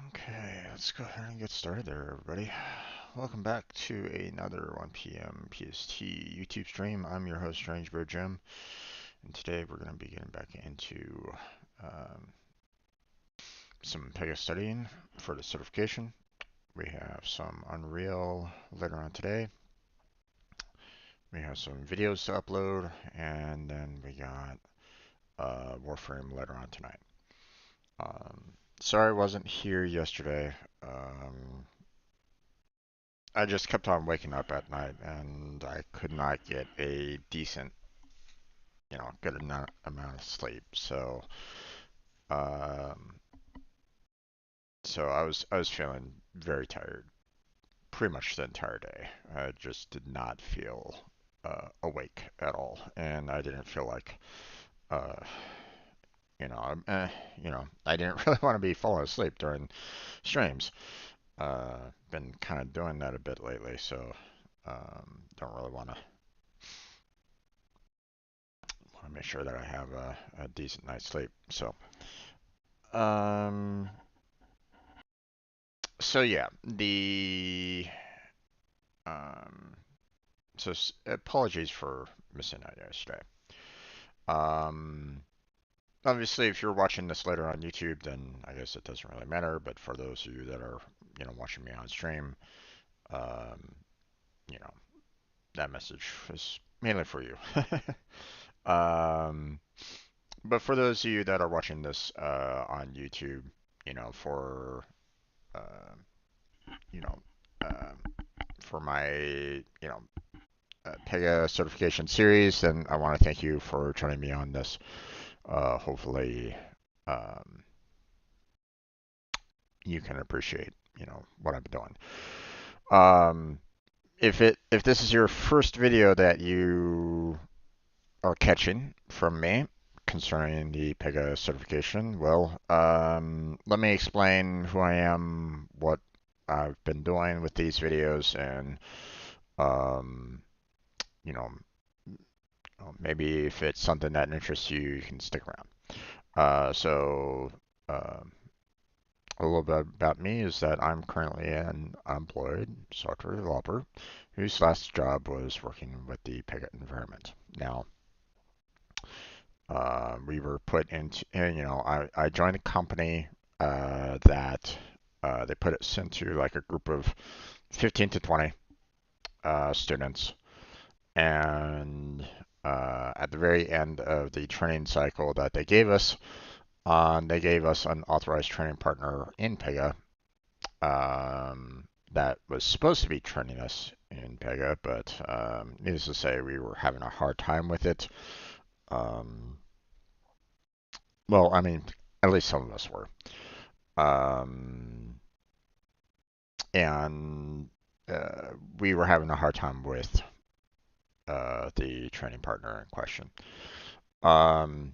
Okay, let's go ahead and get started there, everybody. Welcome back to another 1 p.m. PST YouTube stream. I'm your host, Strangebird Jim, and today we're going to be getting back into um, some Pega studying for the certification. We have some Unreal later on today. We have some videos to upload, and then we got Warframe later on tonight. Sorry I wasn't here yesterday. I just kept on waking up at night, and I could not get a decent, good amount of sleep. Um, so I was feeling very tired, pretty much the entire day. I just did not feel awake at all, and I didn't feel like, uh, I didn't really want to be falling asleep during streams. Been kind of doing that a bit lately, so don't really want to make sure that I have a decent night's sleep. Um, so yeah, um, apologies for missing out yesterday. Um, Obviously, if you're watching this later on YouTube, then I guess it doesn't really matter. But for those of you that are, watching me on stream, um, you know, that message is mainly for you. Um, but for those of you that are watching this on YouTube, for uh, you know, um, for my Pega certification series, then I want to thank you for joining me on this. Hopefully, um, you can appreciate what I'm doing. Um, if this is your first video that you are catching from me concerning the Pega certification, well, let me explain who I am, what I've been doing with these videos, and um, you know, maybe if it's something that interests you, you can stick around. So, um, a little bit about me is that I'm currently an unemployed software developer whose last job was working with the Pega environment. Now, we were put into, I joined a company that they put us into like a group of 15 to 20 students. And at the very end of the training cycle that they gave us an authorized training partner in Pega that was supposed to be training us in Pega, but needless to say, we were having a hard time with it. Um, well, I mean, at least some of us were. Um, and we were having a hard time with the training partner in question. Um,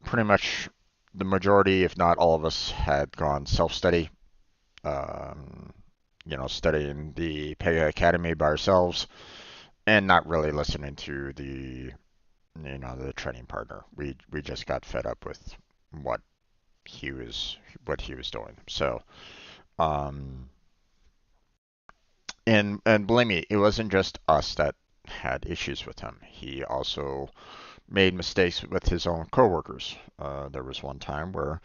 Pretty much the majority, if not all of us, had gone self-study, um, studying the Pega Academy by ourselves and not really listening to the training partner. We just got fed up with what he was what he was doing. So, um, and believe me, it wasn't just us that had issues with him. He also made mistakes with his own coworkers. There was one time where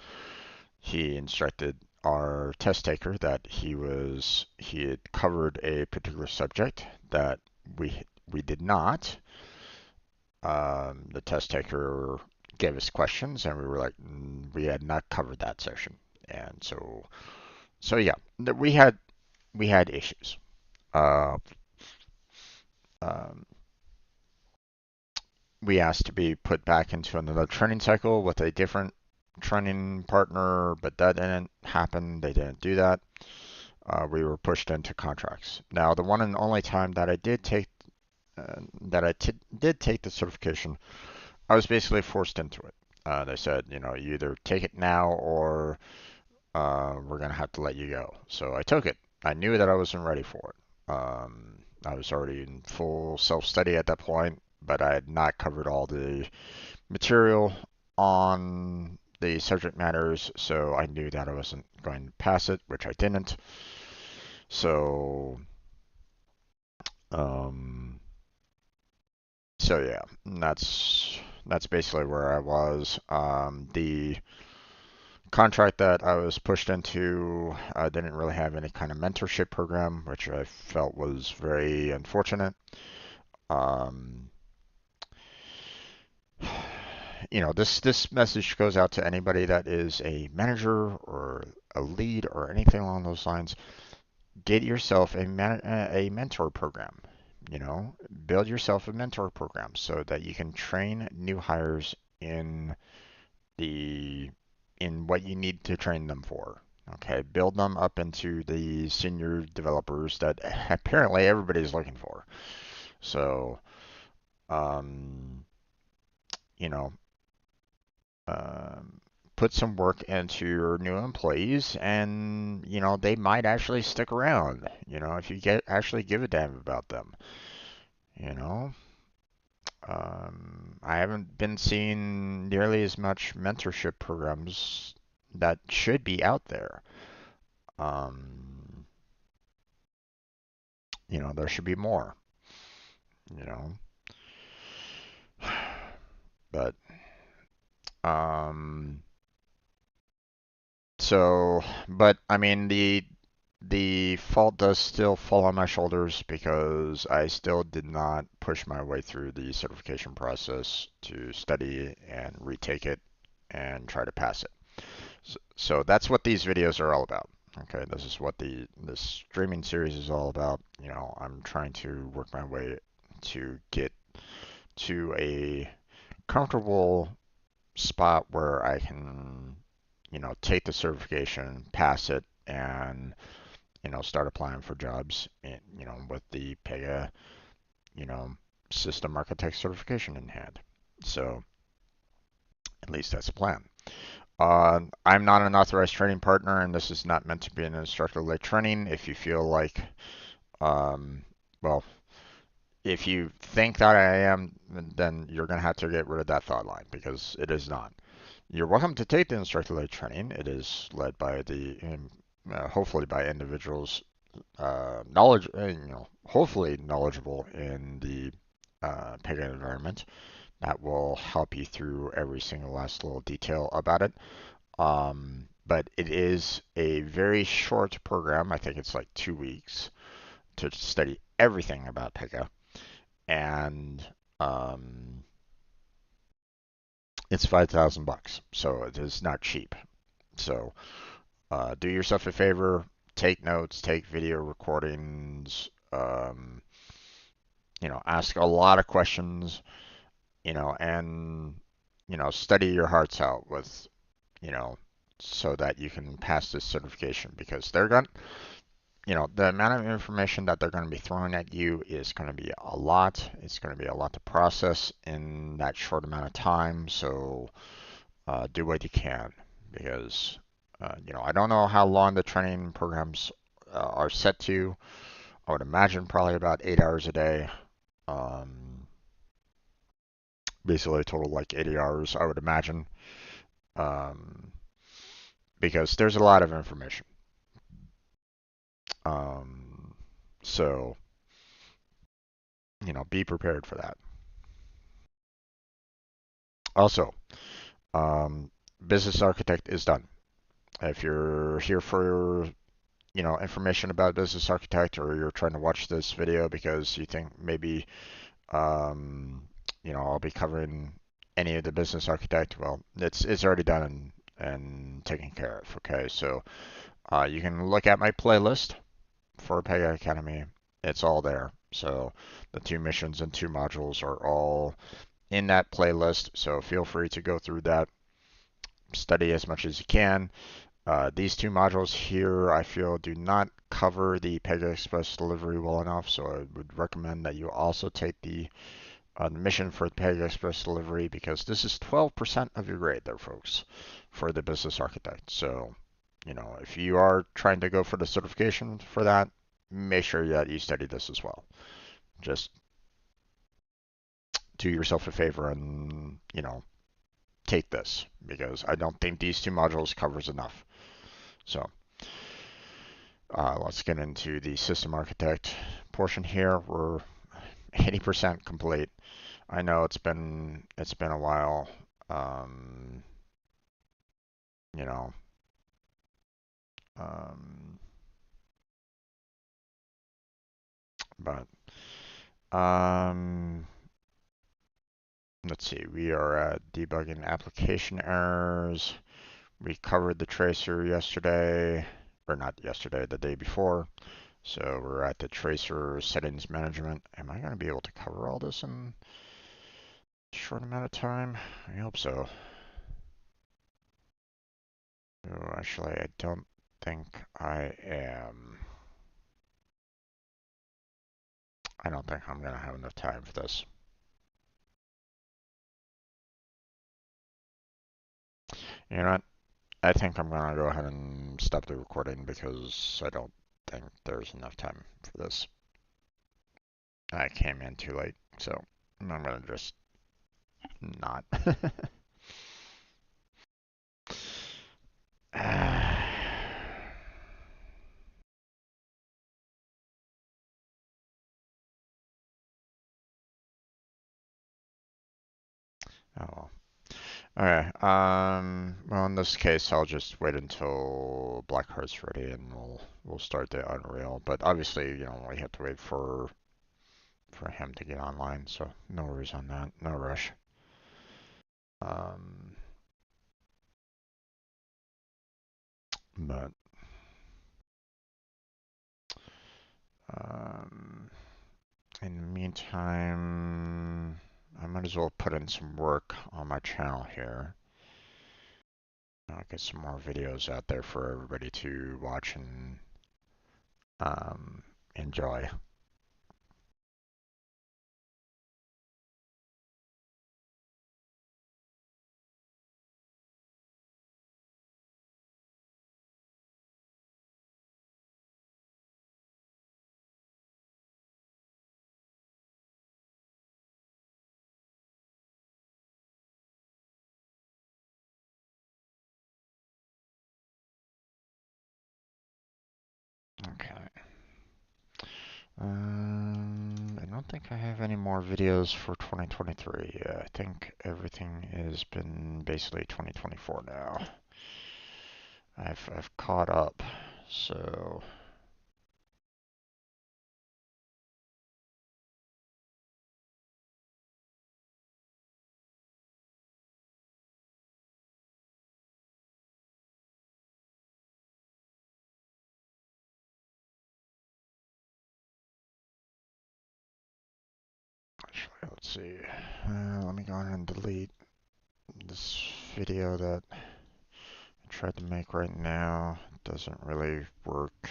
he instructed our test taker that he had covered a particular subject that we did not. The test taker gave us questions, and we were like, we had not covered that session, and so yeah, we had issues. Uh, um, we asked to be put back into another training cycle with a different training partner, but that didn't happen. They didn't do that. We were pushed into contracts. Now, the one and only time that I did take did take the certification, I was basically forced into it. They said, you either take it now or we're gonna have to let you go. So I took it. I knew that I wasn't ready for it. I was already in full self-study at that point, but I had not covered all the material on the subject matters, so I knew that I wasn't going to pass it, which I didn't. So, um, so yeah, that's basically where I was. The contract that I was pushed into didn't really have any kind of mentorship program, which I felt was very unfortunate. Um, this message goes out to anybody that is a manager or a lead or anything along those lines. Get yourself a mentor program. Build yourself a mentor program so that you can train new hires in the in what you need to train them for. Okay, build them up into the senior developers that apparently everybody's looking for. So, um, you know, um, put some work into your new employees, and they might actually stick around. If you get actually give a damn about them. You know, I haven't been seeing nearly as much mentorship programs that should be out there. Um, there should be more. You know, but um, so, but I mean the fault does still fall on my shoulders because I still did not push my way through the certification process to study and retake it and try to pass it. So that's what these videos are all about. Okay, this is what this streaming series is all about. I'm trying to work my way to get to a comfortable spot where I can, take the certification, pass it, and start applying for jobs, with the Pega, you know, system architect certification in hand. So at least that's the plan. I'm not an authorized training partner, and this is not meant to be an instructor-led training. If you feel like, um, well, if you think that I am, then you're going to have to get rid of that thought line because it is not. You're welcome to take the instructor-led training. It is led by hopefully by individuals hopefully knowledgeable in the Pega environment that will help you through every single last little detail about it. But it is a very short program. I think it's like 2 weeks to study everything about Pega, and um, it's $5,000, so it is not cheap. So do yourself a favor, take notes, take video recordings, ask a lot of questions, and, study your hearts out with, you know, so that you can pass this certification because the amount of information that they're going to be throwing at you is going to be a lot. It's going to be a lot to process in that short amount of time. So do what you can because, I don't know how long the training programs are set to. I would imagine probably about 8 hours a day. Um, Basically, a total like 80 hours, I would imagine, um, because there's a lot of information. Um, so, be prepared for that. Also, um, business architect is done. If you're here for information about business architect, or you're trying to watch this video because you think maybe um, I'll be covering any of the business architect, well, it's already done and taken care of. Okay, so you can look at my playlist for Pega Academy. It's all there. So the 2 missions and 2 modules are all in that playlist. So feel free to go through that, study as much as you can. These 2 modules here, I feel, do not cover the Pega Express delivery well enough, so I would recommend that you also take the mission for the Pega Express delivery because this is 12% of your grade there, folks, for the business architect. So, if you are trying to go for the certification for that, make sure that you study this as well. Just do yourself a favor and, take this because I don't think these two modules covers enough. So let's get into the system architect portion here. We're 80% complete. I know it's been a while. You know, um, but let's see. We are at debugging application errors. We covered the tracer yesterday, or not yesterday, the day before. So we're at the tracer settings management. Am I going to be able to cover all this in a short amount of time? I hope so. Oh, actually, I don't think I am. I don't think I'm going to have enough time for this. You know what? I think I'm going to go ahead and stop the recording because I don't think there's enough time for this. I came in too late, so I'm going to just not. Oh well. Okay. Well, in this case, I'll just wait until Blackheart's ready, and we'll start the Unreal. But obviously, we have to wait for him to get online, so no worries on that. No rush. Um, but um, in the meantime, I might as well put in some work on my channel here. I'll get some more videos out there for everybody to watch and enjoy. Okay. I don't think I have any more videos for 2023. I think everything has been basically 2024 now. I've caught up, so actually, let's see. Let me go ahead and delete this video that I tried to make right now. It doesn't really work.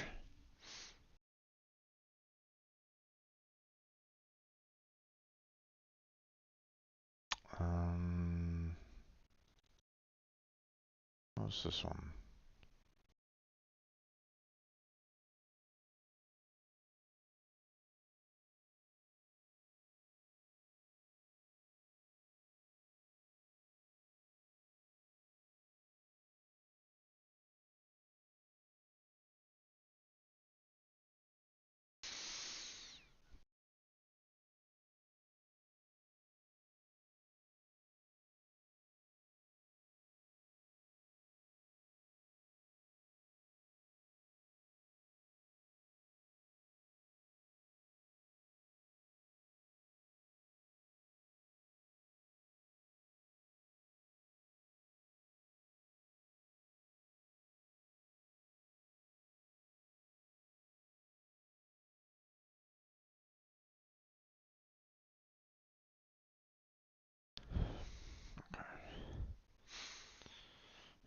What's this one?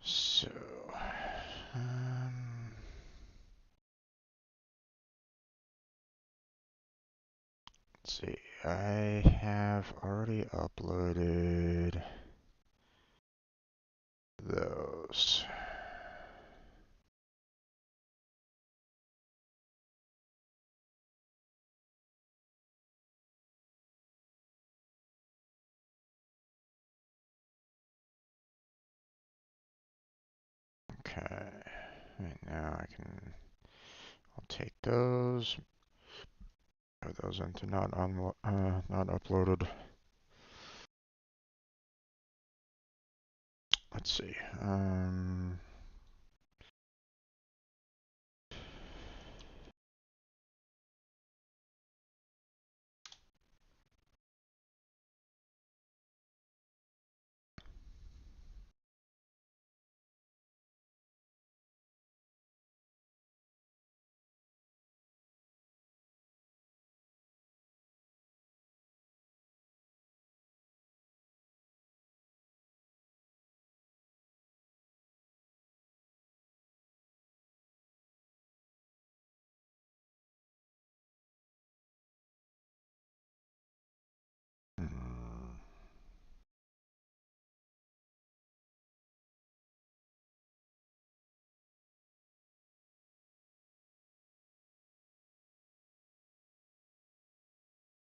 So, um, let's see. I have already uploaded those. Okay. Right now I'll take those, put those into not uploaded. Let's see. Hmm.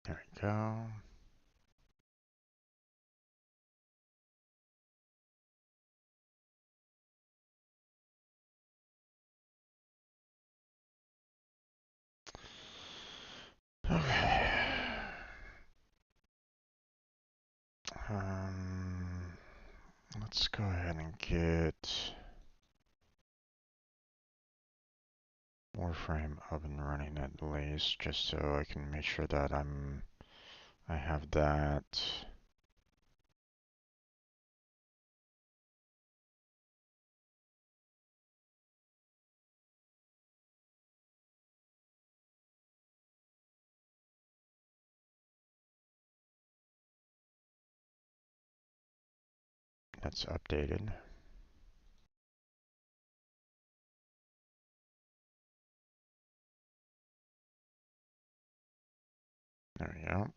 There we go. Okay. Let's go ahead and get Warframe up and running at least, just so I can make sure that I have that. That's updated. There we go.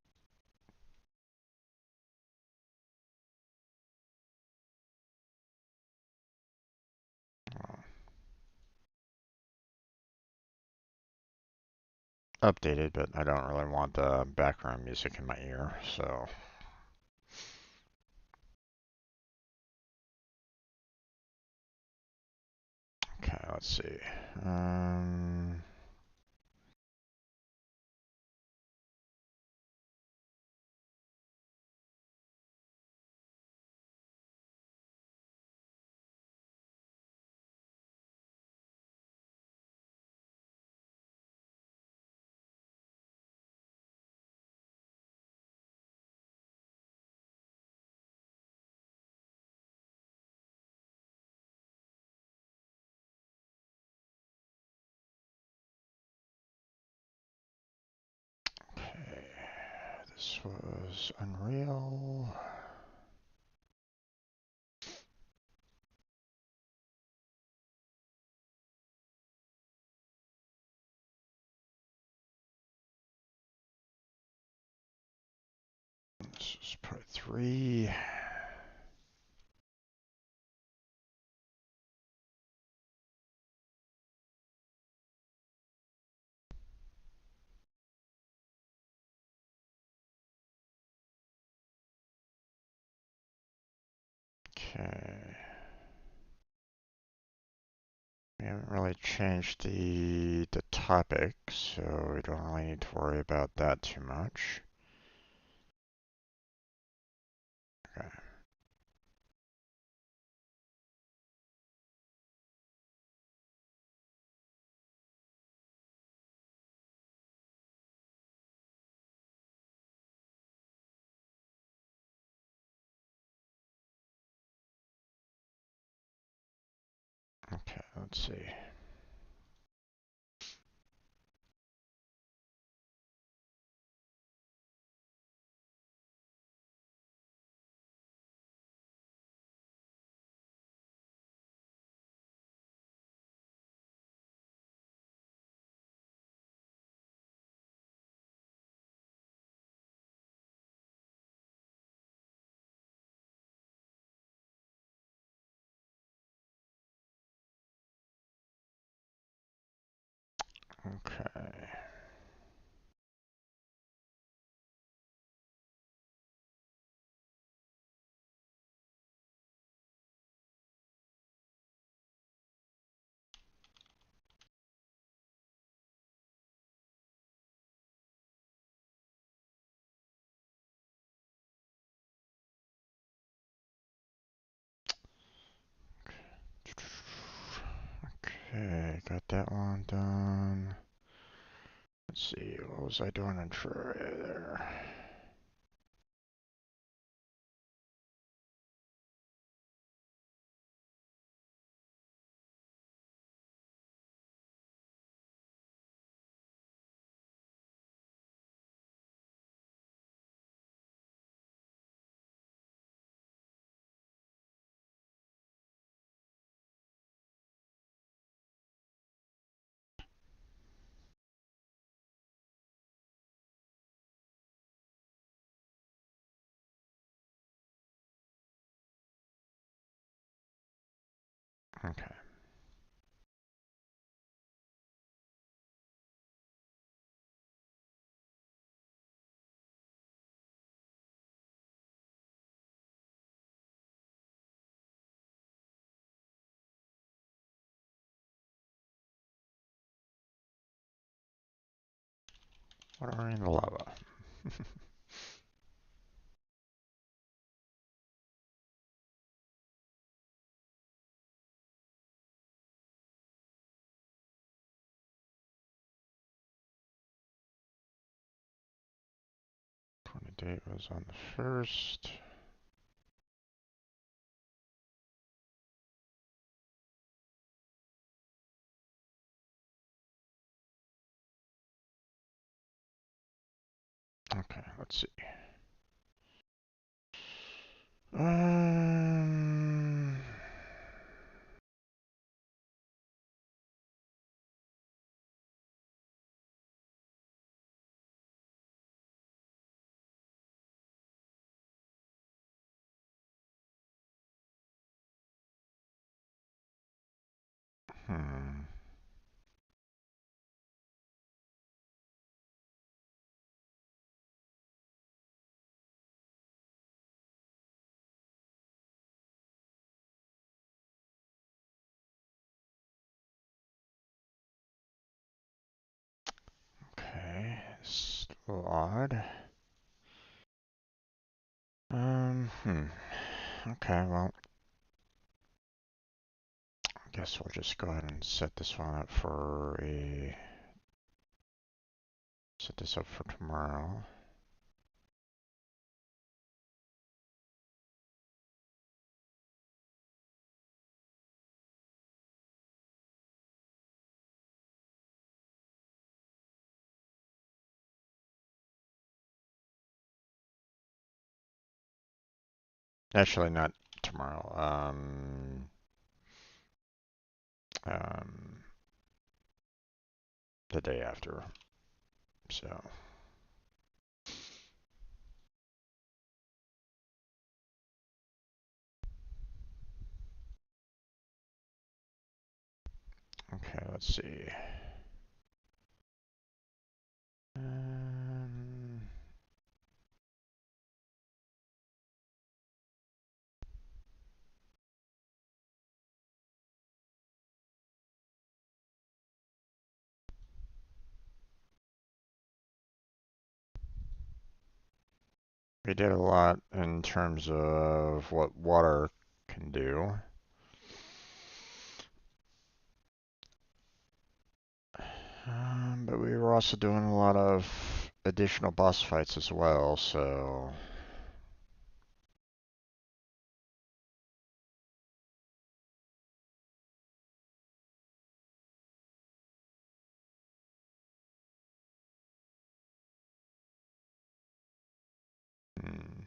Updated, but I don't really want the background music in my ear, so. Okay, let's see. Okay, this was Unreal. This is part 3. Okay. We haven't really changed the topic, so we don't really need to worry about that too much. Okay. Okay, let's see. Okay. Okay, got that one done. Let's see, what was I doing in True there? Okay. What are in the lava? 20 date was on the first. Okay, let's see. Um, hmm. Okay, it's a little odd. Hmm. Okay, well, I guess we'll just go ahead and set this one up for set this up for tomorrow. Actually, not tomorrow. Um, the day after. So, okay, let's see. Um, we did a lot in terms of what water can do. But we were also doing a lot of additional boss fights as well, so hmm,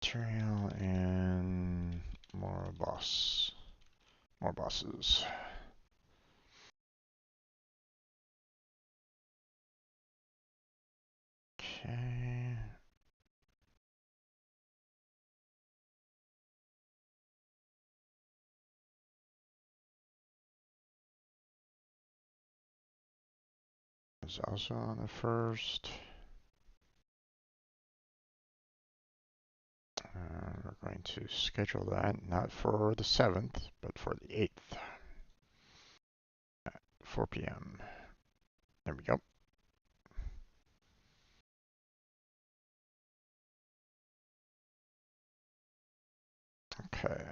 material and more bosses. Okay. Is also on the first. We're going to schedule that not for the 7th, but for the 8th at 4 p.m. There we go. Okay.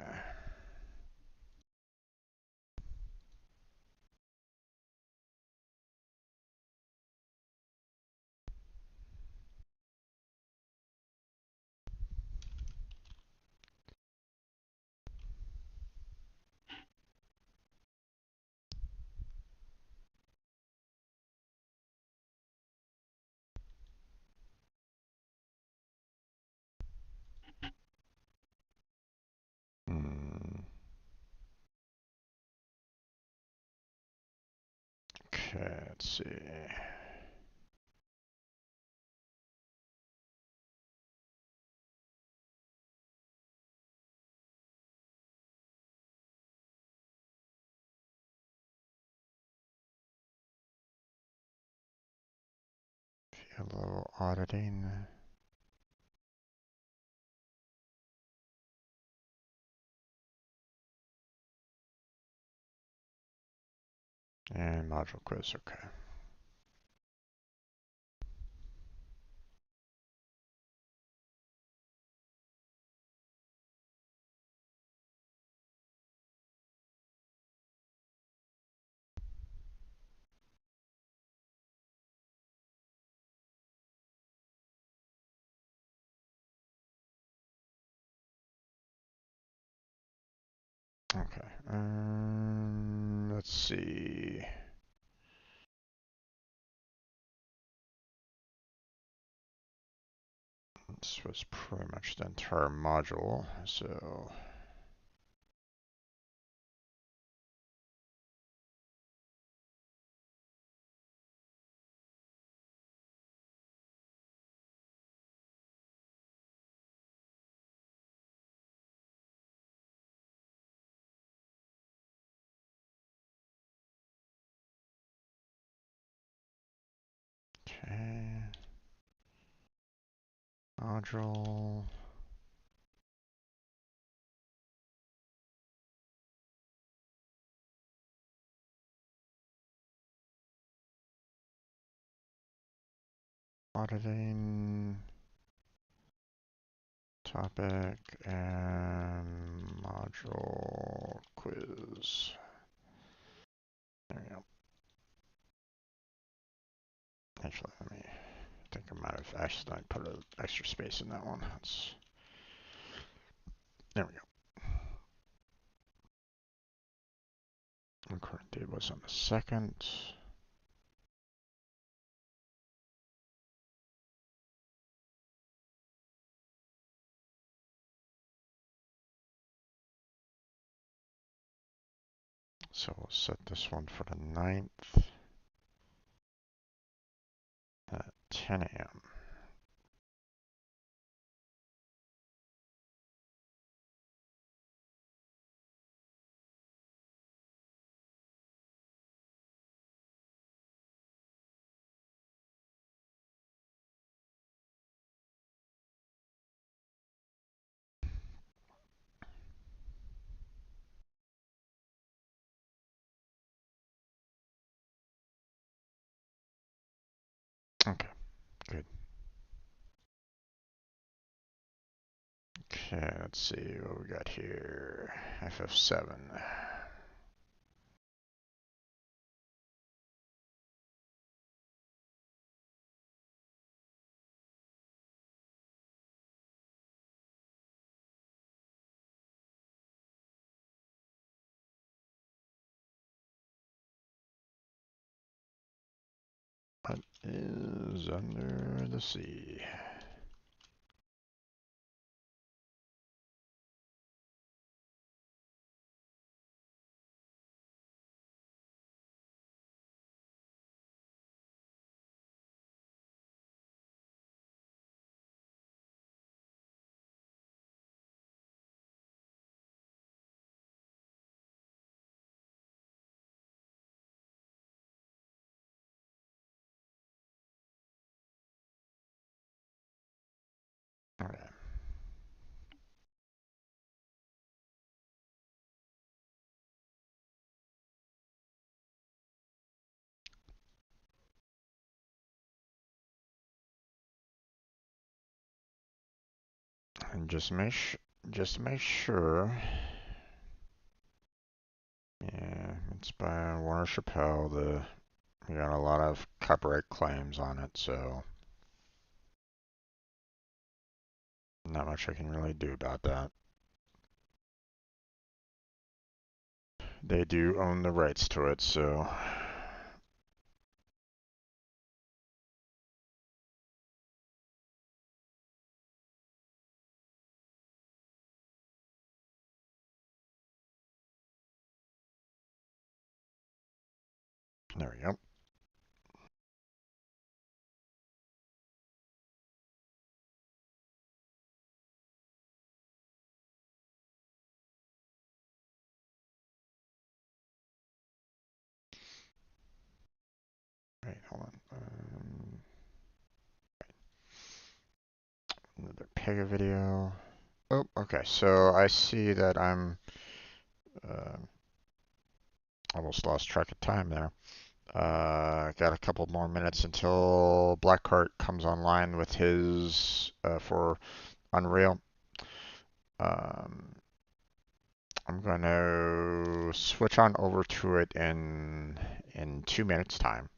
Hmm. Okay, let's see. Hello, auditing. And module quiz, okay. Okay. Let's see. This was pretty much the entire module, so okay. Module. Auditing. Topic and module quiz. There we go. Actually, let me think I might have accidentally put an extra space in that one. There we go. The current date was on the 2nd. So we'll set this one for the 9th at 10 a.m. Okay, good. Okay, let's see what we got here. FF7. What is under the sea? And just make sure. Yeah, it's by Warner Chappelle. We got a lot of copyright claims on it, so not much I can really do about that. They do own the rights to it, so. There we go. Wait, hold on. Another Pega video. Oh, okay. So I see that I'm uh, almost lost track of time there. Got a couple more minutes until Blackheart comes online with his for Unreal. Um, I'm going to switch on over to it in 2 minutes time,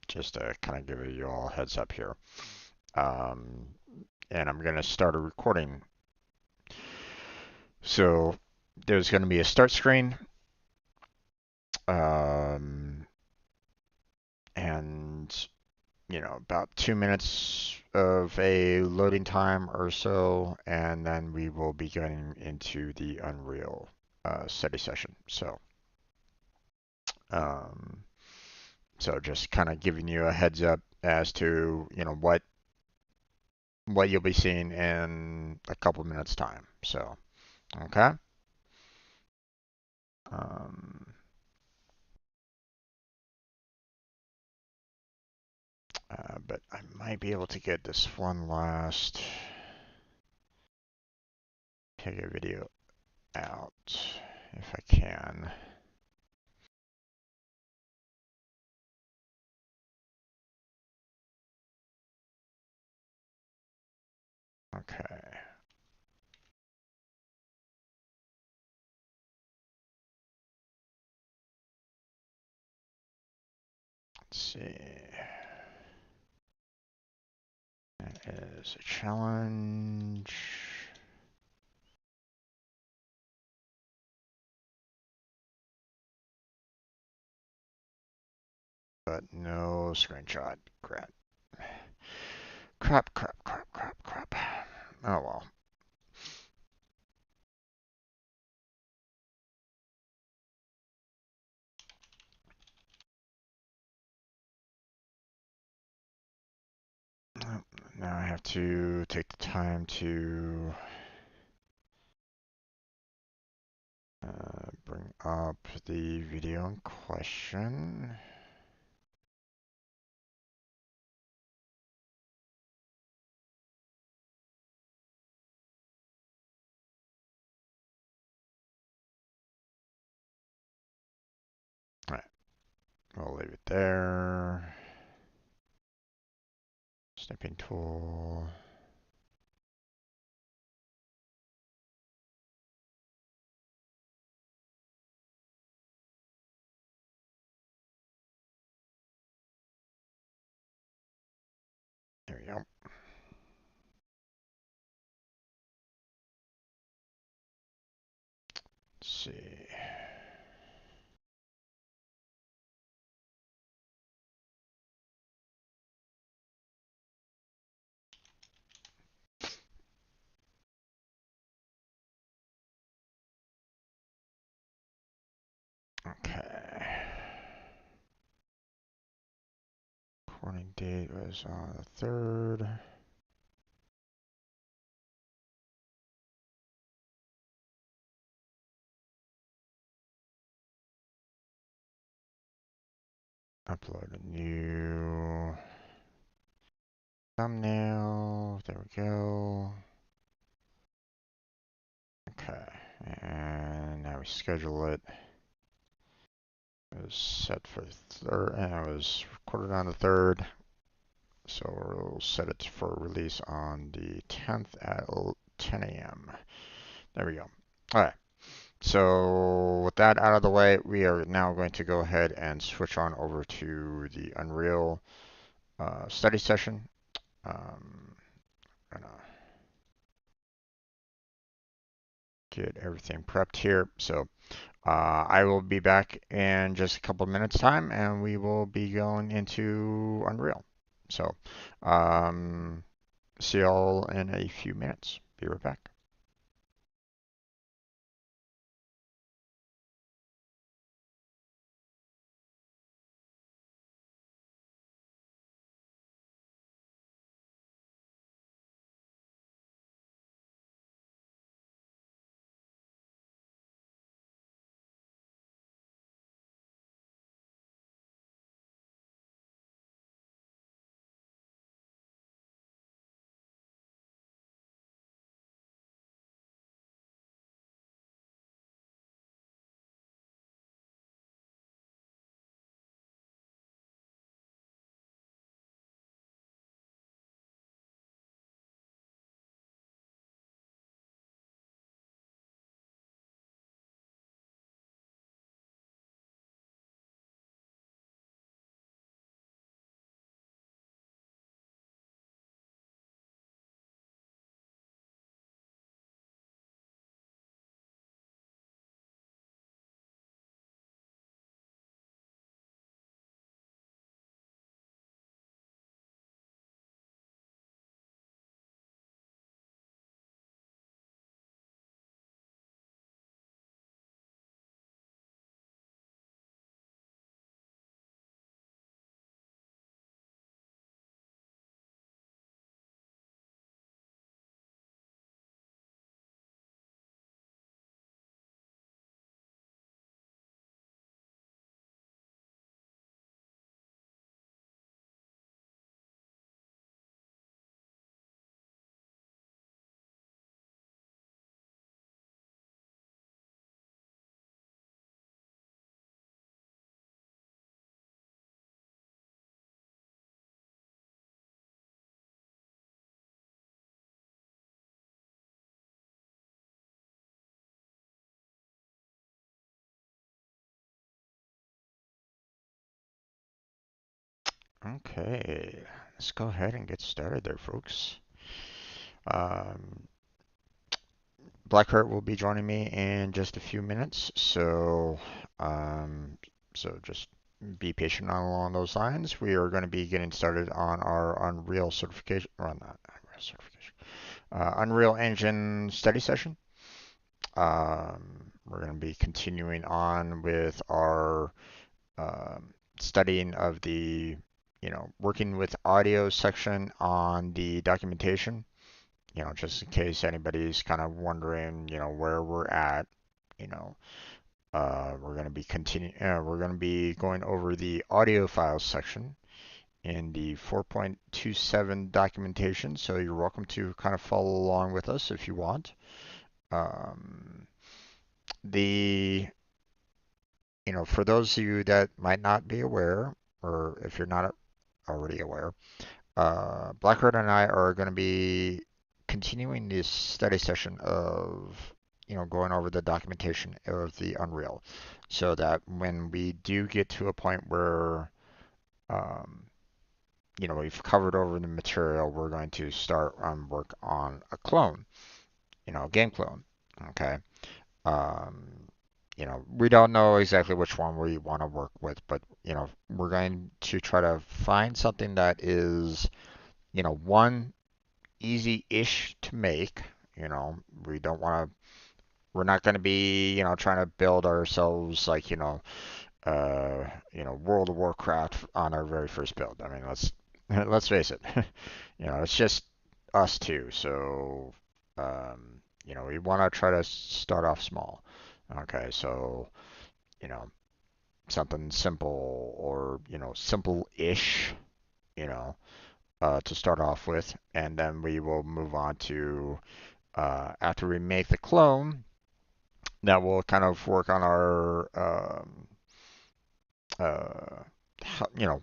just to kind of give you all a heads up here. Um, and I'm going to start a recording. So there's going to be a start screen, and about 2 minutes of a loading time or so, and then we will be getting into the Unreal study session. Um, so just kind of giving you a heads up as to what you'll be seeing in a couple minutes time. So okay. Um, but I might be able to get this one last Pega video out if I can. Okay. Let's see. That is a challenge. But no screenshot. Crap. Crap, crap, crap, crap, crap. Oh well. Now I have to take the time to bring up the video in question. All right, we'll leave it there. Snipping tool. There we go. Let's see. Okay. Recording date was on the 3rd. Upload a new thumbnail. There we go. Okay. And now we schedule it. It was set for the 3rd, and it was recorded on the 3rd. So we'll set it for release on the 10th at 10 a.m. There we go. All right. So with that out of the way, we are now going to go ahead and switch on over to the Unreal study session. Gonna get everything prepped here. So I will be back in just a couple of minutes time and we will be going into Unreal. So see y'all in a few minutes. Be right back. Okay, let's go ahead and get started there, folks. Um, Blackheart will be joining me in just a few minutes, so just be patient along those lines. We are going to be getting started on our Unreal certification, or not Unreal certification, Unreal Engine study session. We're going to be continuing on with our studying of the, working with audio section on the documentation. Just in case anybody's kind of wondering, where we're at, you know, we're going to be we're going to be going over the audio files section in the 4.27 documentation. So you're welcome to kind of follow along with us if you want. Um, the, for those of you that might not be aware, or if you're not already aware, Blackheart and I are going to be continuing this study session of, going over the documentation of the Unreal, so that when we do get to a point where, um, we've covered over the material, we're going to start on work on a clone, a game clone. Okay. Um, we don't know exactly which one we want to work with, but, we're going to try to find something that is, one, easy-ish to make. We don't want to. We're not going to be, trying to build ourselves like, World of Warcraft on our very first build. I mean, let's face it. It's just us two. So, we want to try to start off small. Okay, so, you know, something simple or, simple-ish, you know, to start off with, and then we will move on to after we make the clone, that will kind of work on our uh, you know,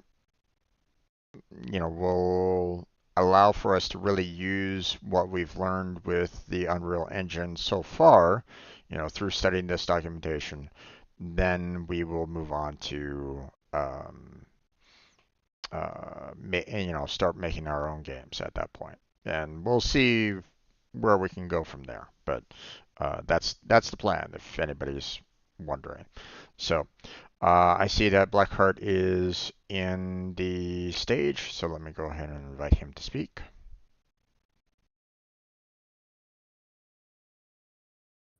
we'll allow for us to really use what we've learned with the Unreal Engine so far, through studying this documentation, then we will move on to start making our own games at that point, and we'll see where we can go from there. But that's the plan, if anybody's wondering. So I see that Blackheart is in the stage, so let me go ahead and invite him to speak.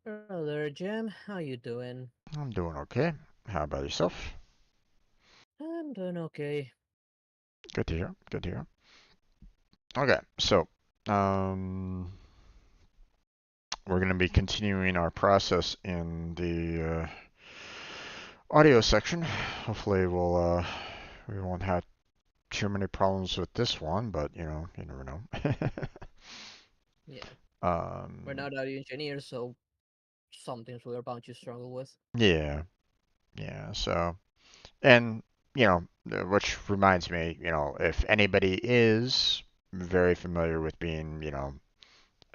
Hello there, Jim. How you doing? I'm doing okay. How about yourself? I'm doing okay. Good to hear. Good to hear. Okay, so um, we're going to be continuing our process in the audio section. Hopefully, we won't have too many problems with this one, but you never know. Yeah, we're um, not audio engineers, so some things we're bound to struggle with. yeah, yeah. So, and which reminds me, if anybody is very familiar with being,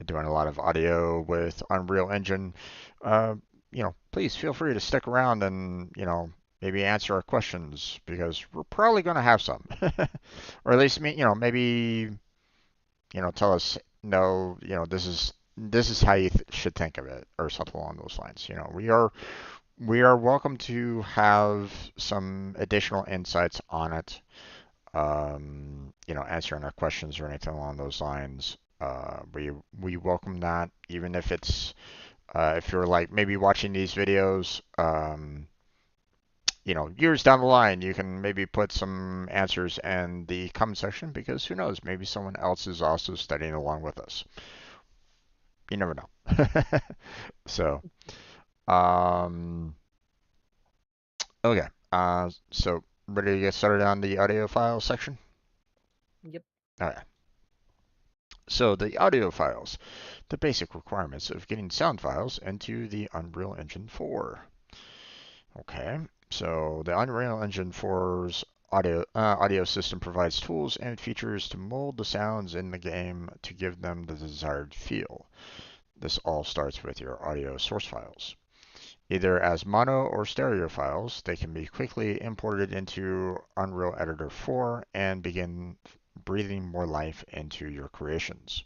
doing a lot of audio with Unreal Engine, uh, please feel free to stick around and, maybe answer our questions because we're probably going to have some, or at least maybe tell us no, this is how you should think of it or something along those lines. We are welcome to have some additional insights on it, answering our questions or anything along those lines. We welcome that, even if it's if you're like maybe watching these videos, years down the line, you can maybe put some answers in the comment section because who knows, maybe someone else is also studying along with us. You never know. So, um, okay. So ready to get started on the audio file section? Yep. Okay. So the audio files, the basic requirements of getting sound files into the Unreal Engine 4. Okay, so the Unreal Engine 4's audio system provides tools and features to mold the sounds in the game to give them the desired feel. This all starts with your audio source files. Either as mono or stereo files, they can be quickly imported into Unreal Editor 4 and begin breathing more life into your creations.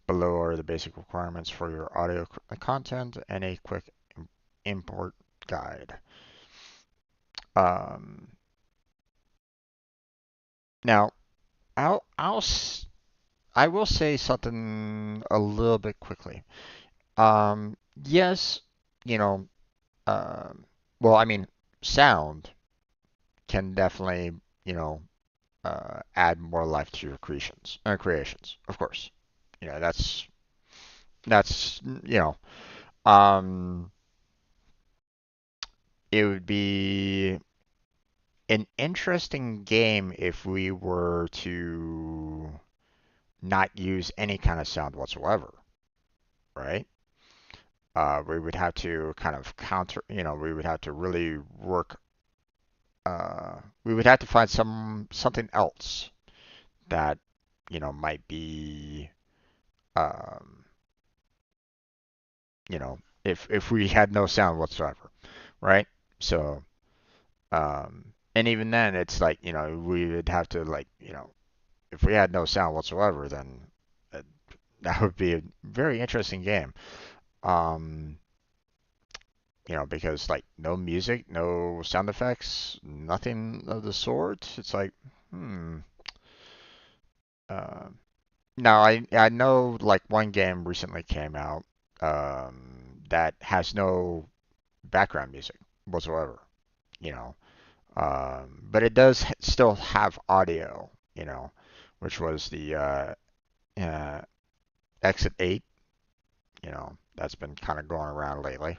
Below are the basic requirements for your audio content and a quick import guide. Um, Now, I'll I will say something a little bit quickly. Yes, you know, um, well, I mean, sound can definitely, you know, add more life to your creations, of course. You know, that's um, it would be an interesting game if we were to not use any kind of sound whatsoever, right? We would have to kind of counter, we would have to really work. We would have to find something else that might be, um, if we had no sound whatsoever, right? So, and even then, it's like we would have to like if we had no sound whatsoever, then uh, that would be a very interesting game. Um, because like no music, no sound effects, nothing of the sort. It's like, hmm. Uh, now I know like one game recently came out that has no background music whatsoever. You know, but it does still have audio. Which was the uh, Exit 8. That's been kind of going around lately.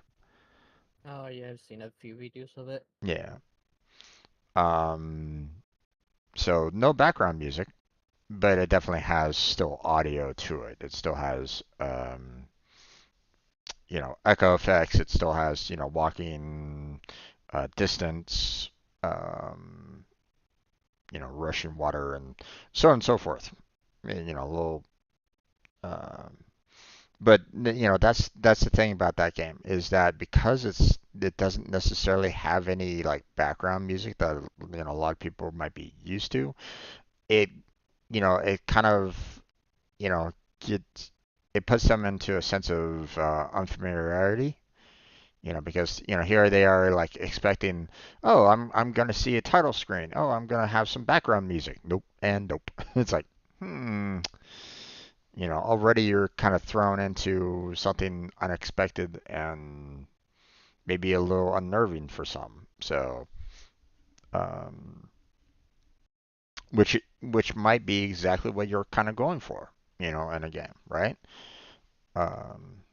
Oh yeah, I've seen a few videos of it. Yeah. Um, so no background music, but it definitely has still audio to it. It still has, echo effects. It still has, walking distance, um, rushing water, and so on and so forth. a little. Um, but that's the thing about that game is that because it doesn't necessarily have any like background music that a lot of people might be used to. It it kind of you know gets it puts them into a sense of unfamiliarity. Because here they are like expecting, oh, I'm gonna see a title screen. Oh, I'm gonna have some background music. Nope and nope. It's like, hmm, already you're kind of thrown into something unexpected and maybe a little unnerving for some. So, um, which might be exactly what you're kind of going for, in a game, right? Um,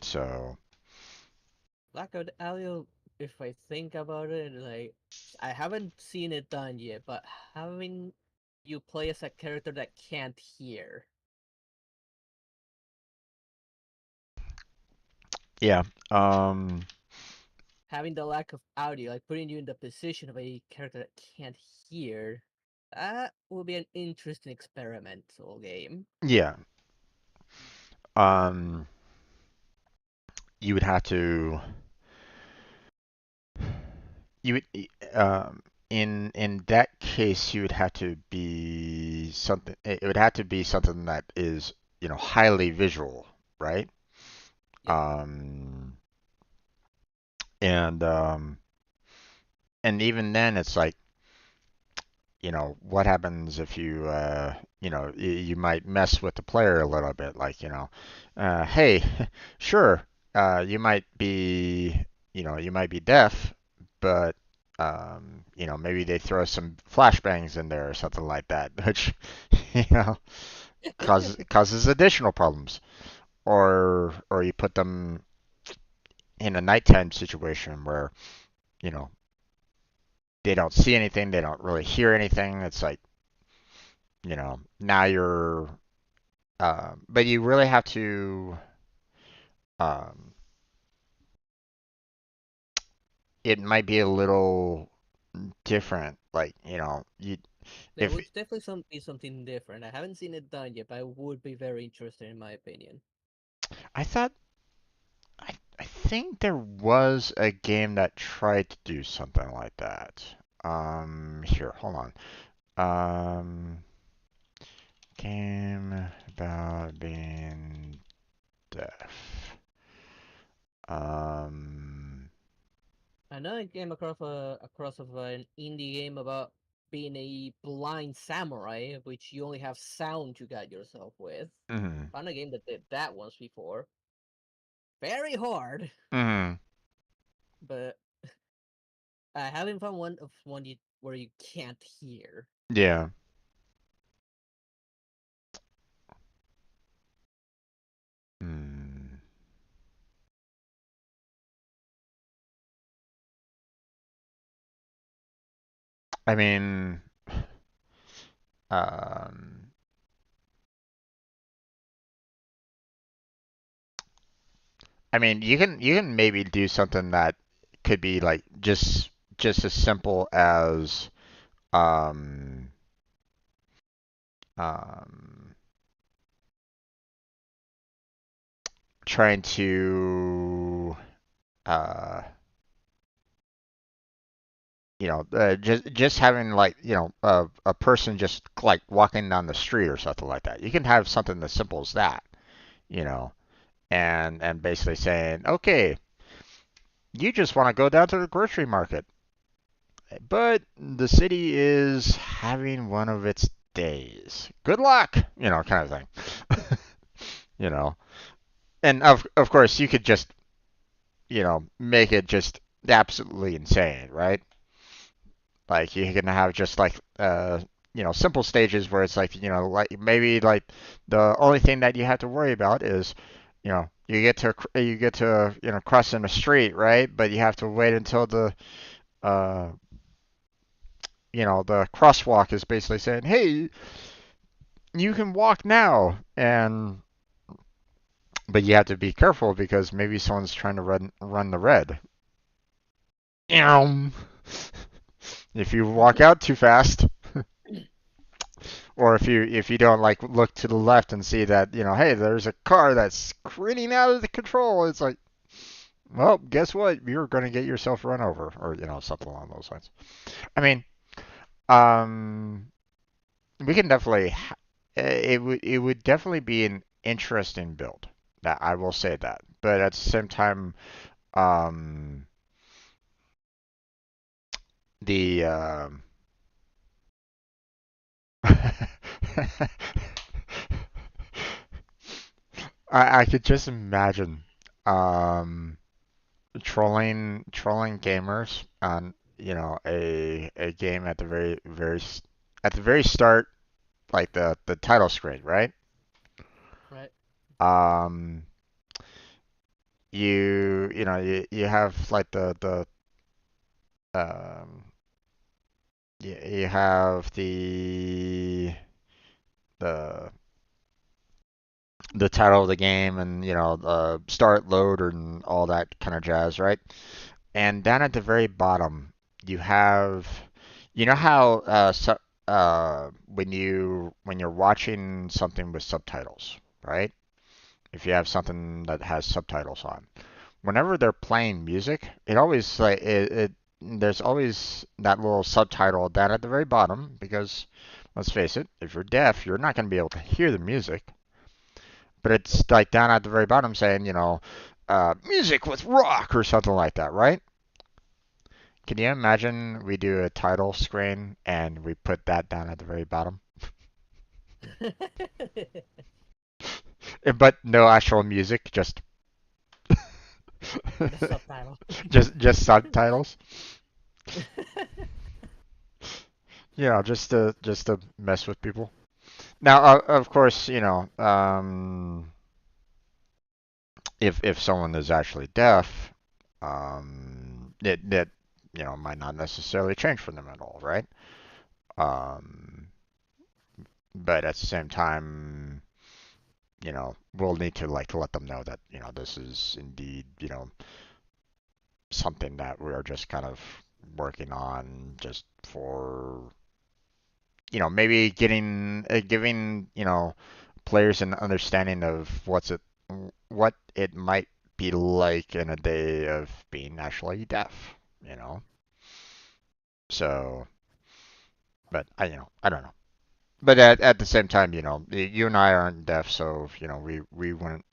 so Lack of audio, if I think about it, like I haven't seen it done yet, but having you play as a character that can't hear, yeah, um, having the lack of audio, like putting you in the position of a character that can't hear, that will be an interesting experimental game. yeah. Um, you would have to you would in that case you would have to be something it would have to be something that is highly visual, right? Yep. um and um and even then it's like what happens if you might mess with the player a little bit, like hey, sure, you might be you might be deaf, but maybe they throw some flashbangs in there or something like that, which you know causes additional problems, or you put them in a nighttime situation where you know they don't see anything, they don't really hear anything. It's like now you're, but you really have to, um, it might be a little different. Like, There if would definitely be something different. I haven't seen it done yet, but I would be very interested in my opinion. I thought, I think there was a game that tried to do something like that. Here, hold on. Um, game about being deaf. Um, I know I came across of an indie game about being a blind samurai, which you only have sound to guide yourself with. mhm, Found a game that did that once before. Very hard, mhm, but I haven't found where you can't hear. yeah. Hmm. I mean, um, you can maybe do something that could be like just as simple as um um trying to uh just having like a person just like walking down the street or something like that. You can have something as simple as that, you know, and basically saying, okay, you just want to go down to the grocery market, but the city is having one of its days. Good luck, kind of thing. you know, and of course you could just make it just absolutely insane, right? Like you can have just like simple stages where it's like like maybe like the only thing that you have to worry about is you get to crossing the street, right? But you have to wait until uh the crosswalk is basically saying, "Hey, you can walk now," and but you have to be careful because maybe someone's trying to run the red. If you walk out too fast. Or if you don't like look to the left and see that, hey, there's a car that's careening out of the control, it's like, well, guess what? You're going to get yourself run over, or something along those lines. I mean, um, we can definitely. It would definitely be an interesting build. That I will say that, but at the same time, um, the I could just imagine um, trolling gamers on a game at the at the very start, like the title screen, right? Right. Um, you have like um you have the the title of the game, and start load and all that kind of jazz, right? And down at the very bottom, you have, how when you're watching something with subtitles, right? If you have something that has subtitles on, whenever they're playing music, it always like it there's always that little subtitle down at the very bottom, because let's face it, if you're deaf, you're not going to be able to hear the music. But it's like down at the very bottom saying, music with rock or something like that, right? Can you imagine we do a title screen and we put that down at the very bottom? But no actual music, just The subtitle. just subtitles. Just to mess with people. Now, of course, if someone is actually deaf, that might not necessarily change for them at all, right? Um, but at the same time, we'll need to like let them know that this is indeed something that we are just kind of working on, just for maybe giving players an understanding of what it might be like in a day of being actually deaf, you know. So, but I don't know. But at the same time, you and I aren't deaf, so we wouldn't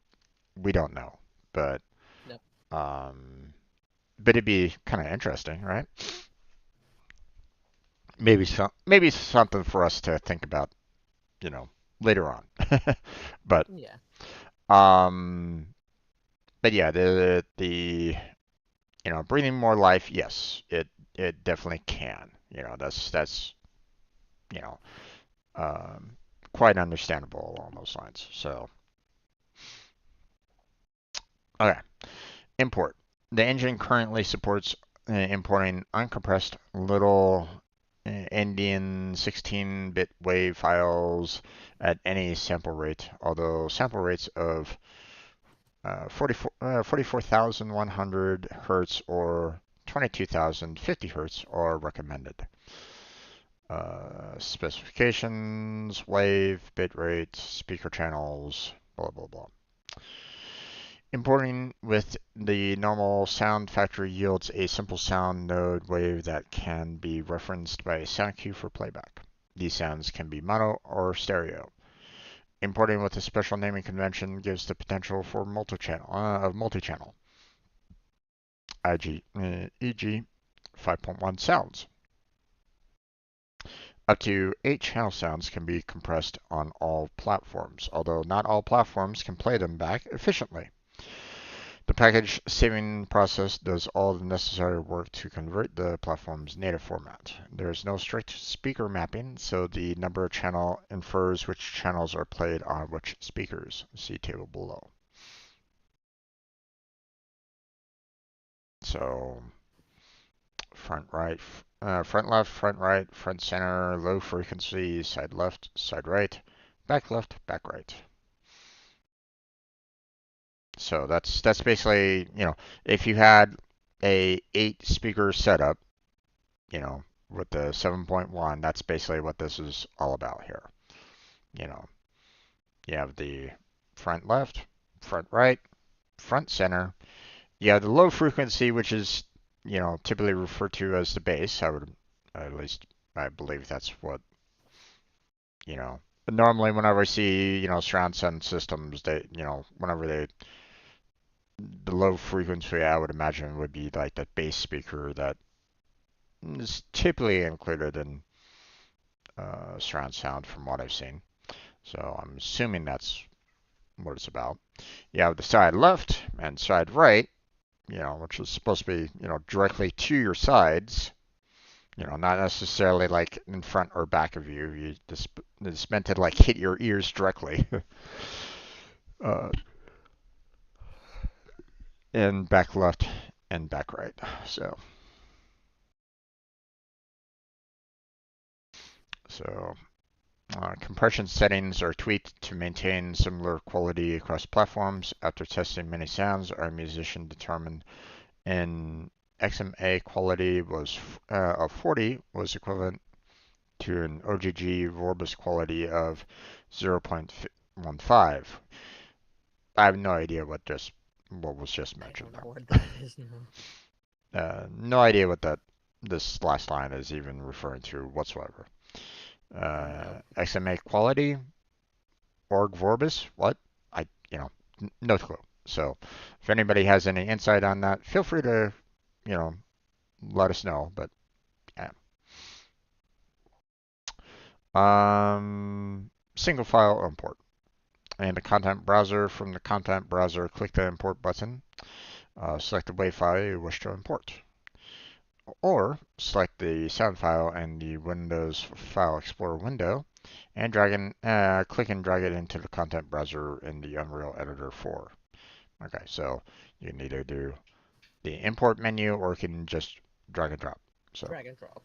we don't know. But No. um, but it'd be kind of interesting, right? Maybe something for us to think about, you know, later on. but Yeah. um, but yeah, the breathing more life, yes, it definitely can. That's you know um, quite understandable along those lines. So okay, import. The engine currently supports importing uncompressed little Indian 16-bit WAV files at any sample rate, although sample rates of 44,100 Hertz or 22,050 Hertz are recommended. Specifications, wave, bitrate, speaker channels, blah blah blah. Importing with the normal sound factory yields a simple sound node wave that can be referenced by a sound cue for playback. These sounds can be mono or stereo. Importing with a special naming convention gives the potential for multi-channel, e.g. 5.1 sounds. Up to 8 channel sounds can be compressed on all platforms, although not all platforms can play them back efficiently. The package saving process does all the necessary work to convert the platform's native format. There is no strict speaker mapping, so the number of channel infers which channels are played on which speakers. See table below. So front left, front right, front center, low frequency, side left, side right, back right. So that's basically, if you had a 8 speaker setup, with the 7.1, that's basically what this is all about here. You know, you have the front left, front right, front center. You have the low frequency, which is, typically referred to as the bass. At least, I believe that's what, you know. But normally, whenever I see, surround sound systems, whenever the low frequency, I would imagine would be like that bass speaker that is typically included in surround sound from what I've seen. So I'm assuming that's what it's about. You have the side left and side right, which is supposed to be, directly to your sides. Not necessarily like in front or back of you. It's meant to like hit your ears directly. uh, and back left and back right. So compression settings are tweaked to maintain similar quality across platforms. After testing many sounds, our musician determined an XMA quality of 40 was equivalent to an OGG Vorbis quality of 0.15. I have no idea what was just I mentioned don't know there. what that is now. No idea what this last line is even referring to whatsoever. No. XMA quality, org Vorbis, what? I, no clue. So if anybody has any insight on that, feel free to, you know, let us know. But yeah. Single file import. In the content browser, from the content browser, click the import button. Select the WAV file you wish to import. Or select the sound file in the Windows File Explorer window and click and drag it into the content browser in the Unreal Editor 4. Okay, so you can either do the import menu or you can just drag and drop. So, Drag and drop.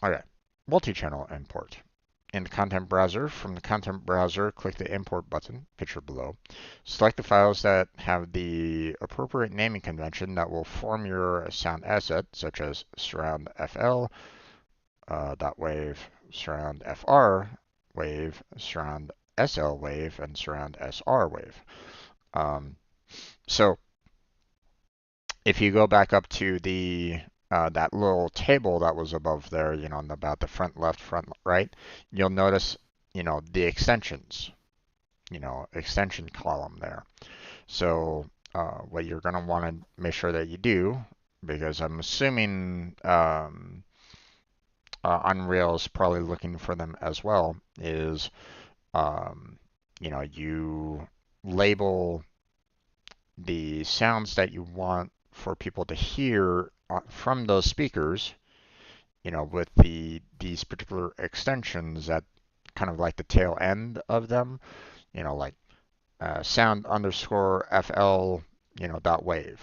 okay, multi-channel import. In the content browser, from the content browser, click the import button, picture below. Select the files that have the appropriate naming convention that will form your sound asset, such as surround FL, .wave, surround FR wave, surround SL wave, and surround SR wave. So if you go back up to the that little table that was above there, about the front left, front right, you'll notice, the extensions, extension column there. So what you're going to want to make sure that you do, because I'm assuming Unreal is probably looking for them as well, is you label the sounds that you want for people to hear from those speakers, with these particular extensions at kind of like the tail end of them, like sound underscore FL, dot wave,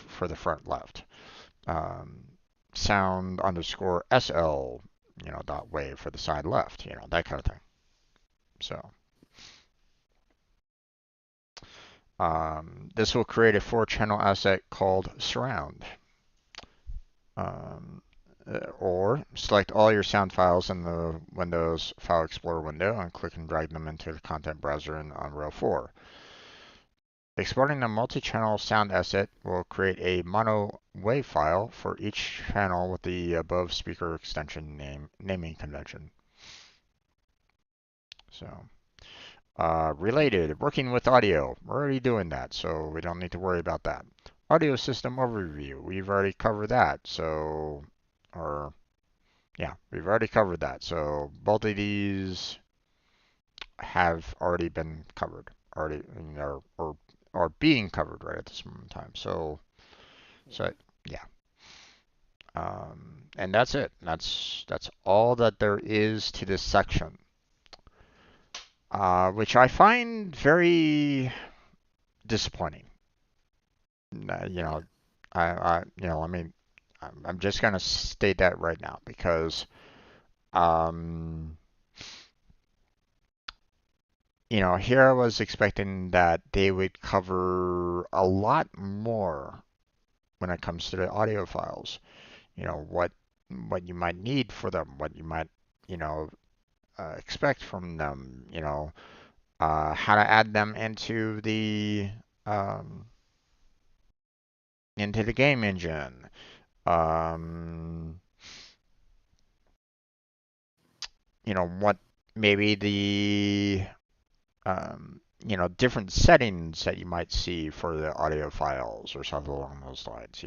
for the front left. Um, sound underscore SL, dot wave for the side left, that kind of thing. So this will create a 4-channel asset called surround. Um, or select all your sound files in the Windows File Explorer window and click and drag them into the content browser in Unreal 4. Exporting a multi-channel sound asset will create a mono WAV file for each channel with the above speaker extension naming convention. So, related, working with audio. We're already doing that, so we don't need to worry about that. Audio system overview. We've already covered that. We've already covered that. So both of these have already been covered, already, or are being covered right at this moment in time. So yeah. And that's it. That's all that there is to this section, which I find very disappointing. You Yeah. know, I mean, I'm just gonna state that right now because, um, here I was expecting that they would cover a lot more when it comes to the audio files. What you might need for them, what you might, you know, expect from them. How to add them um, into the game engine. Um, what maybe different settings that you might see for the audio files or something along those lines.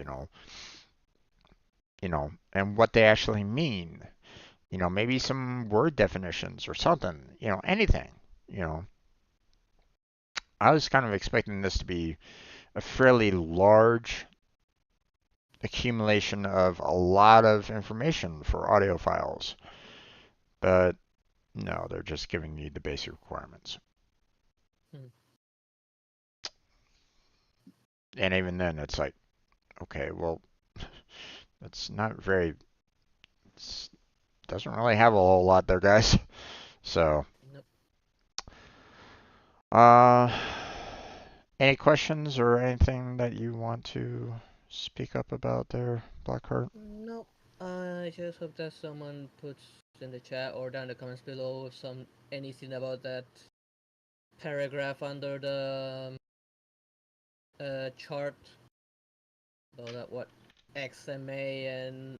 And what they actually mean. Maybe some word definitions or something. Anything. You know, I was kind of expecting this to be a fairly large accumulation of a lot of information for audio files, but no, they're just giving you the basic requirements. Hmm. And even then, it's like, okay, well, it's not very, it doesn't really have a whole lot there, guys. So, Nope. uh, any questions or anything that you want to speak up about there, Blackheart? Nope. I just hope that someone puts in the chat or down in the comments below some anything about that paragraph under the chart about that what XMA and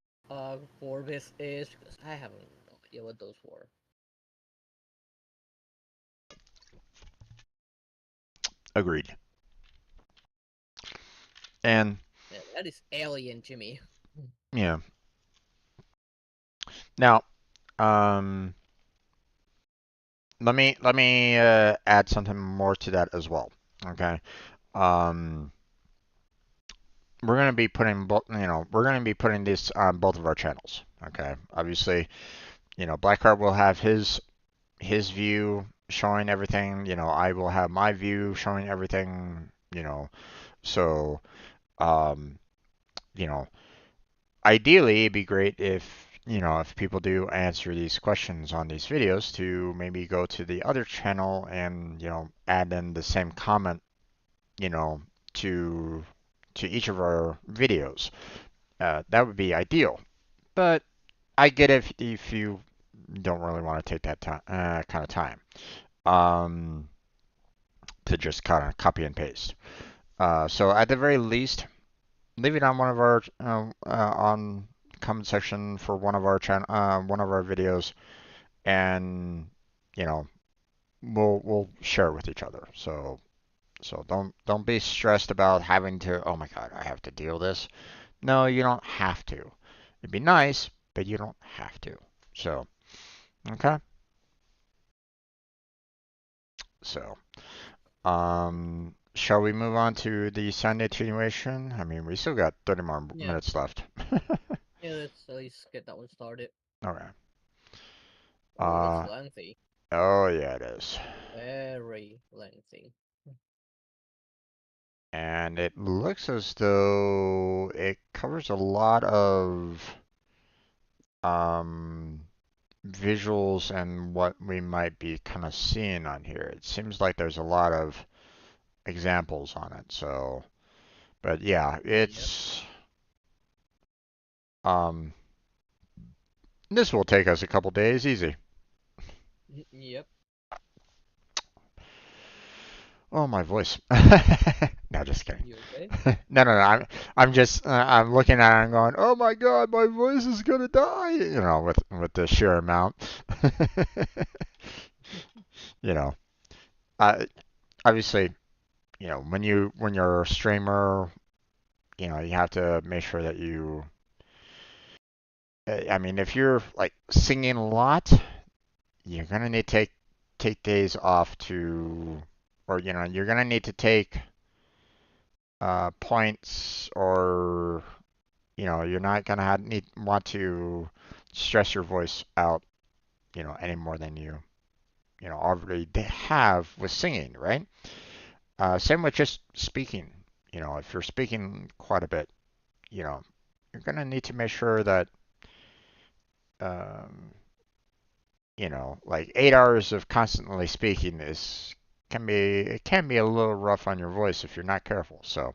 Vorbis is, because I have no idea what those were. Agreed. And Yeah, that is alien to me. yeah, now, um, let me add something more to that as well. Okay. Um, we're gonna be putting we're gonna be putting this on both of our channels. Okay. Obviously, Blackheart will have his view showing everything. I will have my view showing everything. So um, you know, ideally it'd be great if people do answer these questions on these videos to maybe go to the other channel and add in the same comment you know to each of our videos. That would be ideal. But I get if you don't really want to take that time, kind of time, um, to just kind of copy and paste. So at the very least, leave it on one of our on comment section for one of our videos, and you know we'll share it with each other. So don't be stressed about having to. Oh my God, I have to deal this. No, you don't have to. It'd be nice, but you don't have to. So okay. So shall we move on to the sound attenuation? I mean, we still got 30 more Yeah, minutes left. yeah. Let's at least get that one started. Okay. Oh, it's Uh, lengthy. oh yeah, it is. Very lengthy. And it looks as though it covers a lot of um, visuals and what we might be kind of seeing on here. It seems like there's a lot of examples on it. So, but yeah, Yep. um, this will take us a couple days, easy. Yep. Oh, my voice. No, just kidding. You okay? No. I'm just I'm looking at it and going, oh my God, my voice is gonna die. With the sheer amount. you know, uh, obviously, when you're a streamer, you have to make sure that you. I mean, if you're like singing a lot, you're gonna need to take days off to, or you're gonna need to take points, or you're not gonna want to stress your voice out, any more than you already have with singing, right? Same with just speaking. If you're speaking quite a bit, you're gonna need to make sure that um, like 8 hours of constantly speaking is can be a little rough on your voice if you're not careful. So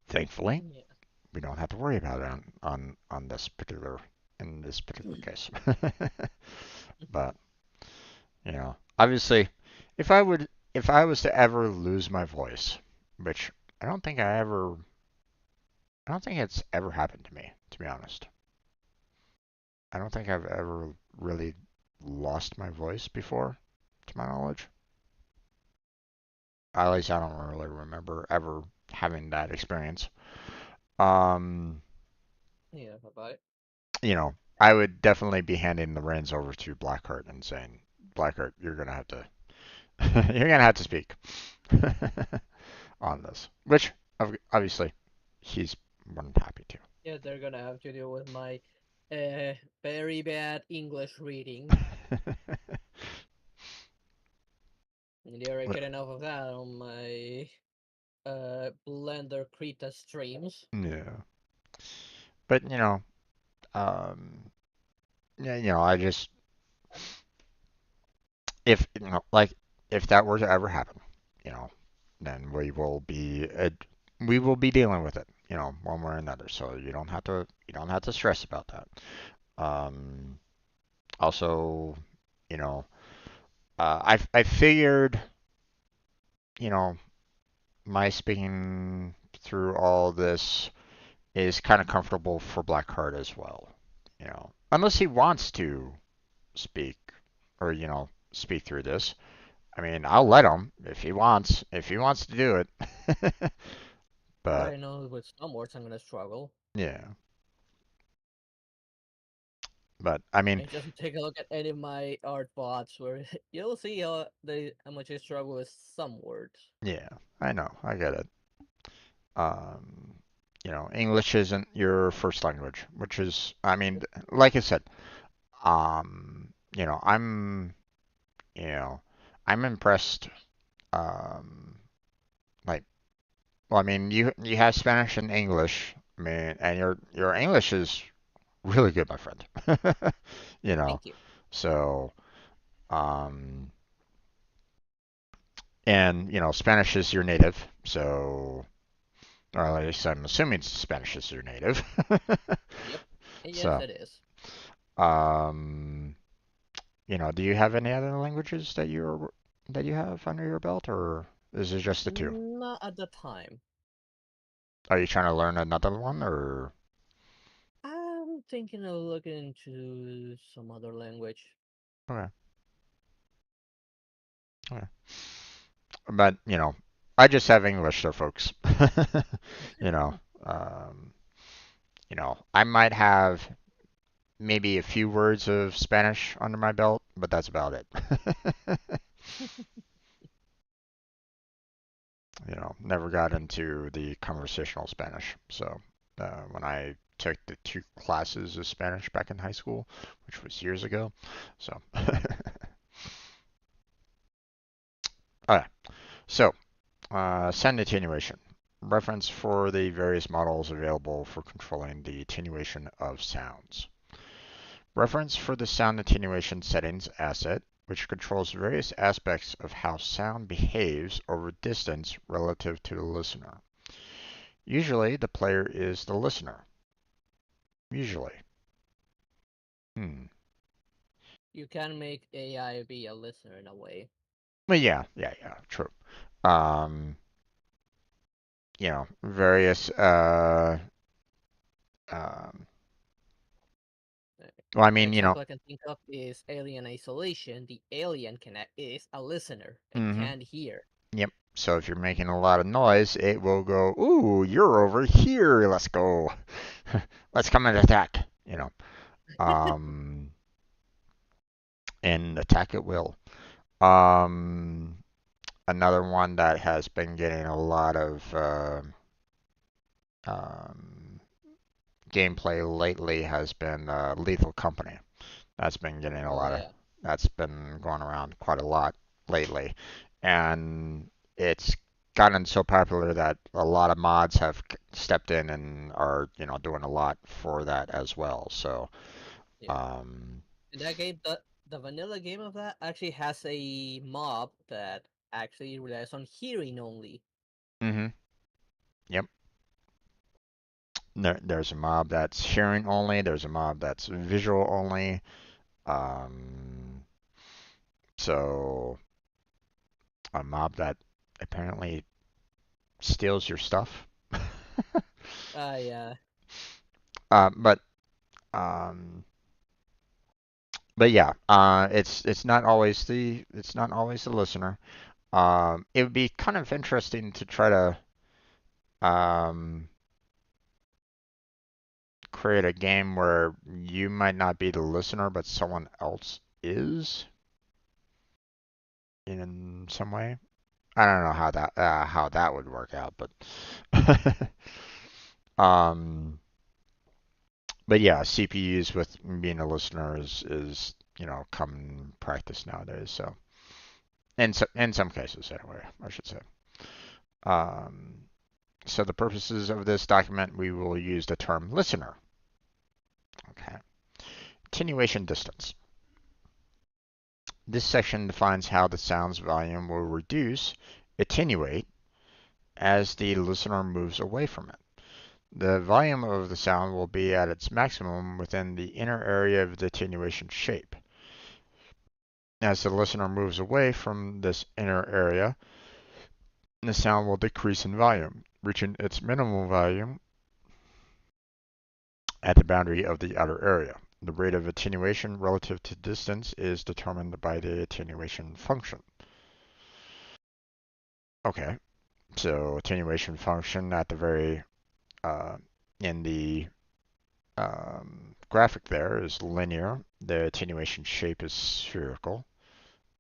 thankfully, Yeah. we don't have to worry about it on this particular. in this particular case. But obviously, if if I was to ever lose my voice, which I don't think I don't think it's ever happened to me, to be honest. I don't think I've ever really lost my voice before, to my knowledge. At least I don't really remember ever having that experience. Um, Yeah, bye I would definitely be handing the reins over to Blackheart and saying, Blackheart, you're gonna have to, you're gonna have to speak on this. Which, obviously, he's more than happy to. Yeah, they're gonna have to deal with my very bad English reading. They already get enough of that on my Blender Krita streams. Yeah, but um, yeah, I just if like if that were to ever happen, you know, then we will be dealing with it, one way or another. So you don't have to stress about that. Um, Also, you know, I figured, you know, my speaking through all this is kind of comfortable for Blackheart as well. Unless he wants to speak or speak through this. I mean, I'll let him if he wants to do it. But I know with some words I'm gonna struggle. yeah, but I mean, And just take a look at any of my art bots where you'll see how much I struggle with some words. yeah, I know, I get it. Um, English isn't your first language, which is, I mean, like I said, you know, I'm, you know, I'm impressed. Um, like, well, I mean, you have Spanish and English. I mean, and your English is really good, my friend. you know, Thank you. so um, and Spanish is your native, so or at least I'm assuming Spanish is your native. Yep. Yes, So, it is. um, do you have any other languages that you have under your belt, or is it just the two? Not at the time. Are you trying to learn another one, or I'm thinking of looking into some other language. okay, okay. But I just have English, so folks. you know, um, I might have maybe a few words of Spanish under my belt, but that's about it. Never got into the conversational Spanish. So when I took the two classes of Spanish back in high school, which was years ago, so okay. So sound attenuation. Reference for the various models available for controlling the attenuation of sounds. Reference for the sound attenuation settings asset, which controls various aspects of how sound behaves over distance relative to the listener. Usually, the player is the listener. Usually. Hmm. You can make AI be a listener in a way. But yeah, true. Um, various um, Uh, well, I An mean, example I can think of is Alien Isolation. The alien can is a listener and hmm can hear. yep. So if you're making a lot of noise, it will go, "Ooh, you're over here. Let's go. Let's come and attack." Um, and attack it will. Um, Another one that has been getting a lot of um, gameplay lately has been Lethal Company. That's been getting a Oh lot of yeah. that's been going around quite a lot lately, and it's gotten so popular that a lot of mods have stepped in and are doing a lot for that as well. So Yeah. um, And that game, the vanilla game of that actually has a mob that actually relies on hearing only. hmm yep. There's a mob that's hearing only. There's a mob that's visual only. Um, so a mob that apparently steals your stuff. Yeah. uh, but um, but yeah, it's not always the listener. It would be kind of interesting to try to um, create a game where you might not be the listener, but someone else is in some way. I don't know how that would work out, but um, but yeah, CPUs with being a listener is common practice nowadays. So in some cases anyway, I should say. Um, so the purposes of this document, we will use the term listener. Okay. Attenuation distance. This section defines how the sound's volume will reduce, attenuate, as the listener moves away from it. The volume of the sound will be at its maximum within the inner area of the attenuation shape. As the listener moves away from this inner area, the sound will decrease in volume, reaching its minimum volume at the boundary of the outer area. The rate of attenuation relative to distance is determined by the attenuation function. Okay, so attenuation function at the very in the graphic there is linear. The attenuation shape is spherical.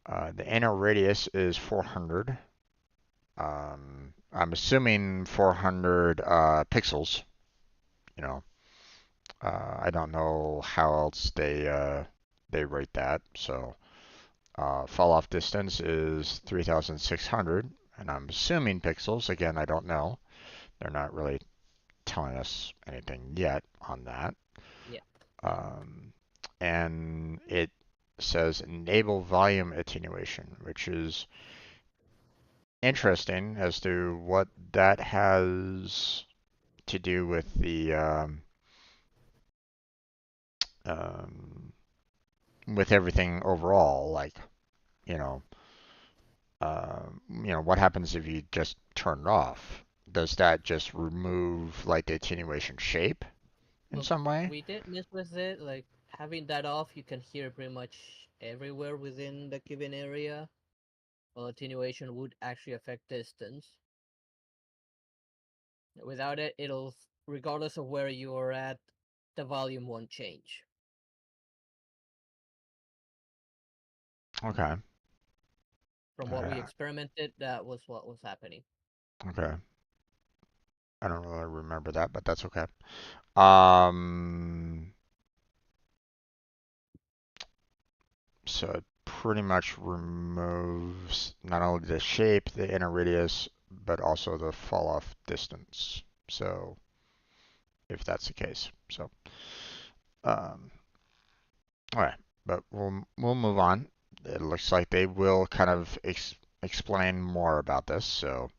The inner radius is 400. I'm assuming 400 pixels. You know, I don't know how else they rate that. So fall off distance is 3,600, and I'm assuming pixels. Again, I don't know. They're not really telling us anything yet on that. Yeah. Um, and it says enable volume attenuation, which is interesting as to what that has to do with the um, with everything overall. Like, you know, what happens if you just turn it off? Does that just remove like the attenuation shape in Well, some way? we did miss with it. Like having that off, you can hear pretty much everywhere within the given area. Well, attenuation would actually affect distance. Without it, regardless of where you are at, the volume won't change. Okay. From what we Uh, experimented, that was what was happening. okay. I don't really remember that, but that's okay. Um, so it pretty much removes not only the shape, the inner radius, but also the fall off distance. So if that's the case, so um, all right, but we'll move on. It looks like they will kind of explain more about this. Yep.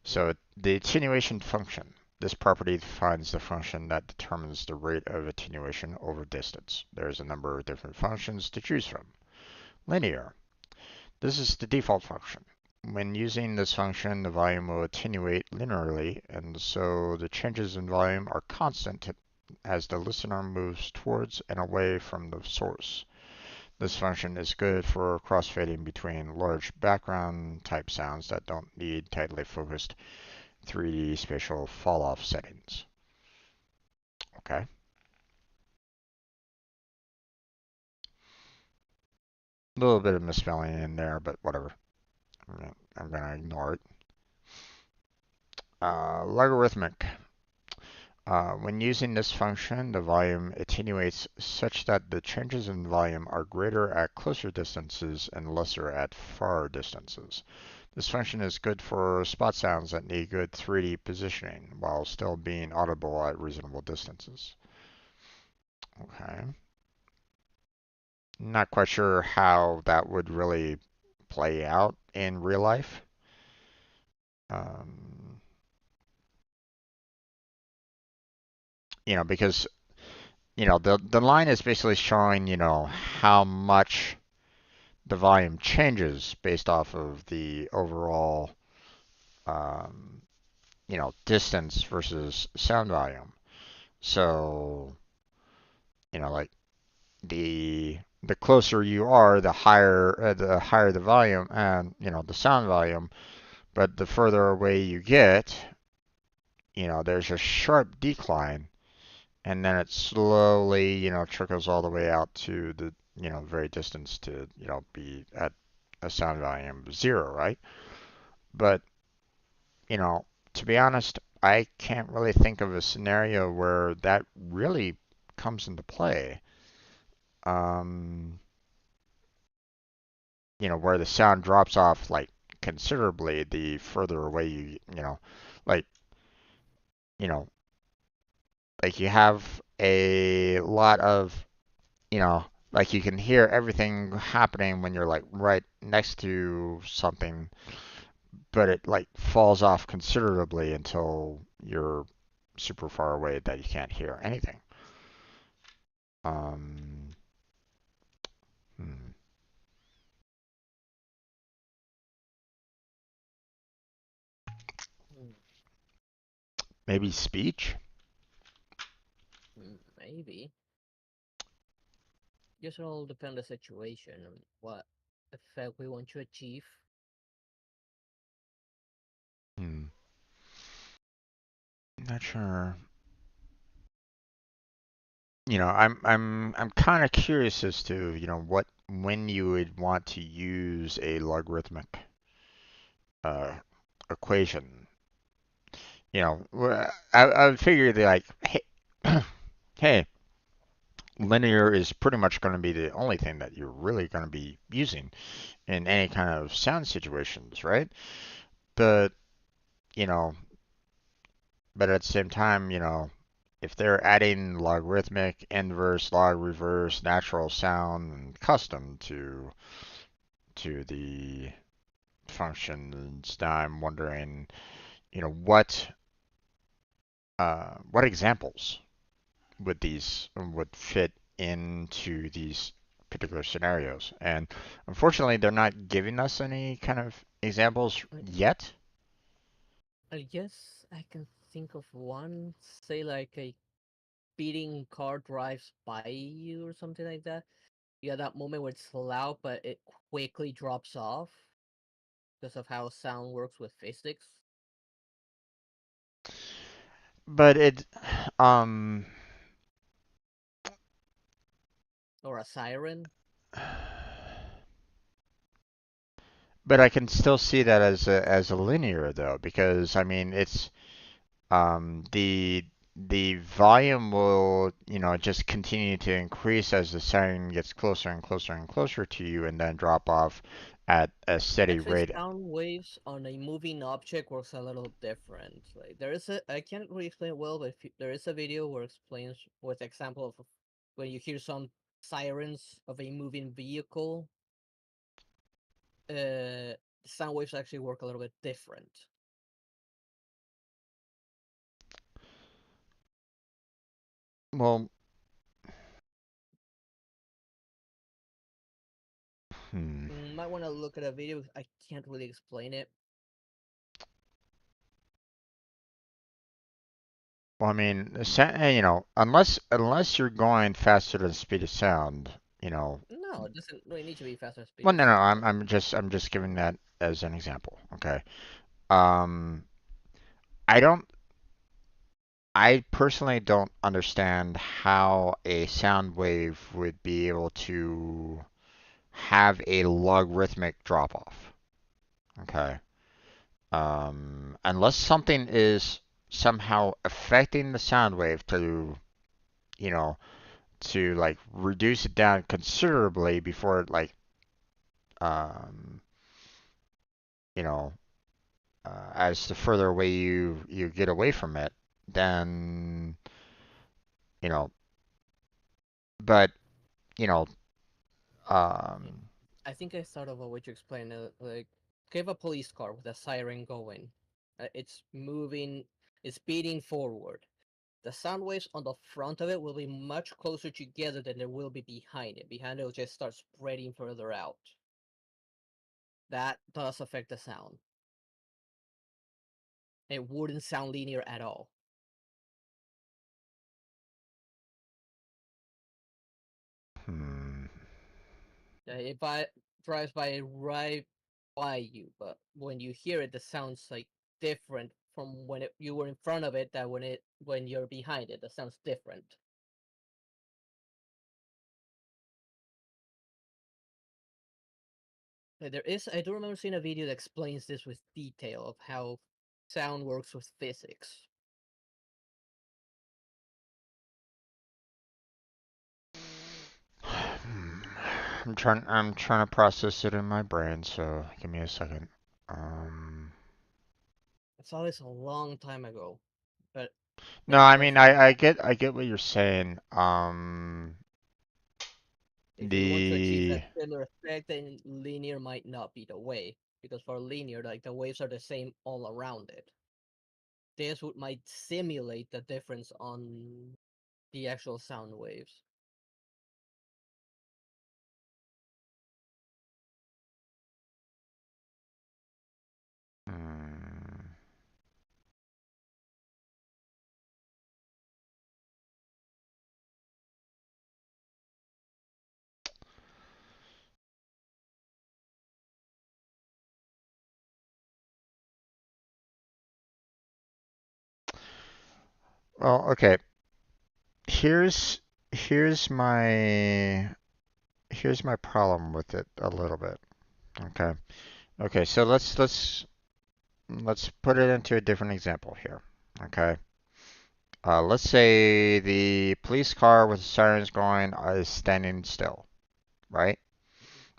So the attenuation function. This property defines the function that determines the rate of attenuation over distance. There's a number of different functions to choose from. Linear. This is the default function. When using this function, the volume will attenuate linearly, and so the changes in volume are constant as the listener moves towards and away from the source. This function is good for crossfading between large background type sounds that don't need tightly focused 3D spatial fall-off settings. Okay. A little bit of misspelling in there, but whatever. I'm going to ignore it. Logarithmic. When using this function, the volume attenuates such that the changes in volume are greater at closer distances and lesser at far distances. This function is good for spot sounds that need good 3D positioning while still being audible at reasonable distances. Okay. Not quite sure how that would really play out in real life. Um, because the line is basically showing how much the volume changes based off of the overall um, distance versus sound volume. So like the closer you are, the higher the volume and the sound volume. But the further away you get, there's a sharp decline, and then it slowly trickles all the way out to the very distance to be at a sound volume of zero, right? But you know, to be honest, I can't really think of a scenario where that really comes into play. Um, where the sound drops off like considerably the further away like, you know, like you have a lot of, like you can hear everything happening when you're like right next to something, but it like falls off considerably until you're super far away that you can't hear anything. Um, hmm, Mm, maybe speech. maybe. Just all depend on the situation and what effect we want to achieve. Hmm, not sure. I'm kind of curious as to what when you would want to use a logarithmic uh, equation. I would figure that like, hey, hey, linear is pretty much going to be the only thing that you're really going to be using in any kind of sound situations, right? But you know, but at the same time, if they're adding logarithmic, inverse, log reverse, natural sound, and custom to the functions, now I'm wondering, what examples would fit into these particular scenarios. And unfortunately, they're not giving us any kind of examples I, yet. I guess I can think of one, say like a speeding car drives by you or something like that. You have that moment where it's loud, but it quickly drops off because of how sound works with physics, But um, or a siren. but I can still see that as a linear though, because I mean it's the volume will just continue to increase as the siren gets closer and closer and closer to you, and then drop off at a steady Actually, rate. sound waves on a moving object works a little different. Like there is a, I can't really explain it well, but there is a video where it explains with example of when you hear some sirens of a moving vehicle, sound waves actually work a little bit different. Well, hmm. Might want to look at a video. I can't really explain it. Well, I mean, unless you're going faster than the speed of sound, you know. No, it doesn't really need to be faster speed Well, of no, no, sound. I'm just giving that as an example. Okay. Um, I don't, I personally don't understand how a sound wave would be able to have a logarithmic drop off. Okay. Unless something is somehow affecting the sound wave you know, to like reduce it down considerably before it like um you know as the further away you get away from it, then you know but you know Mm. um I think I thought of a way to explain it. Like, you have a police car with a siren going. It's moving, it's speeding forward. The sound waves on the front of it will be much closer together than they will be behind it. Behind it will just start spreading further out. That does affect the sound. It wouldn't sound linear at all. Hmm. If I drives by right by you, but when you hear it, the sound's like different from when you were in front of it than when you're behind it. The sound's different. I do remember seeing a video that explains this with detail of how sound works with physics. Hmm. I'm trying to process it in my brain, so give me a second. Um, I saw this a long time ago, but no, it I does mean work. I get what you're saying. If you want to achieve The that similar effect, then linear might not be the way, because for linear, like the waves are the same all around it. This might simulate the difference on the actual sound waves. hmm. Well, okay. Here's here's my here's my problem with it a little bit. Okay. Okay, so let's put it into a different example here. Okay. Let's say the police car with the sirens going is standing still, right?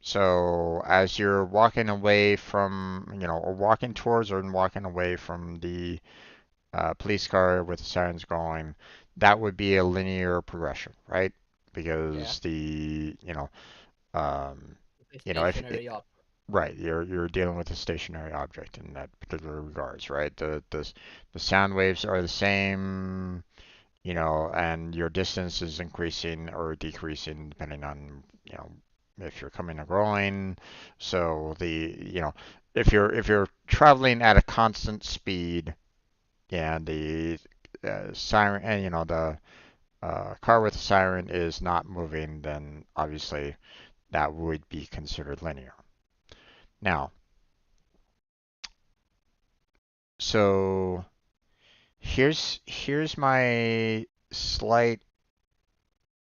So as you're walking away from, or walking towards or walking away from the police car with the sirens going, that would be a linear progression, right? Yeah, Because um, it's a if it, stationary object. right, you're dealing with a stationary object in that particular regards, right? The sound waves are the same, and your distance is increasing or decreasing depending on, if you're coming or going. So if you're traveling at a constant speed and the siren and the car with the siren is not moving, then obviously that would be considered linear. Now, so here's my slight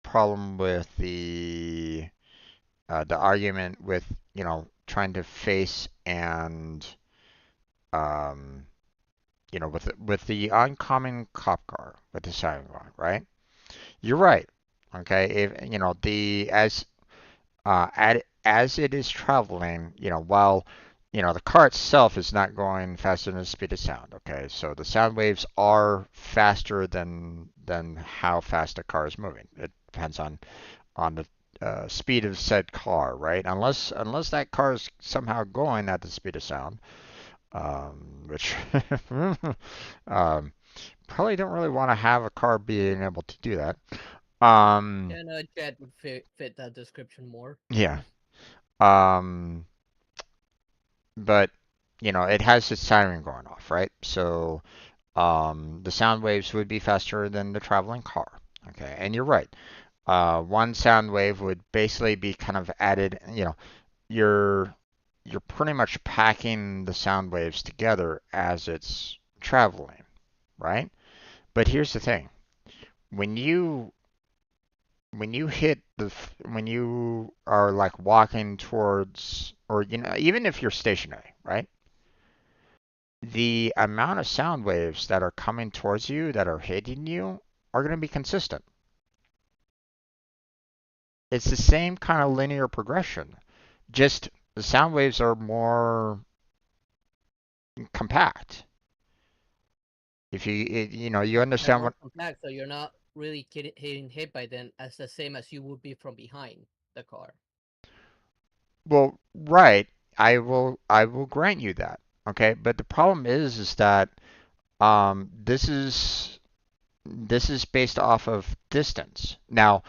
problem with the argument with trying to face and um, with the oncoming cop car with the siren going, right? You're right. Okay, if the as it is traveling, while the car itself is not going faster than the speed of sound. Okay, so the sound waves are faster than how fast the car is moving. It depends on the speed of said car, right? Unless that car is somehow going at the speed of sound, which um, probably don't really want to have a car being able to do that. Um, Yeah, no, a jet would fit that description more. yeah. Um, but it has its siren going off, right? So the sound waves would be faster than the traveling car. Okay, and you're right. One sound wave would basically be kind of added. You're you're pretty much packing the sound waves together as it's traveling, right? But here's the thing: when you when you are like walking towards, or even if you're stationary, right? The amount of sound waves that are coming towards you that are hitting you are going to be consistent. It's the same kind of linear progression, just the sound waves are more compact. If you They're understand more what. compact, so you're not really getting hit by them as the same as you would be from behind the car. Well, right. I will grant you that. Okay, but the problem is that this is this is based off of distance. Now,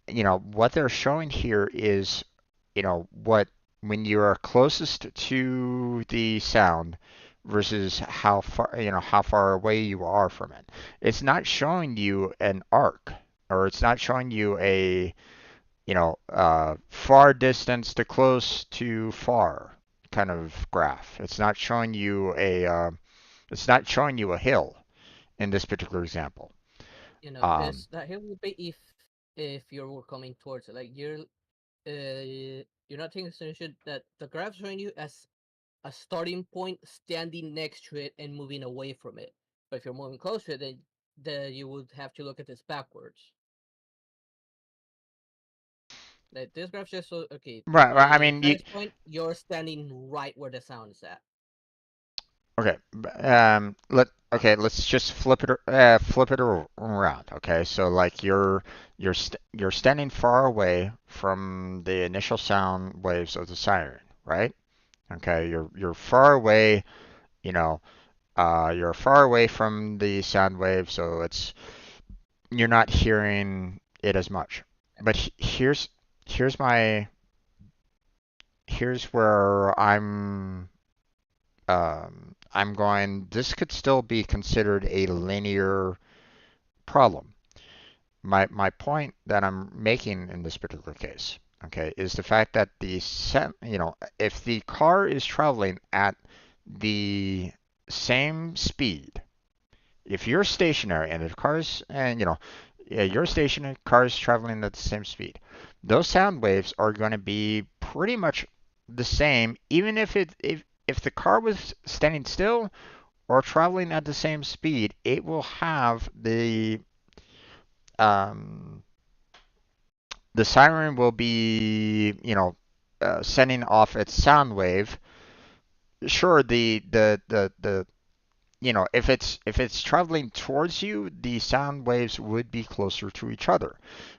what they're showing here is, what when you are closest to the sound versus how far away you are from it. It's not showing you an arc, or it's not showing you a, far distance to close to far kind of graph. It's not showing you a hill in this particular example. Um, Because that here would be if you're coming towards it, like you're not taking consideration that the graph's showing you as a starting point, standing next to it and moving away from it. But if you're moving closer, then you would have to look at this backwards. Like this graph just so okay. right. I In mean, Frank's point, you're standing right where the sound is at. okay. Let's just flip it around. Okay, so like you're standing far away from the initial sound waves of the siren, right? Okay, you're far away. You know, you're far away from the sound wave, so you're not hearing it as much. But here's my here's where I'm going. This could still be considered a linear problem. My point that I'm making in this particular case, okay, is the fact that if the car is traveling at the same speed, if you're stationary and the car's and yeah, you're stationary, car's traveling at the same speed, those sound waves are going to be pretty much the same, even if the car was standing still or traveling at the same speed, it will have um, the siren will be, sending off its sound wave. Sure, if it's traveling towards you, the sound waves would be closer to each other.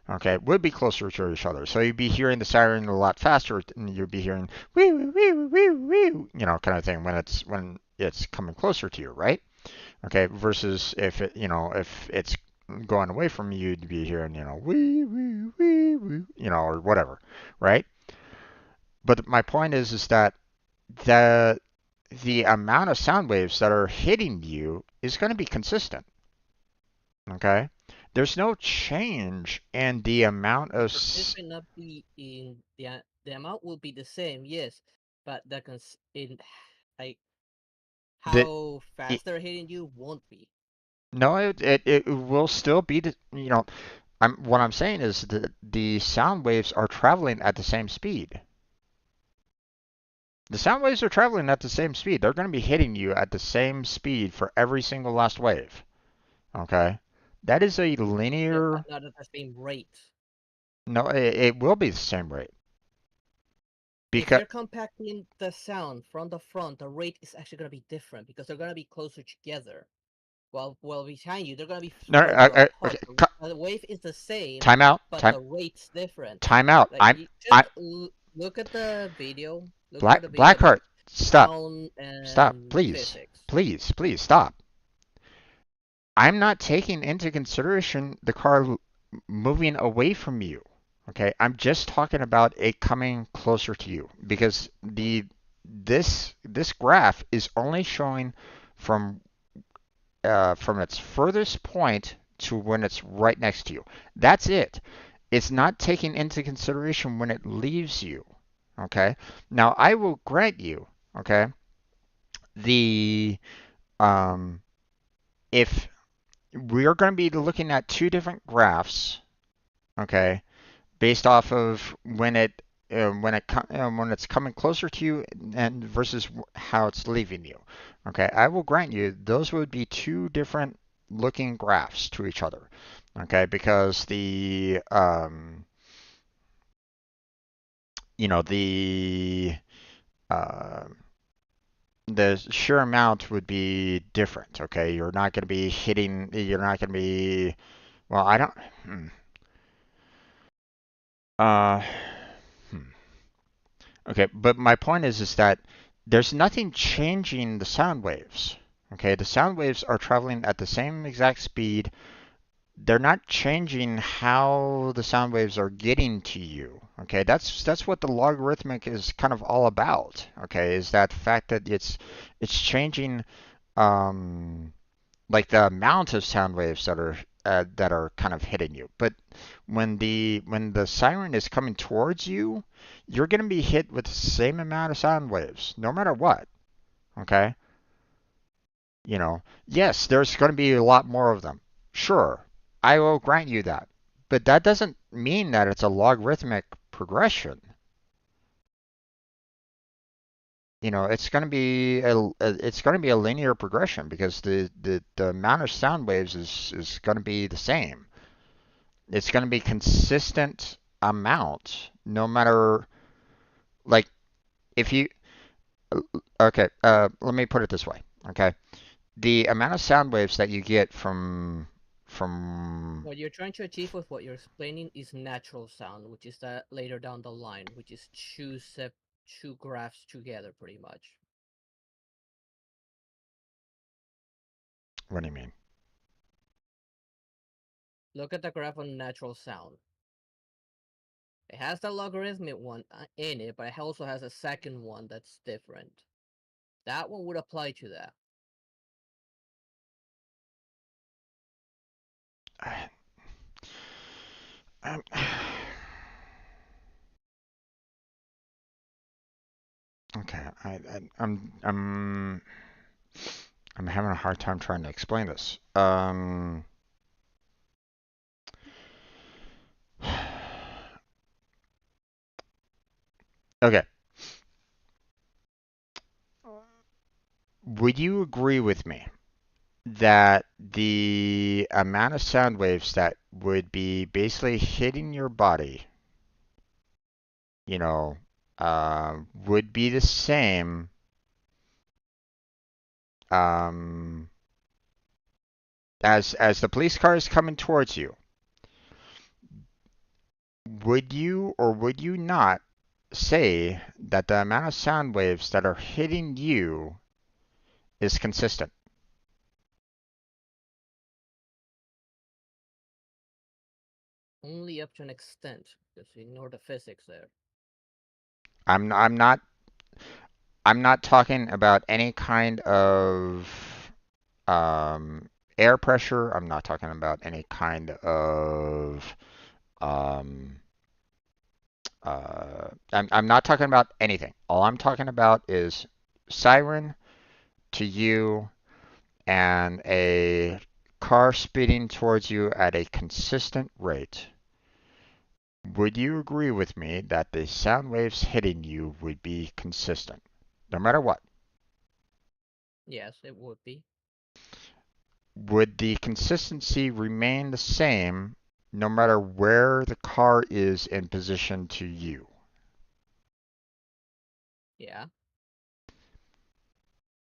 Okay, would be closer to each other. So you'd be hearing the siren a lot faster, and you'd be hearing wee wee wee wee wee, kind of thing when it's coming closer to you, right? Okay, versus if it's going away from you, you'd be hearing wee wee wee wee, or whatever, right? But my point is that the the amount of sound waves that are hitting you is going to be consistent. Okay, there's no change in the amount of This may not be in the amount will be the same, yes, but the in like the how it, fast they're hitting you won't be. no, it will still be what I'm saying is that the sound waves are traveling at the same speed. The sound waves are traveling at the same speed. They're going to be hitting you at the same speed for every single last wave. Okay? That is a Yeah, but linear. not at the same rate. No, it will be the same rate. If Because. you're compacting the sound from the front, the rate is actually gonna be different because they're gonna be closer together. While behind you, they're gonna be No, further okay. apart. The wave is the same, Time out. but Time. the rate's different. Time out. Like you just I. look at the video. Look for Black. the video Blackheart. about Stop. sound Stop. and Please. physics. Please. Stop. I'm not taking into consideration the car moving away from you. Okay, I'm just talking about it coming closer to you because this graph is only showing from from its furthest point to when it's right next to you. That's it. It's not taking into consideration when it leaves you. Okay. Now I will grant you. Okay. The if we are going to be looking at two different graphs. Okay, based off of when it's coming closer to you and versus how it's leaving you. Okay, I will grant you those would be two different looking graphs to each other. Okay, because you know uh, the sheer amount would be different. Okay, you're not going to be hitting. You're not going to be. Well, I don't. Hmm. Uh, hmm. Okay, but my point is that there's nothing changing the sound waves. Okay, the sound waves are traveling at the same exact speed. They're not changing how the sound waves are getting to you. Okay, that's what the logarithmic is kind of all about. Okay, is that fact that it's changing um, like the amount of sound waves that are kind of hitting you. But when the siren is coming towards you, you're going to be hit with the same amount of sound waves, no matter what. Okay, yes, there's going to be a lot more of them. Sure, I will grant you that. But that doesn't mean that it's a logarithmic progression. It's going to be a linear progression because the amount of sound waves is going to be the same. It's going to be consistent amount no matter like if you okay, let me put it this way. Okay, the amount of sound waves that you get from What you're trying to achieve with what you're explaining is natural sound, which is that later down the line, which is two graphs together, pretty much. what do you mean? Look at the graph on natural sound. It has the logarithmic one in it, but it also has a second one that's different. That one would apply to that. Um, okay, I'm having a hard time trying to explain this. Okay, would you agree with me that the amount of sound waves that would be basically hitting your body, you know, would be the same um, as the police car is coming towards you? Would you or would you not say that the amount of sound waves that are hitting you is consistent? Only up to an extent, because you ignore the physics there. I'm I'm not I'm not talking about any kind of um, air pressure. I'm not talking about any kind of um, I'm not talking about anything. All I'm talking about is siren to you and a car speeding towards you at a consistent rate. Would you agree with me that the sound waves hitting you would be consistent, no matter what? Yes, it would be. Would the consistency remain the same no matter where the car is in position to you? Yeah.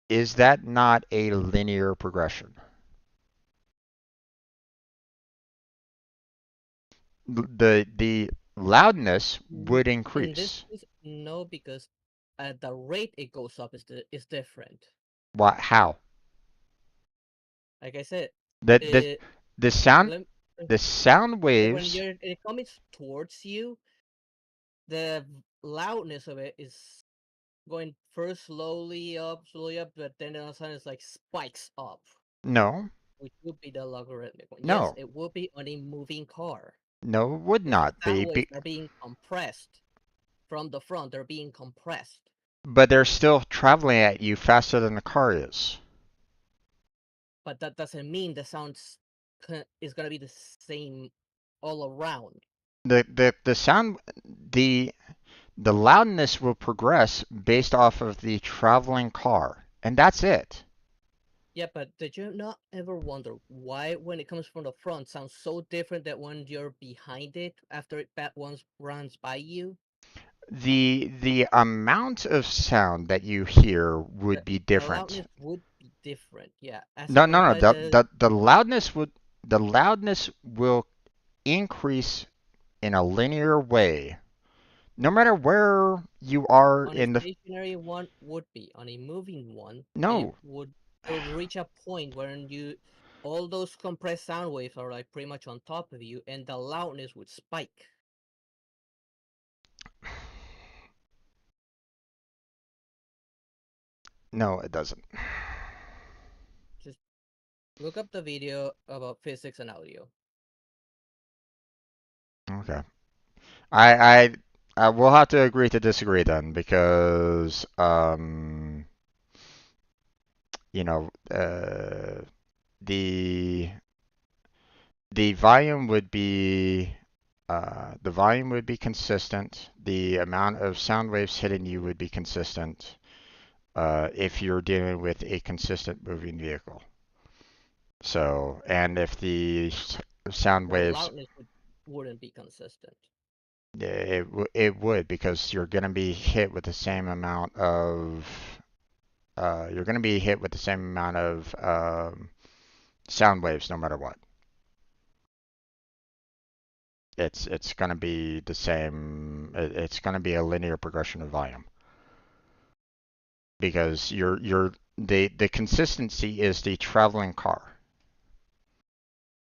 Is that not a linear progression? The loudness would In this increase. case, no, because the rate it goes up is different. What? How? Like I said, The the it the sound let, the sound when waves. you're it comes towards you, the loudness of it is going first slowly up, but then all of a sudden it's like spikes up, No, which would be the logarithmic one. Yes, no, it would be on a moving car no. It would because the not sound be, waves are being compressed from the front. They're being compressed, but they're still traveling at you faster than the car is. but that doesn't mean the sound is gonna be the same all around. The sound the The loudness will progress based off of the traveling car, and that's it. Yeah, but did you not ever wonder why, when it comes from the front, sounds so different that when you're behind it after it once runs by you? The amount of sound that you hear would be The different. loudness would be different, yeah, as No, no, opposed no. by the The loudness will increase in a linear way, no matter where you are on a in the. stationary one would be. On a moving one, it No, would. it would reach a point where all those compressed sound waves are like pretty much on top of you, and the loudness would spike. No, it doesn't. Just look up the video about physics and audio. Okay. I I will have to agree to disagree then because you know the the volume would be the volume would be consistent. The amount of sound waves hitting you would be consistent if you're dealing with a consistent moving vehicle. So, and if the sound The waves, loudness wouldn't be consistent. it would because you're going to be hit with the same amount of you're going to be hit with the same amount of sound waves no matter what. It's going to be the same. It's going to be a linear progression of volume because the consistency is the traveling car.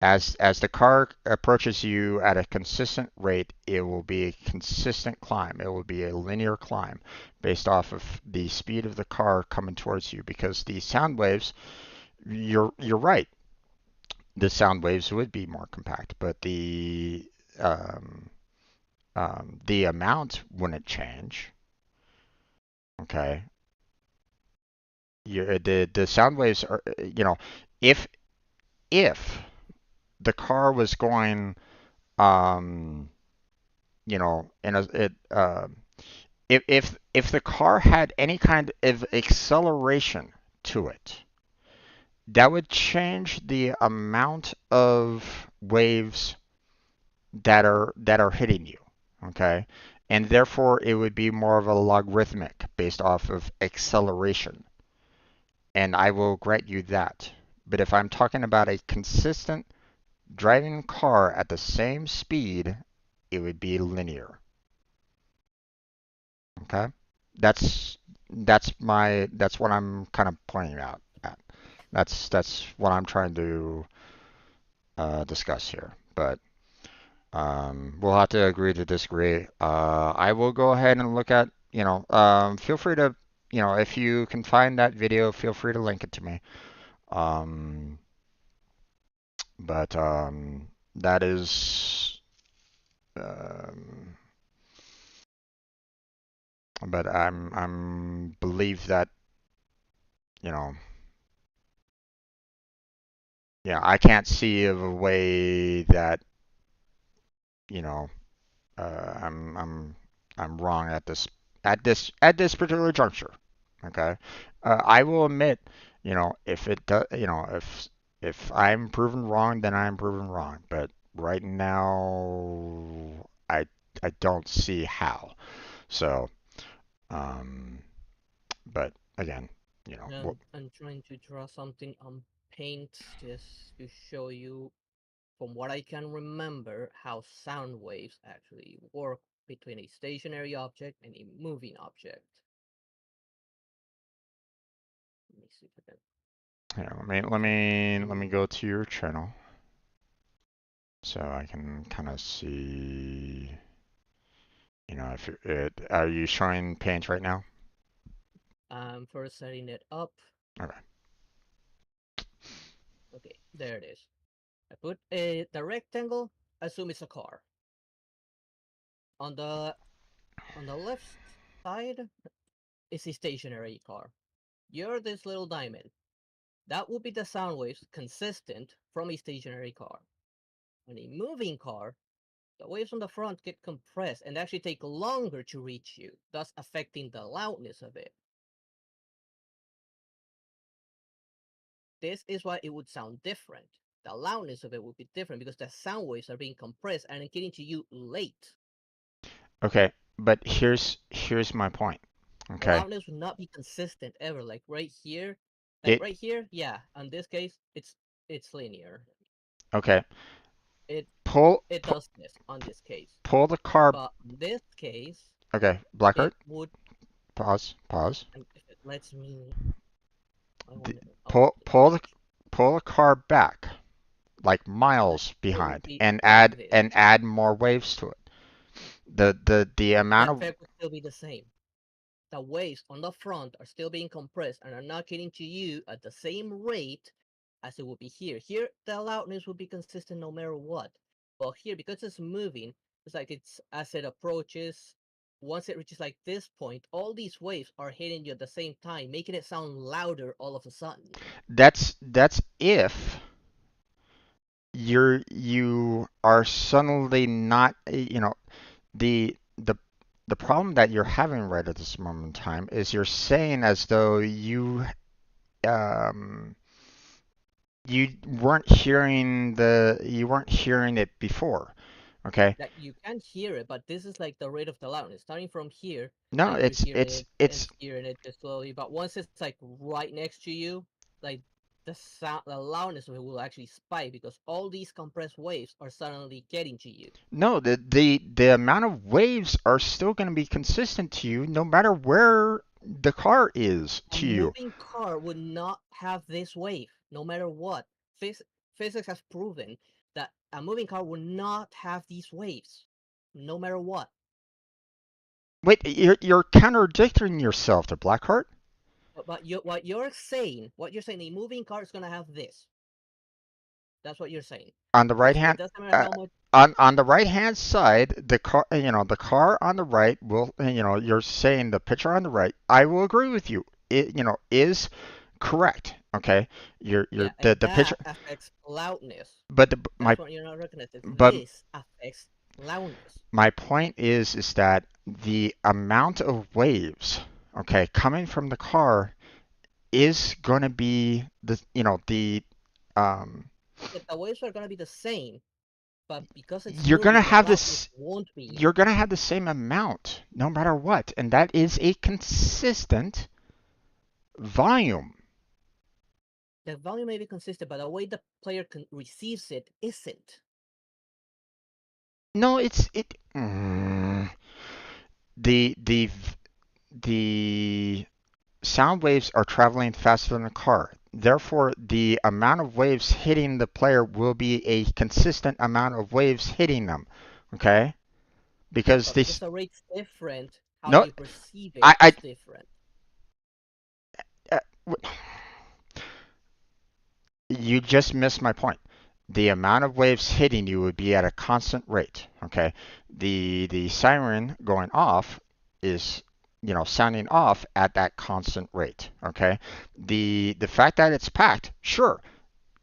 As the car approaches you at a consistent rate, it will be a consistent climb. It will be a linear climb based off of the speed of the car coming towards you because the sound waves, you're right. The sound waves would be more compact, but um, the amount wouldn't change. Okay, the sound waves are if if the car was going um, in a it if the car had any kind of acceleration to it, that would change the amount of waves that are hitting you. Okay, and therefore it would be more of a logarithmic based off of acceleration, and I will grant you that. But if I'm talking about a consistent driving car at the same speed, it would be linear. Okay, that's that's what I'm kind of pointing out at. That's what I'm trying to discuss here. But we'll have to agree to disagree. I will go ahead and look at feel free to if you can find that video, feel free to link it to me. Um, but that is um, but I'm believe that you know yeah, I can't see of a way that, you know, I'm wrong at this particular juncture. Okay, I will admit, if it does, if I'm proven wrong, then I'm proven wrong. But right now, I don't see how. So, um, but again, And I'm trying to draw something on Paint just to show you, from what I can remember, how sound waves actually work between a stationary object and a moving object. Let me see if I can yeah, let me do. go to your channel so I can kind of see. If are you showing Paint right now? I'm first setting it up. Okay. Okay, there it is. I put the rectangle. Assume it's a car. On the left side is a stationary car. You're this little diamond. That would be the sound waves consistent from a stationary car. On a moving car, the waves on the front get compressed and actually take longer to reach you, thus affecting the loudness of it. This is why it would sound different. The loudness of it would be different because the sound waves are being compressed and getting to you late. Okay, but here's my point. The Okay. loudness would not be consistent ever. It right here, yeah. In this case, it's linear. okay. It Pull it pu- does this on this case, pull the car. but in this case, Okay, it Blackheart. would Pause. okay. Pause. And if it lets me, I The, wonder. Oh, pull yeah, pull the that's pull the car back like so that miles it will behind be and like add this. and add more waves to it. The The amount of effect will still be the same. The waves on the front are still being compressed and are not getting to you at the same rate as it would be here. Here, the loudness will be consistent no matter what. But here, because it's moving, it's like it's as it approaches, once it reaches like this point, all these waves are hitting you at the same time, making it sound louder all of a sudden. that's if you are suddenly not the the problem that you're having right at this moment in time is you're saying as though um you weren't hearing it before. Okay. That you can hear it, but this is like the rate of the loudness. Starting from here, No, like you're it's hearing it's it and it's hearing it just slowly. But once it's like right next to you, like the sound, the loudness of it will actually spike because all these compressed waves are suddenly getting to you. no the amount of waves are still going to be consistent to you no matter where the car is A to you. moving car would not have this wave, no matter what. Phys- Physics has proven that a moving car would not have these waves, no matter what. Wait, you're contradicting yourself, the Blackheart. But what you're saying, a moving car is gonna have this. That's what you're saying. On the right Because it hand doesn't matter uh, how much. on the right hand side, the car on the right will, you're saying the picture on the right, I will agree with you, it, is correct. Okay. Yeah, The and picture, that affects loudness. but That's what you're not recognizing. but This affects loudness. my point is that the amount of waves, okay, coming from the car is going to be um If the waves are gonna be the same, but because it's you're going to moving, the have loudness this won't be. you're going to have the same amount no matter what, and that is a consistent volume. The volume may be consistent, but the way the player receives it isn't. No, the the sound waves are traveling faster than the car. Therefore, the amount of waves hitting the player will be a consistent amount of waves hitting them. Okay? Yeah, Because but because this the rate's different, how no you perceive it I is different. uh, you just missed my point. The amount of waves hitting you would be at a constant rate. Okay, the siren going off is sounding off at that constant rate. Okay, the fact that it's packed, sure,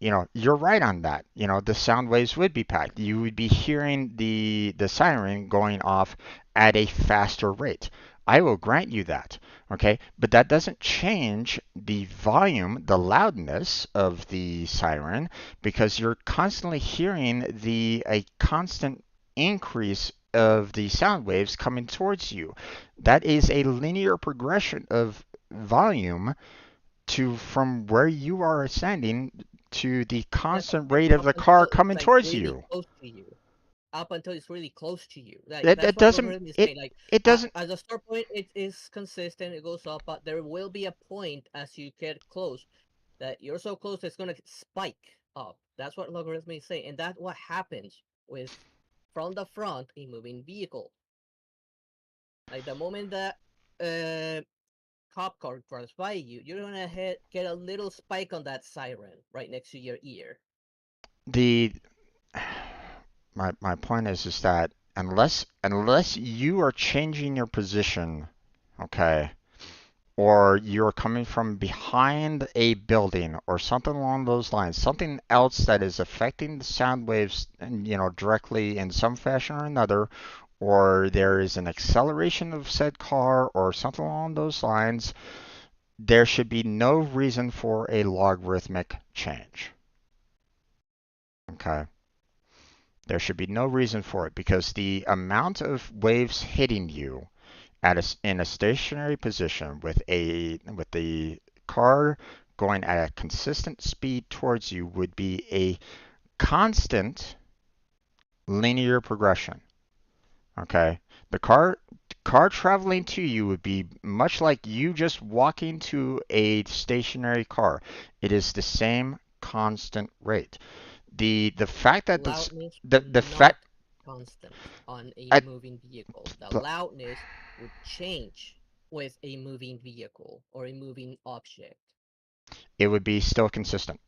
you're right on that. The sound waves would be packed. You would be hearing the siren going off at a faster rate. I will grant you that. Okay, but that doesn't change the volume, the loudness of the siren, because you're constantly hearing the a constant increase of the sound waves coming towards you. That is a linear progression of volume to from where you are ascending to the Yeah, but constant it's rate of up the car until it's coming like towards really you. close to you. Up until it's really close to you. Like It, that's it what doesn't logarithm is it saying. Like it doesn't as a start point, it is consistent. It goes up, but there will be a point as you get close that you're so close it's gonna spike up. That's what logarithm is saying, and that's what happens with from the front a moving vehicle. Like the moment that uh cop car drives by you, you're gonna get a little spike on that siren right next to your ear. the my point is that unless you are changing your position, okay, or you're coming from behind a building or something along those lines, something else that is affecting the sound waves, directly in some fashion or another, or there is an acceleration of said car or something along those lines, there should be no reason for a logarithmic change. Okay? There should be no reason for it because the amount of waves hitting you in a stationary position with the car going at a consistent speed towards you would be a constant linear progression. Okay? The car car traveling to you would be much like you just walking to a stationary car. It is the same constant rate. The fact The that loudness would the fact not constant on a I, moving vehicle. The loudness would change with a moving vehicle or a moving object. it would be still consistent.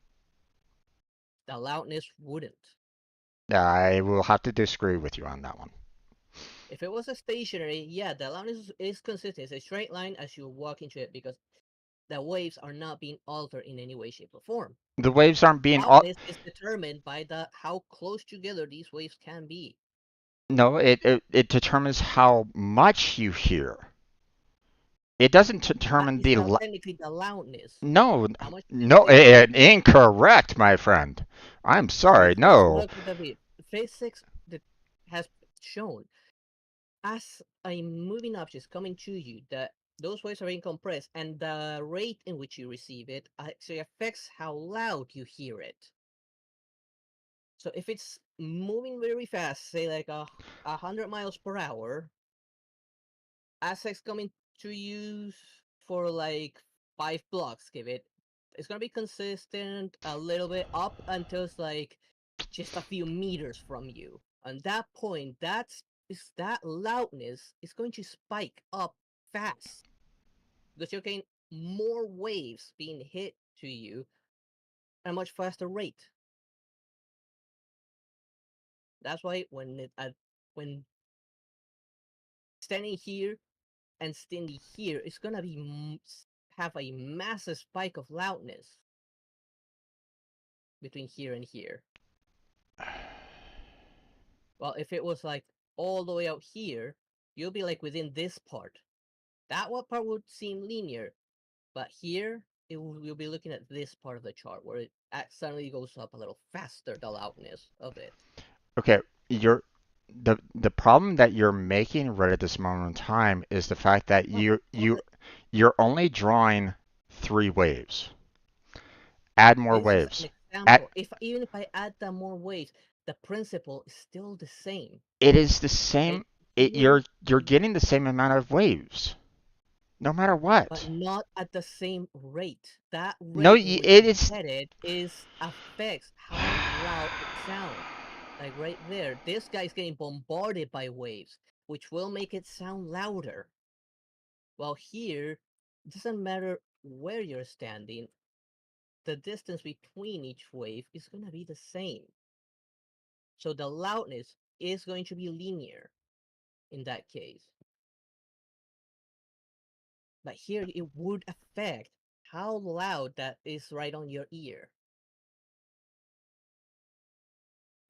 The loudness wouldn't. I will have to disagree with you on that one. If it was a stationary, yeah, the loudness is consistent. It's a straight line as you walk into it because the waves are not being altered in any way, shape, or form. The waves aren't being all. Loudness is determined by the how close together these waves can be. No, it determines how much you hear. It doesn't That determine is the not technically the loudness. no, How much you no, hear. incorrect, my friend. I'm sorry, Physics no. look at the bit. Physics that has shown as a moving object is coming to you, that those waves are being compressed, and the rate in which you receive it actually affects how loud you hear it. So if it's moving very fast, say like 100 miles per hour, as it's coming to you for like 5 blocks, give it, it's gonna be consistent a little bit up until it's like just a few meters from you. On that point, that loudness is going to spike up fast because you're getting more waves being hit to you at a much faster rate. That's why when standing here and standing here, it's gonna be have a massive spike of loudness between here and here. Well, if it was like all the way out here, you'll be like within this part. That one part would seem linear, but here you'll be looking at this part of the chart where it suddenly goes up a little faster, the loudness of it. Okay, you're the problem that you're making right at this moment in time is the fact that But you're only drawing three waves. Add more this is an waves. At example. If even if I add the more waves, the principle is still the same. it is the Okay, same. here, You're getting the same amount of waves, no matter but what. not at the same rate. That No, rate in which it you is. get it is affects how loud it sounds. Like right there, this guy's getting bombarded by waves, which will make it sound louder. While here, it doesn't matter where you're standing, the distance between each wave is going to be the same. So the loudness is going to be linear in that case. But here it would affect how loud that is right on your ear.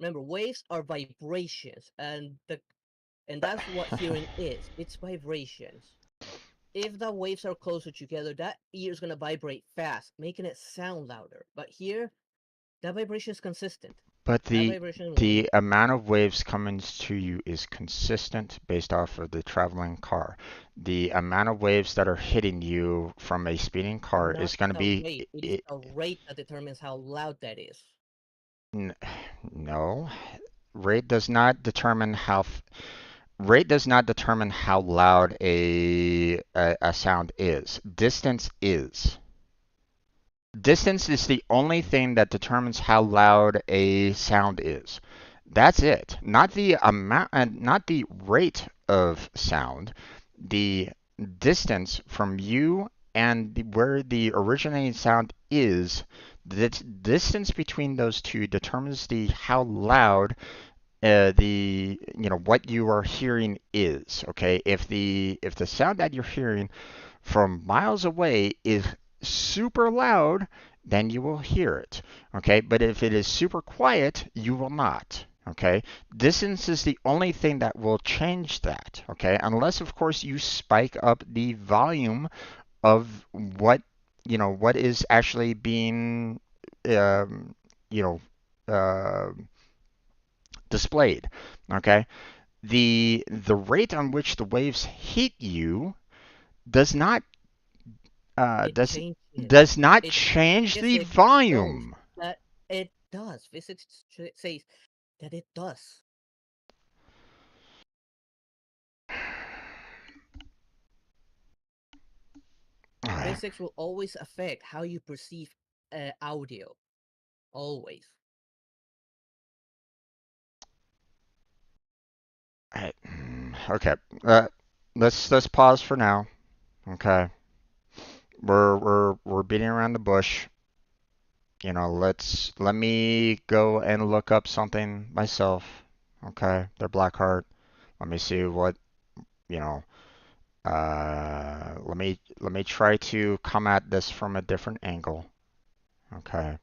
Remember, waves are vibrations, and that's what hearing is. It's vibrations. If the waves are closer together, that ear is gonna vibrate fast, making it sound louder. But here, that vibration is consistent. But That vibration won't. the amount of waves coming to you is consistent based off of the traveling car. The amount of waves that are hitting you from a speeding car Not is going to the be rate. It is the rate that determines how loud that is. n- no. Rate does not determine how rate does not determine how loud a sound is. Distance is. Distance is the only thing that determines how loud a sound is. That's it. Not the amount, not the rate of sound. The distance from you and where the originating sound is. The distance between those two determines the how loud the what you are hearing is. Okay, if the sound that you're hearing from miles away is super loud, then you will hear it. Okay, but if it is super quiet, you will not. Okay, distance is the only thing that will change that. Okay, unless of course you spike up the volume of what is actually being um, you know uh, displayed. Okay, the rate on which the waves hit you does not uh, It does changes. does not It change the physics shows volume. that it does. Physics says that it does. physics will always affect how you perceive audio. Always. Alright, okay. Let's pause for now. Okay. We're beating around the bush. Let me go and look up something myself. Okay, their Blackheart. Let me see what you know. Let me try to come at this from a different angle. Okay,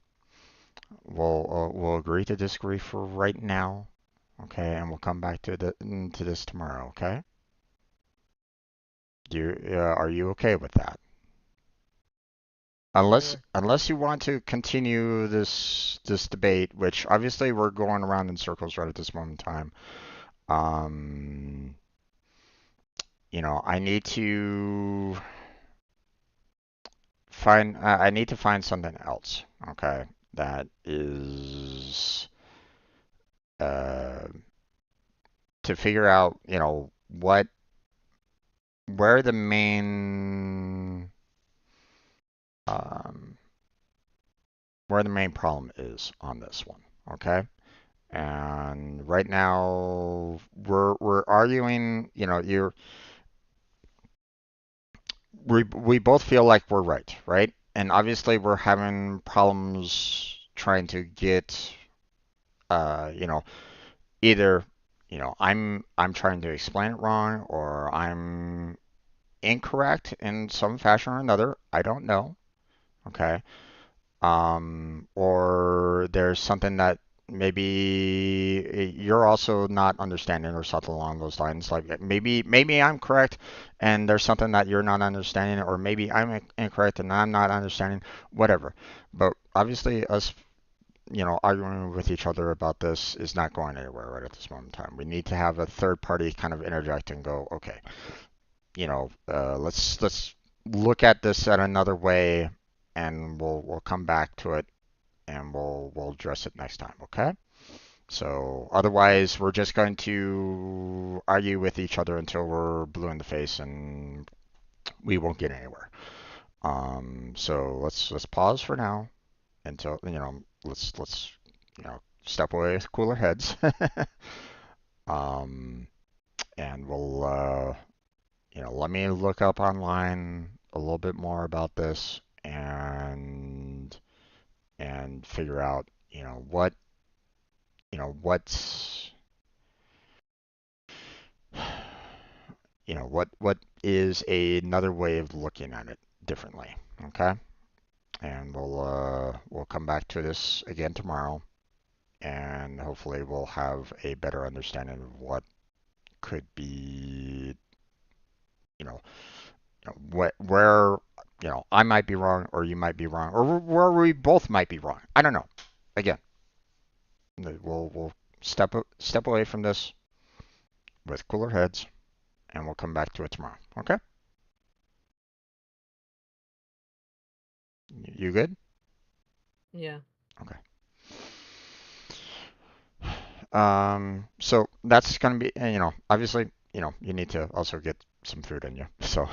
we'll agree to disagree for right now. Okay, and we'll come back to this tomorrow. Okay, are you okay with that? Unless Sure. unless you want to continue this debate, which obviously we're going around in circles right at this moment in time. Um, I need to find something else. Okay, that is uh to figure out, where the main um where the main problem is on this one. Okay. And right now we're arguing, we both feel like we're right, right? And obviously we're having problems trying to get either, I'm trying to explain it wrong or I'm incorrect in some fashion or another. I don't know. Okay. Or there's something that maybe you're also not understanding or something along those lines. Like maybe I'm correct and there's something that you're not understanding, or maybe I'm incorrect and I'm not understanding, whatever. But obviously us, arguing with each other about this is not going anywhere right at this moment in time. We need to have a third party kind of interject and go, okay, let's look at this at another way, and we'll come back to it and we'll address it next time, okay? So otherwise, we're just going to argue with each other until we're blue in the face, and we won't get anywhere. So let's pause for now until let's step away with cooler heads, um, and we'll let me look up online a little bit more about this and figure out what's what is another way of looking at it differently. Okay, and we'll come back to this again tomorrow, and hopefully we'll have a better understanding of what could be, you know, where I might be wrong or you might be wrong or where we both might be wrong. I don't know. Again, we'll step away from this with cooler heads, and we'll come back to it tomorrow. Okay? You good? Yeah. Okay. So that's gonna be, obviously, you need to also get some food in you. So,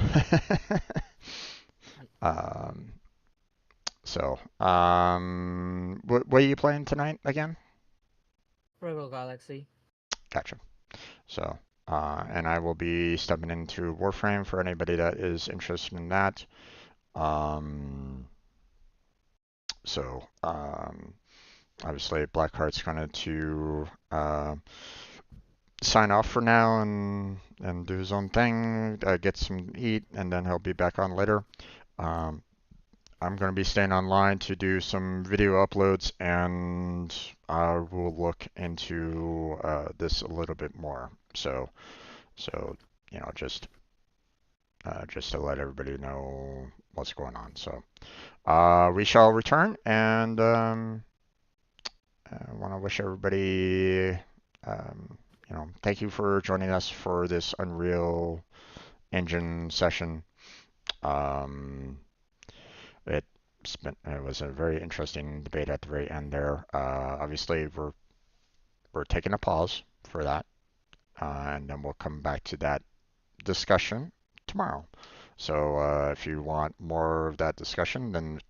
um, what are you playing tonight again? Rebel Galaxy. Gotcha. So, and I will be stepping into Warframe for anybody that is interested in that. Um, so, obviously, Blackheart's going to sign off for now and do his own thing, get some eat, and then he'll be back on later. Um, I'm going to be staying online to do some video uploads, and I will look into this a little bit more. So, just to let everybody know what's going on. So, we shall return, and I want to wish everybody, thank you for joining us for this Unreal Engine session. Um, it was a very interesting debate at the very end there. Obviously, we're taking a pause for that, and then we'll come back to that discussion tomorrow. So if you want more of that discussion, then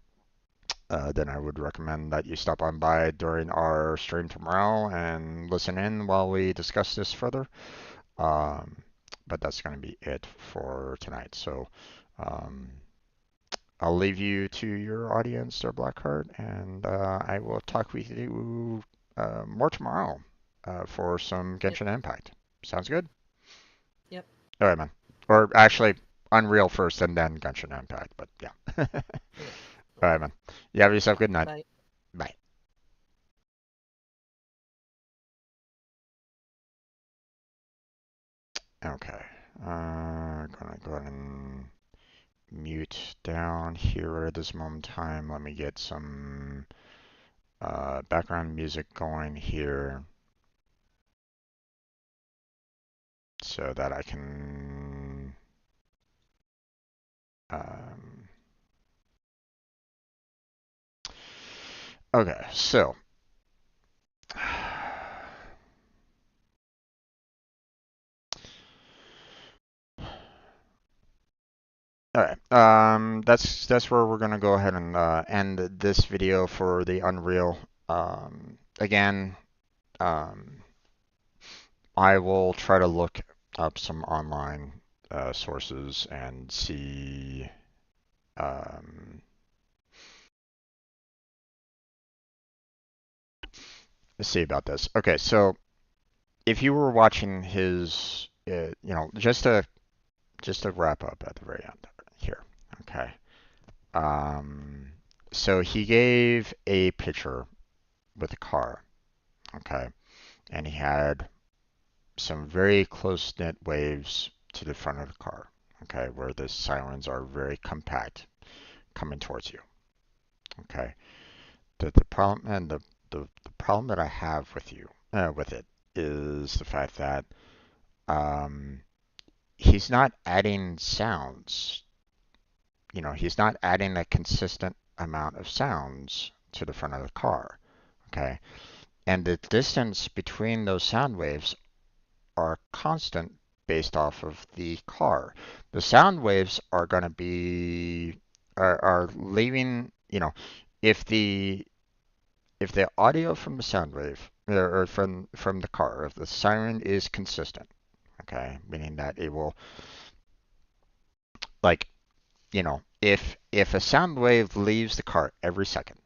I would recommend that you stop on by during our stream tomorrow and listen in while we discuss this further. Um, but that's going to be it for tonight. So um, I'll leave you to your audience, there, Blackheart, and I will talk with you more tomorrow for some Yep. Genshin Impact. Sounds good? Yep. All right, man. Or actually, Unreal first and then Genshin Impact, but yeah. Yeah. All right, man. You have yourself a good night. Bye. Bye. Okay. Gonna go ahead and mute down here at this moment in time. Let me get some background music going here so that I can. Um, okay, so. All right. That's where we're gonna go ahead and end this video for the Unreal. Again, um, I will try to look up some online sources and see let's see about this. Okay, so if you were watching his, just to wrap up at the very end here. Okay. Um, so he gave a picture with a car. Okay, and he had some very close-knit waves to the front of the car. Okay, where the sirens are very compact coming towards you. Okay, the problem and the problem that I have with it is the fact that um, he's not adding sounds. He's not adding a consistent amount of sounds to the front of the car. Okay, and the distance between those sound waves are constant based off of the car. The sound waves are going to be are leaving. If the if the audio from the sound wave or from the car, if the siren is consistent, okay, meaning that it will like if a sound wave leaves the car every second,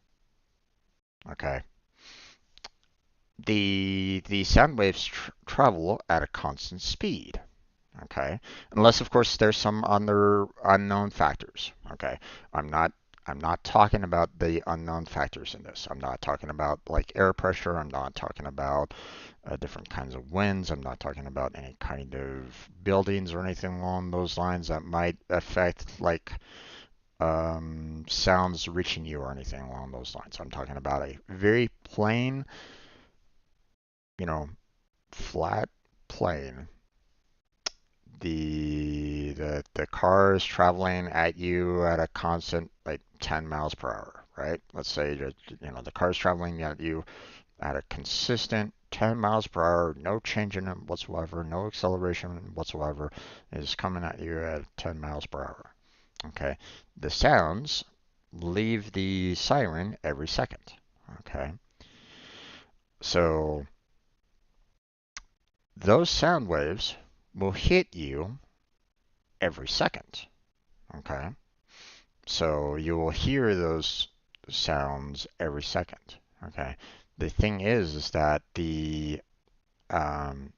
okay, the sound waves travel at a constant speed, okay, unless of course there's some other unknown factors, okay. I'm not I'm not talking about the unknown factors in this. I'm not talking about like air pressure. I'm not talking about different kinds of winds. I'm not talking about any kind of buildings or anything along those lines that might affect like sounds reaching you or anything along those lines. I'm talking about a very plain, you know, flat plane. The car is traveling at you at a constant like 10 miles per hour, right? Let's say that the car is traveling at you at a consistent 10 miles per hour, no change in it whatsoever, no acceleration whatsoever, is coming at you at 10 miles per hour. Okay, the sounds leave the siren every second. Okay, so those sound waves will hit you every second. Okay, so you will hear those sounds every second. Okay, the thing is that um,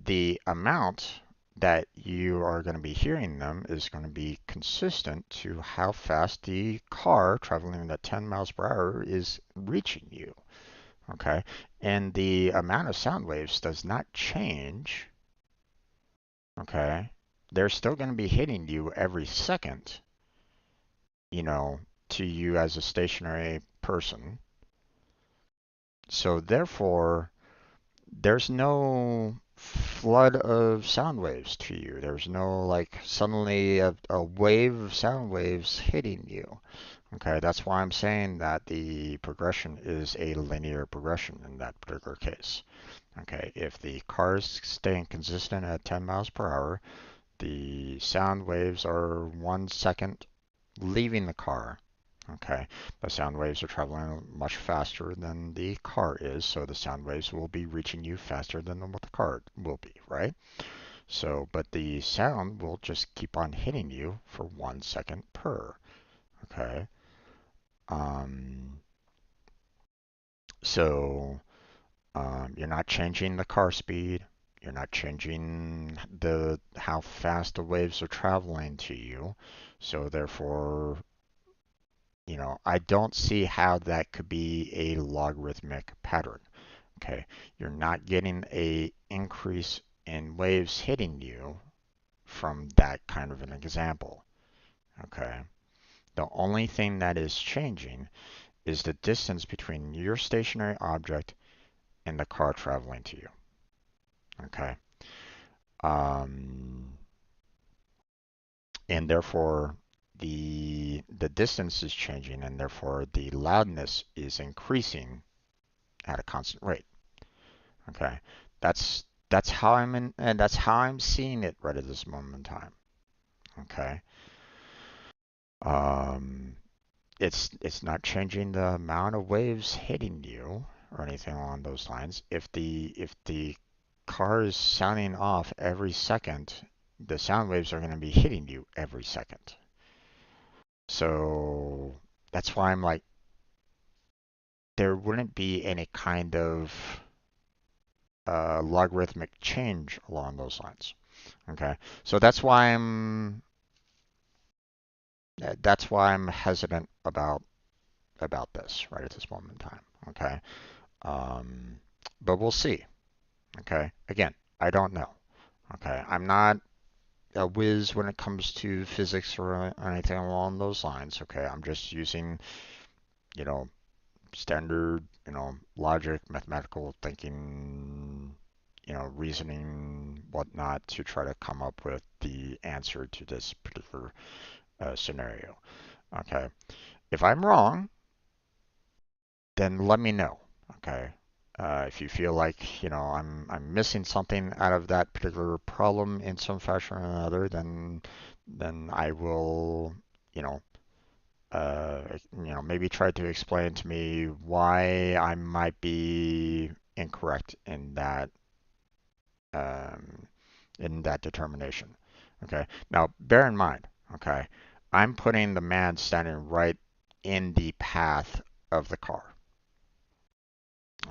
the amount that you are going to be hearing them is going to be consistent to how fast the car traveling at 10 miles per hour is reaching you. Okay, and the amount of sound waves does not change. Okay, they're still going to be hitting you every second, you know, to you as a stationary person. So therefore, there's no flood of sound waves to you. There's no like suddenly a wave of sound waves hitting you. Okay, that's why I'm saying that the progression is a linear progression in that particular case. Okay, if the car is staying consistent at 10 miles per hour, the sound waves are 1 second leaving the car. Okay, the sound waves are traveling much faster than the car is, so the sound waves will be reaching you faster than what the car will be, right? So, but the sound will just keep on hitting you for 1 second per. Okay. Um, so you're not changing the car speed. You're not changing the how fast the waves are traveling to you. So therefore, I don't see how that could be a logarithmic pattern. Okay. You're not getting a increase in waves hitting you from that kind of an example. Okay. The only thing that is changing is the distance between your stationary object and the car traveling to you. Okay. Um, and therefore, the distance is changing, and therefore the loudness is increasing at a constant rate. Okay. That's how I'm in, and that's how I'm seeing it right at this moment in time. Okay. Um, it's not changing the amount of waves hitting you or anything along those lines. If the car is sounding off every second, the sound waves are going to be hitting you every second. So that's why I'm like, there wouldn't be any kind of logarithmic change along those lines. Okay, so that's why I'm hesitant about this right at this moment in time. Okay, um, but we'll see. Okay, again, I don't know. Okay, I'm not a whiz when it comes to physics or anything along those lines. Okay, I'm just using, you know, standard, logic, mathematical thinking, reasoning, whatnot, to try to come up with the answer to this particular scenario. Okay, if I'm wrong, then let me know. Okay. If you feel like I'm missing something out of that particular problem in some fashion or another, then I will you know maybe try to explain to me why I might be incorrect um, in that determination. Okay. Now bear in mind, okay, I'm putting the man standing right in the path of the car.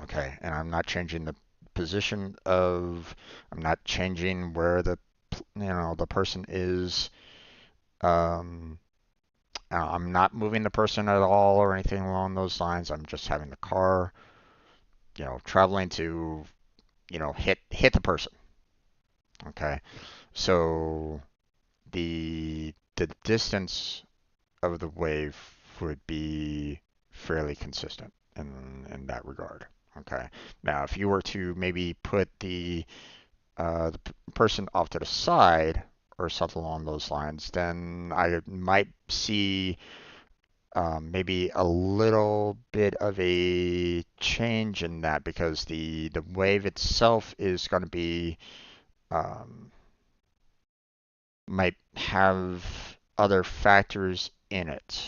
Okay, and I'm not changing the position of, I'm not changing where the person is. Um, I'm not moving the person at all or anything along those lines. I'm just having the car, traveling to, hit the person. Okay, so the distance of the wave would be fairly consistent in that regard. Okay. Now, if you were to maybe put the person off to the side or something along those lines, then I might see maybe a little bit of a change in that because the wave itself is going to be um, might have other factors in it,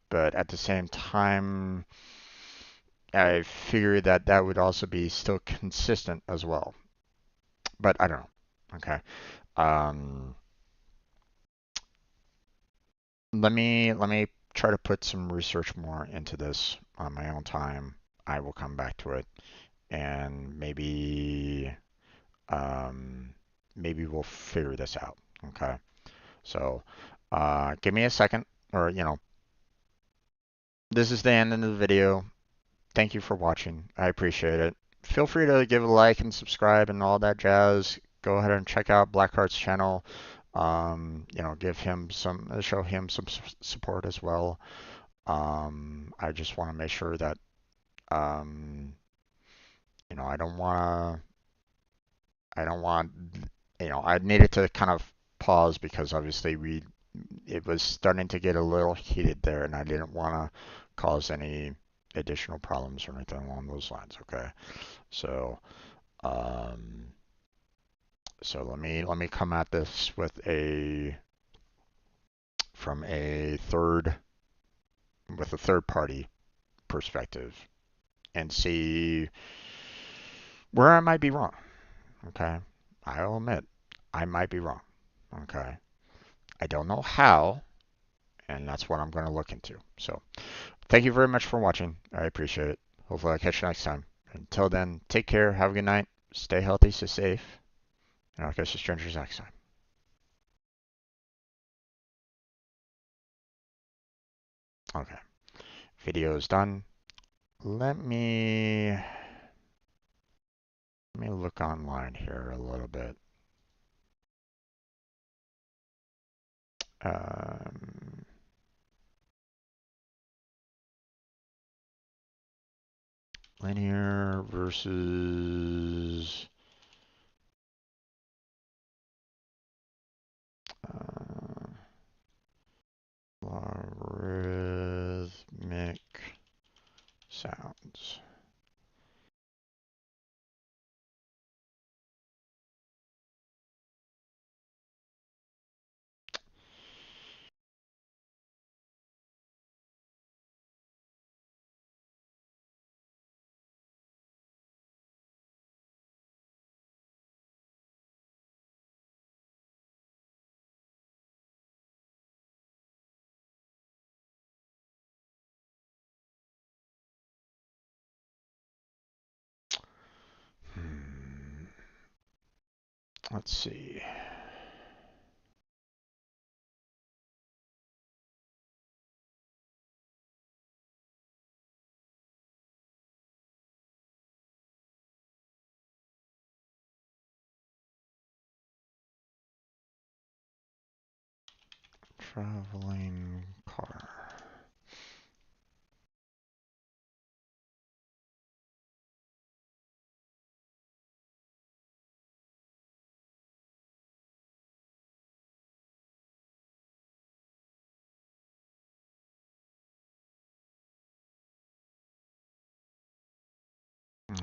but at the same time, I figured that that would also be still consistent as well. But I don't know. Okay. Um, let me try to put some research more into this on my own time. I will come back to it, and um, maybe we'll figure this out. Okay. So, give me a second, or this is the end of the video. Thank you for watching. I appreciate it. Feel free to give a like and subscribe and all that jazz. Go ahead and check out Blackheart's channel. Give him show him some support as well. I just want to make sure that, um, I don't want, I needed to kind of pause because obviously it was starting to get a little heated there, and I didn't want to cause any additional problems or anything along those lines. Okay, so um, So let me come at this with from a third party perspective and see where I might be wrong. Okay. I'll admit I might be wrong. Okay. I don't know how, and that's what I'm going to look into. So thank you very much for watching. I appreciate it. Hopefully I'll catch you next time. Until then, take care. Have a good night. Stay healthy, stay safe. And I'll catch you strangers next time. Okay. Video is done. Let me look online here a little bit. Um, Linear versus uh, logarithmic sounds. Let's see. Traveling car.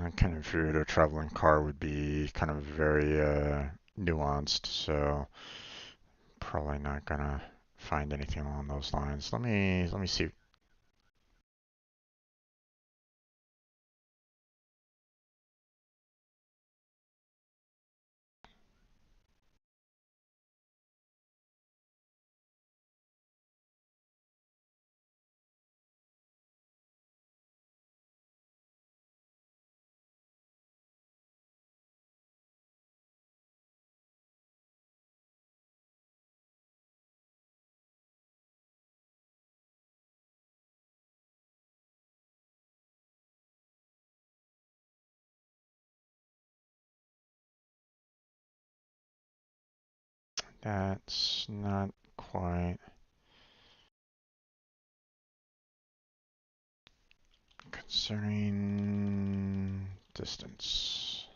I kind of figured a traveling car would be kind of very nuanced, so probably not gonna find anything along those lines. Let me see. That's not quite concerning distance.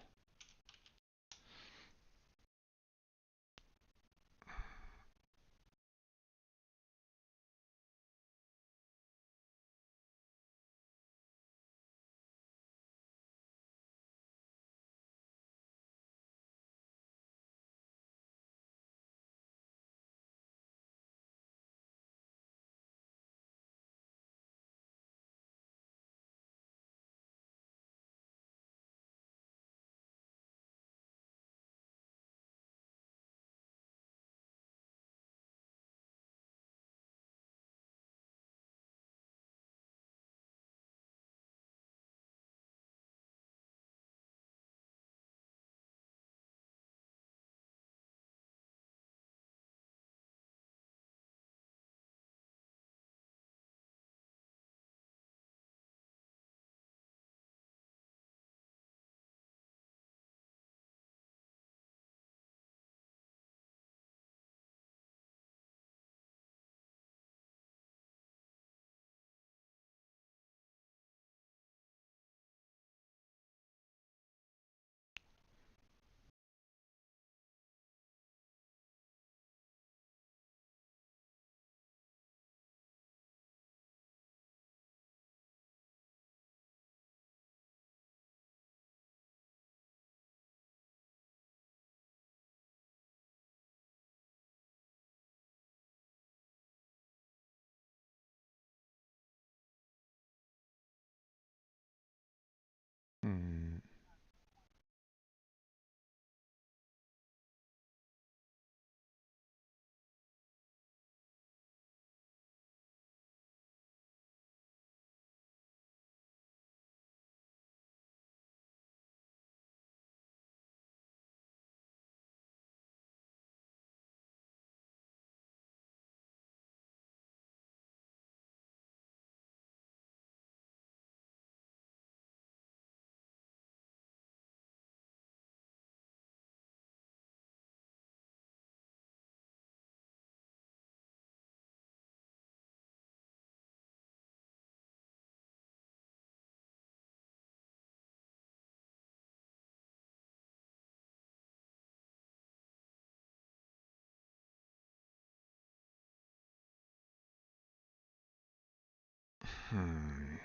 Hmm.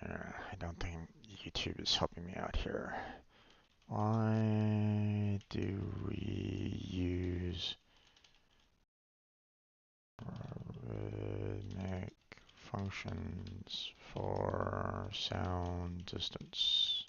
Yeah, I don't think YouTube is helping me out here. Why do we use rhythmic functions for sound distance?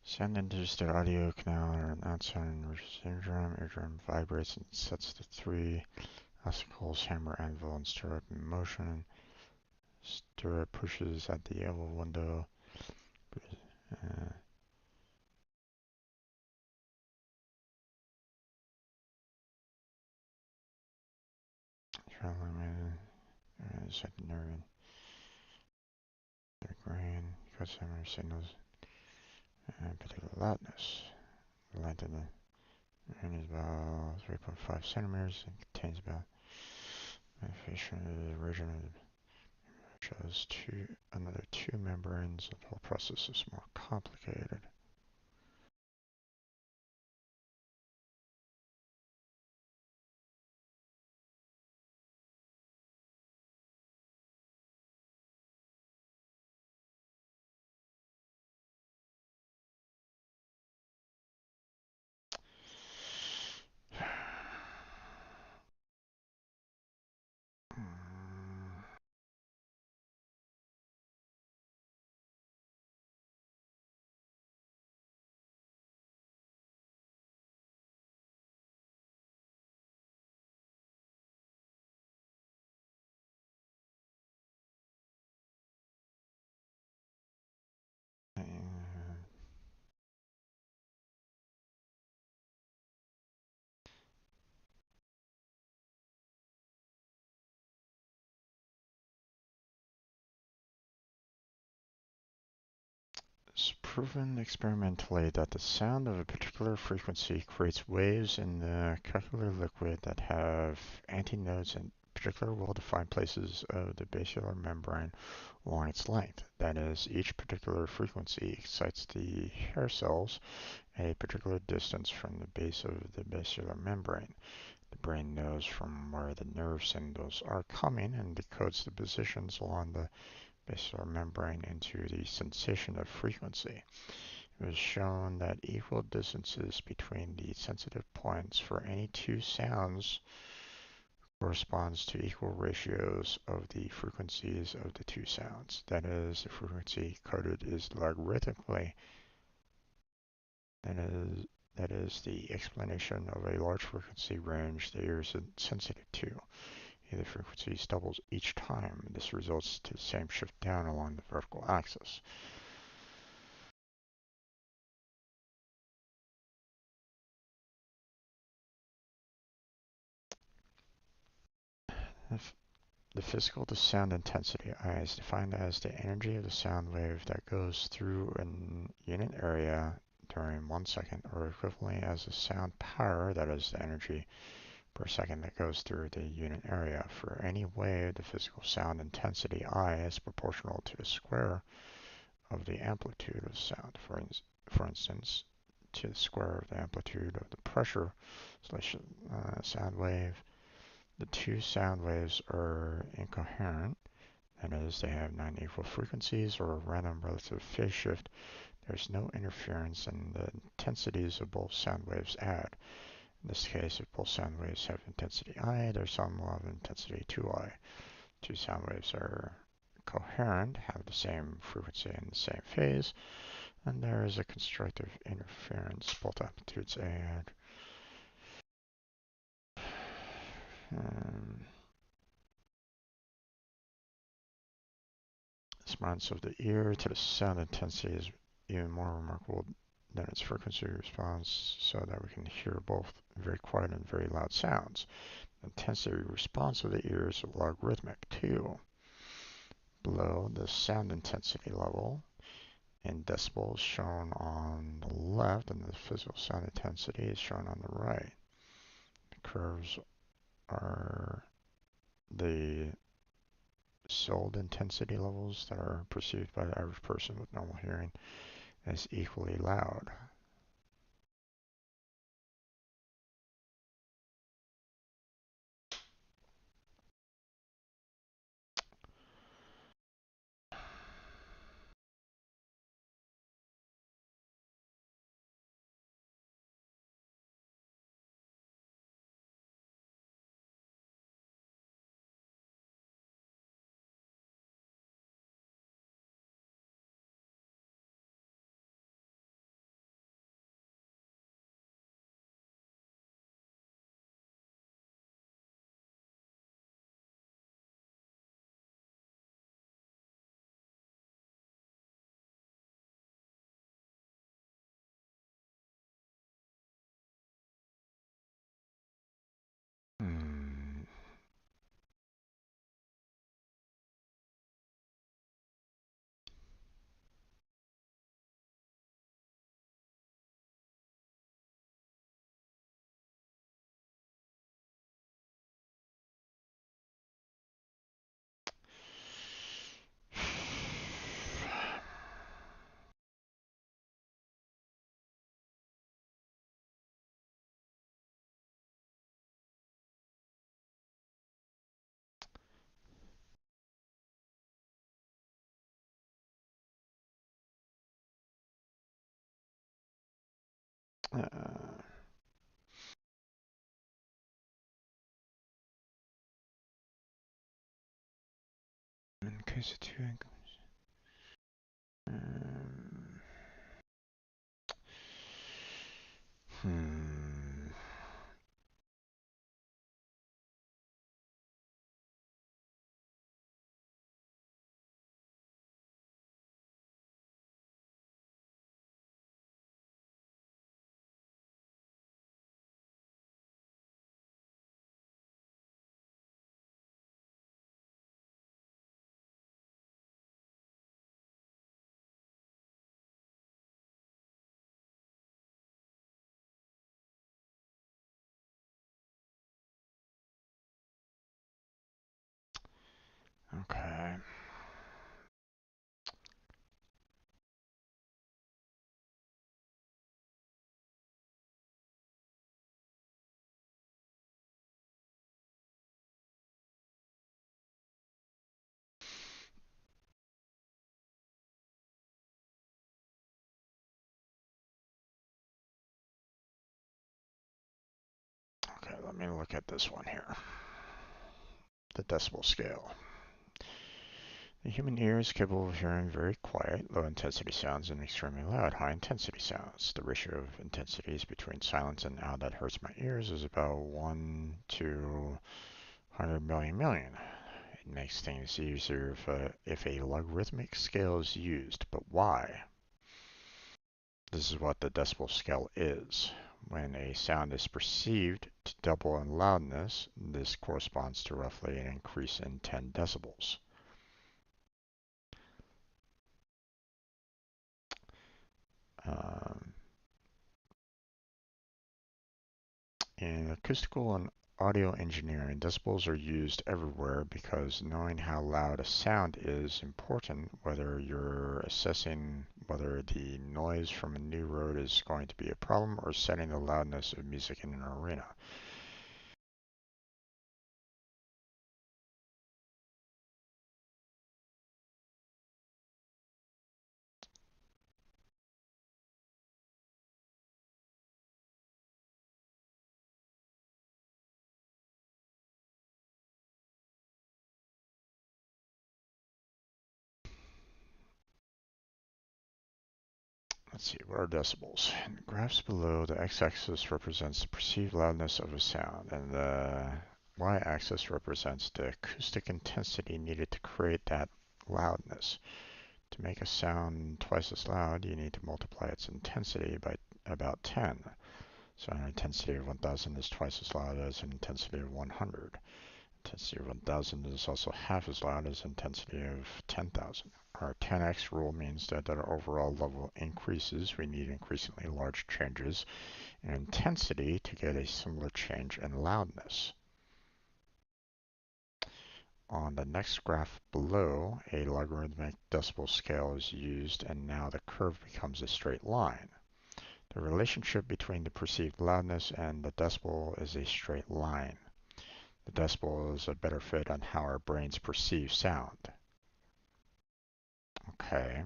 Sound enters the audio canal or an outside and reaches eardrum. Eardrum vibrates and sets the three obstacles, hammer, anvil, and stirrup in motion. Stirrup pushes at the elbow window. Uh, Traveling second nerve the brain, cuts hammer signals particular loudness. The length of the brain is about 3.5 centimeters and contains about magnification of the region of the shows another two membranes. The whole process is more complicated. It's proven experimentally that the sound of a particular frequency creates waves in the calcular liquid that have antinodes in particular well-defined places of the basilar membrane along its length. That is, each particular frequency excites the hair cells at a particular distance from the base of the basilar membrane. The brain knows from where the nerve signals are coming and decodes the positions along the basilar membrane into the sensation of frequency. It was shown that equal distances between the sensitive points for any two sounds corresponds to equal ratios of the frequencies of the two sounds. That is, the frequency coded is logarithmically. That is, that is the explanation of a large frequency range the ear is sensitive to. The frequency doubles each time. This results to the same shift down along the vertical axis. The physical to sound intensity, I, is defined as the energy of the sound wave that goes through a unit area during 1 second, or equivalently as the sound power, that is the energy per second that goes through the unit area. For any wave, the physical sound intensity, I, is proportional to the square of the amplitude of sound. For instance, to the square of the amplitude of the pressure sound wave. The two sound waves are incoherent, that is, they have non-equal frequencies or a random relative phase shift. There's no interference in the intensities of both sound waves add. In this case, if both sound waves have intensity I, there's some level of intensity 2I. Two sound waves are coherent, have the same frequency and the same phase, and there is a constructive interference. Both amplitudes add. Um, response of the ear to the sound intensity is even more remarkable than its frequency response, so that we can hear both very quiet and very loud sounds. Intensity response of the ear is logarithmic too. Below, the sound intensity level in decibels shown on the left, and the physical sound intensity is shown on the right. The curves are the sold intensity levels that are perceived by the average person with normal hearing as equally loud. Hmm. Uh, in case of two um, hmm. Okay. Okay, let me look at this one here. The decibel scale. The human ear is capable of hearing very quiet, low-intensity sounds and extremely loud, high-intensity sounds. The ratio of intensities between silence and "ow, that hurts my ears" is about 1 to 100 million. It makes things easier if a logarithmic scale is used, but why? This is what the decibel scale is. When a sound is perceived to double in loudness, this corresponds to roughly an increase in 10 decibels. Um, in acoustical and audio engineering, decibels are used everywhere because knowing how loud a sound is important whether you're assessing whether the noise from a new road is going to be a problem or setting the loudness of music in an arena. Let's see, what are decibels? In the graphs below, the x-axis represents the perceived loudness of a sound, and the y-axis represents the acoustic intensity needed to create that loudness. To make a sound twice as loud, you need to multiply its intensity by about 10. So an intensity of 1000 is twice as loud as an intensity of 100. Intensity of 1000 is also half as loud as intensity of 10,000. Our 10x rule means that our overall level increases. We need increasingly large changes in intensity to get a similar change in loudness. On the next graph below, a logarithmic decibel scale is used, and now the curve becomes a straight line. The relationship between the perceived loudness and the decibel is a straight line. The decibel is a better fit on how our brains perceive sound. Okay.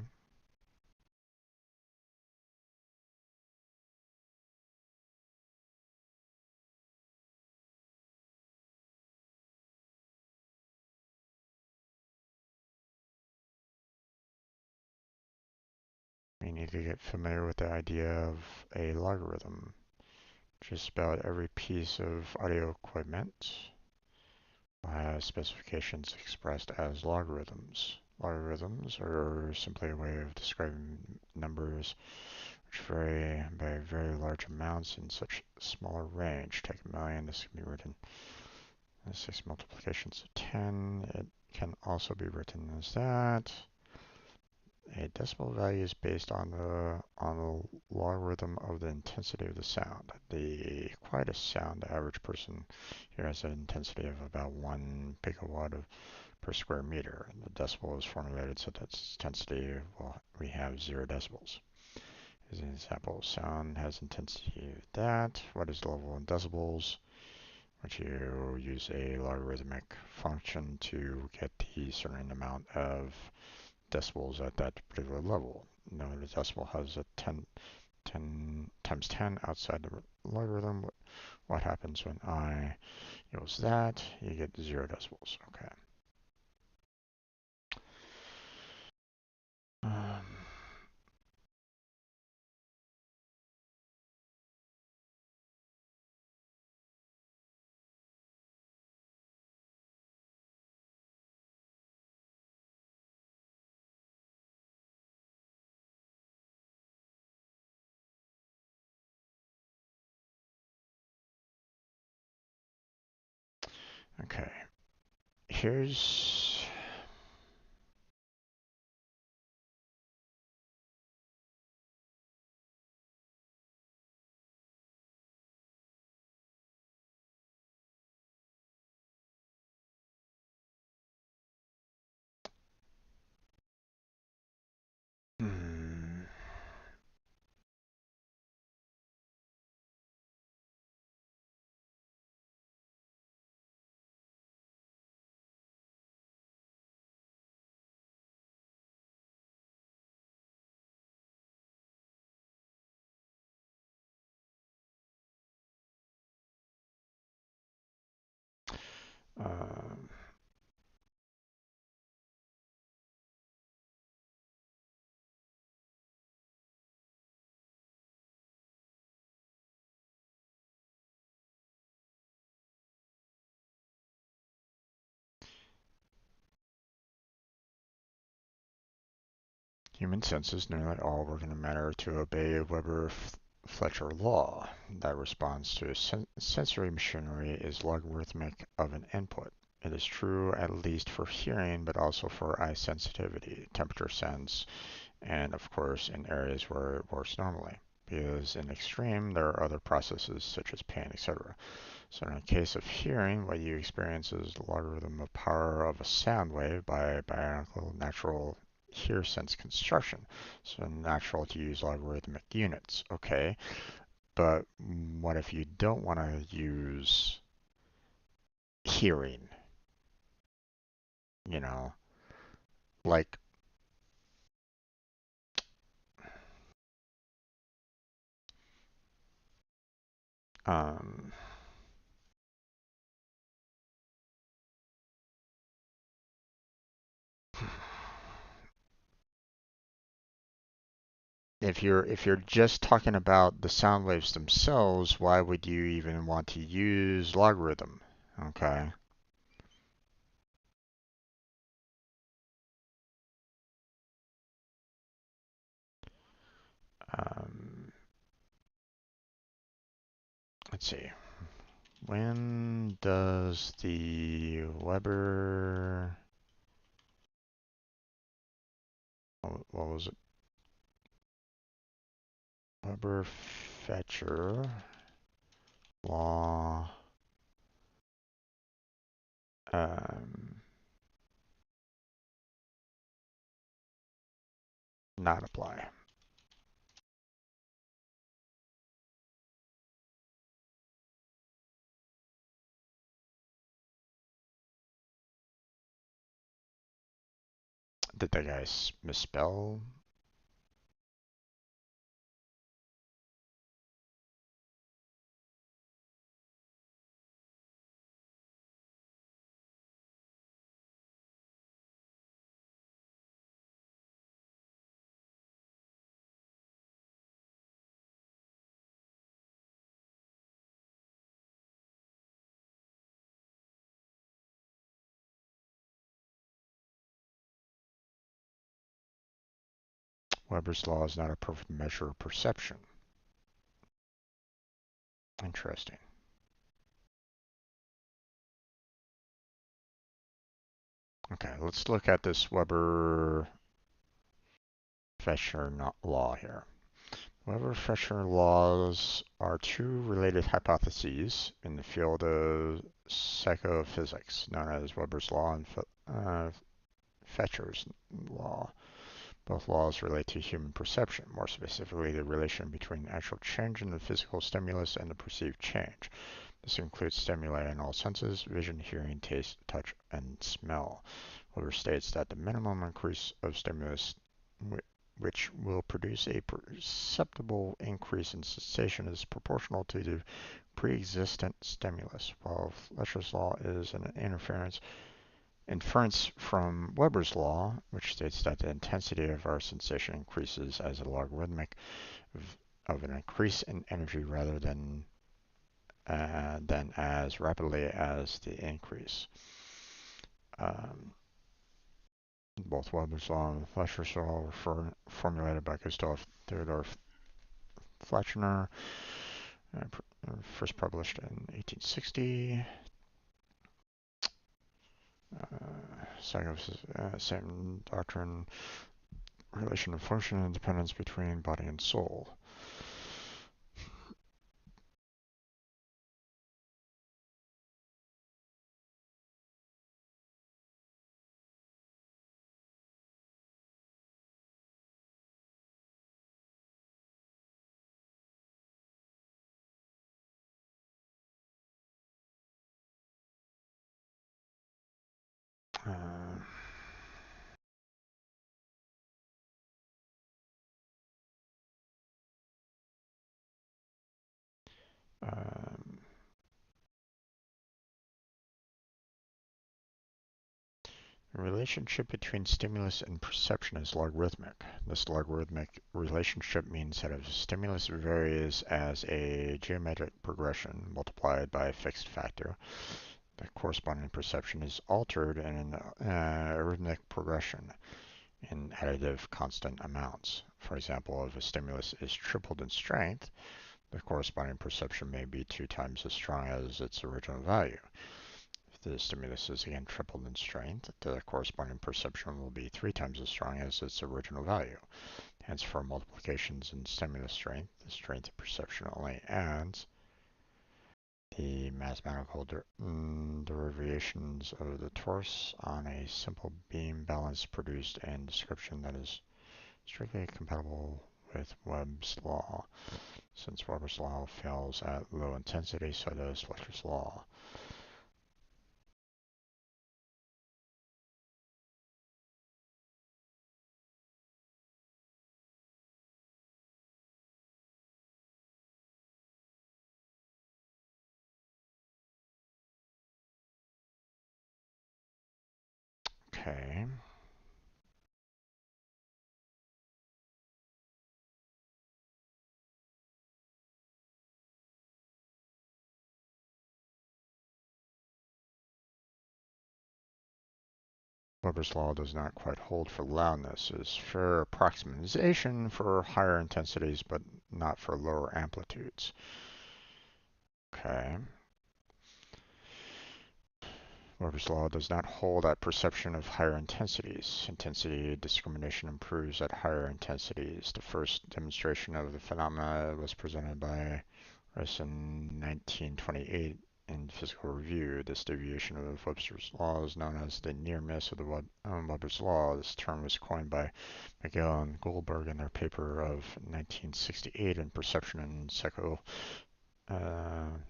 We need to get familiar with the idea of a logarithm. Just about every piece of audio equipment has specifications expressed as logarithms. Logarithms are simply a way of describing numbers which vary by very large amounts in such smaller range. Take a million, this can be written as 6 multiplications of 10. It can also be written as that. A decibel value is based on the logarithm of the intensity of the sound. The quietest sound, the average person here has an intensity of about 1 picowatt per square meter. The decibel is formulated so that its intensity, well, we have 0 decibels. As an example, sound has intensity of that. What is the level in decibels? Which you use a logarithmic function to get the certain amount of decibels at that particular level. Now the decimal has a 10 times 10 outside the logarithm. What happens when I use that? You get 0 decibels. Okay. Um, okay. Here's hmm, um, human senses nearly all work in a manner to obey Weber-Fletcher law. That response to sensory machinery is logarithmic of an input. It is true at least for hearing, but also for eye sensitivity, temperature sense, and of course in areas where it works normally. Because in extreme, there are other processes such as pain, etc. So in the case of hearing, what you experience is the logarithm of power of a sound wave by biological natural hear sense construction. So natural to use logarithmic units. Okay, but what if you don't want to use hearing? You know, like um, if you're just talking about the sound waves themselves, why would you even want to use logarithm? Okay. Um, let's see. When does the what was it? Weber Fetcher law um, not apply? Did that guy misspell? Weber's law is not a perfect measure of perception. Interesting. Okay, let's look at this Weber Fetcher law here. Weber Fetcher laws are two related hypotheses in the field of psychophysics, known as Weber's law and Fetcher's law. Both laws relate to human perception, more specifically the relation between actual change in the physical stimulus and the perceived change. This includes stimuli in all senses: vision, hearing, taste, touch, and smell. Weber states that the minimum increase of stimulus which will produce a perceptible increase in sensation is proportional to the pre-existent stimulus, while Fletcher's law is an inference from Weber's law, which states that the intensity of our sensation increases as a logarithmic of an increase in energy rather than as rapidly as the increase. Um, both Weber's law and Fletcher's law were formulated by Gustav Theodor Fleschner, first published in 1860. Same doctrine, relation of function and dependence between body and soul. Uh, um, the relationship between stimulus and perception is logarithmic. This logarithmic relationship means that if stimulus varies as a geometric progression multiplied by a fixed factor, the corresponding perception is altered in an arithmetic progression in additive constant amounts. For example, if a stimulus is tripled in strength, the corresponding perception may be 2 times as strong as its original value. If the stimulus is again tripled in strength, the corresponding perception will be 3 times as strong as its original value. Hence, for multiplications in stimulus strength, the strength of perception only adds the mathematical derivations of the torus on a simple beam balance produced a description that is strictly compatible with Webb's law. Since Weber's law fails at low intensity, so does Fletcher's law. Okay. Weber's law does not quite hold for loudness. It is fair approximation for higher intensities, but not for lower amplitudes. Okay. Weber's law does not hold at perception of higher intensities. Intensity discrimination improves at higher intensities. The first demonstration of the phenomena was presented by Rice in 1928 in Physical Review. This deviation of Webster's law is known as the near miss of the Weber's law. This term was coined by McGill and Goldberg in their paper of 1968 in Perception and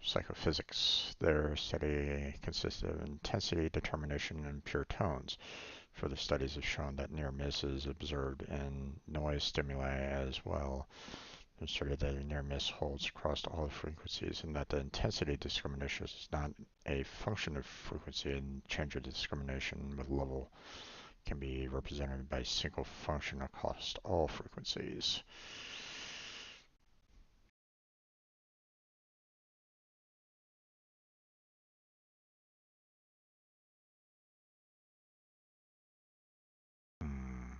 Psychophysics. Their study consisted of intensity determination and pure tones. Further studies have shown that near miss is observed in noise stimuli as well. Demonstrated that a near miss holds across all the frequencies and that the intensity discrimination is not a function of frequency, and change of discrimination with level can be represented by a single function across all frequencies. Hmm.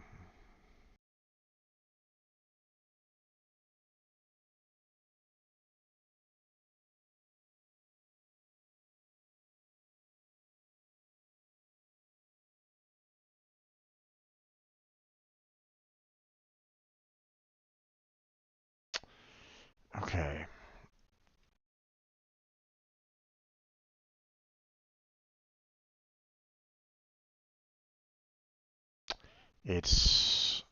Okay. It's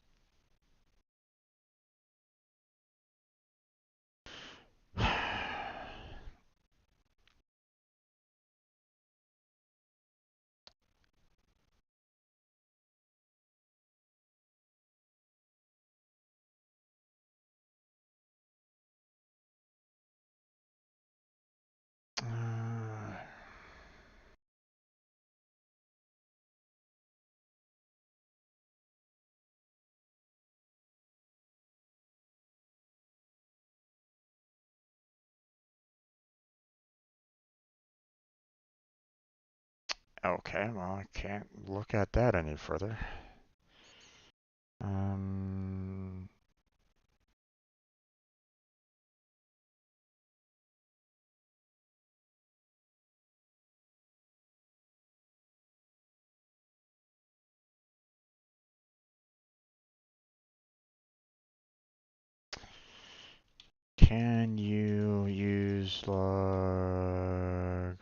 okay, well, I can't look at that any further. Um, can you use logarithm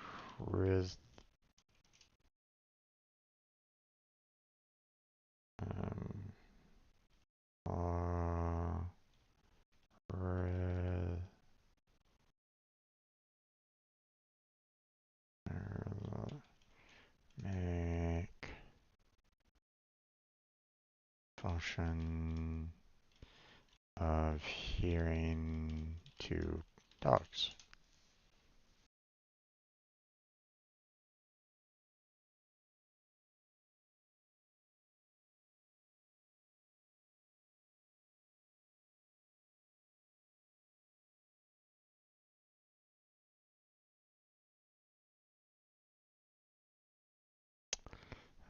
logarithmic function of hearing to dogs?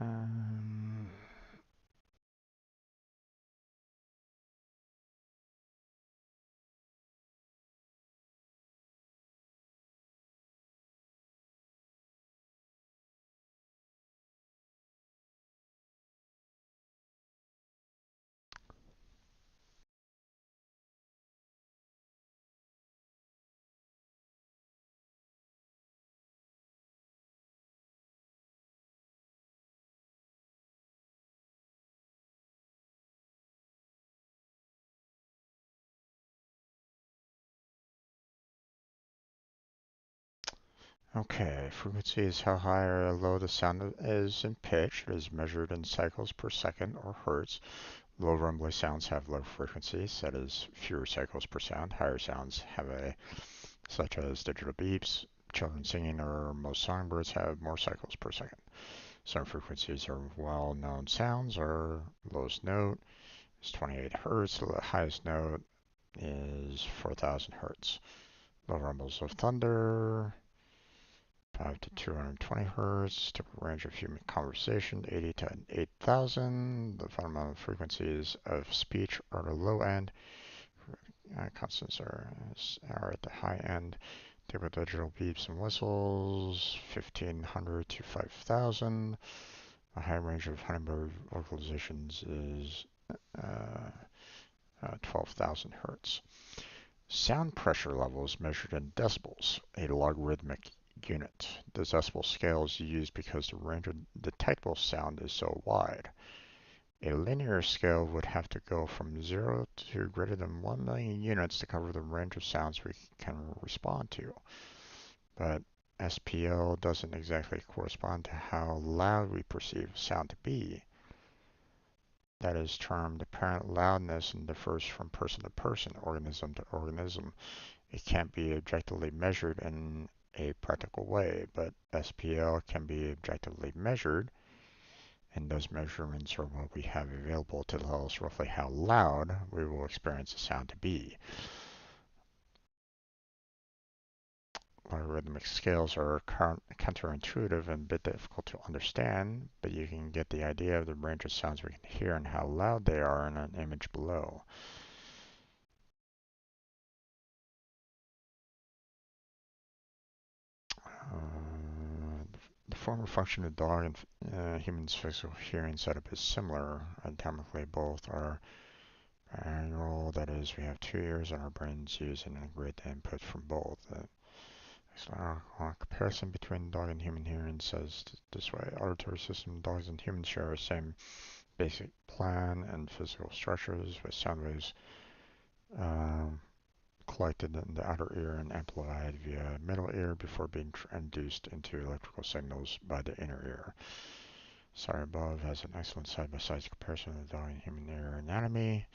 Um, Okay, frequency is how high or low the sound is in pitch. It is measured in cycles per second or hertz. Low rumbly sounds have low frequencies, that is, fewer cycles per sound. Higher sounds such as digital beeps, children singing, or most songbirds have more cycles per second. Some frequencies are well-known sounds. Our lowest note is 28 hertz. The highest note is 4,000 hertz. Low rumbles of thunder, 5 to 220 hertz. Typical range of human conversation, 80 to 8,000. The fundamental frequencies of speech are the low end. Constants are at the high end. Typical digital beeps and whistles, 1,500 to 5,000. A high range of hummingbird vocalizations is 12,000 hertz. Sound pressure levels measured in decibels, a logarithmic unit. The decibel scale is used because the range of detectable sound is so wide. A linear scale would have to go from 0 to greater than 1 million units to cover the range of sounds we can respond to. But SPL doesn't exactly correspond to how loud we perceive sound to be. That is termed apparent loudness and differs from person to person, organism to organism. It can't be objectively measured in a practical way, but SPL can be objectively measured, and those measurements are what we have available to tell us roughly how loud we will experience the sound to be. Logarithmic scales are counterintuitive and a bit difficult to understand, but you can get the idea of the range of sounds we can hear and how loud they are in an image below. The form or function of dog and human's physical hearing setup is similar. Anatomically, both are binaural, that is, we have two ears and our brains use and integrate the input from both. A comparison between dog and human hearing says this way: auditory system, dogs and humans share the same basic plan and physical structures, with sound waves um, collected in the outer ear and amplified via middle ear before being induced into electrical signals by the inner ear. Sorry above has an excellent side-by-side comparison of the dog and human ear anatomy.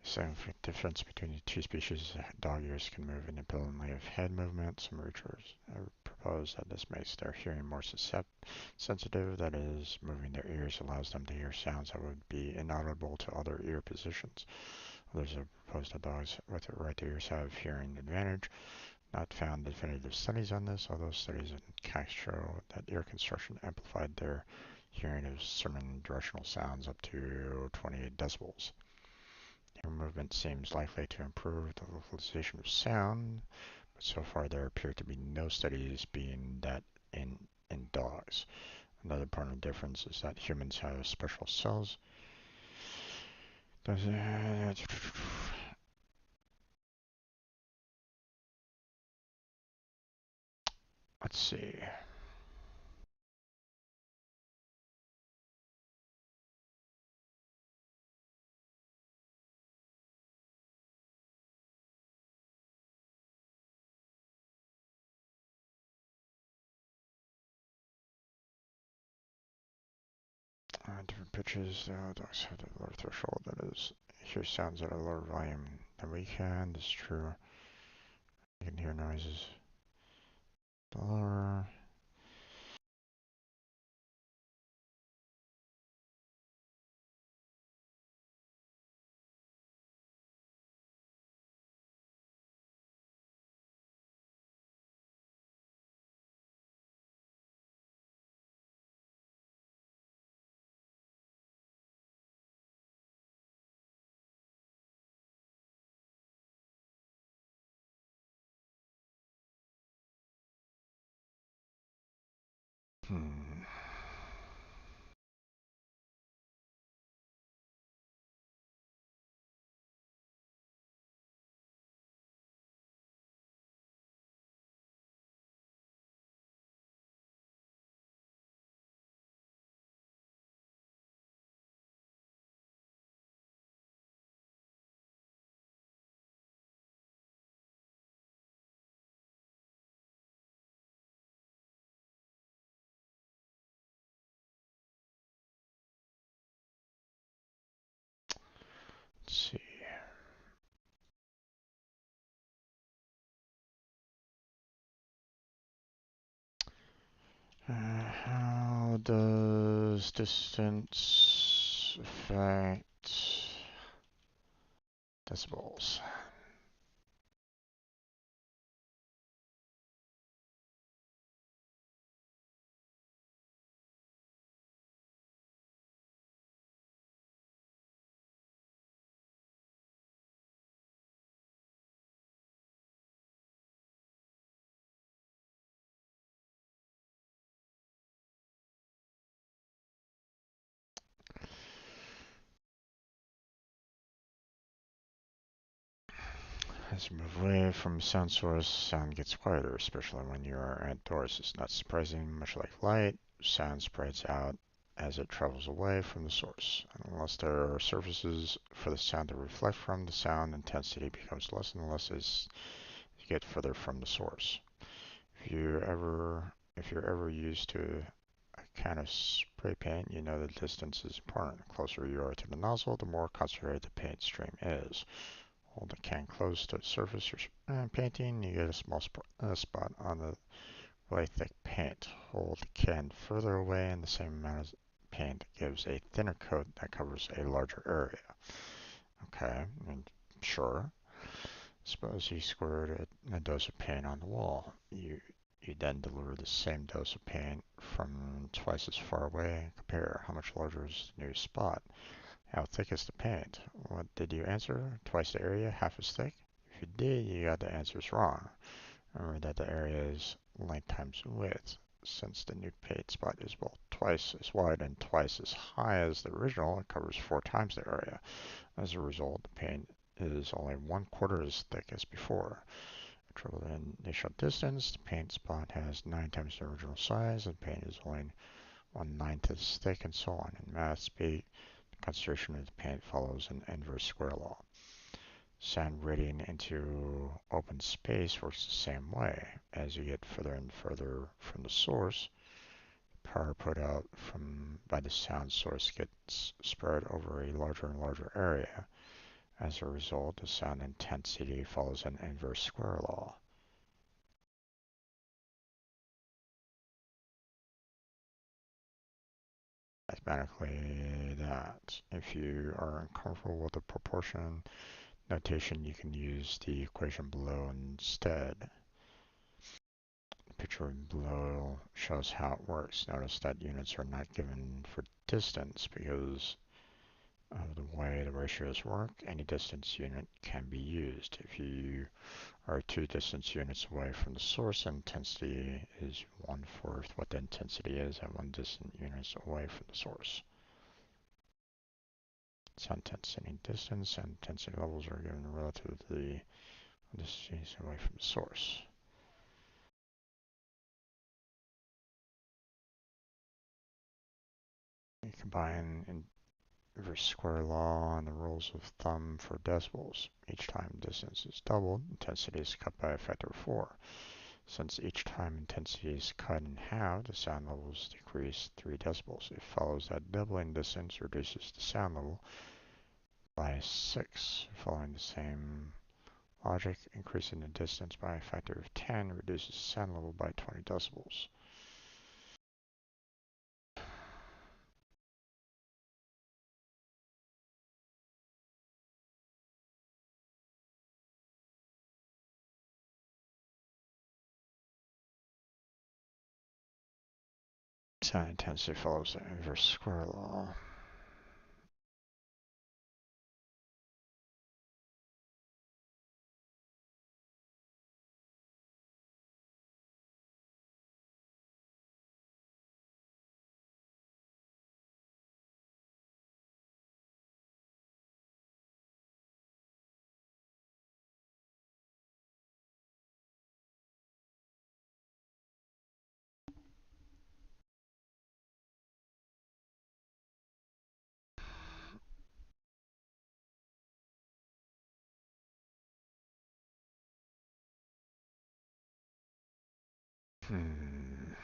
The significant difference between the two species is that dog ears can move independently of head movement. Some researchers propose that this makes their hearing more sensitive, that is, moving their ears allows them to hear sounds that would be inaudible to other ear positions. Others have proposed that dogs with the right ears have hearing advantage. Not found definitive studies on this, although studies in cats show that ear construction amplified their hearing of certain directional sounds up to 28 decibels. Ear movement seems likely to improve the localization of sound, but so far there appear to be no studies being that in dogs. Another part of the difference is that humans have special cells. Let's see. Different pitches, dogs have a lower threshold, that is, hear sounds at a lower volume than we can. This is true. You can hear noises lower. Hmm. Let's see. How does distance affect decibels? As you move away from sound source, sound gets quieter, especially when you are outdoors. It's not surprising, much like light, sound spreads out as it travels away from the source. And unless there are surfaces for the sound to reflect from, the sound intensity becomes less and less as you get further from the source. If you're ever used to a can of spray paint, you know the distance is important. The closer you are to the nozzle, the more concentrated the paint stream is. Hold the can close to the surface you're painting, you get a small spot on the really thick paint. Hold the can further away and the same amount of paint gives a thinner coat that covers a larger area. Okay, and sure. Suppose you squirt a dose of paint on the wall. You then deliver the same dose of paint from twice as far away and compare how much larger is the new spot. How thick is the paint? What did you answer? Twice the area, half as thick? If you did, you got the answers wrong. Remember that the area is length times width. Since the new paint spot is both twice as wide and twice as high as the original, it covers 4 times the area. As a result, the paint is only 1/4 as thick as before. Triple the initial distance, the paint spot has 9 times the original size, and paint is only 1/9 as thick, and so on. In math speak, the concentration of the paint follows an inverse square law. Sound radiating into open space works the same way. As you get further and further from the source, power put out by the sound source gets spread over a larger and larger area. As a result, the sound intensity follows an inverse square law. Mathematically, that if you are uncomfortable with the proportion notation, you can use the equation below instead. The picture below shows how it works. Notice that units are not given for distance because of the way the ratios work. Any distance unit can be used. If you are 2 distance units away from the source, intensity is 1/4 what the intensity is at 1 distance units away from the source. Sound intensity and distance and intensity levels are given relative to the distance away from the source. You combine inverse square law and the rules of thumb for decibels. Each time distance is doubled, intensity is cut by a factor of 4. Since each time intensity is cut in half, the sound levels decrease 3 decibels. It follows that doubling distance reduces the sound level by 6. Following the same logic, increasing the distance by a factor of 10 reduces the sound level by 20 decibels. Sound intensity follows the inverse square law. Hmm.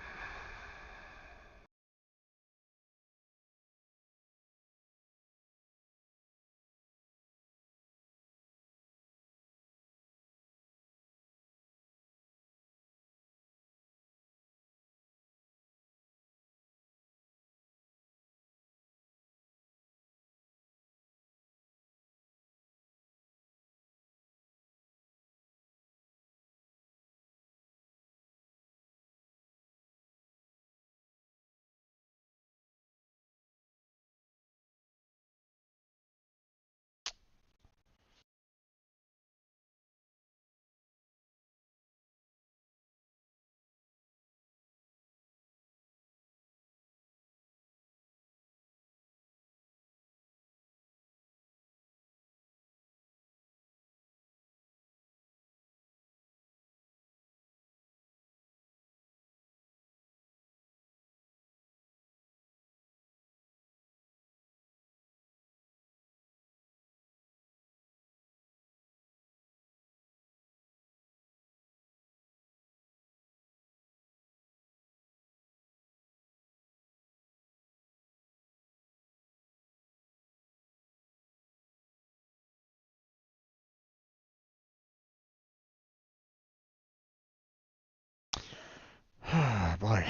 boy.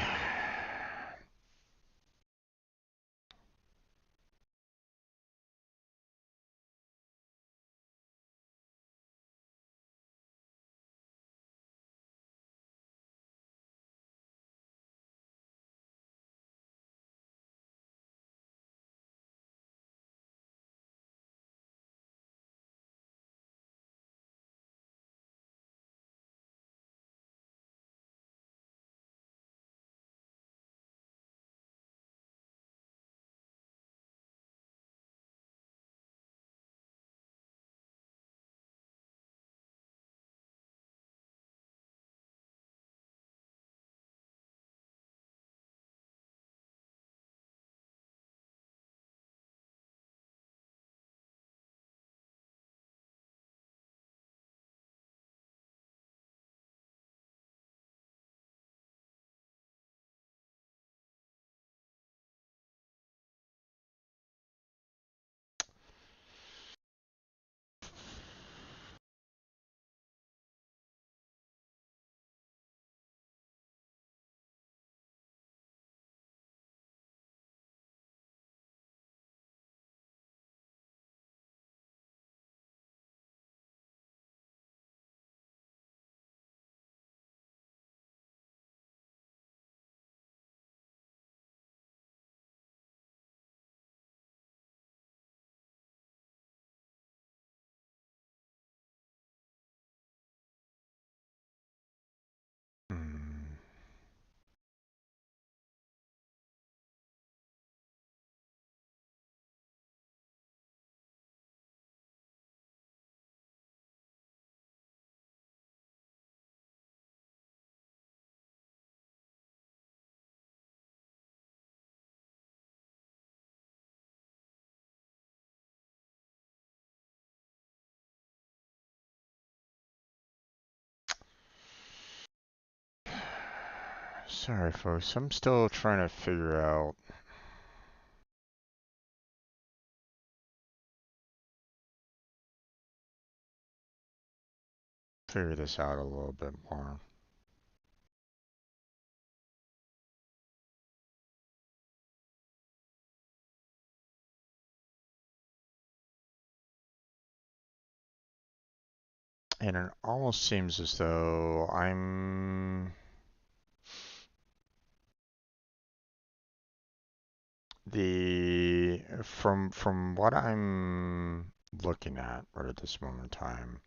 Hmm. Sorry, folks. I'm still trying to figure this out a little bit more. And it almost seems as though I'm the from what I'm looking at right at this moment in time,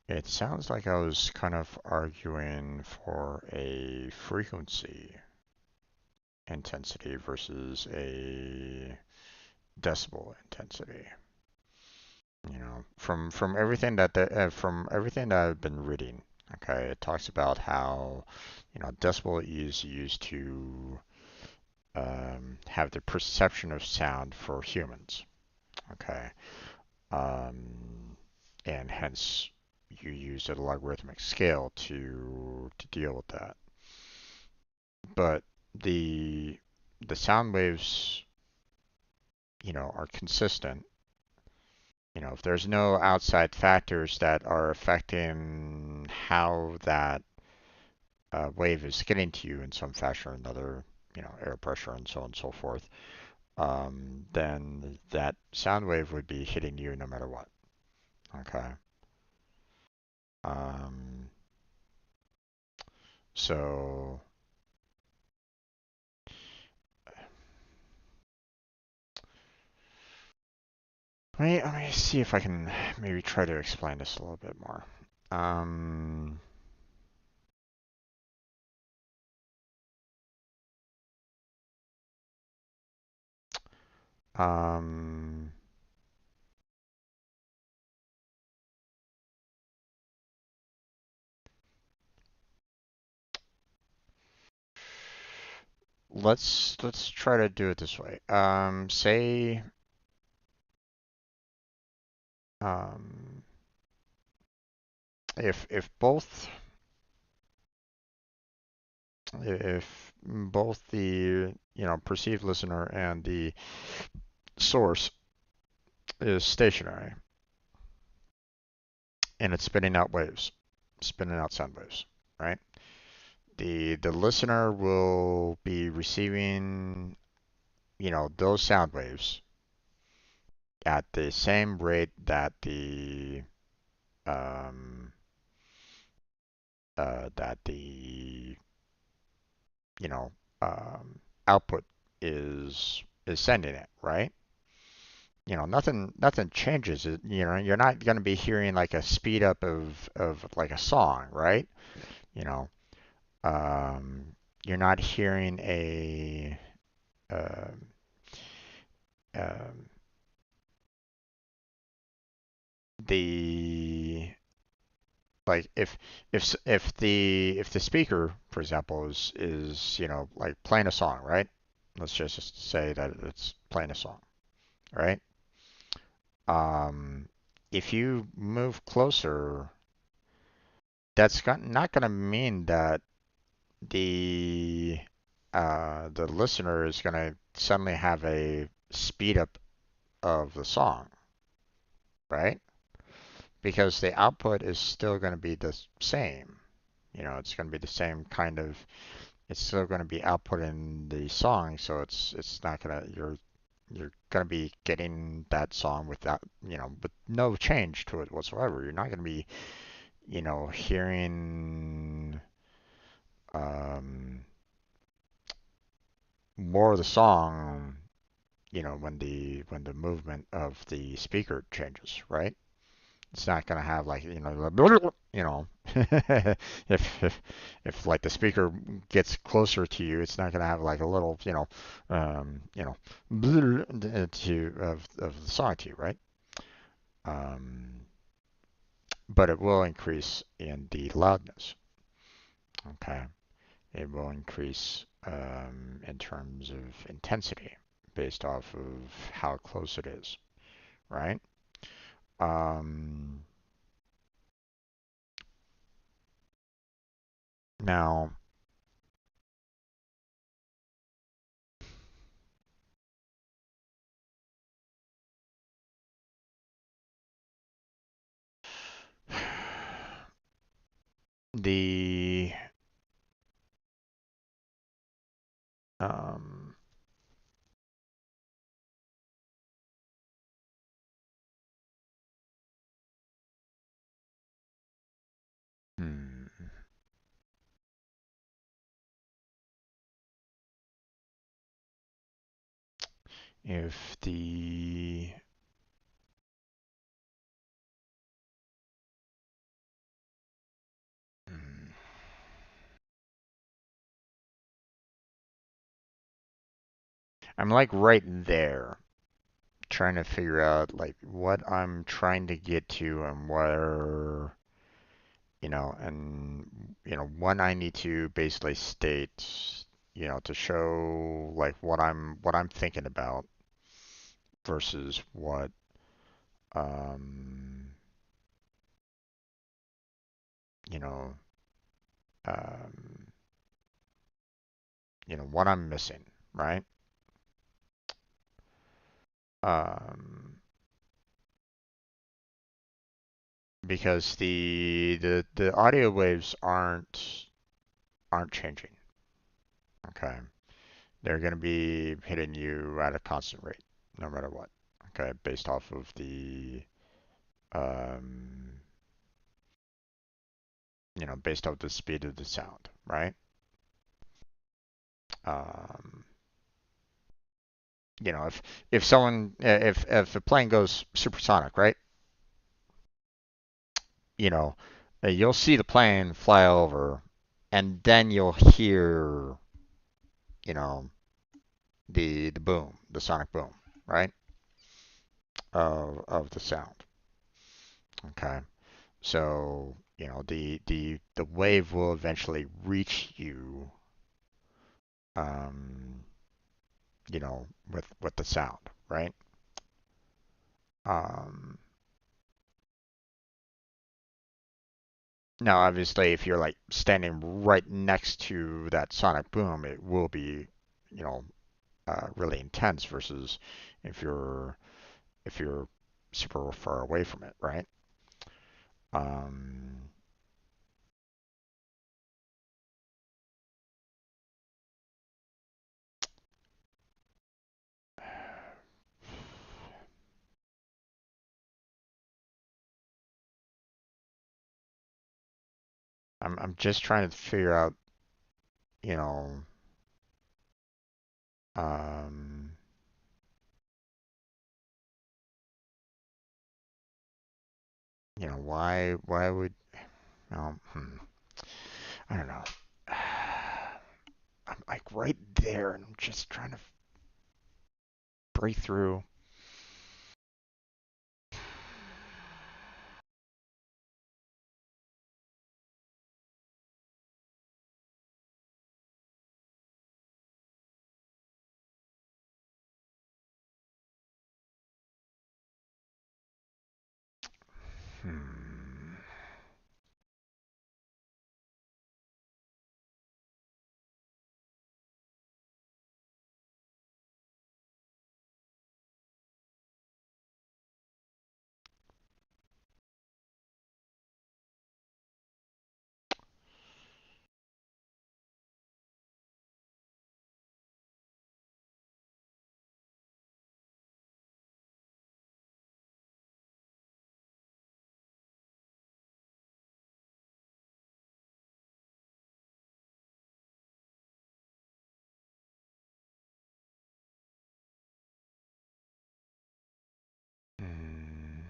it sounds like I was kind of arguing for a frequency intensity versus a decibel intensity. You know, from everything from everything that I've been reading, okay, it talks about how, decibel is used to have the perception of sound for humans, okay, and hence you use a logarithmic scale to deal with that. But the the sound waves, are consistent. If there's no outside factors that are affecting how that wave is getting to you in some fashion or another, air pressure and so on and so forth, then that sound wave would be hitting you no matter what. Okay. Um, so let me see if I can maybe try to explain this a little bit more. Um, um, let's try to do it this way. Say um, if both the perceived listener and the source is stationary and it's spinning out sound waves, right? The listener will be receiving, those sound waves at the same rate that um, the you know output is sending it, right? Nothing changes. You're not going to be hearing like a speed up of like a song, right? You know, um, you're not hearing a um um the like if the speaker, for example, is like playing a song, right? Let's just say that it's playing a song, right? Um, if you move closer, that's not going to mean that the the listener is going to suddenly have a speed up of the song, right? Because the output is still going to be the same. It's going to be the same kind of. It's still going to be output in the song, so it's not gonna you're gonna be getting that song without with no change to it whatsoever. You're not gonna be hearing um, more of the song when the movement of the speaker changes, right? It's not gonna have like if like the speaker gets closer to you, it's not gonna have like a little um, you know to of the song to you, right? Um, but it will increase in the loudness. Okay, it will increase in terms of intensity based off of how close it is, right? Um, now the um, hmm, if the hmm, I'm like right there trying to figure out like what I'm trying to get to and where when I need to basically state to show like what I'm thinking about versus what um you know um what I'm missing, right? Um because the audio waves aren't changing. Okay. They're going to be hitting you at a constant rate, no matter what. Okay, based off of um, based off the speed of the sound, right? Um, if someone, if a plane goes supersonic, right? You know, you'll see the plane fly over, and then you'll hear, you know, the boom, the sonic boom, right? Of the sound. Okay. So, the wave will eventually reach you, um, with the sound, right? Um, Now, obviously, if you're like standing right next to that sonic boom, it will be, you know, really intense versus if you're if you're super far away from it, right? Um, I'm just trying to figure out, you know, um, why would, um, hmm, I don't know. I'm like right there, and I'm just trying to break through. Hmm. Hmm.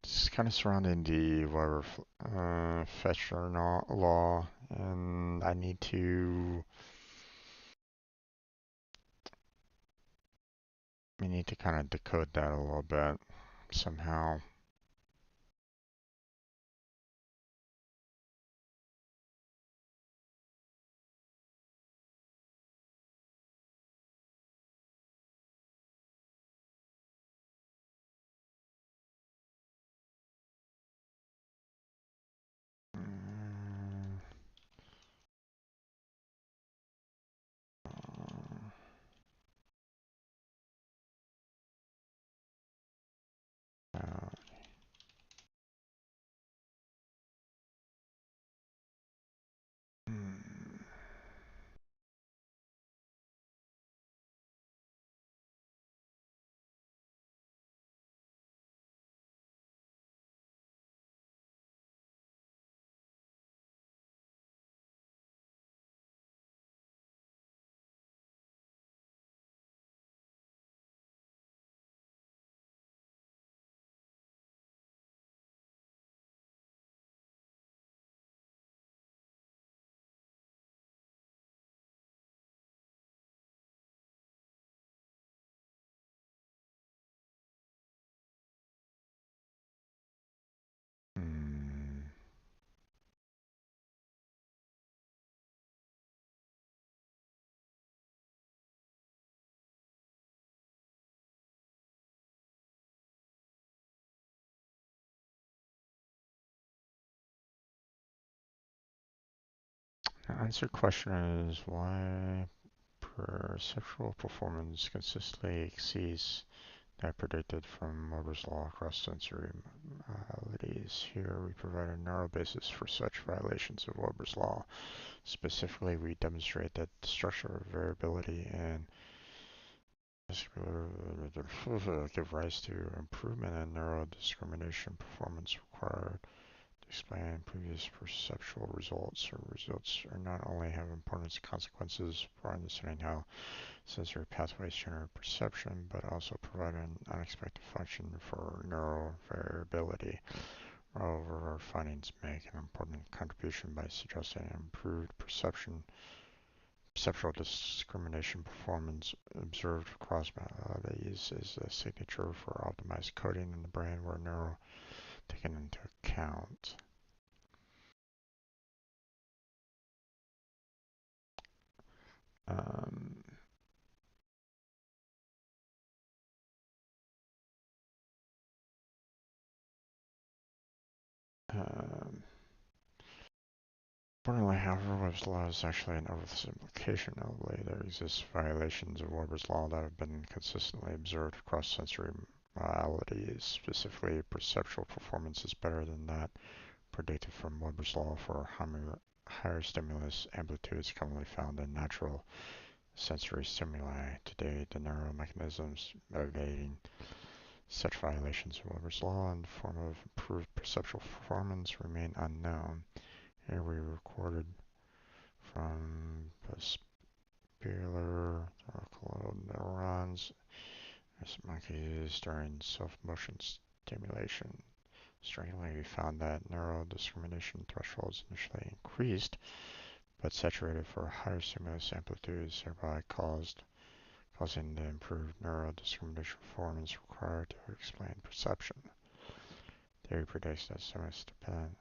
It's kind of surrounding the whatever fetch or not law, and we need to kind of decode that a little bit somehow. Mm, uh, mm, mm. The answer question is why perceptual performance consistently exceeds that predicted from Moore's law across sensory modalities. Here we provide a narrow basis for such violations of Weber's law. Specifically, we demonstrate that the structure of variability and give rise to improvement in neurodiscrimination performance required explain previous perceptual results. Or results are not only have important consequences for understanding how sensory pathways generate perception, but also provide an unexpected function for neural variability. Moreover, our findings make an important contribution by suggesting improved perceptual discrimination performance observed across modalities is a signature for optimized coding in the brain where neural taken into account. Um, um, Importantly, however, Webb's law is actually an oversimplification. Notably, there exist violations of Weber's law that have been consistently observed across sensory modalities. Specifically, perceptual performance is better than that predicted from Weber's law for higher stimulus amplitudes commonly found in natural sensory stimuli. Today, the neural mechanisms motivating such violations of Weber's law in the form of improved perceptual performance remain unknown. Here we recorded from vestibular neurons as monkeys during self-motion stimulation. Strangely, we found that neural discrimination thresholds initially increased, but saturated for higher stimulus amplitudes, thereby causing the improved neural discrimination performance required to explain perception. Theory predicts that stimulus dependent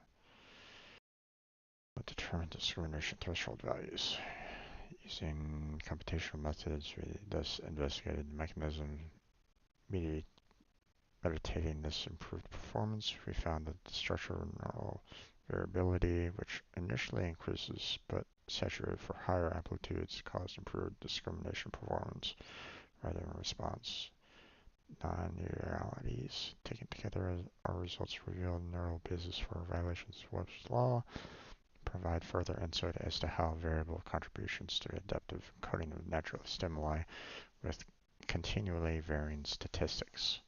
will determine discrimination threshold values. Using computational methods, we thus investigated the mechanism meditating this improved performance. We found that the structural neural variability, which initially increases but saturated for higher amplitudes, caused improved discrimination performance rather than response. Non-linearities taken together, our results reveal the neural basis for violations of Webb's law, provide further insight as to how variable contributions to adaptive encoding of natural stimuli with continually varying statistics.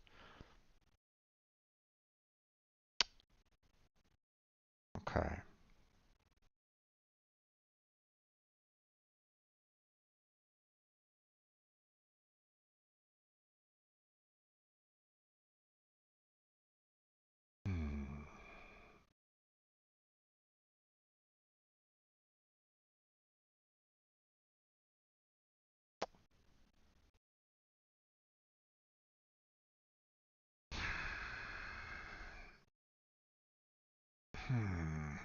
Okay. Hmm. Hmm.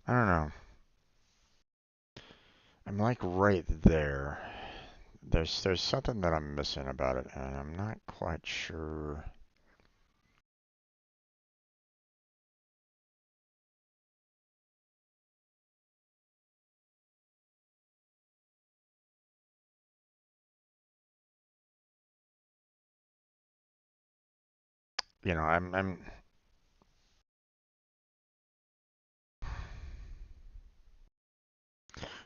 I don't know. I'm like right there. There's something that I'm missing about it, and I'm not quite sure. You know, I'm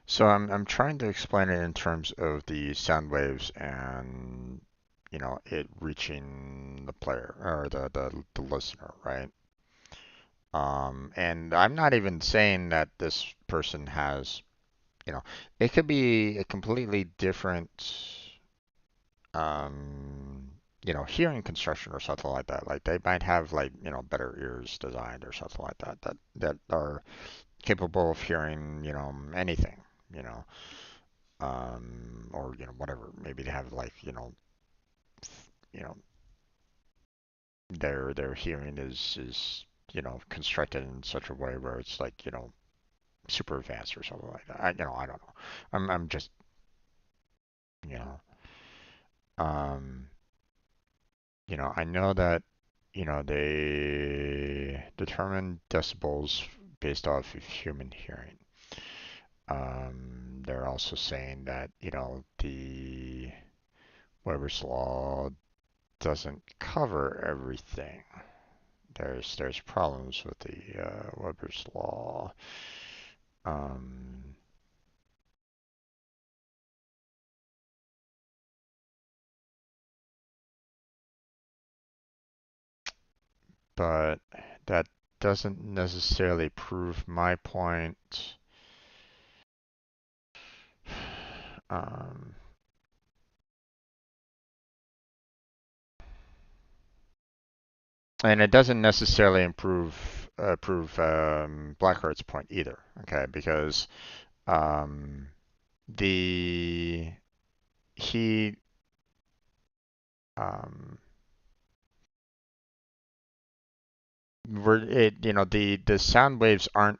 so I'm trying to explain it in terms of the sound waves and it reaching the player or the listener, right? And I'm not even saying that this person has, you know, it could be a completely different, um, hearing construction or something like that. Like they might have like, better ears designed or something like that that are capable of hearing, anything, you know, or whatever. Maybe they have like, you know, their hearing is constructed in such a way where it's like, super advanced or something like that. I don't know. I'm just, you know, um, I know that, they determine decibels based off of human hearing. They're also saying that, the Weber's law doesn't cover everything. There's problems with the Weber's law. Um, but that doesn't necessarily prove my point. Um, and it doesn't necessarily prove Blackheart's point either. Okay, because um, the he um, the sound waves aren't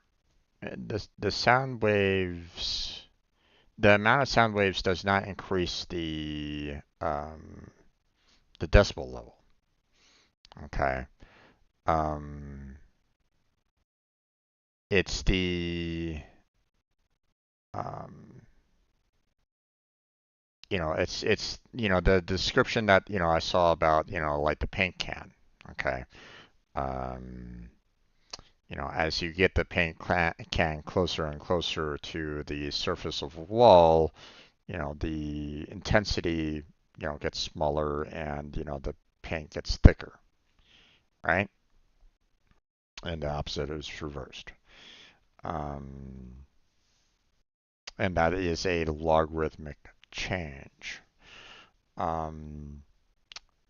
the sound waves the amount of sound waves does not increase the decibel level. Okay. Um, it's um, the description that I saw about like the paint can. Okay. Um, as you get the can closer and closer to the surface of a wall, the intensity gets smaller and the paint gets thicker, right? And the opposite is reversed. Um, and that is a logarithmic change. Um,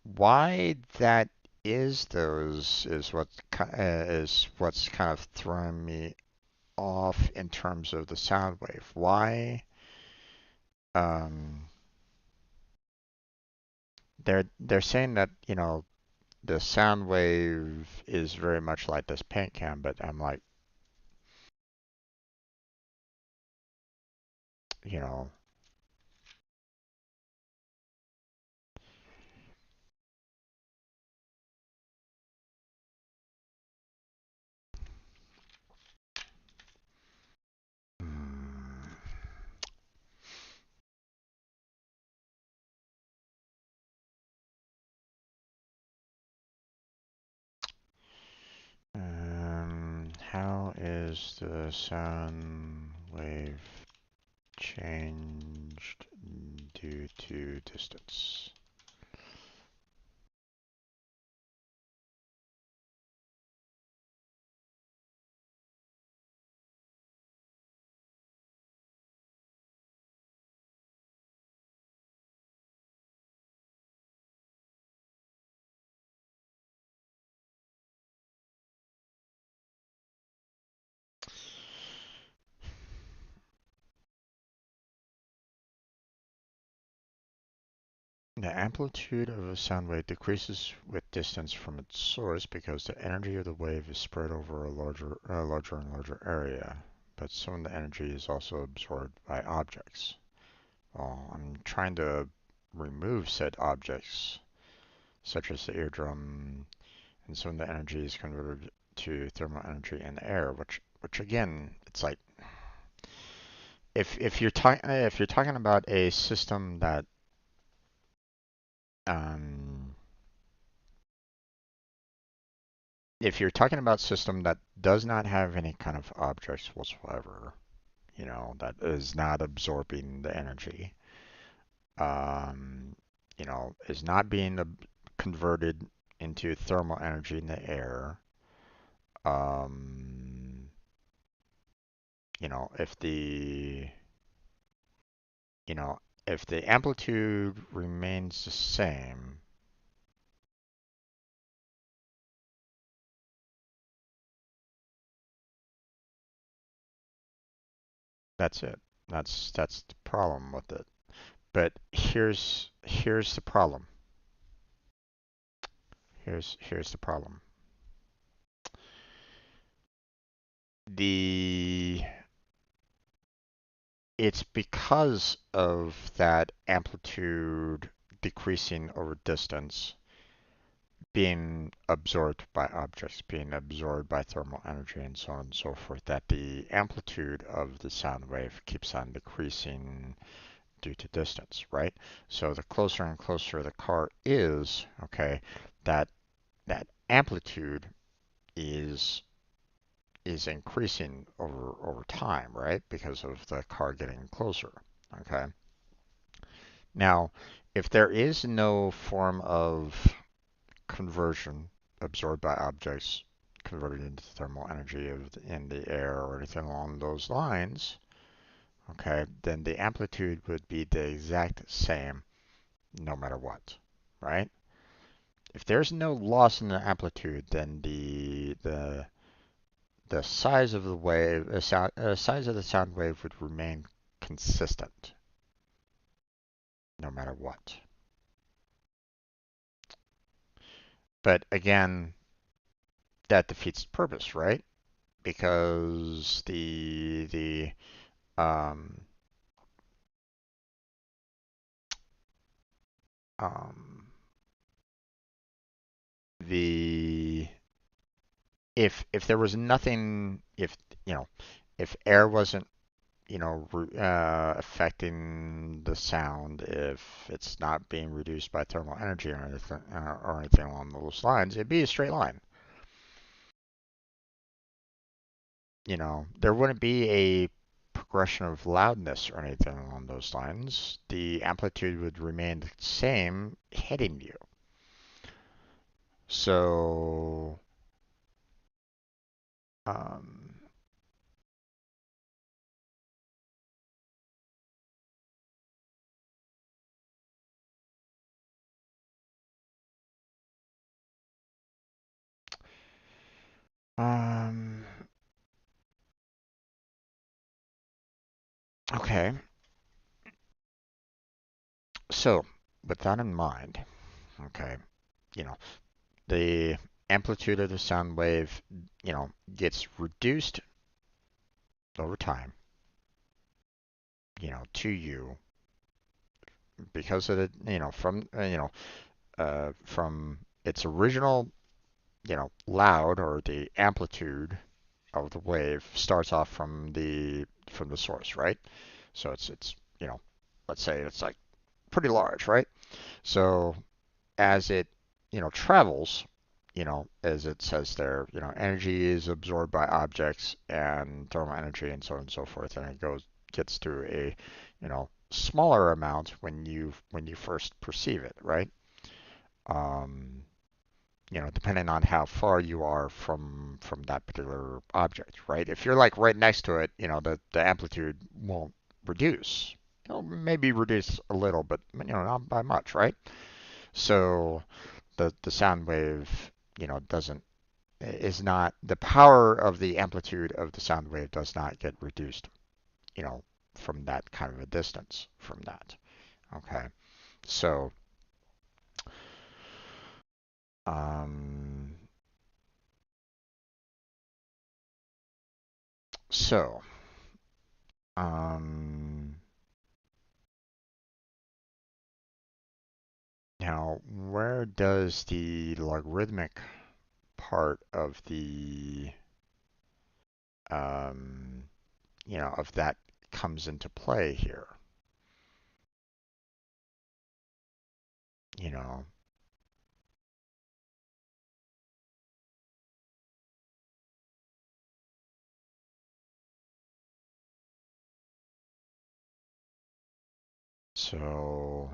why that is those is what's kind of throwing me off in terms of the sound wave. Why um, they're saying that the sound wave is very much like this paint can, but I'm like, you know, mm, how is the sound wave changed due to distance? The amplitude of a sound wave decreases with distance from its source because the energy of the wave is spread over a larger and larger area. but some of the energy is also absorbed by objects. Well, I'm trying to remove said objects, such as the eardrum, and some of the energy is converted to thermal energy in the air, which again, it's like if you're talking about a system that um, if you're talking about system that does not have any kind of objects whatsoever, that is not absorbing the energy, um, is not being converted into thermal energy in the air. Um, if you know, if the amplitude remains the same, that's it. That's the problem with it. But here's the problem. Here's the problem. The It's because of that amplitude decreasing over distance being absorbed by objects, being absorbed by thermal energy, and so on and so forth, that the amplitude of the sound wave keeps on decreasing due to distance, right? So the closer and closer the car is, okay, that that amplitude is increasing over time, right? Because of the car getting closer, okay? Now, if there is no form of conversion absorbed by objects converted into thermal energy in the air or anything along those lines, okay, then the amplitude would be the exact same no matter what, right? If there's no loss in the amplitude, then the size of the wave, size of the sound wave would remain consistent no matter what. But again, that defeats the purpose, right? Because um, um, the if there was nothing, if air wasn't affecting the sound, if it's not being reduced by thermal energy or anything along those lines, it'd be a straight line. There wouldn't be a progression of loudness or anything along those lines. The amplitude would remain the same hitting you. So, um, um, okay. So, with that in mind, okay, you know, the amplitude of the sound wave, gets reduced over time, to you because of from its original, loud, or the amplitude of the wave starts off from the source, right? So it's let's say it's like pretty large, right? So as it travels, as it says there, energy is absorbed by objects and thermal energy and so on and so forth, and it gets to a smaller amount when you first perceive it, right? Um, depending on how far you are from that particular object, right? If you're like right next to it, the amplitude won't reduce. It'll maybe reduce a little, but not by much, right? So the sound wave, doesn't is not the power of the amplitude of the sound wave does not get reduced, you know, from that kind of a distance from that. Okay, so um, so Um, Now, where does the logarithmic part of the um, of that comes into play here? You know, so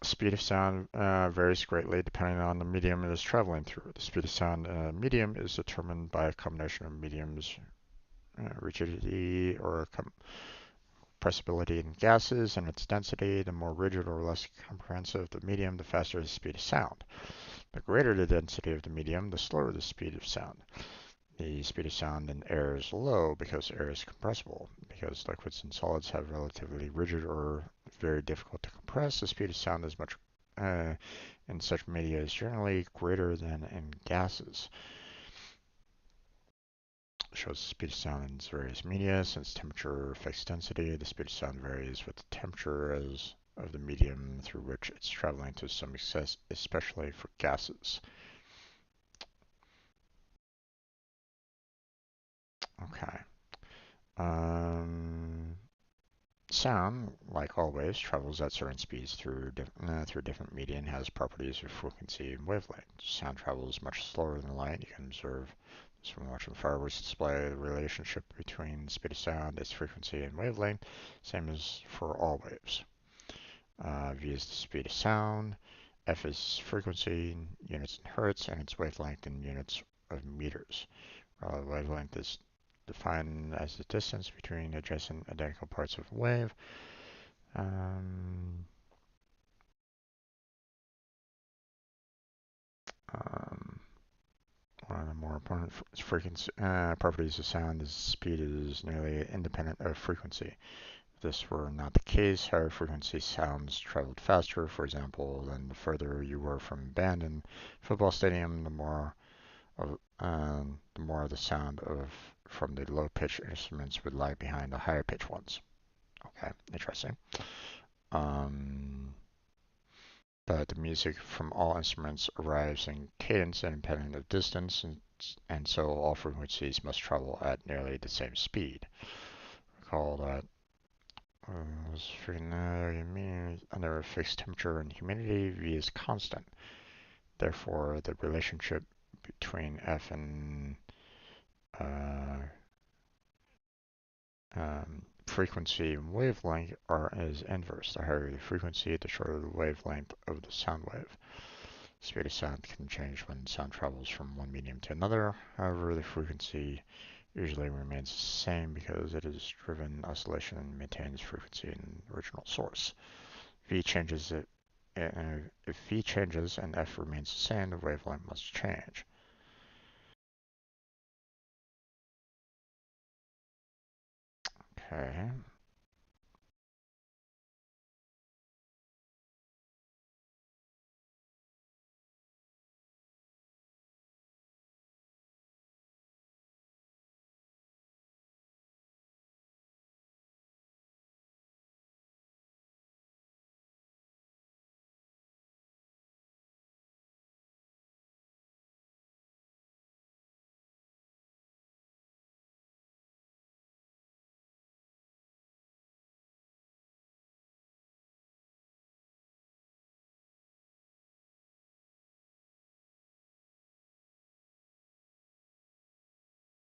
speed of sound varies greatly depending on the medium it is traveling through. The speed of sound in a medium is determined by a combination of mediums, rigidity or compressibility in gases, and its density. The more rigid or less comprehensive the medium, the faster the speed of sound. The greater the density of the medium, the slower the speed of sound. The speed of sound in air is low because air is compressible. Because liquids and solids have relatively rigid or very difficult to compress, the speed of sound is much in such media is generally greater than in gases. It shows the speed of sound in various media. Since temperature affects density, the speed of sound varies with the temperature as of the medium through which it's traveling to some extent, especially for gases. Okay. Um, Sound, like all waves, travels at certain speeds through different media and has properties of frequency and wavelength. Sound travels much slower than light. You can observe this when watching fireworks display the relationship between speed of sound, its frequency, and wavelength, same as for all waves. V is the speed of sound, F is frequency in units in hertz, and its wavelength in units of meters. Wavelength is defined as the distance between adjacent identical parts of a wave. Um, um, One of the more important frequency properties of sound is speed is nearly independent of frequency. If this were not the case, higher frequency sounds traveled faster. For example, than the further you were from a band in a football stadium, the more the sound of from the low-pitched instruments would lag behind the higher-pitched ones. Okay, interesting. Um, but the music from all instruments arrives in cadence independent of distance, and so all frequencies must travel at nearly the same speed. Recall that under a fixed temperature and humidity, V is constant. Therefore, the relationship between F and uh, frequency and wavelength is inverse. The higher the frequency, the shorter the wavelength of the sound wave. Speed of sound can change when sound travels from one medium to another. However, the frequency usually remains the same because it is driven oscillation and maintains frequency in original source. V changes it. If V changes and F remains the same, the wavelength must change. Okay.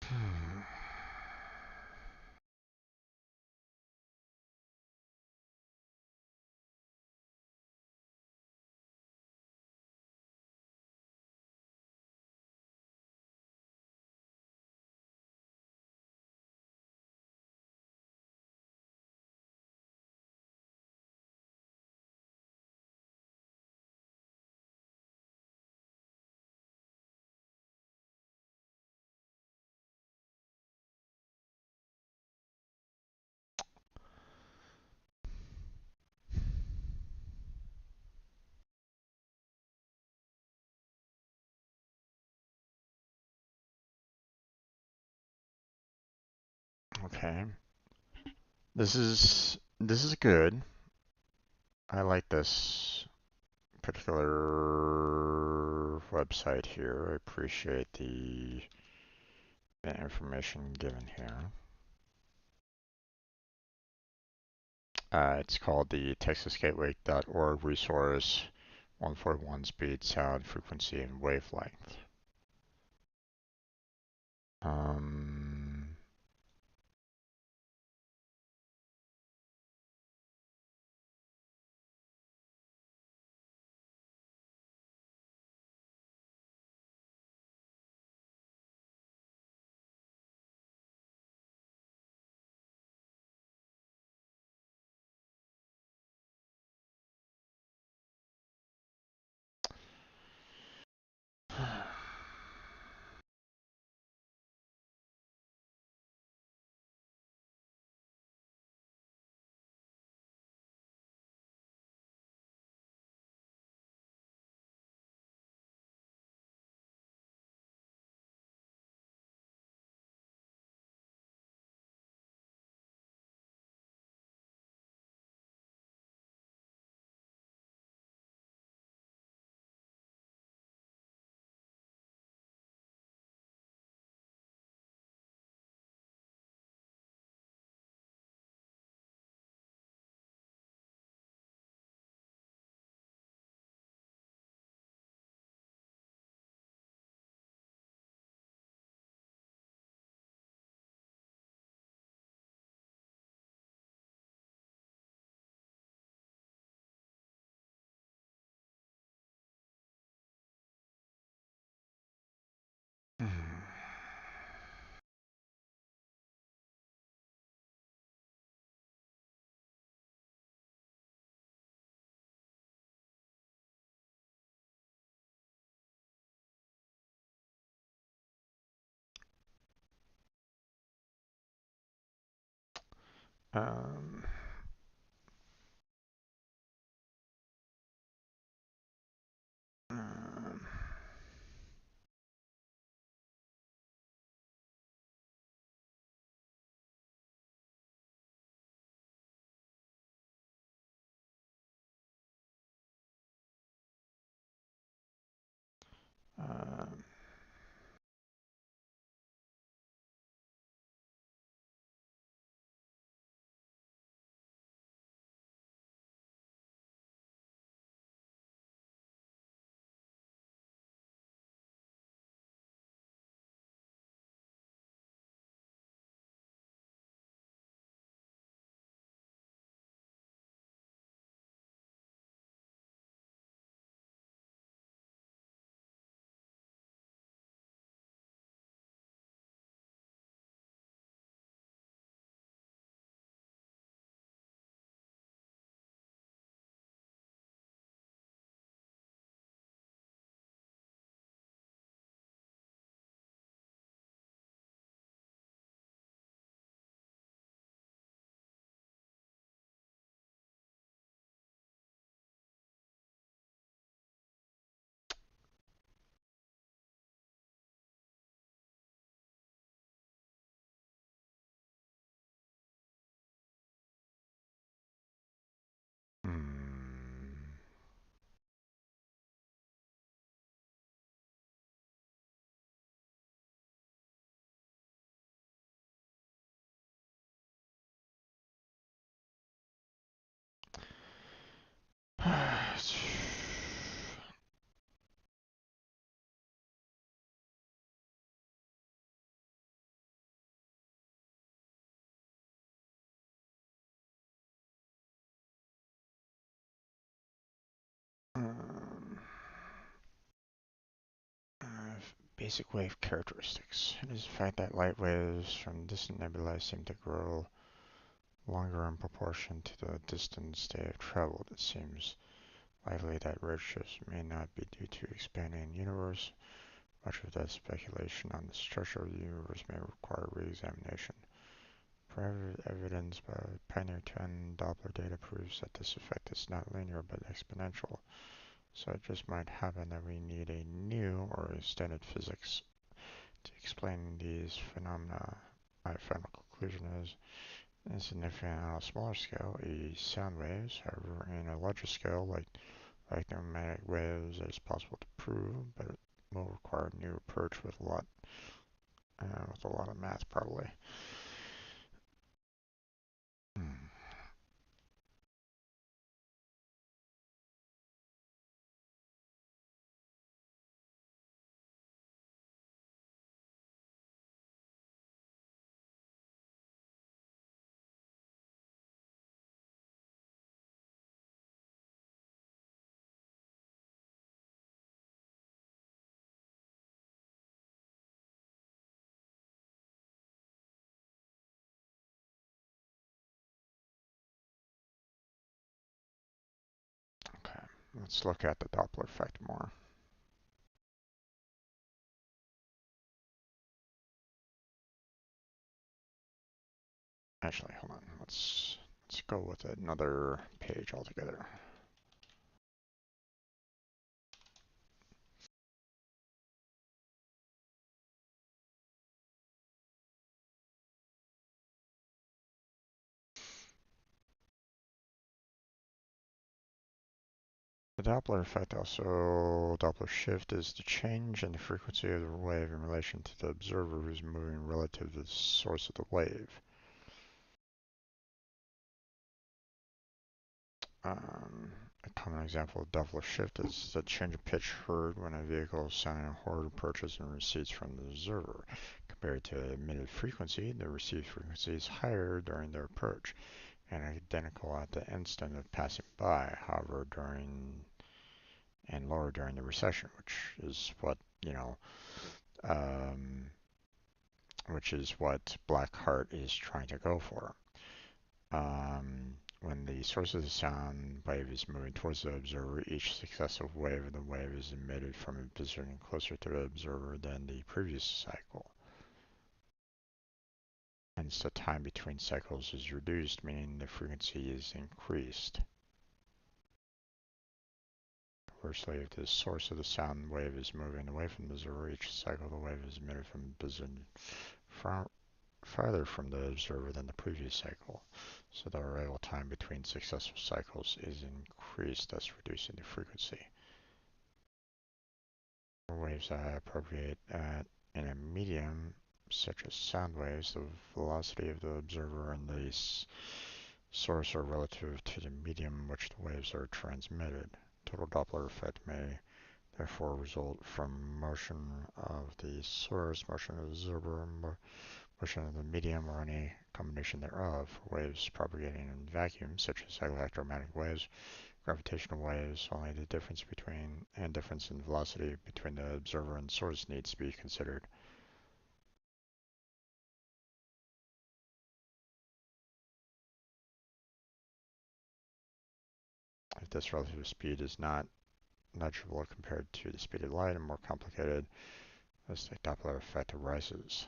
Hmm. Okay. This is good. I like this particular website here. I appreciate the information given here. It's called the TexasGateway.org resource 141 speed, sound, frequency, and wavelength. Um, um, um, um, hmm. Um, uh, Basic wave characteristics. It is the fact that light waves from distant nebulae seem to grow longer in proportion to the distance they have traveled. It seems likely that redshifts may not be due to expanding universe. Much of that speculation on the structure of the universe may require re-examination. Private evidence by Pioneer 10 Doppler data proves that this effect is not linear but exponential. So it just might happen that we need a new or extended physics to explain these phenomena. I found conclusion is insignificant on a smaller scale, e.g. sound waves. However, in a larger scale, like pneumatic waves, it is possible to prove, but it will require a new approach with a lot of math probably. Hmm. Okay, let's look at the Doppler effect more. Actually, hold on. Let's go with another page altogether. The Doppler effect, also Doppler shift, is the change in the frequency of the wave in relation to the observer who's moving relative to the source of the wave. A common example of Doppler shift is the change of pitch heard when a vehicle sounding a horn approaches and recedes from the observer. Compared to the emitted frequency, the received frequency is higher during their approach and identical at the instant of passing by, however, and lower during the recession, um, which is what Blackheart is trying to go for. When the source of the sound wave is moving towards the observer, each successive wave of the wave is emitted from a position closer to the observer than the previous cycle. Hence, the time between cycles is reduced, meaning the frequency is increased. Conversely, if the source of the sound wave is moving away from the observer, each cycle of the wave is emitted from a position farther from the observer than the previous cycle, so the arrival time between successive cycles is increased, thus reducing the frequency. Waves are appropriate in a medium, such as sound waves. The velocity of the observer and the source are relative to the medium in which the waves are transmitted. Total Doppler effect may therefore result from motion of the source, motion of the observer, motion of the medium, or any combination thereof. Waves propagating in vacuum, such as electromagnetic waves, gravitational waves, only the difference in velocity between the observer and source needs to be considered. If this relative speed is not negligible compared to the speed of light and more complicated, as the Doppler effect arises.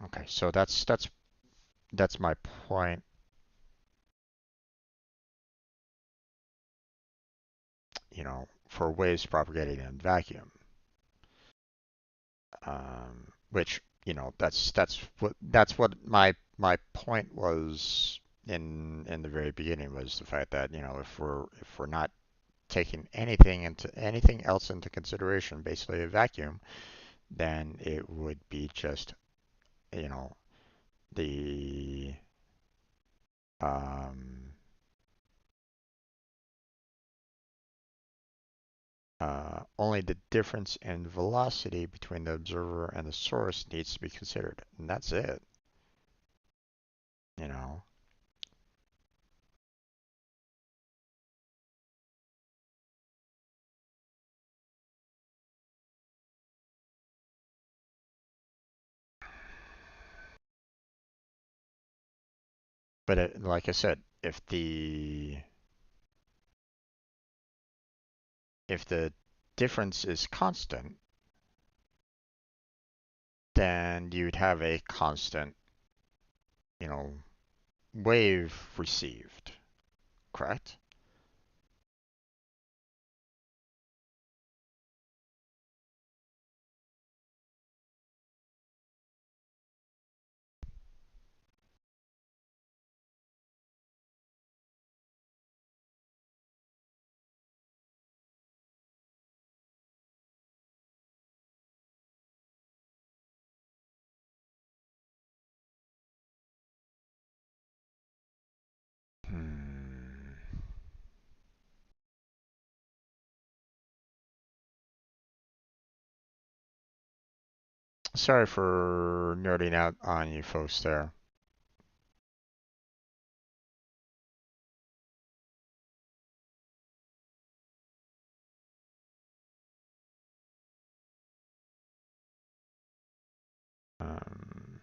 Okay, so that's my point. For waves propagating in vacuum, which that's what my point was in the very beginning, was the fact that if we're not taking anything else into consideration, basically a vacuum, then it would be just you know the um, only the difference in velocity between the observer and the source needs to be considered, and that's it. You know, like I said, if the difference is constant, then you'd have a constant, you know, wave received, correct? Sorry for nerding out on you folks there. Um,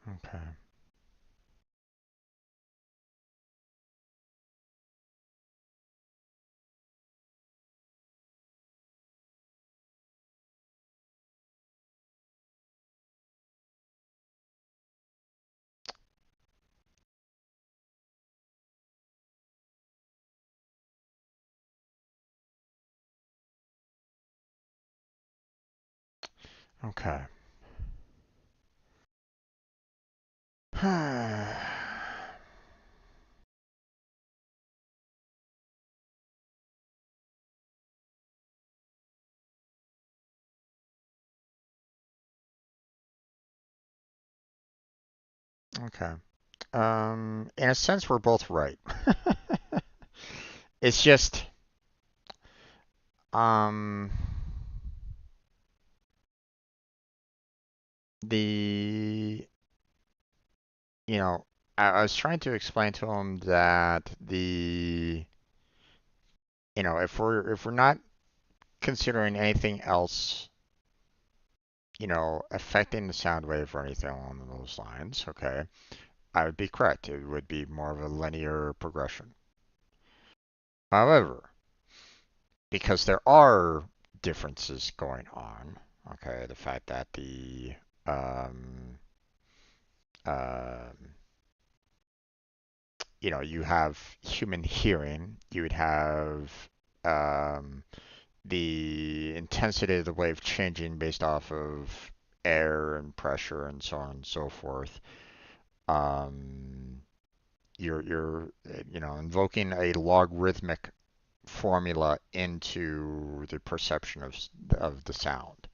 okay. Okay. Okay. In a sense, we're both right. It's just, um, the, you know, I was trying to explain to him that if we're not considering anything else, affecting the sound wave or anything along those lines, okay, I would be correct. It would be more of a linear progression. However, because there are differences going on, okay, the fact that um, um, you have human hearing, you would have um, the intensity of the wave changing based off of air and pressure and so on and so forth. Um, you're invoking a logarithmic formula into the perception of the sound.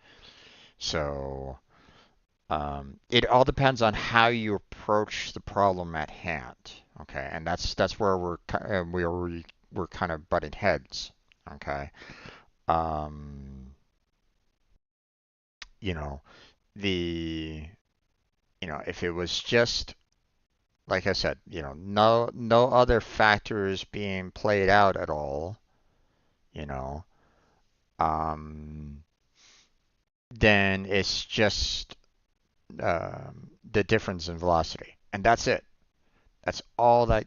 So it all depends on how you approach the problem at hand. Okay, and that's where we're kind of butting heads. Okay, um, you know the if it was just like I said, no other factors being played out at all, you know, um, then it's just the difference in velocity, and that's it. That's all that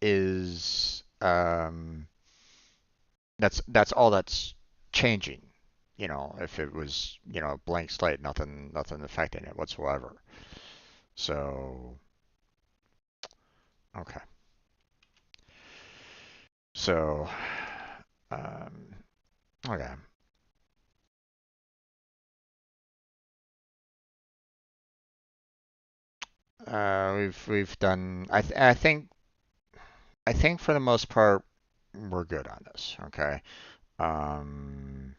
is that's all that's changing. If it was, blank slate, nothing affecting it whatsoever. So, okay. So, um, okay. We've done. I think for the most part we're good on this. Okay. Um,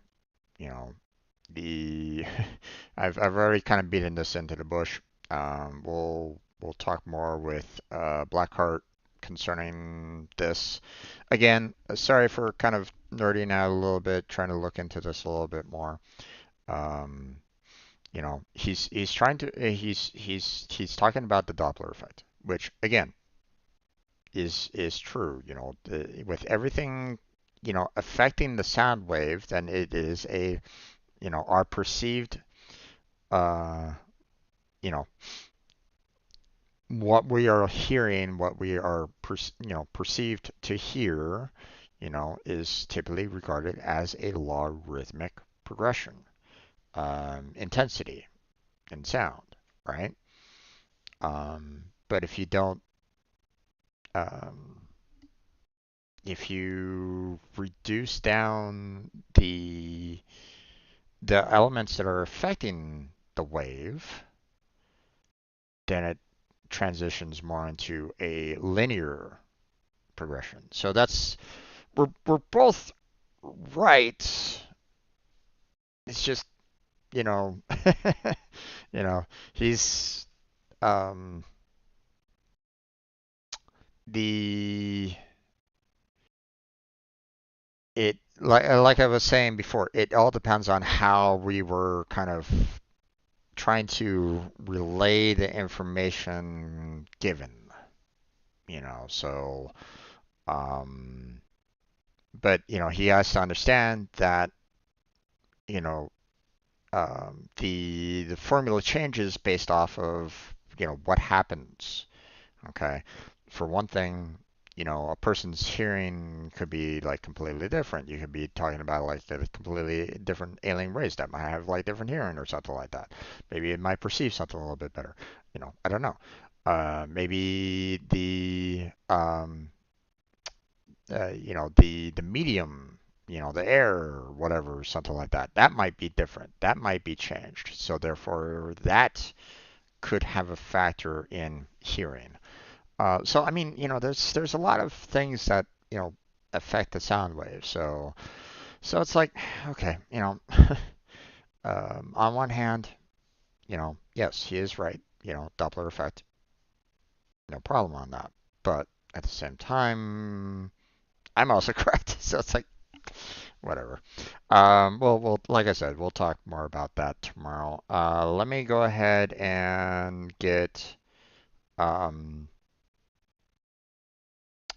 you know, the I've already kind of beaten this into the bush. We'll talk more with Blackheart concerning this. Again, sorry for kind of nerding out a little bit, trying to look into this a little bit more. Um, he's trying to he's talking about the Doppler effect, which again is true. With everything affecting the sound wave, then it is our perceived uh, you know, what we are hearing, what we are perceived to hear, is typically regarded as a logarithmic progression, intensity in sound, right? But um, if you reduce down the elements that are affecting the wave, then it transitions more into a linear progression. So we're both right. It's just you know you know he's um the it like I was saying before, it all depends on how we were kind of trying to relay the information given. So um but he has to understand that you know the formula changes based off of what happens. Okay, for one thing, a person's hearing could be like completely different. You could be talking about like the completely different alien race that might have like different hearing or something like that. Maybe it might perceive something a little bit better. I don't know. Maybe the medium, the air or whatever, something like that. That might be different. That might be changed. So therefore, that could have a factor in hearing. So I mean, there's a lot of things that affect the sound wave. So it's like, okay, on one hand, yes, he is right. Doppler effect, no problem on that. But at the same time, I'm also correct. So it's like, whatever. Well, like I said, we'll talk more about that tomorrow. Let me go ahead and get um,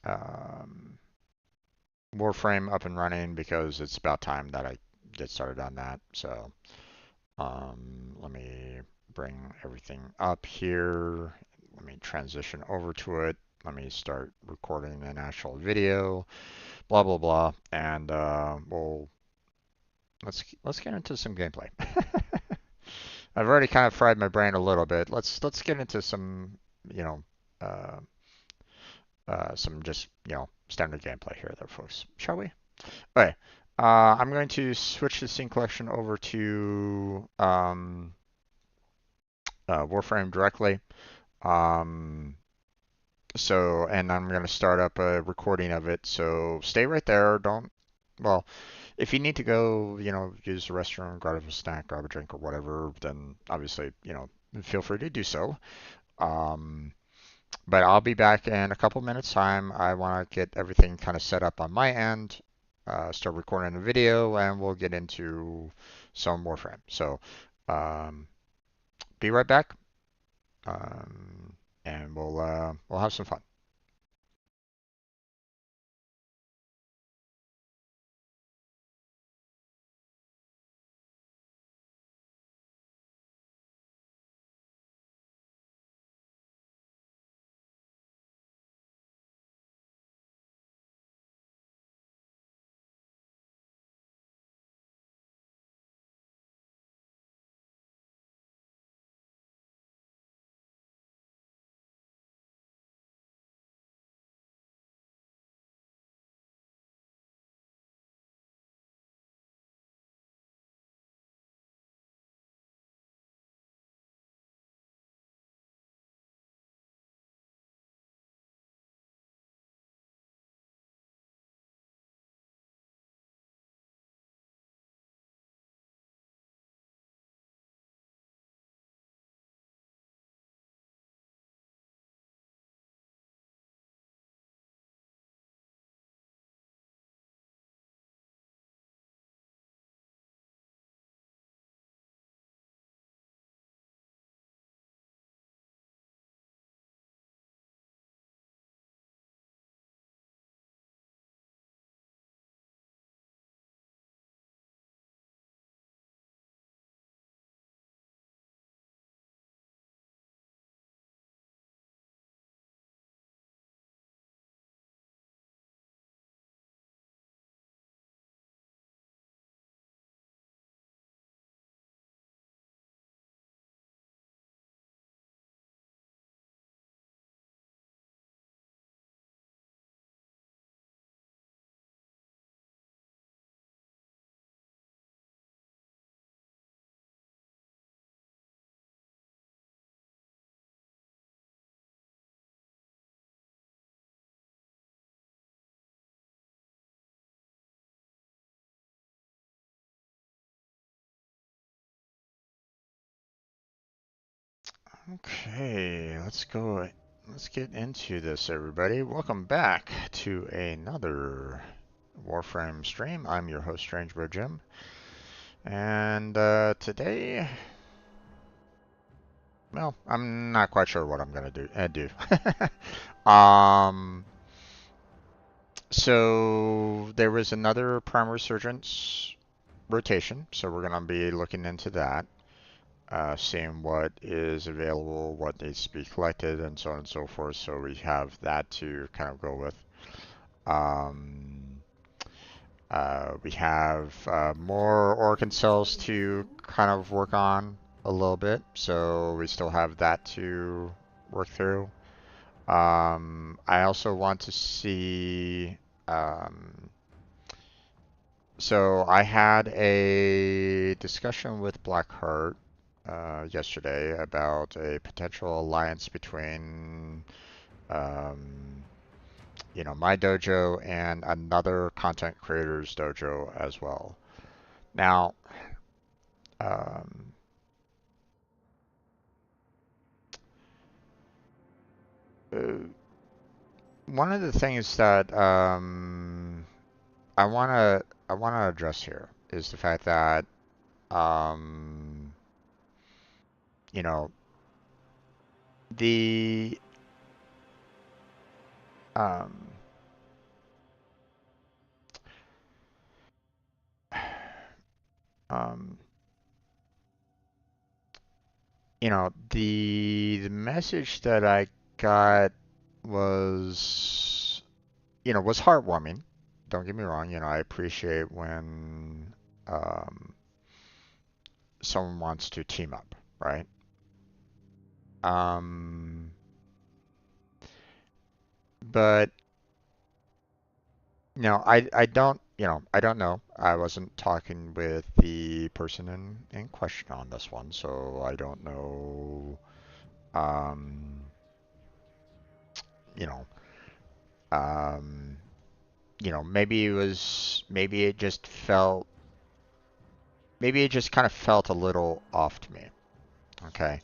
um, Warframe up and running because it's about time that I get started on that. So let me bring everything up here. Let me transition over to it. Let me start recording an actual video. Blah blah blah, and let's get into some gameplay. I've already kind of fried my brain a little bit. Let's get into some you know uh, some just standard gameplay here, there, folks. Shall we? Okay. I'm going to switch the scene collection over to Warframe directly. Um, and I'm going to start up a recording of it. So stay right there. Don't, well, if you need to go, use the restroom, grab a snack, grab a drink or whatever, then obviously, feel free to do so. Um, but I'll be back in a couple minutes time. I want to get everything kind of set up on my end, start recording the video, and we'll get into some Warframe. So, um, be right back, um, and we'll have some fun. Okay, let's go. Let's get into this, everybody. Welcome back to another Warframe stream. I'm your host, Strangebro Jim, and today, well, I'm not quite sure what I'm gonna do. um, so there was another Prime Resurgence rotation, so we're gonna be looking into that. Seeing what is available, what needs to be collected, and so on and so forth. So we have that to kind of go with. Um, we have more organ cells to kind of work on a little bit, so we still have that to work through. I also want to see. Um, so I had a discussion with Blackheart yesterday about a potential alliance between, um, my dojo and another content creator's dojo as well. Now, um, uh, one of the things that I wanna address here is the fact that um, you know the um, um, the message that I got was, was heartwarming. Don't get me wrong, I appreciate when um, someone wants to team up, right? Um, but I don't know. I wasn't talking with the person in question on this one, so I don't know. Um, you know, um, maybe it just kind of felt a little off to me. Okay.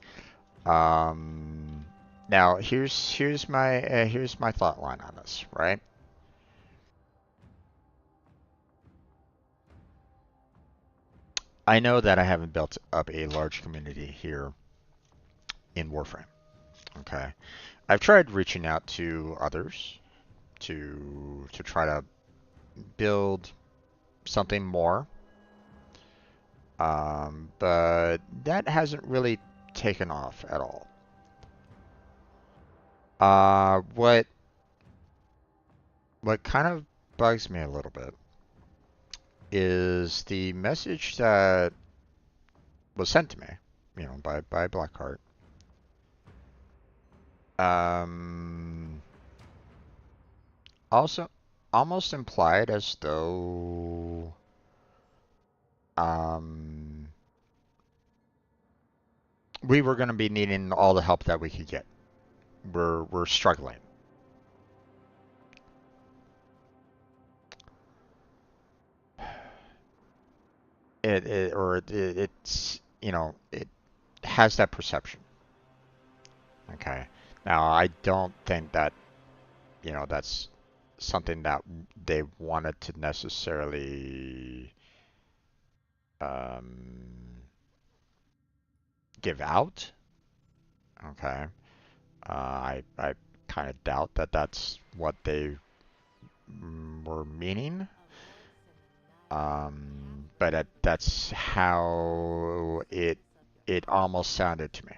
Um, Now here's my thought line on this, right? I know that I haven't built up a large community here in Warframe. Okay. I've tried reaching out to others to try to build something more, but that hasn't really taken off at all. What kind of bugs me a little bit is the message that was sent to me, by Blackheart. Um, Also, almost implied as though um, we were going to be needing all the help that we could get. We're struggling. It's it has that perception. Okay. Now I don't think that that's something that they wanted to necessarily um, give out. Okay. I kind of doubt that that's what they were meaning. But that's how it almost sounded to me.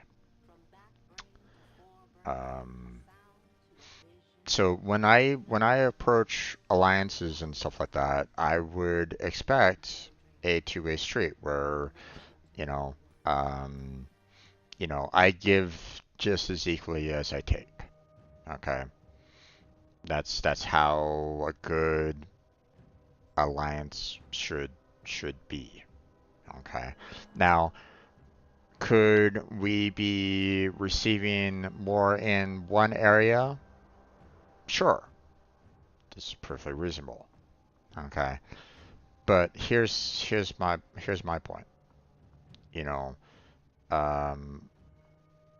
Um, so when I approach alliances and stuff like that, I would expect a two-way street where you know um, I give just as equally as I take. Okay, that's how a good alliance should be. Okay, now could we be receiving more in one area? Sure, this is perfectly reasonable. Okay, but here's my point. You know, um,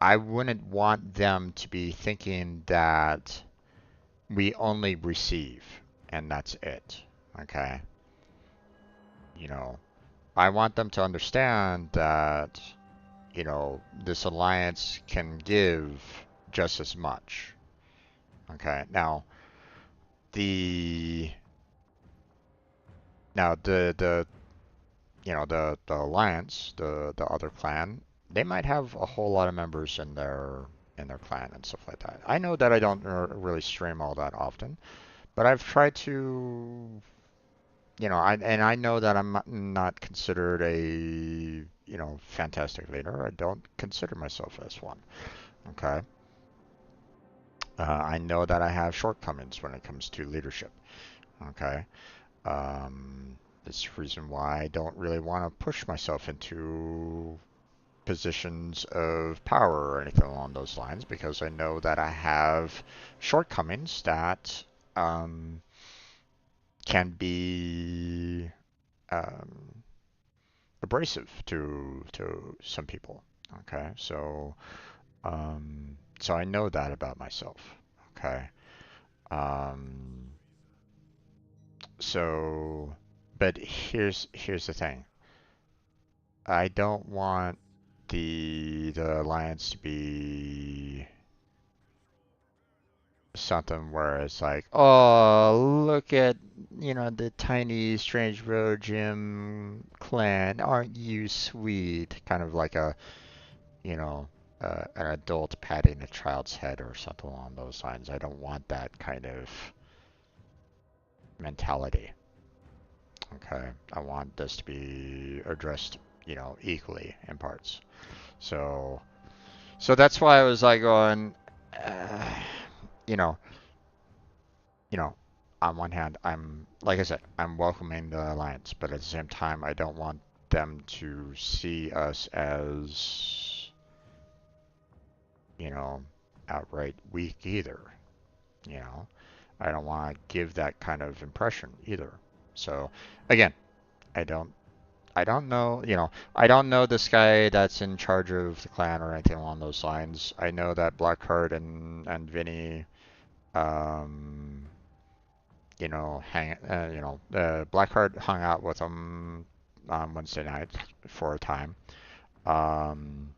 I wouldn't want them to be thinking that we only receive and that's it. Okay. You know, I want them to understand that, this alliance can give just as much. Okay. The now the alliance, the other clan, they might have a whole lot of members in their clan and stuff like that. I know that I don't really stream all that often, but I've tried to, I know that I'm not considered a, fantastic leader. I don't consider myself as one. Okay. I know that I have shortcomings when it comes to leadership. Okay. Um, that's the reason why I don't really want to push myself into positions of power or anything along those lines because I know that I have shortcomings that um, can be um, abrasive to some people. Okay, so I know that about myself. Okay, um, so but here's the thing. I don't want the alliance to be something where it's like, oh, look at, the tiny strange road gym clan. Aren't you sweet? Kind of like you know, an adult patting a child's head or something along those lines. I don't want that kind of mentality. Okay. I want this to be addressed, equally in parts. So, so that's why I was like going, uh, you know, you know, on one hand, like I said, I'm welcoming the alliance, but at the same time, I don't want them to see us as, you know, outright weak either. You know, I don't want to give that kind of impression either. So, again, I don't, I don't know, I don't know this guy that's in charge of the clan or anything along those lines. I know that Blackheart and Vinny, um, Blackheart hung out with him on Wednesday night for a time. Um,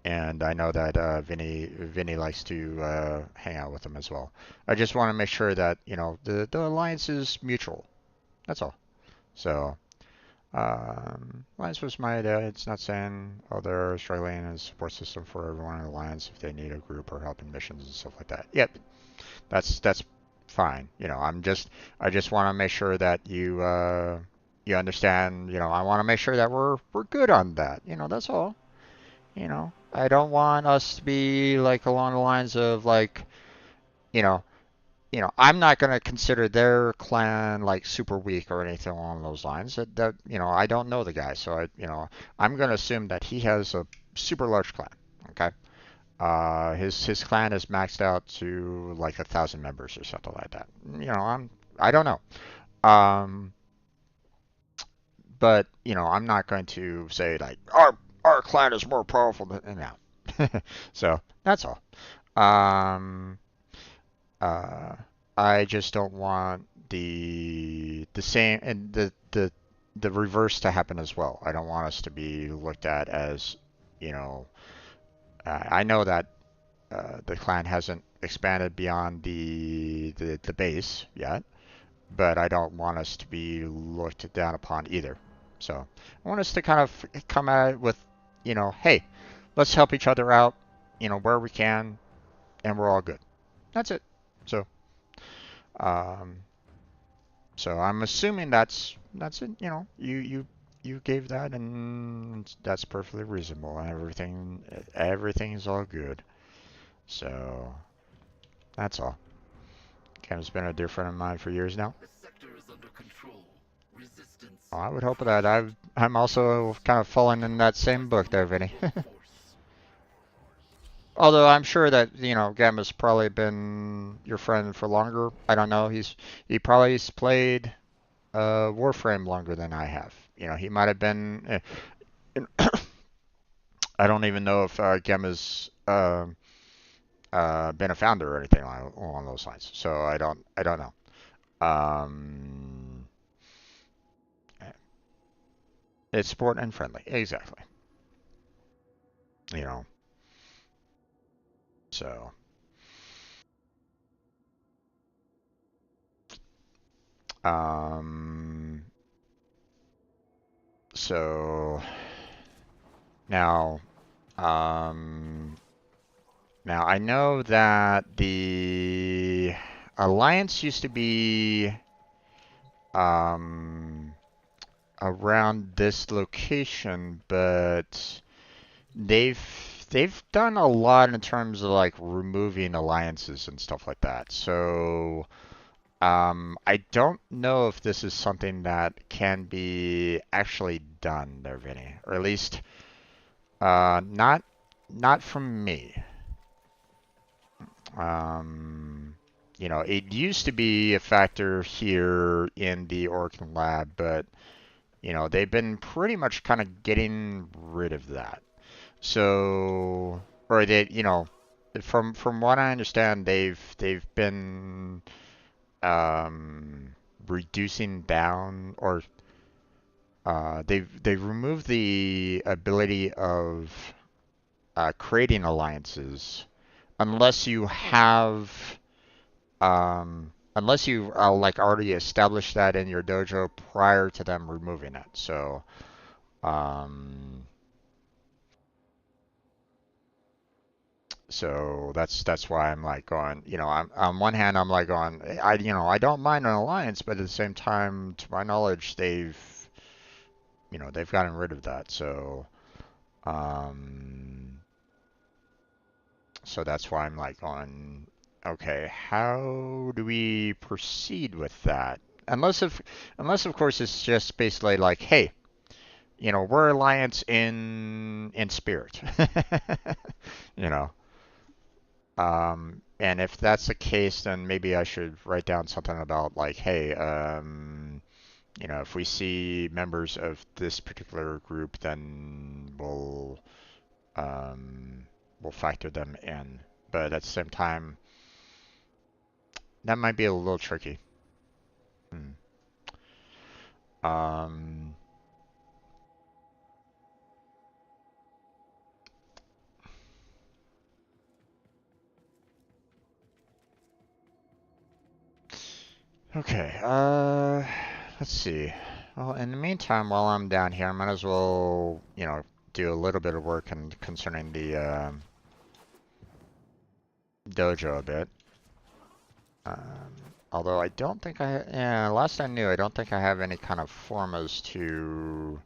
and I know that Vinny likes to hang out with him as well. I just want to make sure that, the alliance is mutual. That's all. So, alliance was my idea. It's not saying, oh, they're struggling as a support system for everyone in the alliance if they need a group or help in missions and stuff like that. Yep, that's fine. I just want to make sure that you understand. I want to make sure that we're good on that. That's all. I don't want us to be like along the lines of like, you know, I'm not gonna consider their clan like super weak or anything along those lines. I don't know the guy, so I'm gonna assume that he has a super large clan. Okay. His clan is maxed out to like 1,000 members or something like that. I don't know. Um, but I'm not going to say like our clan is more powerful than no. So that's all. Um, uh, I just don't want the same and the reverse to happen as well. I don't want us to be looked at as, you know, I know that the clan hasn't expanded beyond the base yet, but I don't want us to be looked down upon either. So I want us to kind of come at it with, hey, let's help each other out, where we can, and we're all good. That's it. So, um, so I'm assuming that's it. You gave that, and that's perfectly reasonable. Everything is all good. So that's all. Cam's been a dear friend of mine for years now. Oh, I would hope that I'm also kind of falling in that same book there, Vinny. Although I'm sure that Gamma's probably been your friend for longer. I don't know. He probably's played Warframe longer than I have. He might have been. I don't even know if Gemma's been a founder or anything along those lines. So I don't know. Um, it's sport and friendly, exactly. You know, so um, so now um, now I know that the alliance used to be um around this location, but they've they've done a lot in terms of like removing alliances and stuff like that. So I don't know if this is something that can be actually done there, Vinny, or at least not from me. Um, it used to be a factor here in the Oregon lab, but they've been pretty much kind of getting rid of that. So, or from what I understand, they've been reducing down, or they've removed the ability of creating alliances unless you have unless you like already established that in your dojo prior to them removing it. Um, So that's why I'm like going, I'm on one hand I'm like going, I don't mind an alliance, but at the same time, to my knowledge, they've gotten rid of that. Um, so that's why I'm like going, okay, how do we proceed with that? Unless of course it's just basically like, hey, we're alliance in spirit, you know. And if that's the case, then maybe I should write down something about like, hey, if we see members of this particular group, then we'll factor them in. But at the same time, that might be a little tricky. Hmm. Um, okay. Let's see. Well, in the meantime, while I'm down here, I might as well, do a little bit of work concerning the dojo a bit. Although I don't think yeah, last I knew, I don't think I have any kind of formas to,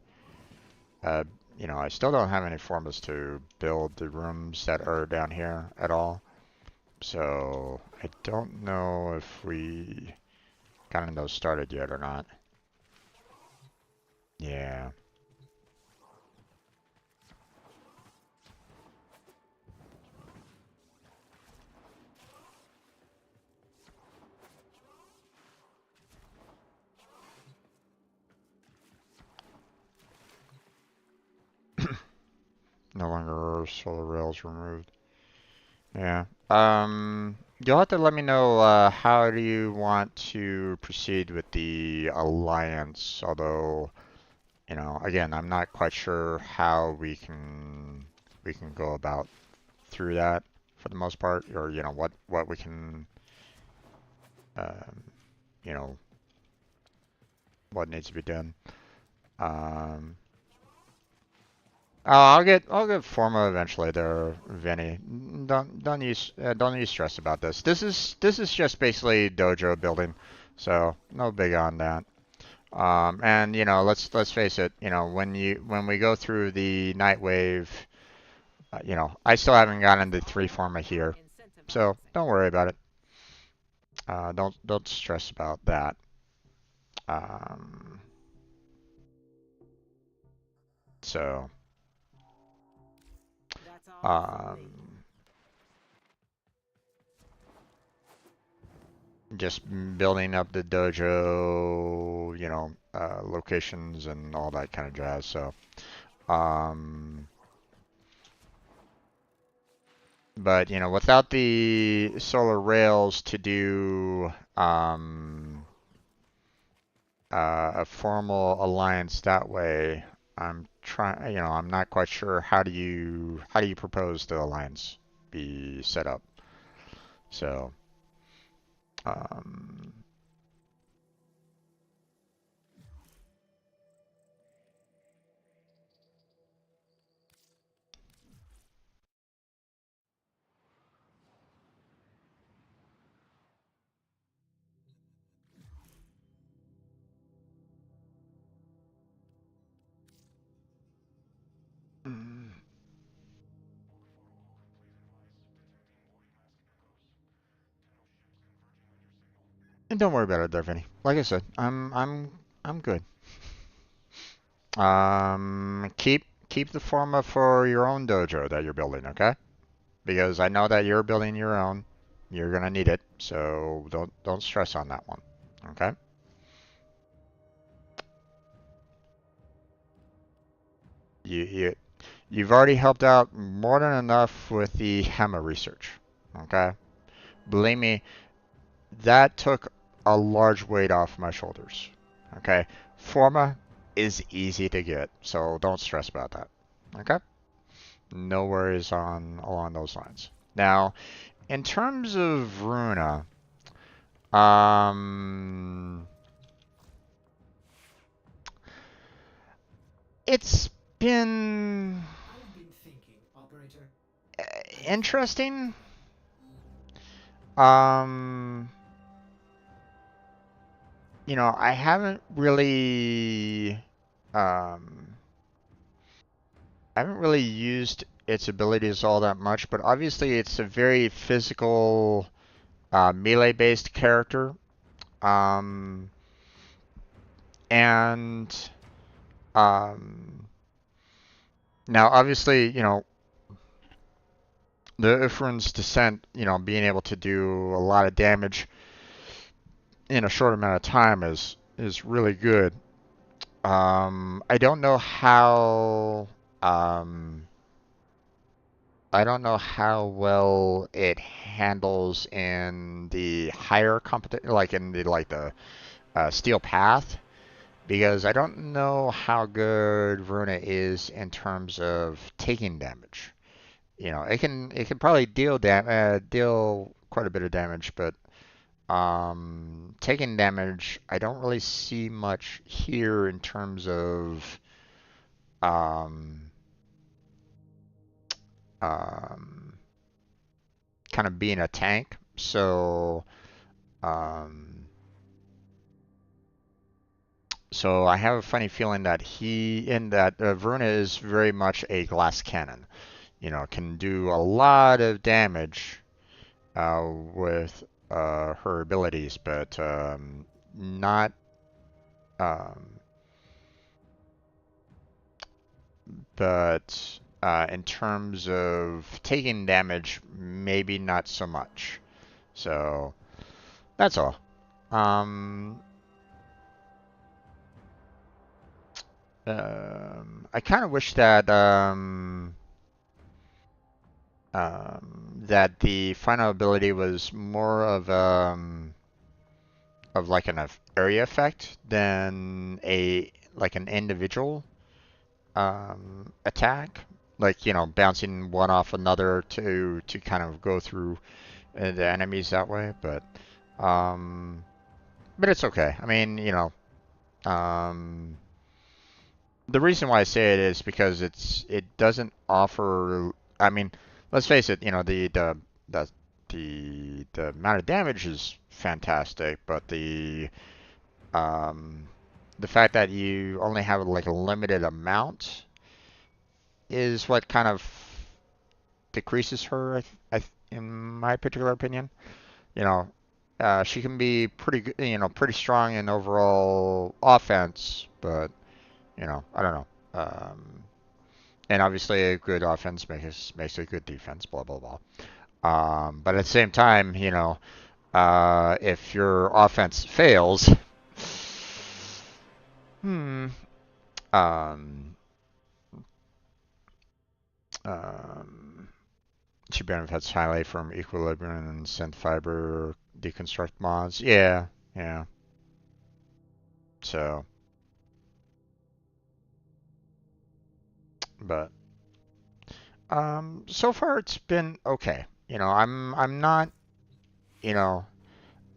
uh, I still don't have any formas to build the rooms that are down here at all. So I don't know if we gotten those started yet or not. Yeah. No longer solar rails removed. Yeah. You'll have to let me know, how do you want to proceed with the alliance, although again, I'm not quite sure how we can go about through that for the most part, or what we can, um, you know, what needs to be done. Um, I'll get Forma eventually there, Vinny. Don't you stress about this. This is just basically dojo building, so no big on that. And let's face it, when we go through the Nightwave. I still haven't gotten the 3 forma here, so don't worry about it. Don't stress about that. Um, so, um, just building up the dojo, locations and all that kind of jazz. So, um, But without the solar rails to do a formal alliance that way, I'm trying. I'm not quite sure how do you propose the alliance be set up. So, um, and don't worry about it, there, Vinny. Like I said, I'm good. Keep the forma for your own dojo that you're building, okay? Because I know that you're building your own. You're gonna need it, so don't stress on that one. Okay? You you've already helped out more than enough with the HEMA research. Okay? Believe me, that took a large weight off my shoulders. Okay? Forma is easy to get, so don't stress about that. Okay? No worries on along those lines. Now, in terms of Runa, um, it's been interesting. Um, I um, haven't really used its abilities all that much, but obviously it's a very physical, melee-based character. Um, and now obviously, the Ifrin's descent, being able to do a lot of damage in a short amount of time is really good. I don't know how um, I don't know how well it handles in the higher competition, like in the Steel Path, because I don't know how good Runa is in terms of taking damage. It can probably deal quite a bit of damage, but taking damage, I don't really see much here in terms of um, um, kind of being a tank. Um, so I have a funny feeling that Verna is very much a glass cannon. Can do a lot of damage with her abilities, but not um, but in terms of taking damage, maybe not so much. So that's all. Um, I kind of wish that that the final ability was more of like an area effect than a like an individual attack, like bouncing one off another to kind of go through the enemies that way. Um, but it's okay. I mean, um, the reason why I say it is because it doesn't offer. I mean, let's face it. The the amount of damage is fantastic, but um, the fact that you only have like a limited amount is what kind of decreases her. In my particular opinion, you know, she can be pretty good, pretty strong in overall offense, but I don't know. And obviously, a good offense makes a good defense. Blah blah blah. But at the same time, if your offense fails, hmm, um, um, She benefits highly from equilibrium and synth fiber deconstruct mods. Yeah, yeah. So, but so far it's been okay. I'm not, you know,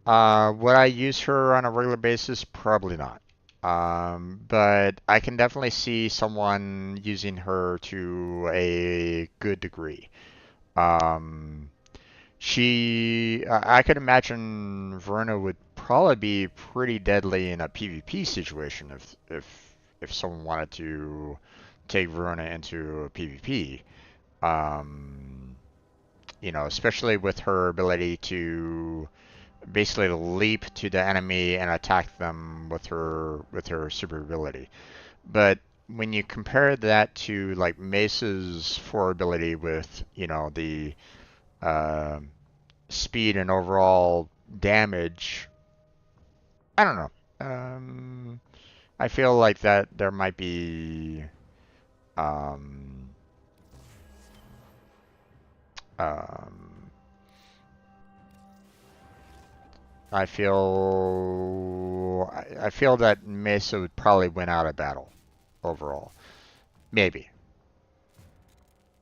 would I use her on a regular basis? Probably not. But I can definitely see someone using her to a good degree. Um, I could imagine Verna would probably be pretty deadly in a PvP situation if someone wanted to take Verna into a PvP. Um, especially with her ability to basically leap to the enemy and attack them with her super ability. But when you compare that to like Mesa's 4 ability with, the uh, speed and overall damage, I don't know. I feel like that there might be um, um, I feel that Mesa would probably win out a battle overall. Maybe.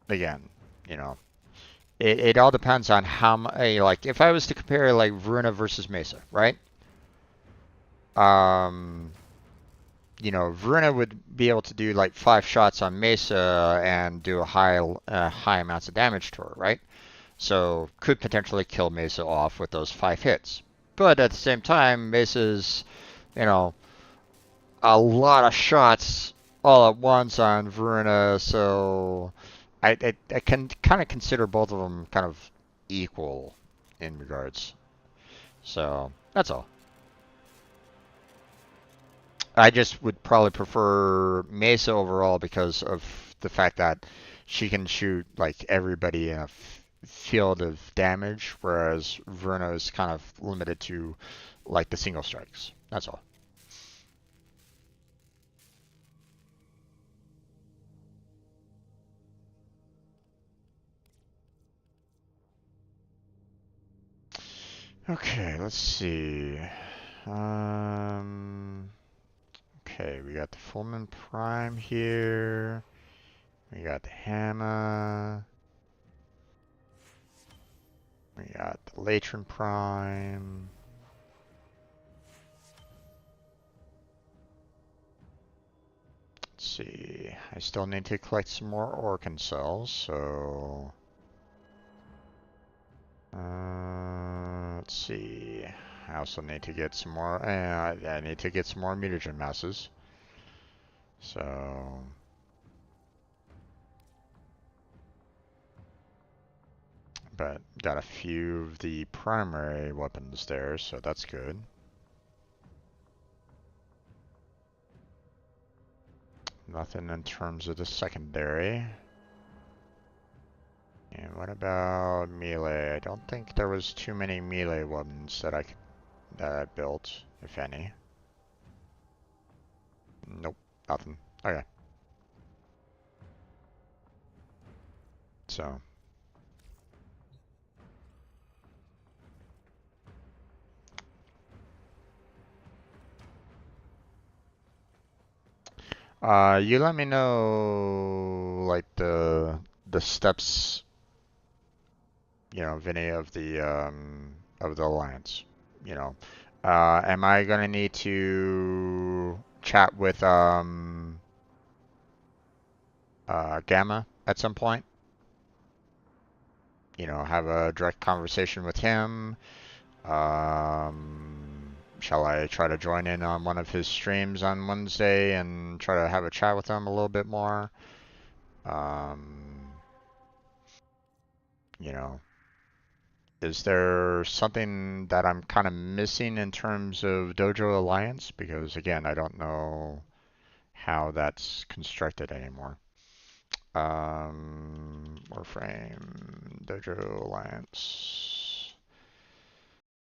Again, you know, it all depends on how much. Like, if I was to compare like Veruna versus Mesa, right? Um, Veruna would be able to do like 5 shots on Mesa and do a high amounts of damage to her, right? So could potentially kill Mesa off with those 5 hits. But at the same time, Mesa's, you know, a lot of shots all at once on Veruna, so I can kind of consider both of them kind of equal in regards. So that's all. I just would probably prefer Mesa overall because of the fact that she can shoot like everybody in a field of damage, whereas Verna is kind of limited to like the single strikes. That's all. Okay, let's see. Um, okay, we got the Fullman Prime here. We got the Hammer. We got the Latron Prime. Let's see. I still need to collect some more Orkin cells, so let's see. I also need to get some more. I need to get some more mutagen masses. So, but got a few of the primary weapons there, so that's good. Nothing in terms of the secondary. And what about melee? I don't think there was too many melee weapons that I built, if any. Nope, nothing. Okay, so you let me know like the steps, Vinny, of the alliance. You know, am I gonna need to chat with Gamma at some point? Have a direct conversation with him. Shall I try to join in on one of his streams on Wednesday and try to have a chat with him a little bit more? Um, you know, is there something that I'm kind of missing in terms of Dojo Alliance? Because again, I don't know how that's constructed anymore. Warframe, Dojo Alliance.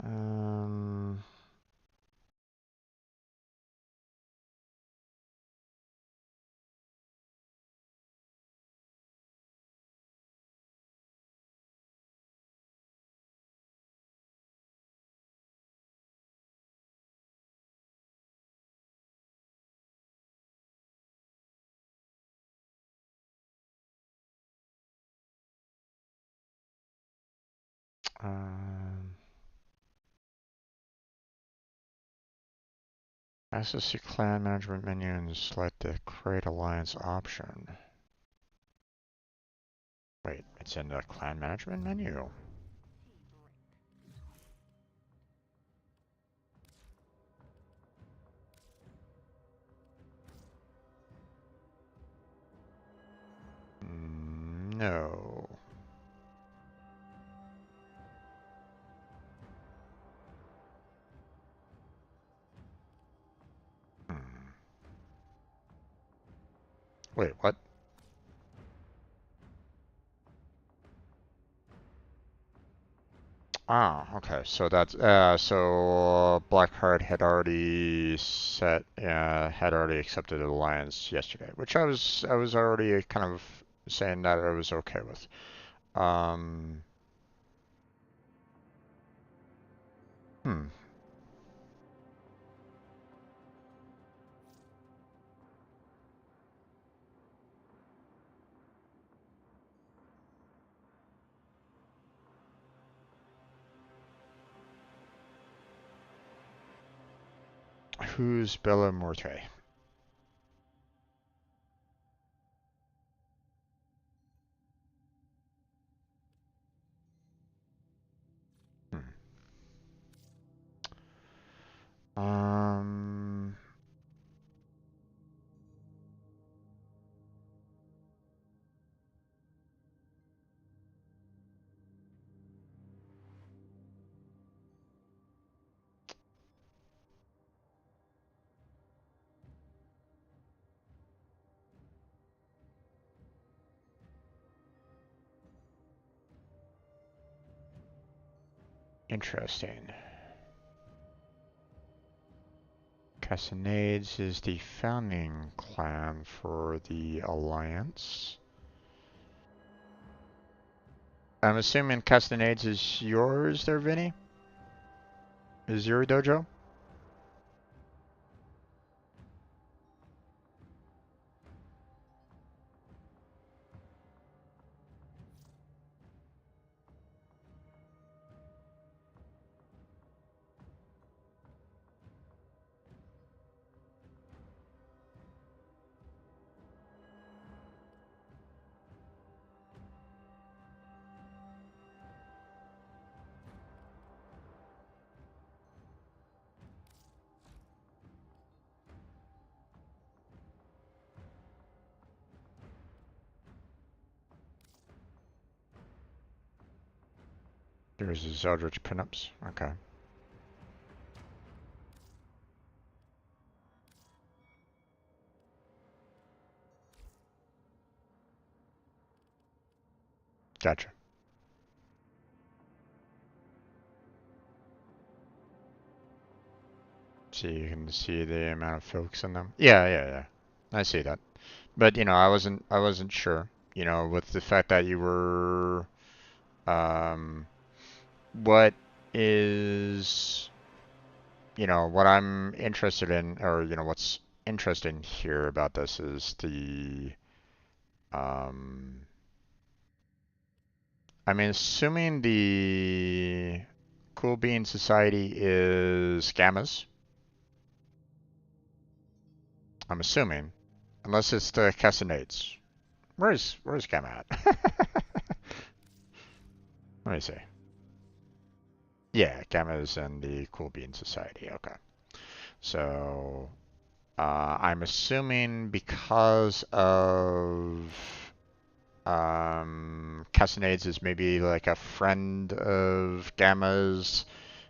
Um, Um, access the clan management menu and select the create alliance option. Wait, it's in the clan management menu. No. Hmm. Wait, what? Ah, okay. So that's so Blackheart had already accepted the alliance yesterday, which I was already kind of saying that I was okay with. Um, hmm. Who's Bella Morte? Hmm. Um, Interesting. Castanades is the founding clan for the alliance. I'm assuming Castanades is yours there, Vinny? Is your dojo? There's his Eldritch pinups. Okay. Gotcha. So you can see the amount of folks in them. Yeah, yeah, yeah. I see that. But I wasn't sure. With the fact that you were, um, what is, what I'm interested in, or what's interesting here about this is um, I mean, assuming the Cool Bean Society is gammas, I'm assuming, unless it's the Castanades. Where's Gamma at? Let me see. Yeah, Gamma is in the Cool Bean Society. Okay. So I'm assuming because of Castanades is maybe like a friend of Gamma's.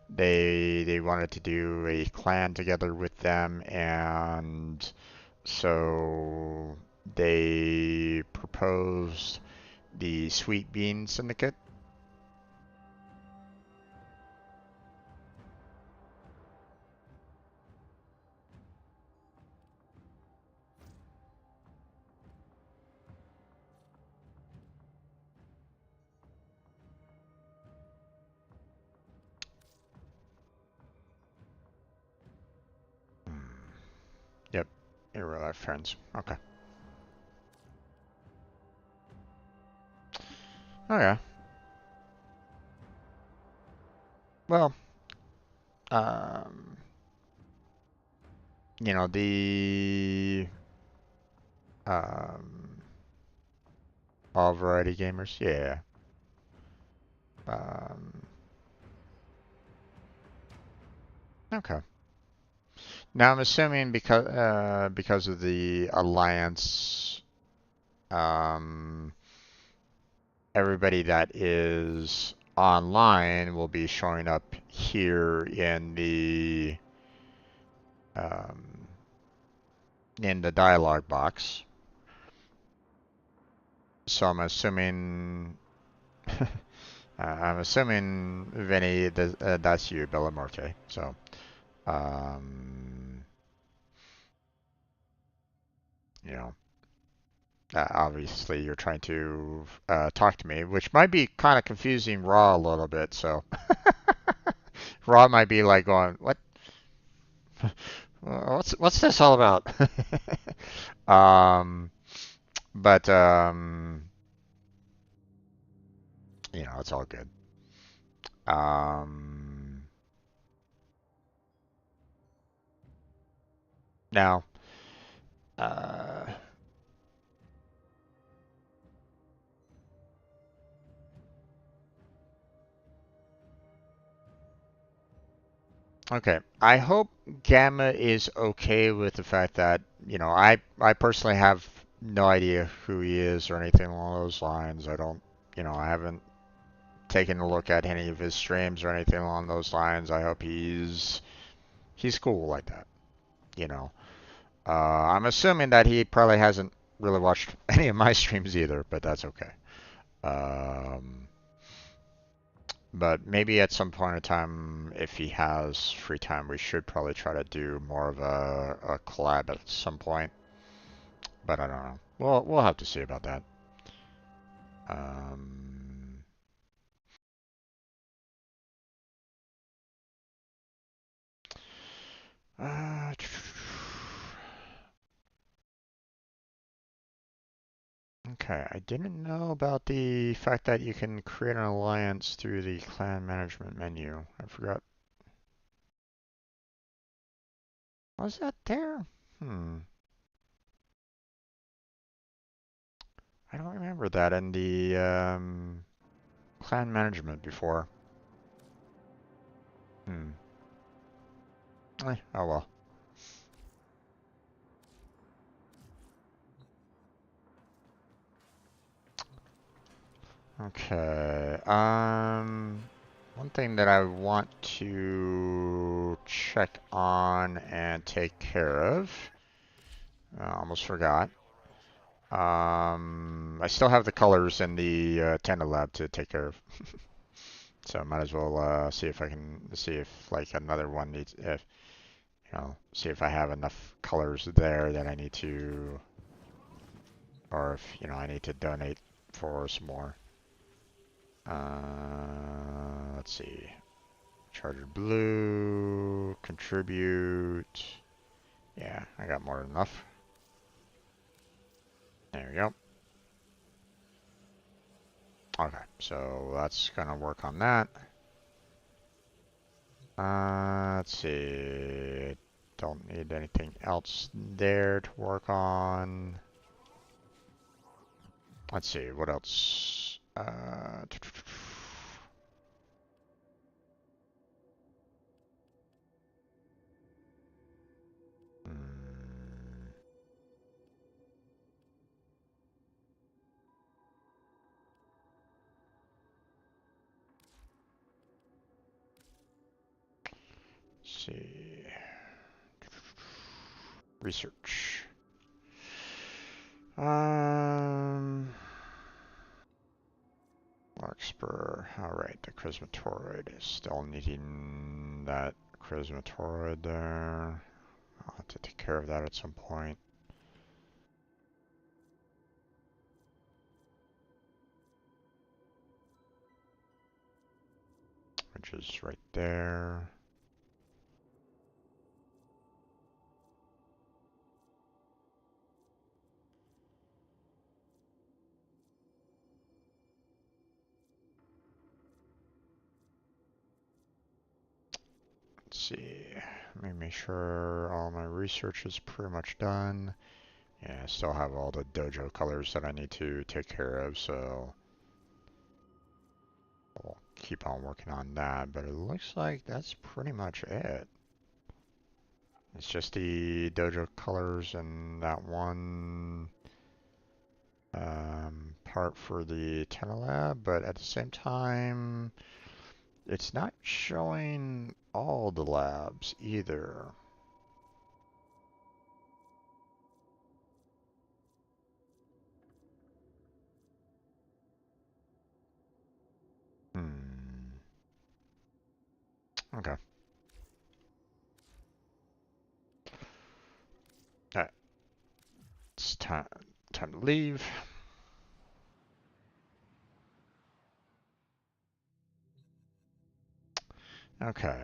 They wanted to do a clan together with them, and so they proposed the Sweet Bean Syndicate. Hmm. Yep, in real life friends. Okay. Oh yeah. well, um, the um, all variety gamers, yeah. Um, okay. Now I'm assuming because of the alliance, um, everybody that is online will be showing up here um, in the dialog box. So I'm assuming Vinny, that's you, Bellamorte. So, um, you know, obviously you're trying to talk to me, which might be kind of confusing Raw a little bit. So, Raw might be like going, "What? What's this all about?" um, but it's all good. Um, now, uh, okay. I hope Gamma is okay with the fact that, I personally have no idea who he is or anything along those lines. I haven't taken a look at any of his streams or anything along those lines. I hope he's cool like that, you know. I'm assuming that he probably hasn't really watched any of my streams either, but that's okay. Um, but maybe at some point in time, if he has free time, we should probably try to do more of a collab at some point. But I don't know. We'll have to see about that. Um, uh, okay, I didn't know about the fact that you can create an alliance through the clan management menu. I forgot. Was that there? Hmm. I don't remember that in the clan management before. Hmm. Oh well. Okay. One thing that I want to check on and take care of. I almost forgot. I still have the colors in the Tenda lab to take care of. So I might as well see if I can see if like another one needs if see if I have enough colors there that I need to, or if I need to donate for some more. Let's see. Charger blue, contribute. Yeah, I got more than enough. There we go. Okay, so that's gonna work on that. Let's see. Don't need anything else there to work on. Let's see, what else? Hmm, see. Research. Um, Larkspur. Alright, the Chrismatoroid is still needing that Chrismatoroid there. I'll have to take care of that at some point. Which is right there. see. Let me make sure all my research is pretty much done. Yeah, I still have all the dojo colors that I need to take care of, so we'll keep on working on that. But it looks like that's pretty much it. It's just the dojo colors and that one part for the tenor lab, but at the same time, it's not showing all the labs either. Hmm. Okay. Alright. It's time to leave. Okay.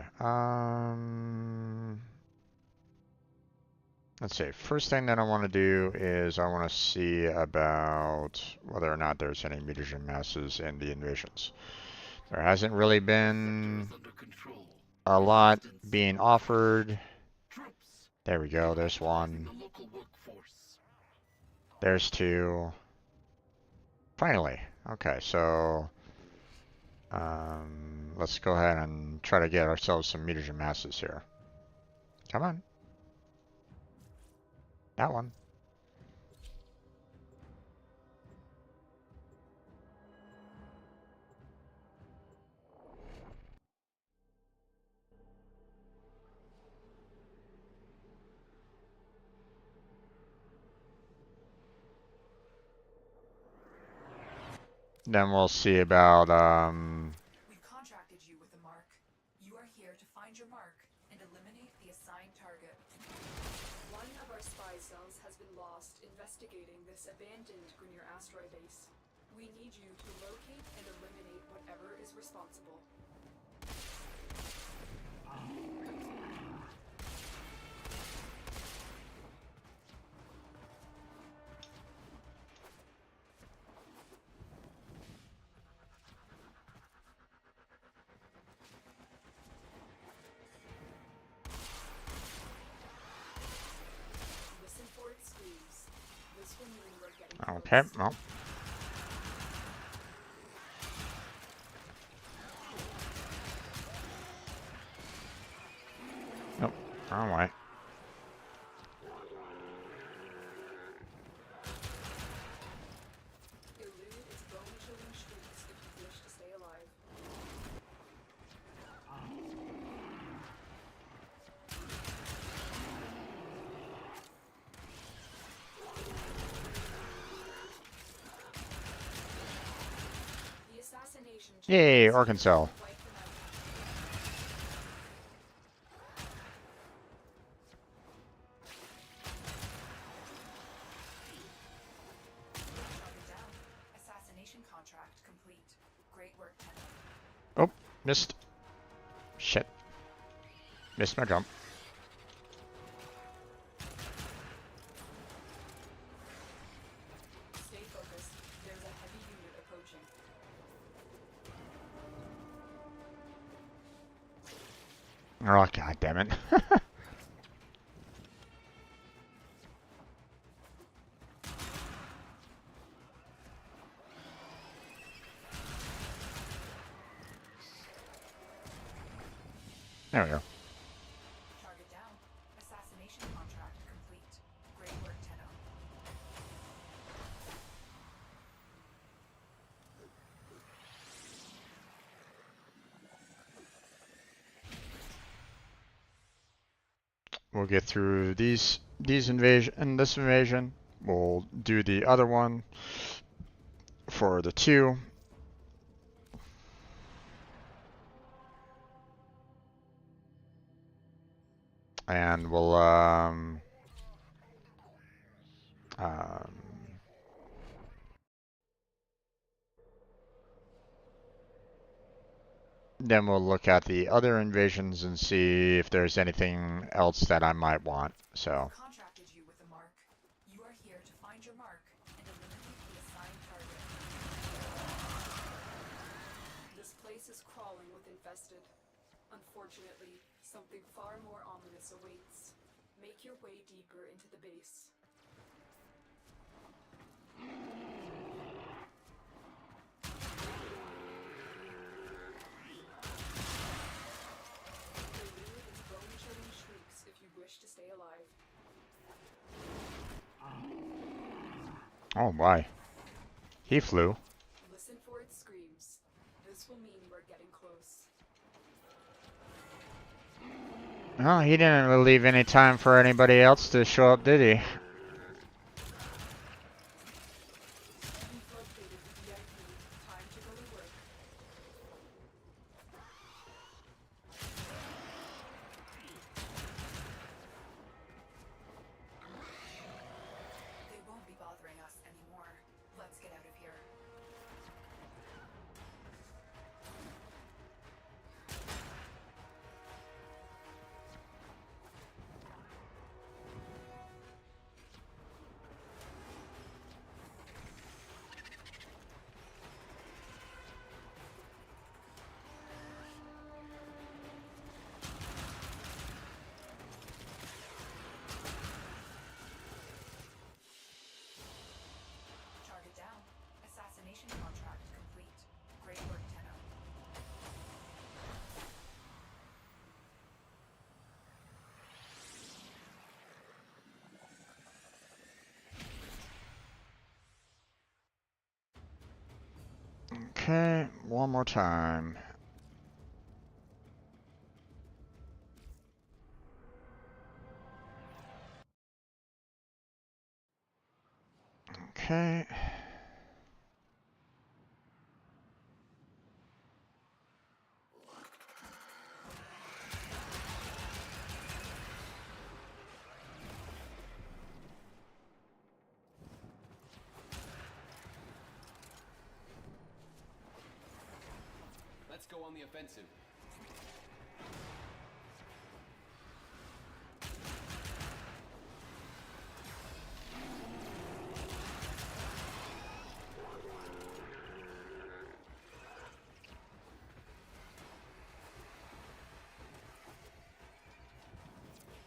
Let's see. First thing that I want to do is I want to see about whether or not there's any mutagen masses in the invasions. There hasn't really been a lot being offered. There we go. There's one. There's two. Finally. Okay, so let's go ahead and try to get ourselves some mutagen masses here. Come on. That one. Then we'll see about We've contracted you with a mark. You are here to find your mark and eliminate the assigned target. One of our spy cells has been lost investigating this abandoned Grineer asteroid base. We need you to locate and eliminate whatever is responsible. Listen for its squeeze. This will mean we're getting okay. close. Well. Nope. Wrong way. Elude its bone-chilling shrieks if you wish to stay alive. The assassination Yay, champions Arkansas. wipe them out. Target down. Assassination contract complete. Great work, Tenno. Oh, missed. Shit. Missed my jump. Stay focused. There's a heavy unit approaching. Oh, god damn it. There we go. Target down. Assassination contract complete. Great work, Tenno. We'll get through these invasion and this invasion. We'll do the other one for the two. And we'll then we'll look at the other invasions and see if there's anything else that I might want. So, Contracted you with a mark. You are here to find your mark and eliminate the assigned target. This place is crawling with infested. Unfortunately, Something far more ominous awaits. Make your way deeper into the base. Prelude its bone-chilling shrieks if you wish to stay alive. Oh my. He flew. Listen for its screams. This will mean we're getting close. Oh, he didn't really leave any time for anybody else to show up, did he? You located the VIP. Time to go to work. They won't be bothering us anymore. Let's get out of here. Target down. Assassination contract complete. Great work, Tenno. Okay, one more time. Okay. Let's go on the offensive.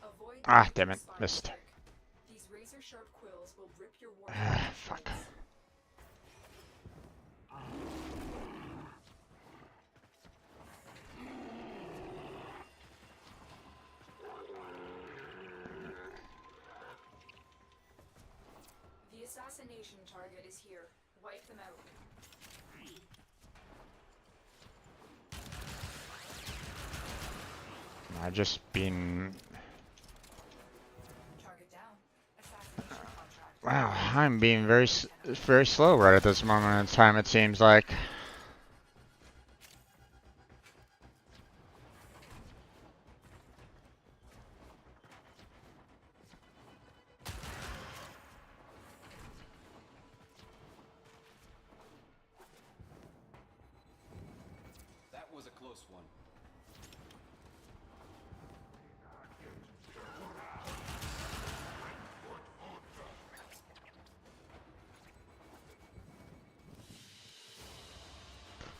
Avoid Ah, the damn it. spine Missed. stick. These razor-sharp quills will rip your Ah, Warframe to fuck. shreds. The assassination target is here. Wipe them out. I just been. Target down. Assassination contract. Wow, I'm being very slow right at this moment in time, it seems like. That was a close one.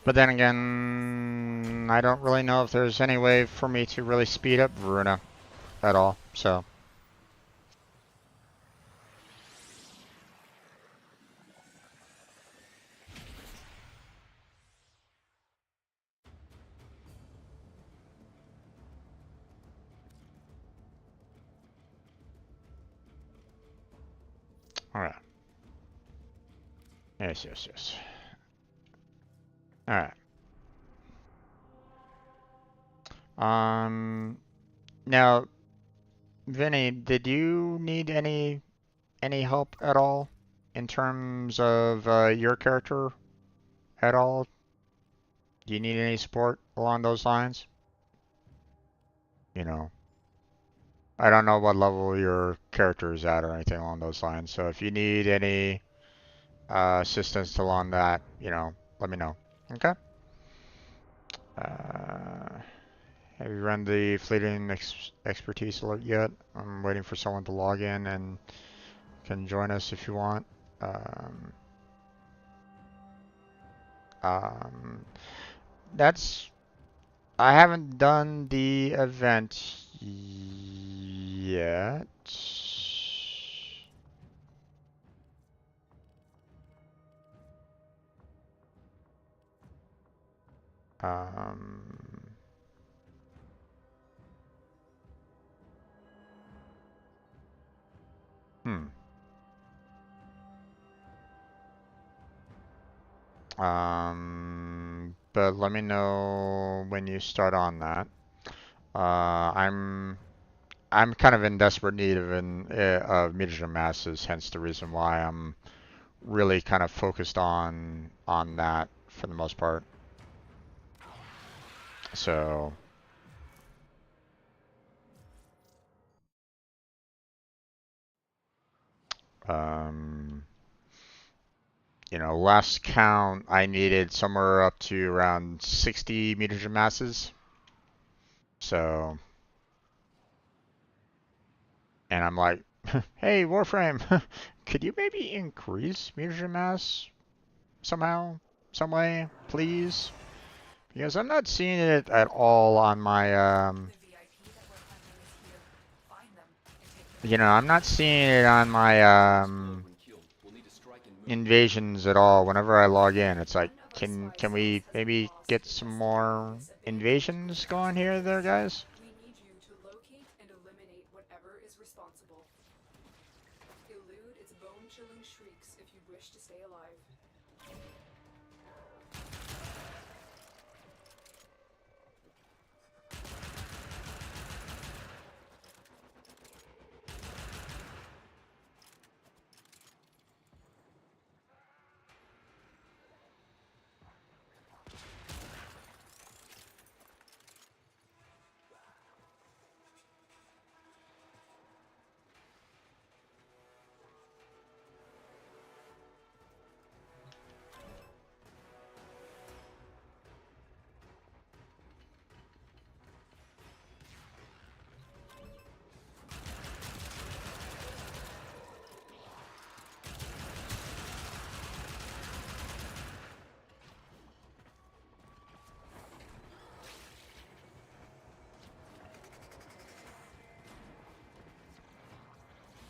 But then again, I don't really know if there's any way for me to really speed up Veruna at all, so. Alright. Yes. Alright. Now, Vinny, did you need any help at all in terms of your character at all? Do you need any support along those lines? You know, I don't know what level your character is at or anything along those lines. So if you need any assistance along that, let me know. Okay? Have you run the fleeting expertise alert yet? I'm waiting for someone to log in and can join us if you want. Um, um, that's I haven't done the event yet. Um, hmm. But let me know when you start on that. I'm kind of in desperate need of mutagen masses, hence the reason why I'm really kind of focused on that for the most part. So, um, last count I needed somewhere up to around 60 mutagen masses. So, and I'm like, hey, Warframe, could you maybe increase mutagen mass somehow, some way, please? Because I'm not seeing it at all on my, The VIP that we're hunting is here. Find them and take them. I'm not seeing it on my, Explode when killed. We'll need to strike and move. invasions at all. Whenever I log in, it's like, One of our spy can cells we has been maybe lost get some investigating more this abandoned invasions going contract. here, there, guys? We need you to locate and eliminate whatever is responsible. Elude its bone-chilling shrieks if you wish to stay alive.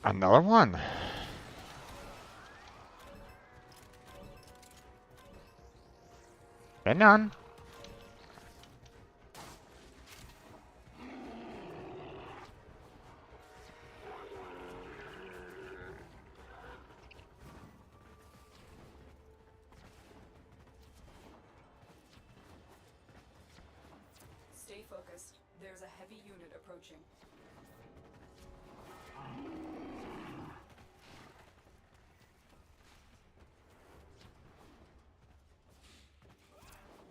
Another one. Been done. Stay focused. There's a heavy unit approaching.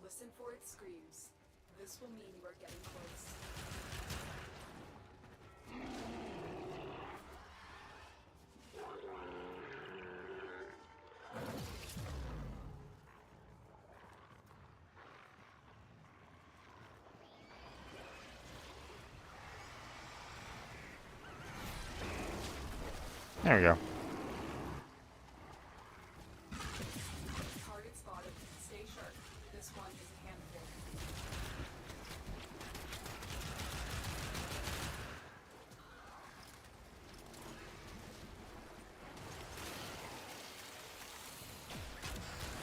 Listen for its screams. This will mean you are getting close. There we go. Target spotted. Stay sharp. This one is a handful.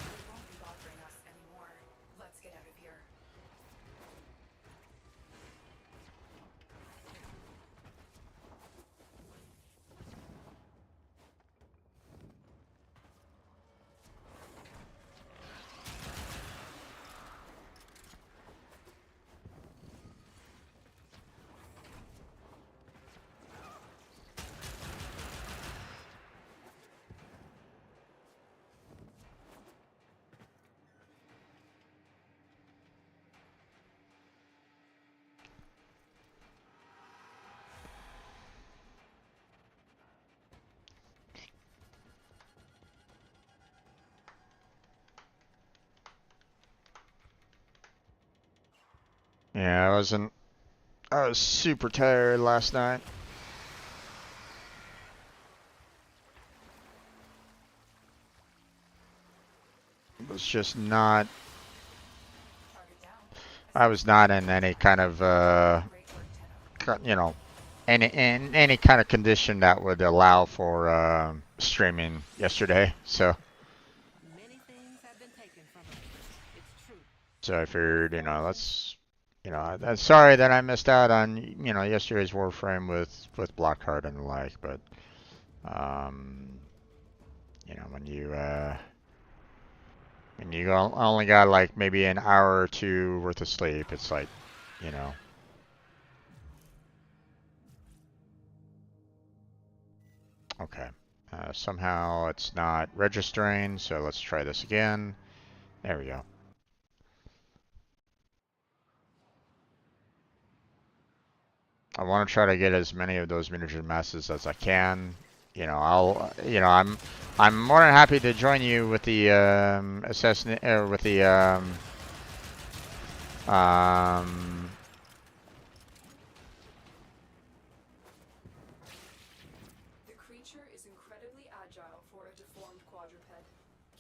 They won't be bothering us anymore. Let's get out of here. Yeah, I was super tired last night. Was just not Target down. I was not in any kind of, you know, in any kind of condition that would allow for streaming yesterday. So I figured, you know, let's, you know, I'm sorry that I missed out on, you know, yesterday's Warframe with Blackheart and the like, but you know, when you only got like maybe an hour or two worth of sleep, it's like, you know. Okay. Somehow it's not registering, so let's try this again. There we go. I want to try to get as many of those miniature masses as I can. You know, I'm more than happy to join you with the with the um, The creature is incredibly agile for a deformed quadruped.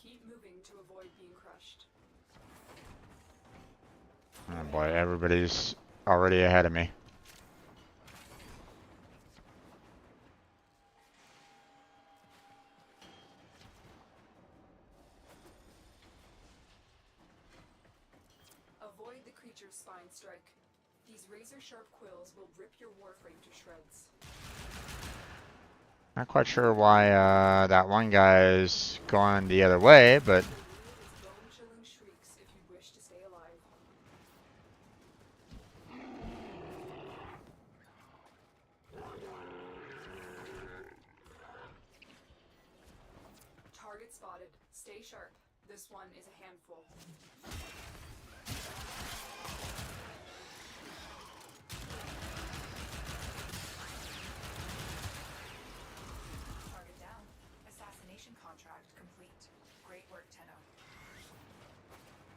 Keep moving to avoid being crushed. oh boy, everybody's already ahead of me. Avoid the creature's spine strike. These razor-sharp quills will rip your warframe to shreds. Not quite sure why that one guy is going the other way, but Bone-chilling shrieks if you wish to stay alive. Target spotted. Stay sharp. This one is a handful. Target down. Assassination contract complete. Great work, Tenno.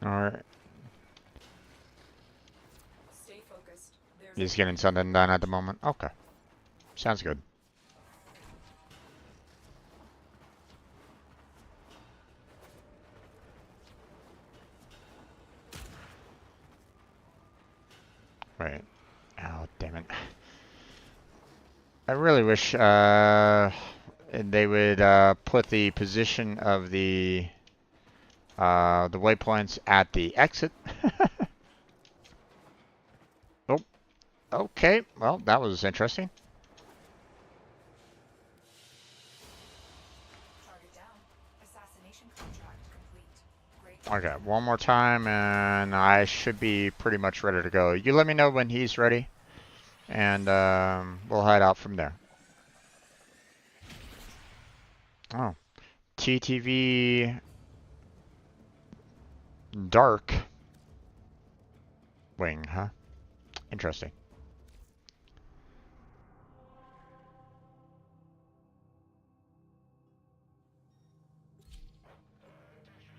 all right, Stay focused. There's he's getting something done at the moment. Okay, sounds good. Right. Oh, damn it. I really wish they would put the position of the waypoints at the exit. Oh, okay. Well, that was interesting. target down. Assassination contract complete. Great. Okay, one more time, and I should be pretty much ready to go. You let me know when he's ready, and we'll head out from there. Oh, TTV Dark Wing, huh? Interesting.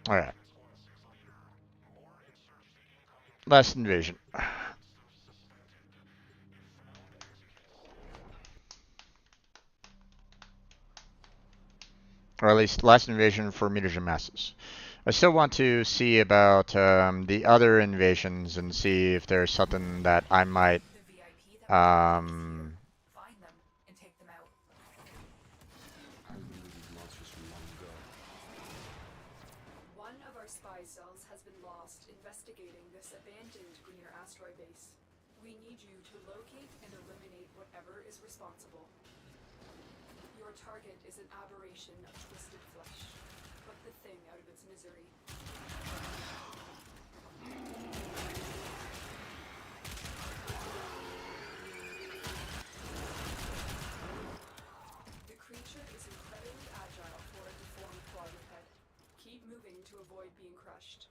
Alright. Last invasion. Or at least last invasion for meters and masses. I still want to see about the other invasions and see if there's something that I might The VIP that find them and take them out. I remember these monsters from long ago. One of our spy cells has been lost investigating this abandoned Greener asteroid base. We need you to locate and eliminate whatever is responsible. Your target is an aberration of twisted flesh. Put the thing out of its misery. The creature is incredibly agile for a deformed quadruped. Keep moving to avoid being crushed.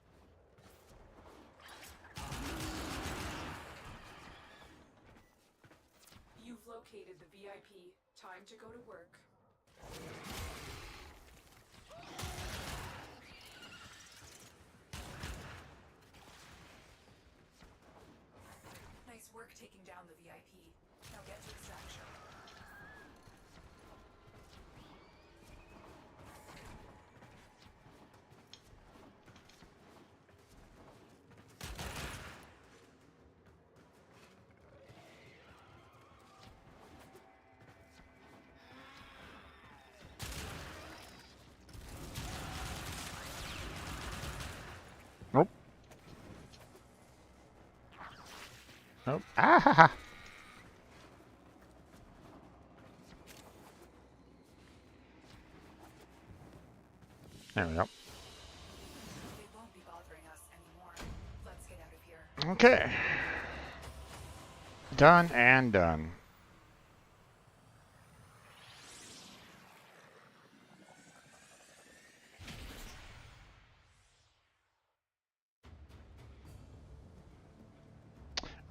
You've located the VIP. Time to go to work. Nice work taking down the VIP. Now get to extraction. Nope. Nope. Ah ha ha. There we go. They won't be bothering us anymore. Let's get out of here. Okay. Done and done.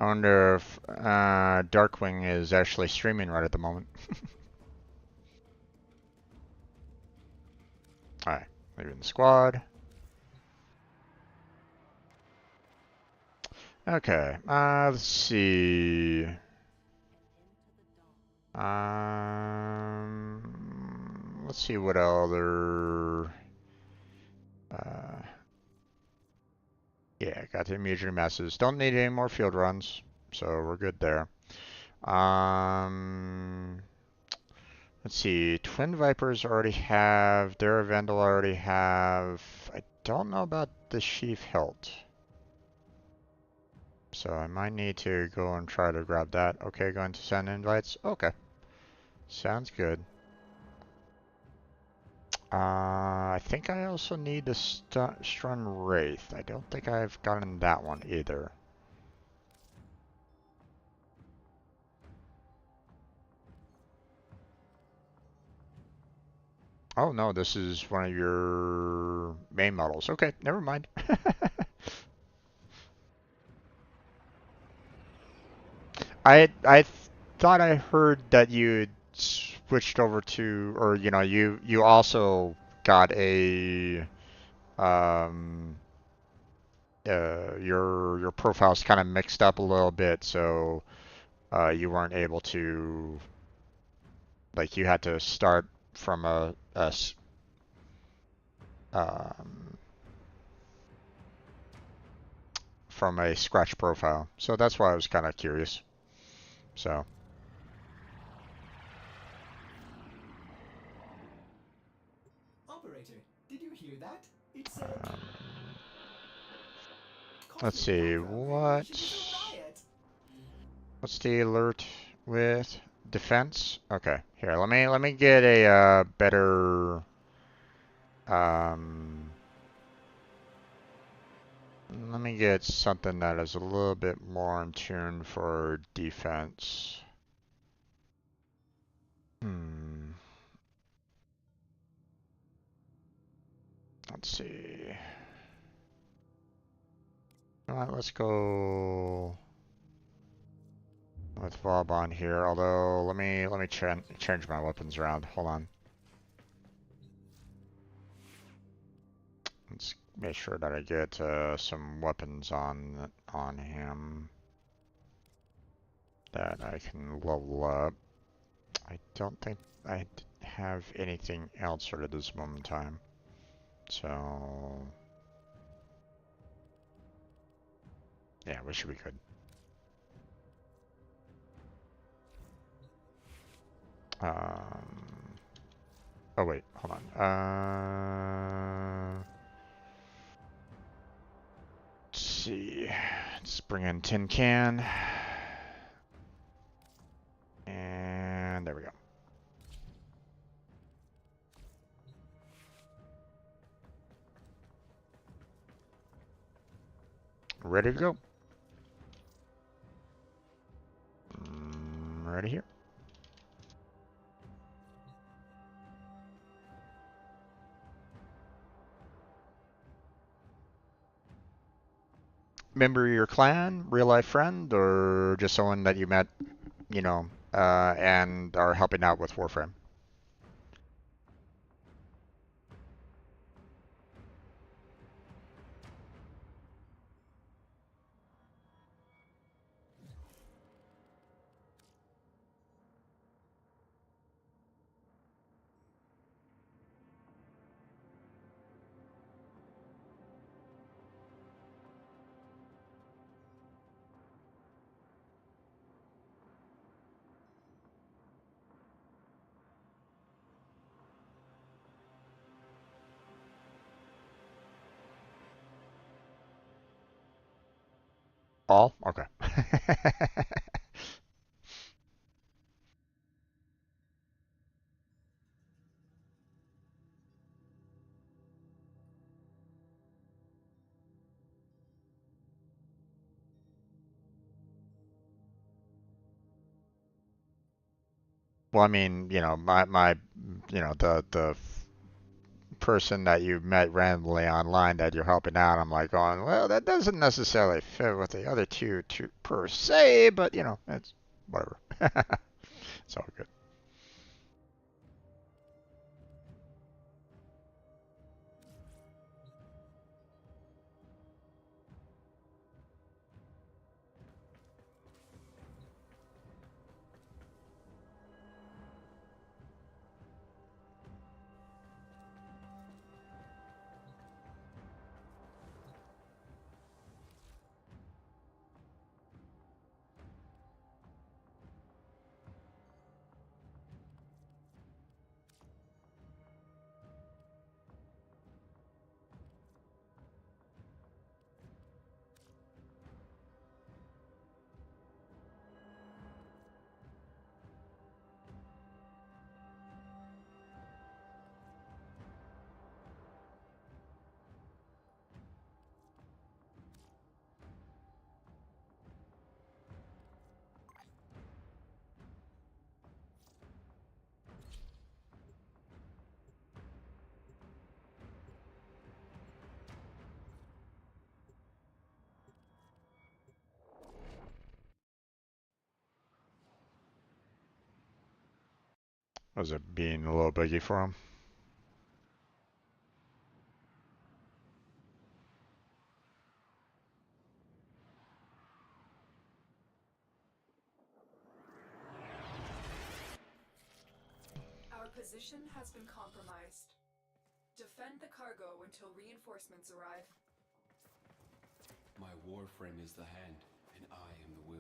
I wonder if Darkwing is actually streaming right at the moment. Alright, leaving the squad. Okay, let's see. Let's see what other. Yeah, got the immediate messes. Don't need any more field runs, so we're good there. Let's see. Twin Vipers already have. Daravendel already have. I don't know about the Sheaf Hilt. So I might need to go and try to grab that. Okay, going to send invites. Okay. Sounds good. I think I also need the Strun Wraith. I don't think I've gotten that one either. Oh no, this is one of your main models. Okay, never mind. I thought I heard that you switched over to, or you also got a your profile's kind of mixed up a little bit, so you weren't able to, like, you had to start from um, from a scratch profile. So that's why I was kind of curious. So. Operator, did you hear that? It said, Let's Cosmic see, background variation is a riot. what's the alert with defense? Okay, here, let me get a better um let me get something that is a little bit more in tune for defense. Let's see. All right, let's go with Vauban here. Although let me change my weapons around. Hold on. Let's make sure that I get some weapons on him that I can level up. I don't think I have anything else at this moment in time. So yeah, we should be good. Oh wait, hold on. Let's see. Let's bring in tin can. And there we go. Ready to go. Ready here. Member of your clan, real life friend, or just someone that you met, and are helping out with Warframe? All? Okay. Well, I mean, the person that you met randomly online that you're helping out, I'm like going, well, that doesn't necessarily fit with the other two per se, but it's whatever. It's all good. Was it being a little biggie for him? Our position has been compromised. Defend the cargo until reinforcements arrive. My Warframe is the hand, and I am the will.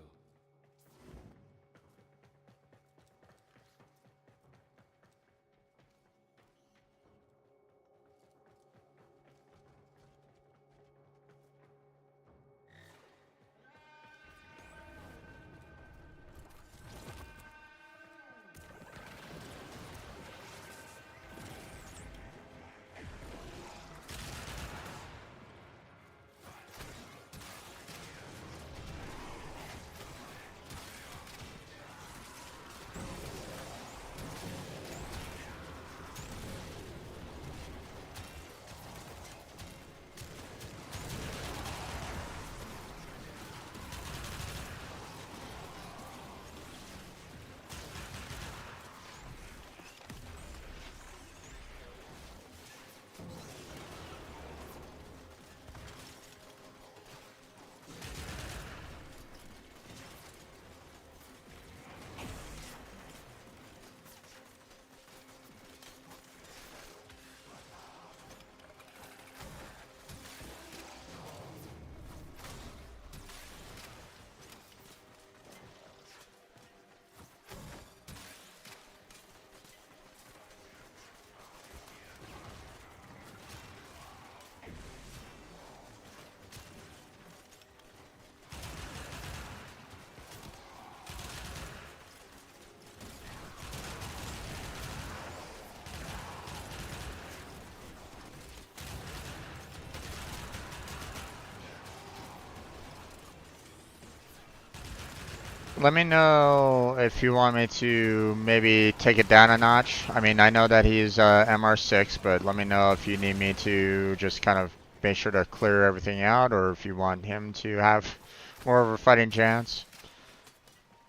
Let me know if you want me to maybe take it down a notch. I mean, I know that he's MR6, but let me know if you need me to just kind of make sure to clear everything out, or if you want him to have more of a fighting chance.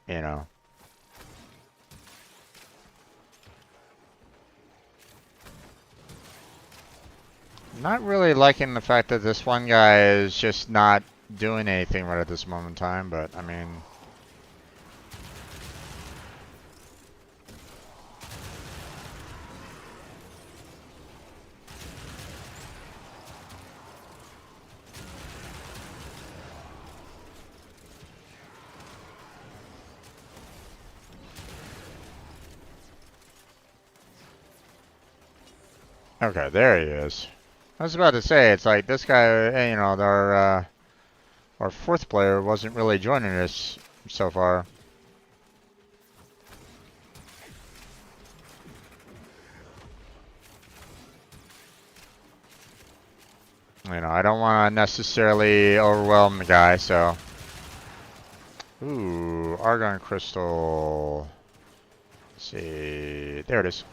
You know. Not really liking the fact that this one guy is just not doing anything right at this moment in time, but I mean... Okay, there he is. I was about to say, it's like this guy, they're Our fourth player wasn't really joining us so far. You know, I don't want to necessarily overwhelm the guy, so. Ooh, argon crystal. Let's see. There it is.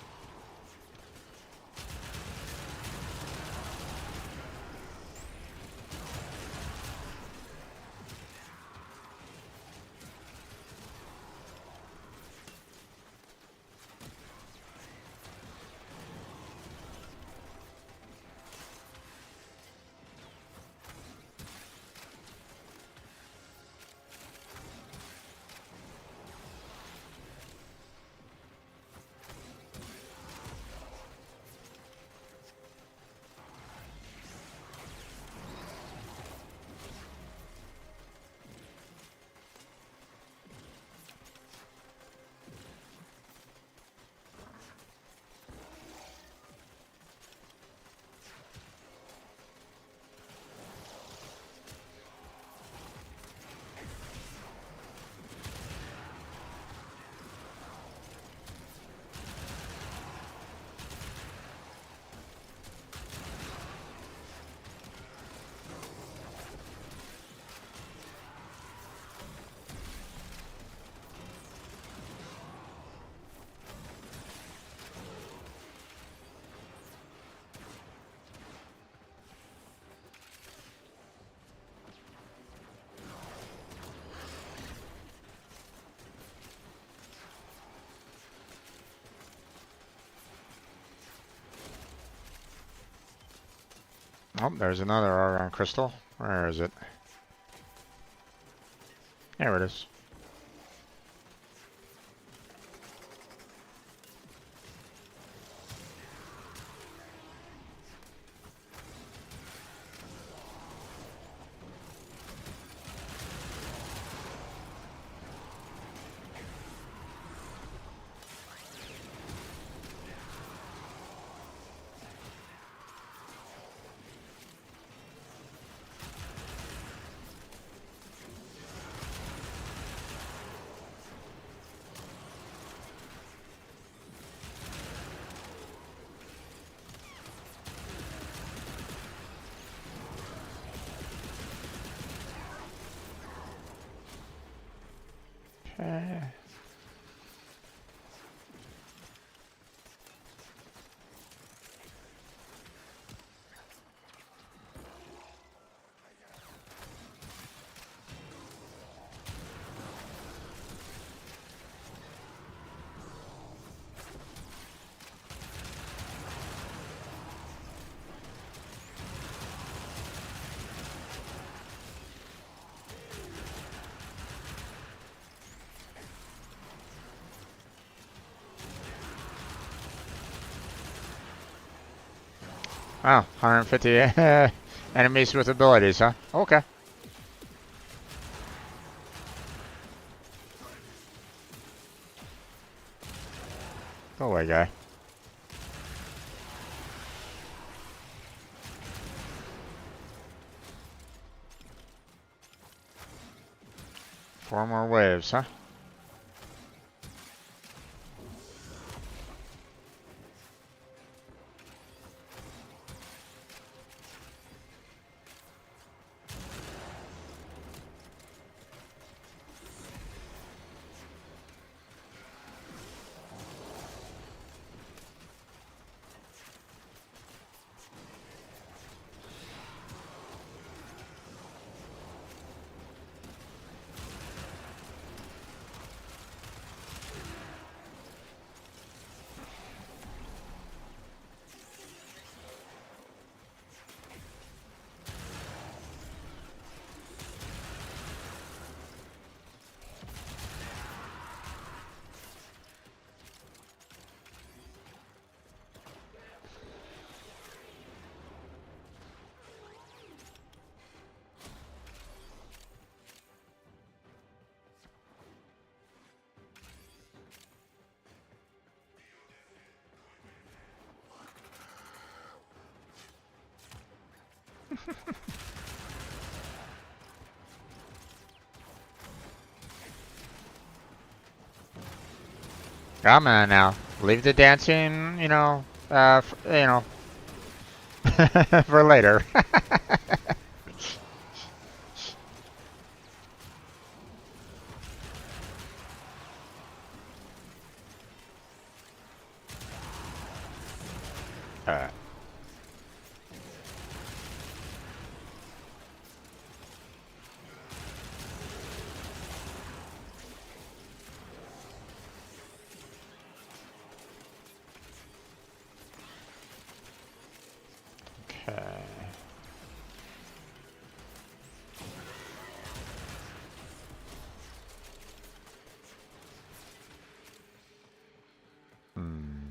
Oh, there's another argon crystal. Where is it? There it is. Okay. Wow, 150 enemies with abilities, huh? Okay. Go away, guy. Four more waves, huh? Come on now. Leave the dancing, for later. Alright. Okay. Hmm.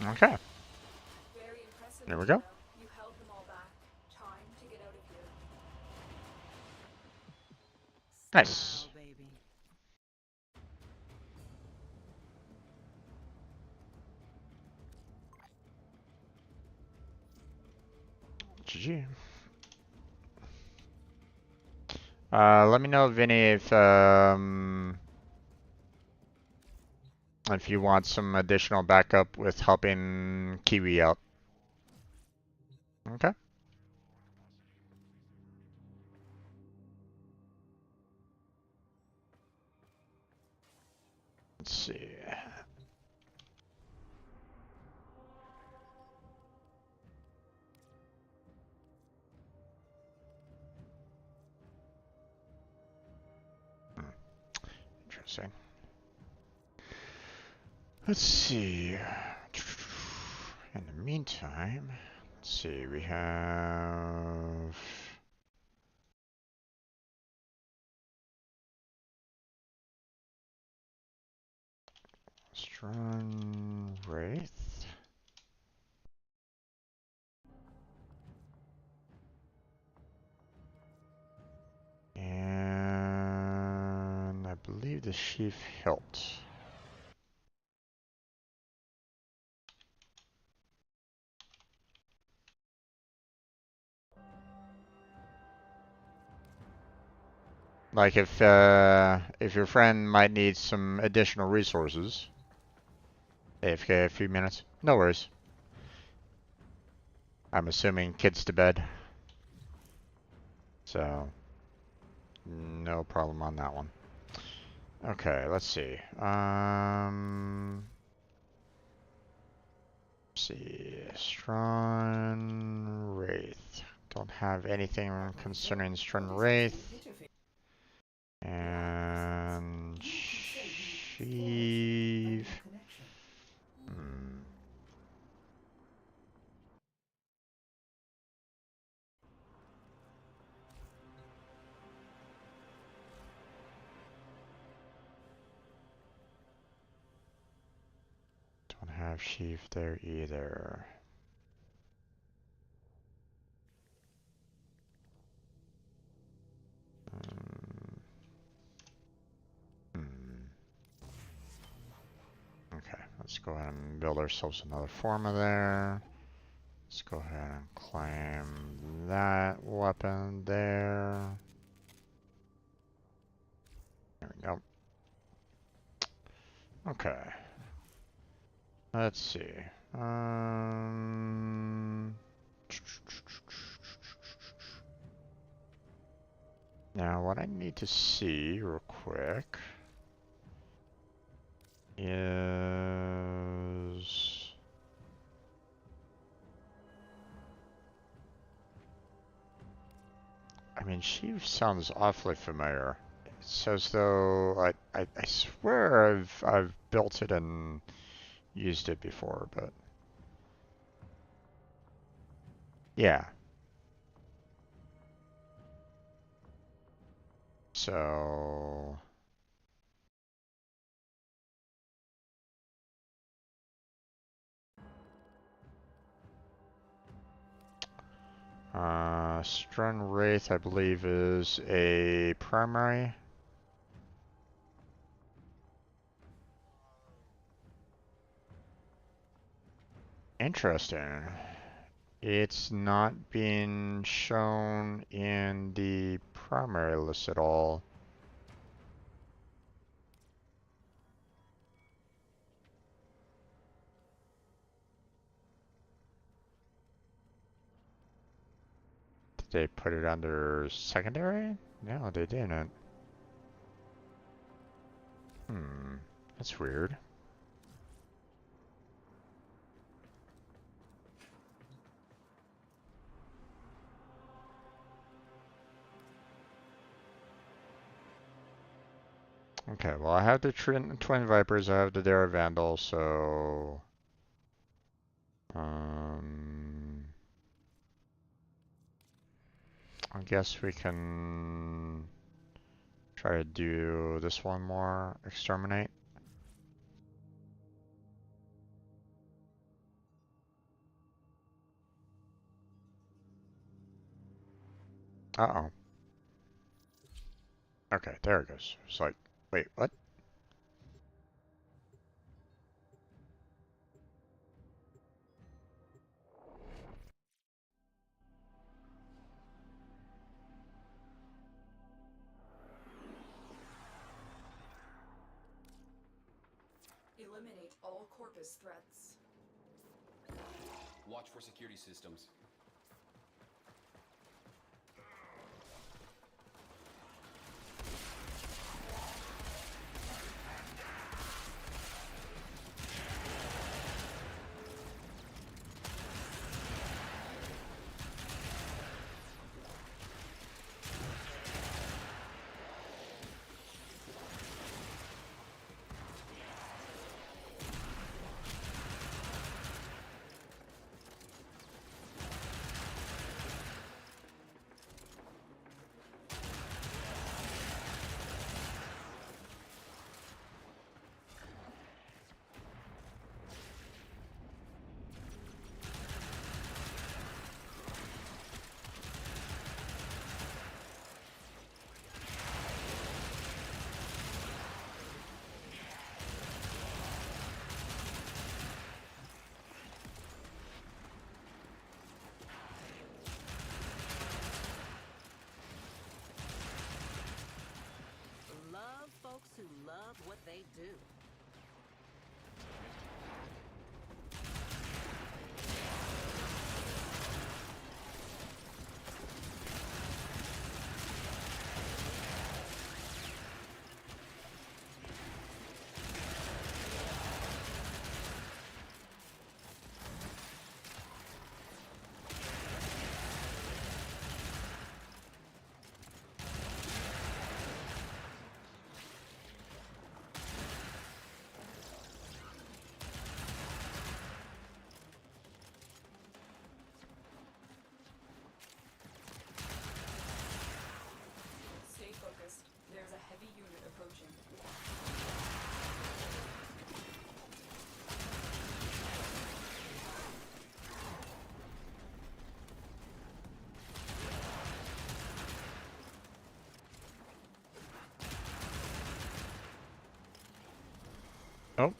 Okay. Very impressive, There we go. Gino. You held them all back. Time to get out of here. Nice. Baby. GG. Let me know, Vinny, if you want some additional backup with helping Kiwi out. Okay. Let's see. Hmm. Interesting. Let's see. In the meantime, let's see. We have Strong Wraith. And I believe the Sheaf Hilt. Like if your friend might need some additional resources. AFK a few minutes. No worries. I'm assuming kids to bed. So no problem on that one. Okay, let's see. Let's see. Strong Wraith. Don't have anything concerning Strong Wraith. And Sheave. Hmm. Don't have Sheave there either. Hmm. Okay, let's go ahead and build ourselves another forma there. Let's go ahead and claim that weapon there. There we go. Okay. Let's see. Now what I need to see real quick is I mean, she sounds awfully familiar. It's as though I swear I've built it and used it before, but yeah. So Strun Wraith, I believe, is a primary. Interesting. It's not being shown in the primary list at all. Did they put it under secondary? No, they didn't. That's weird. Okay, well, I have the Twin Vipers, I have the Dare Vandal, so I guess we can try to do this one more, Exterminate. Uh-oh. Okay, there it goes. It's like, wait, what? Eliminate all Corpus threats. Watch for security systems. Love folks who love what they do. Stay focused. There's a heavy unit approaching. Oh.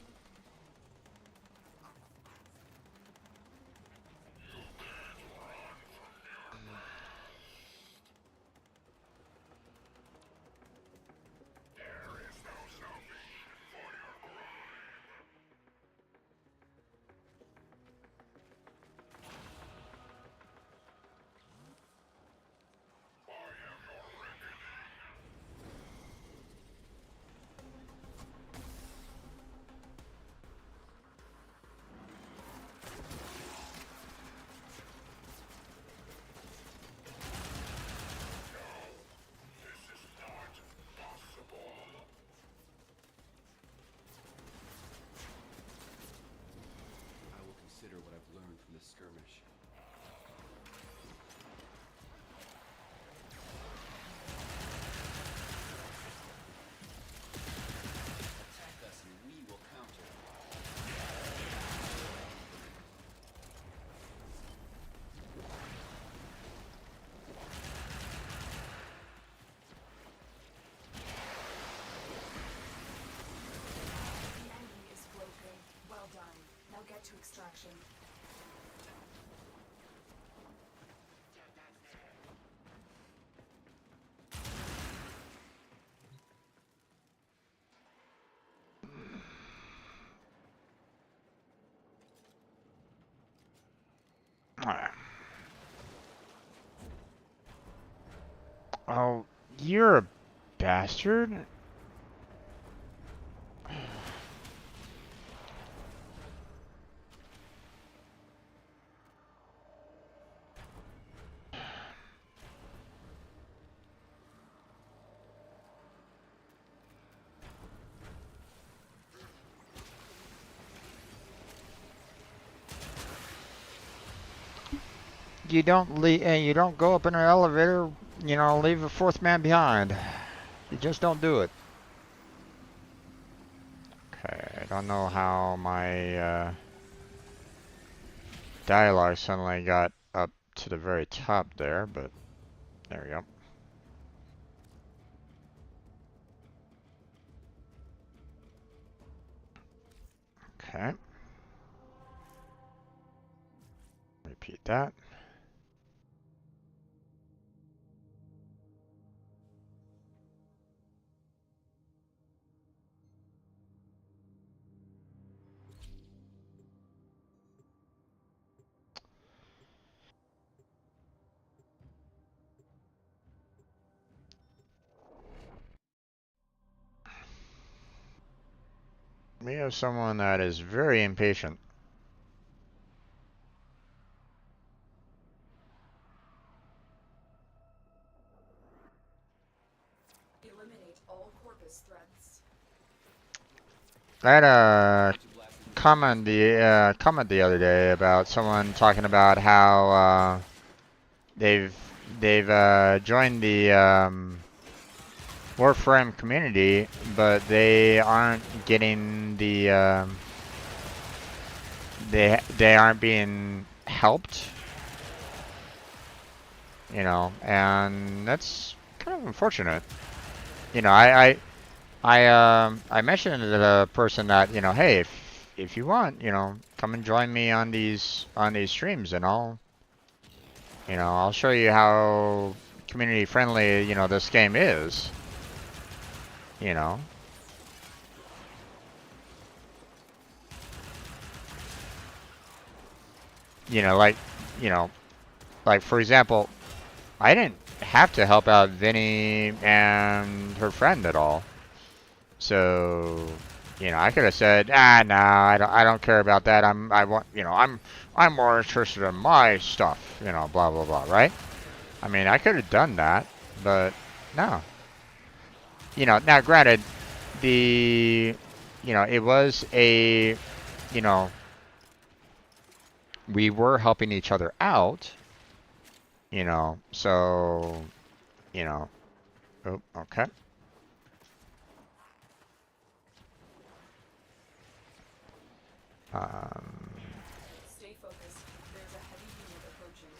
skirmish. Attack us and we will counter. The enemy is broken. Well done. Now get to extraction. Oh, you're a bastard. You don't you don't go up in an elevator, you know, leave a fourth man behind. You just don't do it. Okay, I don't know how my dialogue suddenly got up to the very top there, but there we go. Okay. Repeat that. We have someone that is very impatient. Eliminate all corpus threats. I had a comment the other day about someone talking about how they've joined the Warframe community, but they aren't getting the they aren't being helped, you know, and that's kind of unfortunate. You know, I mentioned to the person that, you know, hey, if you want, you know, come and join me on these streams, and I'll show you how community friendly, you know, this game is. You know. You know, like for example, I didn't have to help out Vinny and her friend at all. So, you know, I could have said, no, I don't care about that. I'm more interested in my stuff, you know, blah blah blah, right? I mean, I could have done that, but no. You know, now granted, it was a, you know, we were helping each other out, you know, so, you know, oh, okay. Stay focused. There's a heavy unit approaching.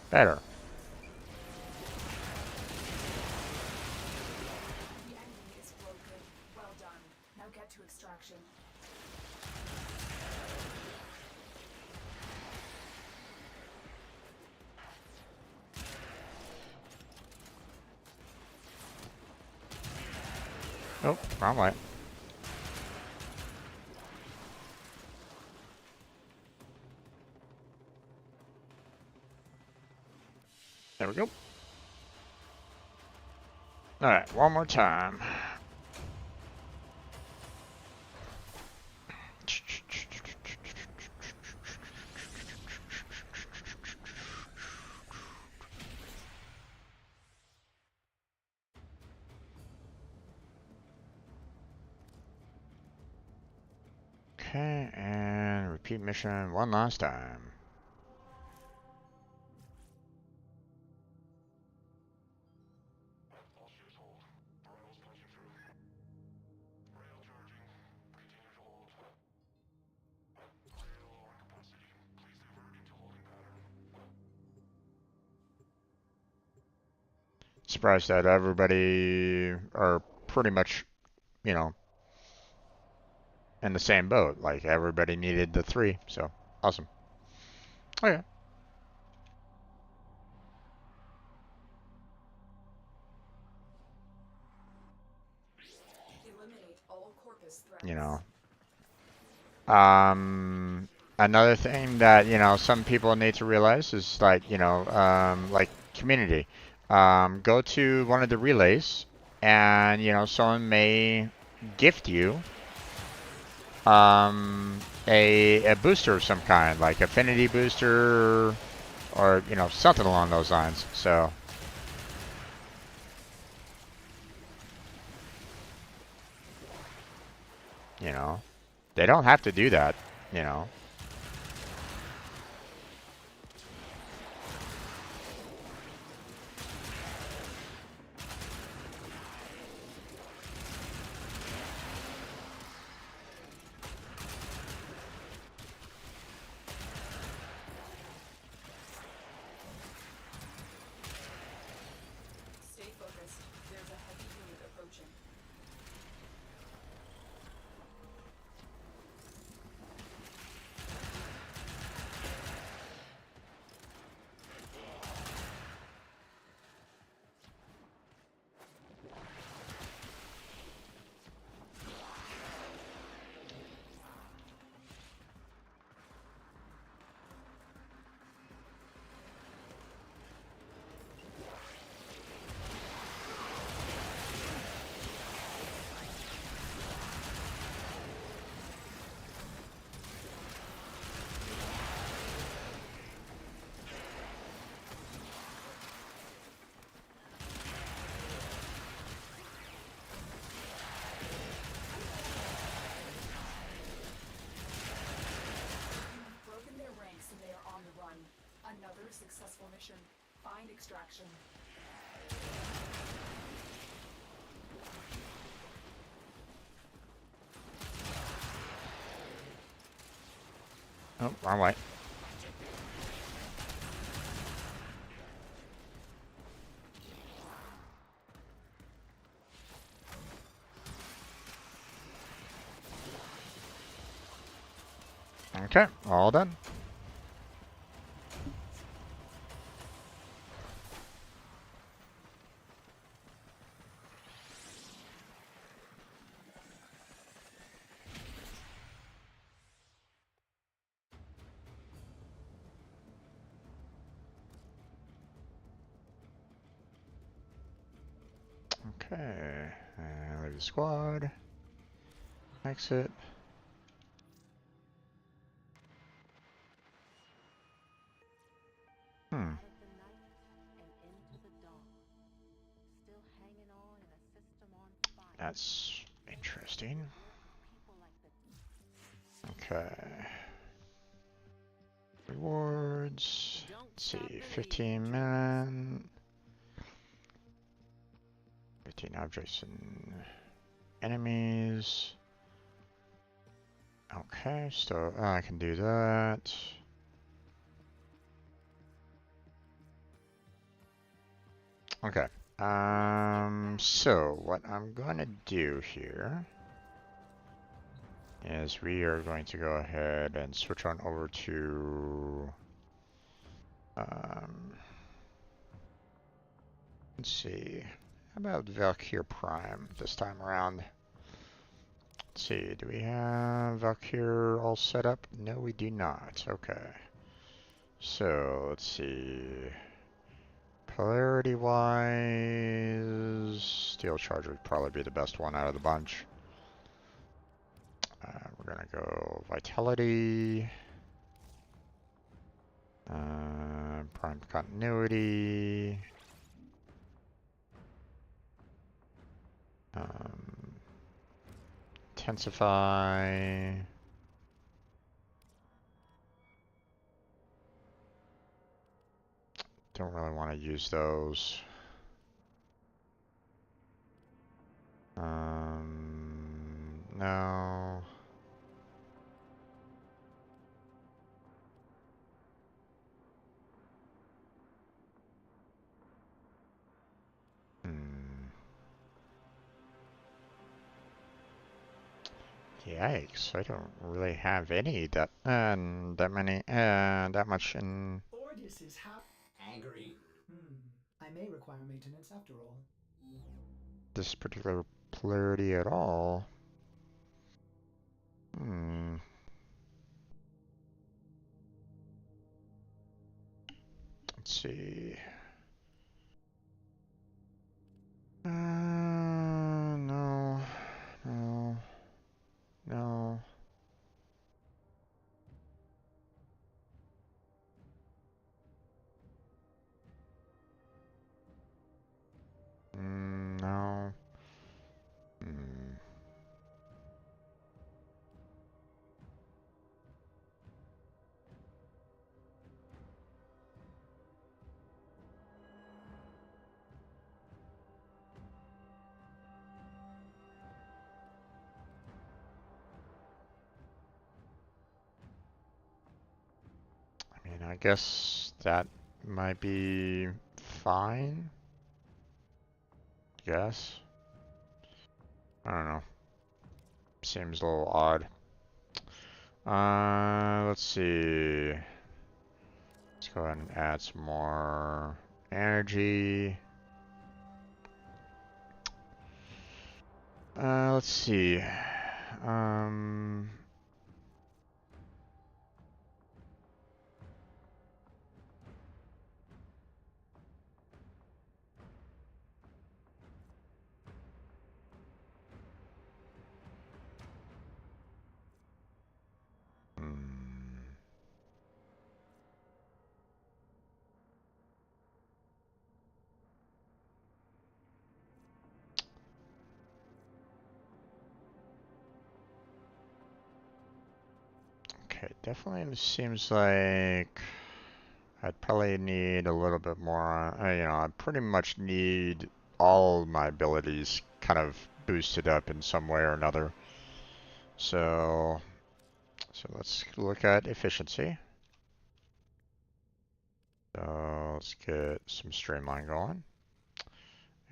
Better. The enemy is broken. Well done. Now get to extraction. Oh, wrong way. There we go. Alright, one more time. Okay, and repeat mission one last time. Surprised that everybody are pretty much, you know, in the same boat. Like everybody needed the 3, so awesome. Okay. Eliminate all corpus threats. You know. Another thing that, you know, some people need to realize is like, you know, like community. Go to one of the relays and, you know, someone may gift you a booster of some kind, like affinity booster or, you know, something along those lines. So, you know, they don't have to do that, you know. Stay focused. There's a heavy unit approaching. You've broken their ranks and they are on the run. Another successful mission. Find extraction. Oh, wrong way. Okay, all done. Okay, leave the squad. Exit. Hmm, Out of the night and into the dawn. Still hanging on in a system on fire. that's interesting. People like the Okay. Rewards. Don't Let's stop see, believing, 15 dreamers. men. 15 objects and enemies. Okay, so I can do that. Okay. So what I'm gonna do here is we are going to go ahead and switch on over to let's see. How about Valkyr Prime this time around? Let's see, do we have Valkyr all set up? No, we do not. Okay. So let's see. Polarity wise, Steel Charge would probably be the best one out of the bunch. We're gonna go Vitality, Prime Continuity, Intensify. Don't really want to use those. No. Yikes, I don't really have any that much in Ordis is angry. I may require maintenance after all. this particular polarity at all. Hmm. Let's see. No. No. No. No. I mean, I guess that might be fine. Guess. I don't know. Seems a little odd. Let's see. Let's go ahead and add some more energy. Let's see. Okay, definitely seems like I'd probably need a little bit more. I pretty much need all my abilities kind of boosted up in some way or another. So let's look at efficiency. So let's get some streamline going.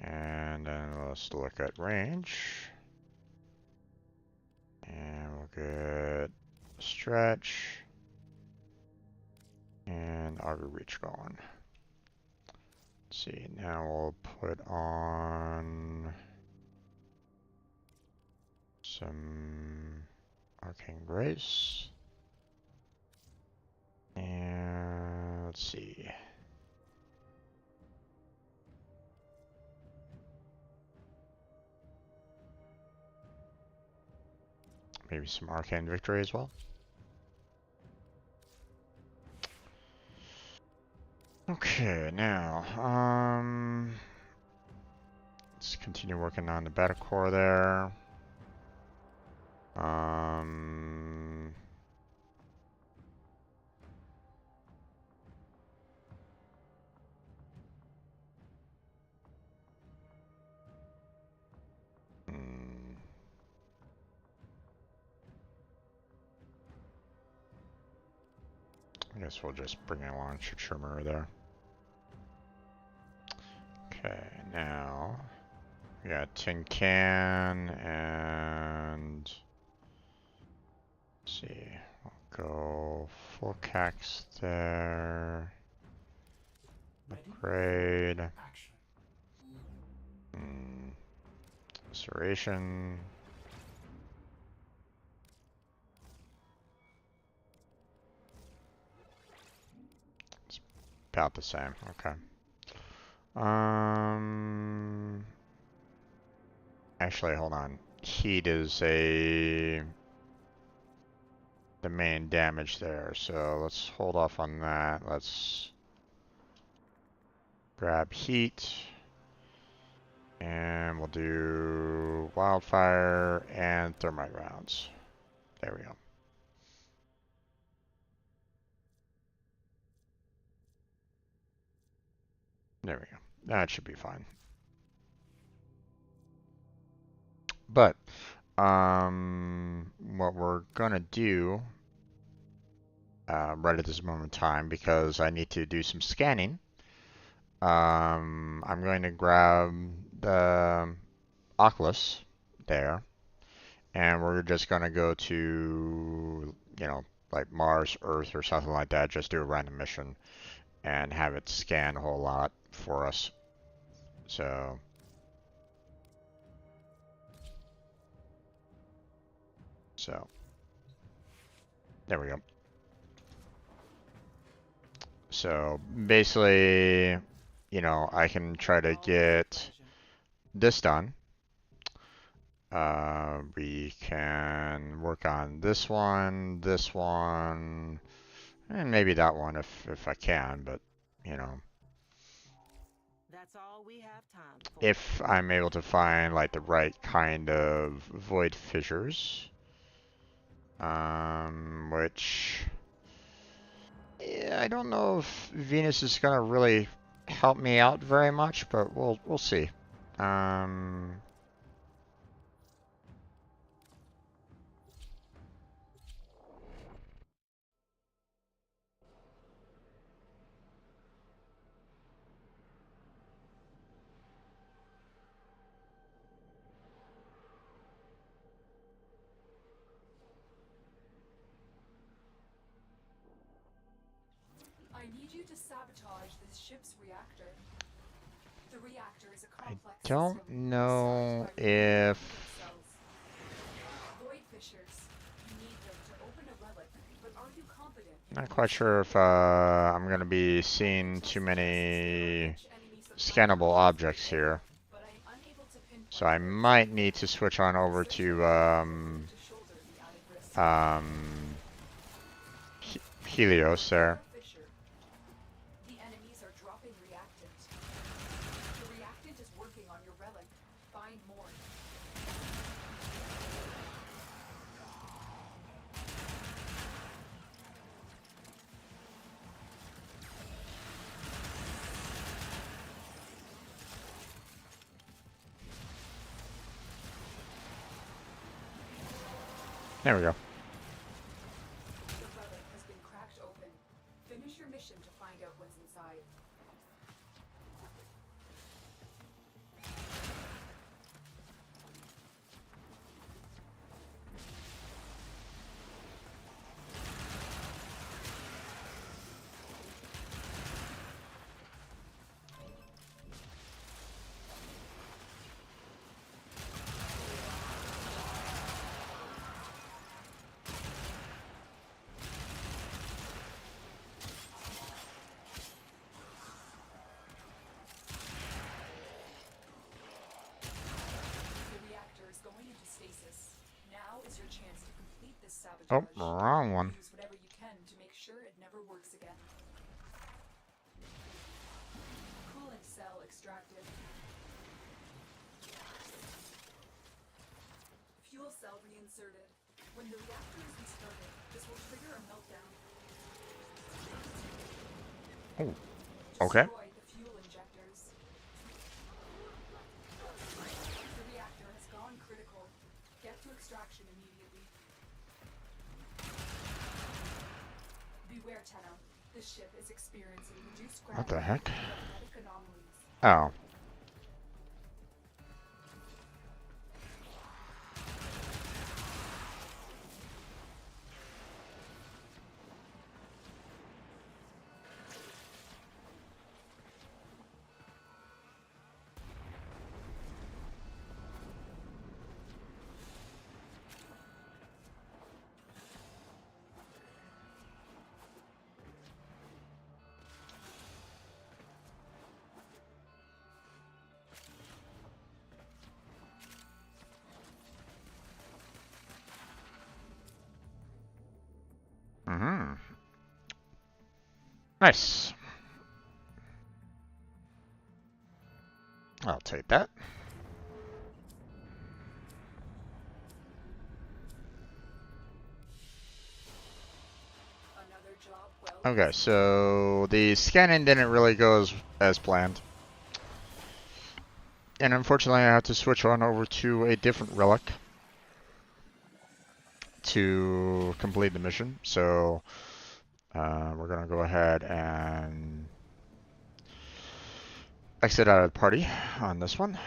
And then let's look at range. And we'll get stretch. And auto reach going. Let's see, now we'll put on some Arcane Grace. And let's see. Maybe some Arcane Victory as well. Okay, now, let's continue working on the beta core there. I guess we'll just bring along Shimmer there. Okay, now we got Tin Can and let's see, we'll go full cax there. Upgrade. Serration. It's about the same, okay. Actually, hold on. Heat is the main damage there, so let's hold off on that. Let's grab heat, and we'll do wildfire and thermite rounds. There we go. There we go. That should be fine. But what we're gonna do right at this moment in time, because I need to do some scanning, I'm going to grab the Oculus there, and we're just gonna go to, you know, like Mars, Earth, or something like that. Just do a random mission and have it scan a whole lot for us. So. There we go. So basically, you know, I can try to get this done. We can work on this one, and maybe that one if I can, but you know, That's all we have time for. if I'm able to find like the right kind of void fissures, which yeah, I don't know if Venus is gonna really help me out very much, but we'll see. Um, I need you to sabotage this ship's reactor. The reactor is a I complex don't system know designed by reactor if cells. Void fissures. You need them to open a relic, but are you confident? not quite sure if I'm gonna be seeing too many scannable objects here, But I am unable to pinpoint so I might need to switch on over to to shoulder the added risk. Helios there. Fissure. The enemies are dropping reactant. The reactant is working on your relic. Find more. There we go. The relic has been cracked open. Finish your mission to find out what's inside. The reactor is going into stasis. Now is your chance to complete this Oh, sabotage. wrong one. Use whatever you can to make sure it never works again. Cooling cell extracted. Fuel cell reinserted. When the reactor is restarted, this will trigger a meltdown. Oh, okay. Destroy the fuel injectors. The reactor has gone critical. Get to extraction immediately. Beware, Tenno. This ship is experiencing reduced What gravity the heck? and magnetic anomalies. Oh. Nice. I'll take that. Another job well Okay, so the scanning didn't really go as planned. And unfortunately, I have to switch on over to a different relic to complete the mission. So we're going to go ahead and exit out of the party on this one.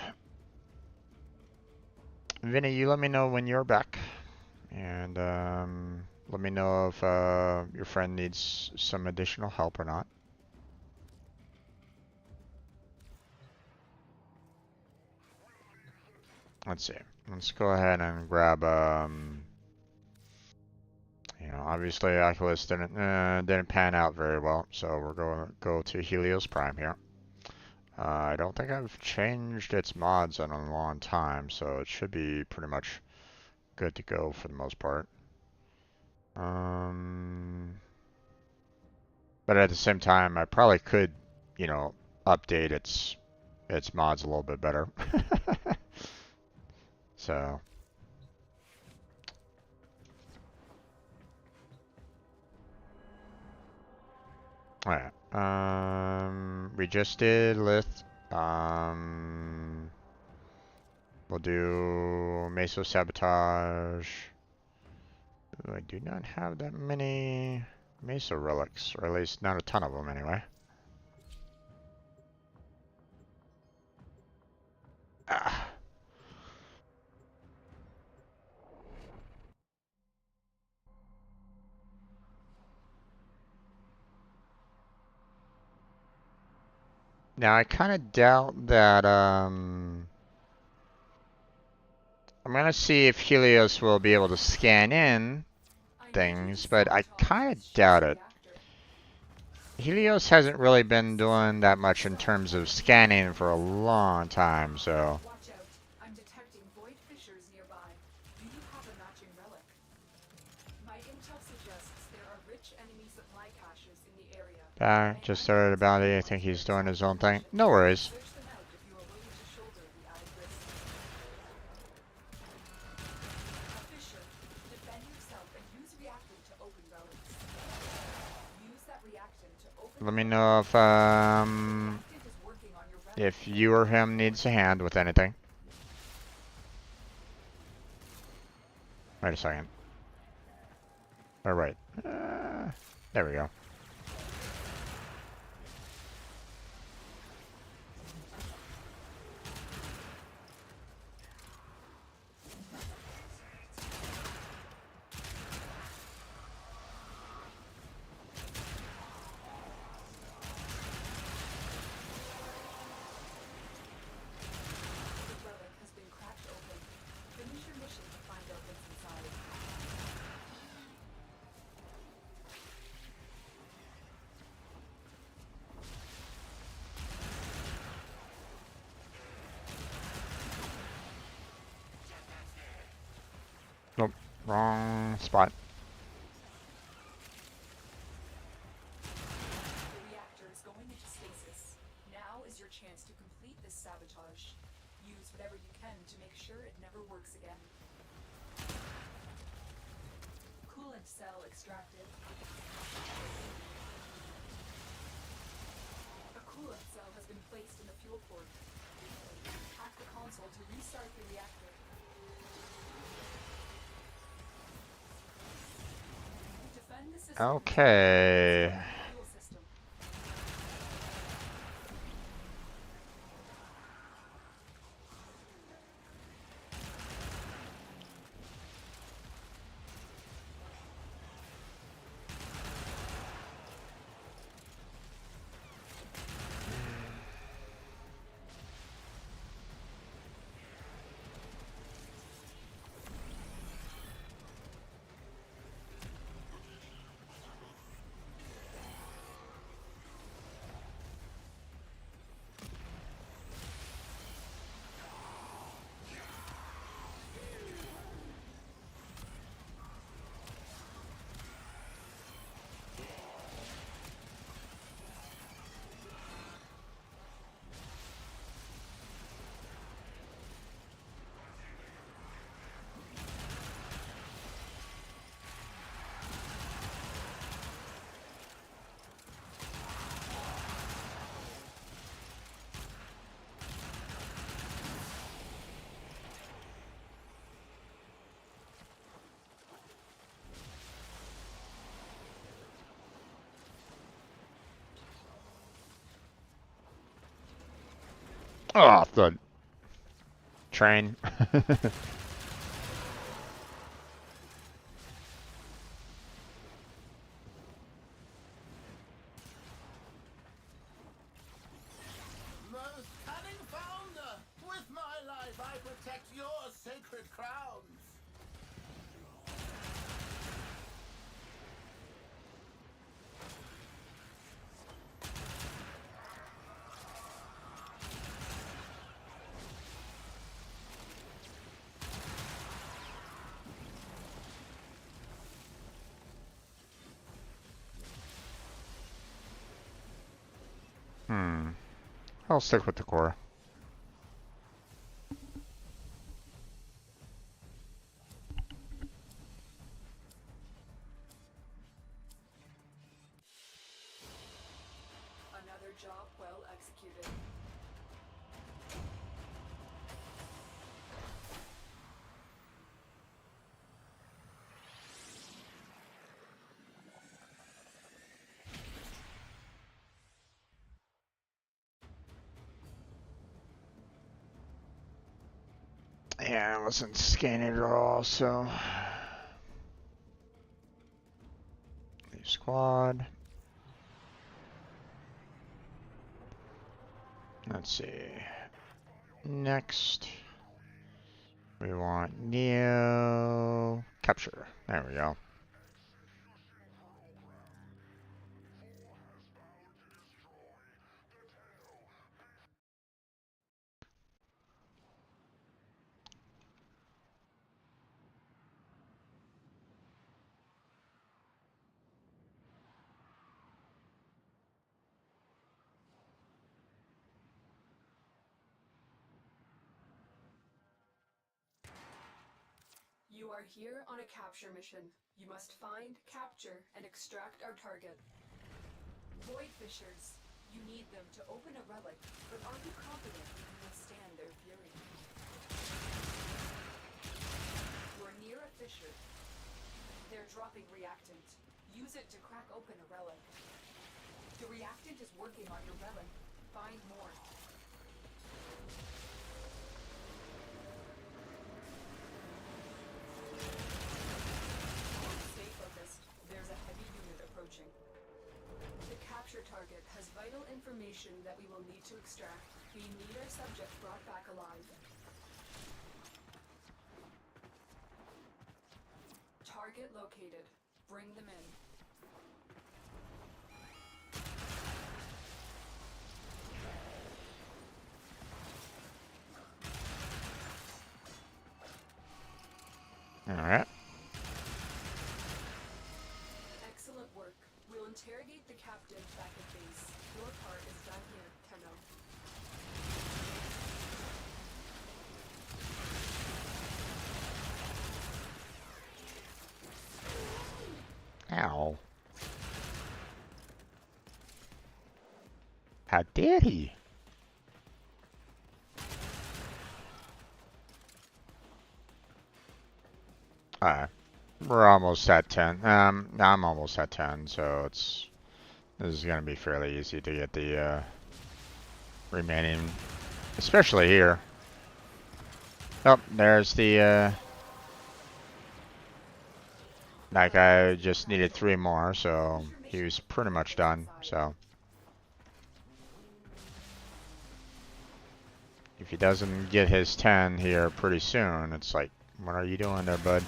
Vinny, you let me know when you're back. And let me know if your friend needs some additional help or not. Let's see. Let's go ahead and grab, you know, obviously Oculus didn't pan out very well, so we're going to go to Helios Prime here. I don't think I've changed its mods in a long time, so it should be pretty much good to go for the most part. But at the same time, I probably could, you know, update its mods a little bit better. So. Alright. We just did Lith. We'll do Meso Sabotage. I do not have that many Meso relics, or at least not a ton of them anyway. Ah. Now I kind of doubt that, I'm gonna see if Helios will be able to scan in things, but I kind of doubt it. Helios hasn't really been doing that much in terms of scanning for a long time, so. Watch out. I'm detecting void fissures nearby. Do you have a matching relic? My intel suggests there are rich enemy supply caches in the area. Just started about it. I think he's doing his own thing. No worries. Search them out if you are willing to shoulder the added risk. A fissure. Defend yourself and use reactant to open relics. Use that reactant to open. Let me know Reactant is working on your relic. if you or him needs a hand with anything. Wait a second. All right. There we go. The relic has been cracked open. Finish your mission to find out what's inside. Nope. Wrong spot. The reactor is going into stasis. Now is your chance to complete this sabotage. Use whatever you can to make sure it never works again. Coolant cell extracted. A coolant cell has been placed in the fuel port. Hack the console to restart the reactor. Defend the system. Okay. Fuel system. Oh, the train. Most cunning founder, with my life I protect your sacred crowns. I'll stick with the core. Another job well executed. Yeah, I wasn't scanning at all, so. Leave squad. Let's see. Next, we want Neo capture. There we go. You are here on a capture mission. You must find, capture, and extract our target. Void Fishers. You need them to open a relic, but are you confident you can withstand their fury? You're near a fissure. They're dropping reactant. Use it to crack open a relic. The reactant is working on your relic. Find more. Stay focused. There's a heavy unit approaching. The capture target has vital information that we will need to extract. We need our subject brought back alive. Target located. Bring them in. Alright. Excellent work. We'll interrogate the captive back at base. Your part is done here, Tenno. Ow. How dare he? Alright. We're almost at 10. I'm almost at 10, so this is gonna be fairly easy to get the remaining, especially here. Oh, there's the that guy just needed 3 more, so he was pretty much done. So if he doesn't get his 10 here pretty soon, it's like, what are you doing there, bud?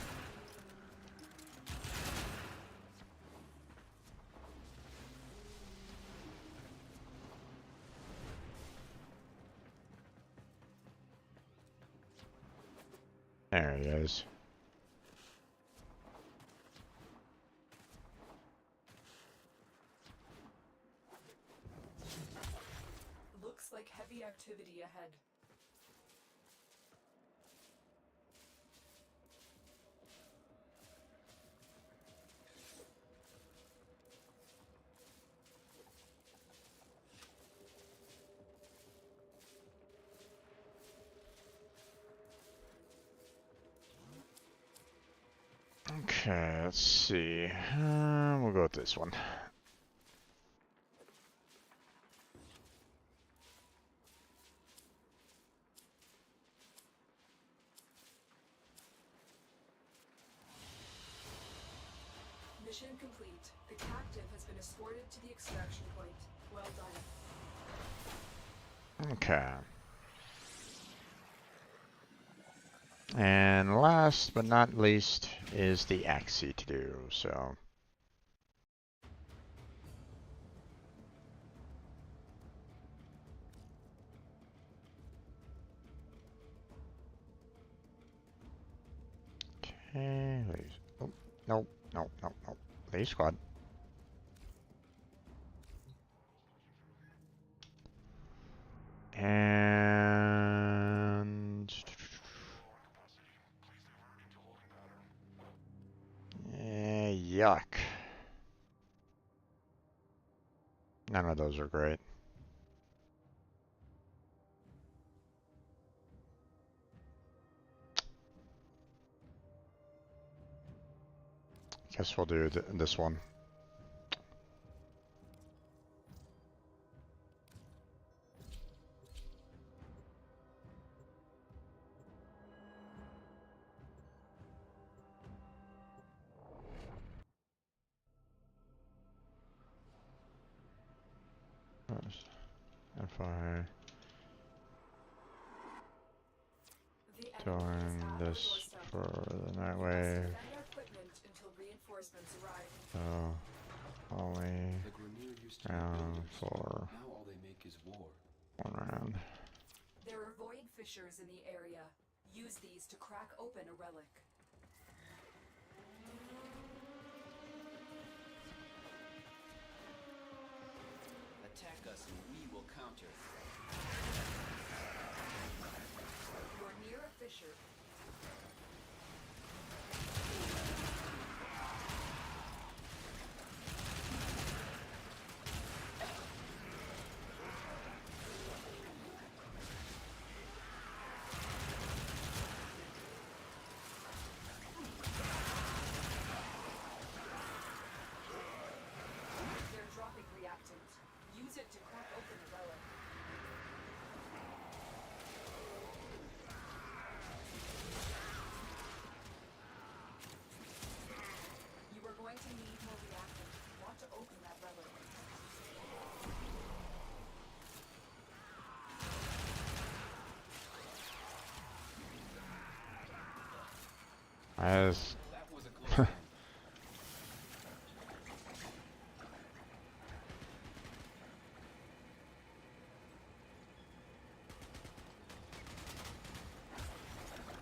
There he is. Looks like heavy activity ahead. Okay, let's see. We'll go with this one. Mission complete. The captive has been escorted to the extraction point. Well done. Okay. And last but not least is the Axie to do, so. Okay, oh, nope, nope, nope, nope. Leave squad. And yuck. None of those are great. Guess we'll do this one. If I The enemy is join at our this doorstep. for the night We must wave, defend our equipment until reinforcements arrive. so only The Grineer used to be round builders. for Now all they make is war. 1 round. There are void fissures in the area. Use these to crack open a relic. Attack us and we will counter. You're near a fissure. They're dropping reactant. Use it to crack open a relic. You are going to need more reactant. Want to open that relic. As That was a close one.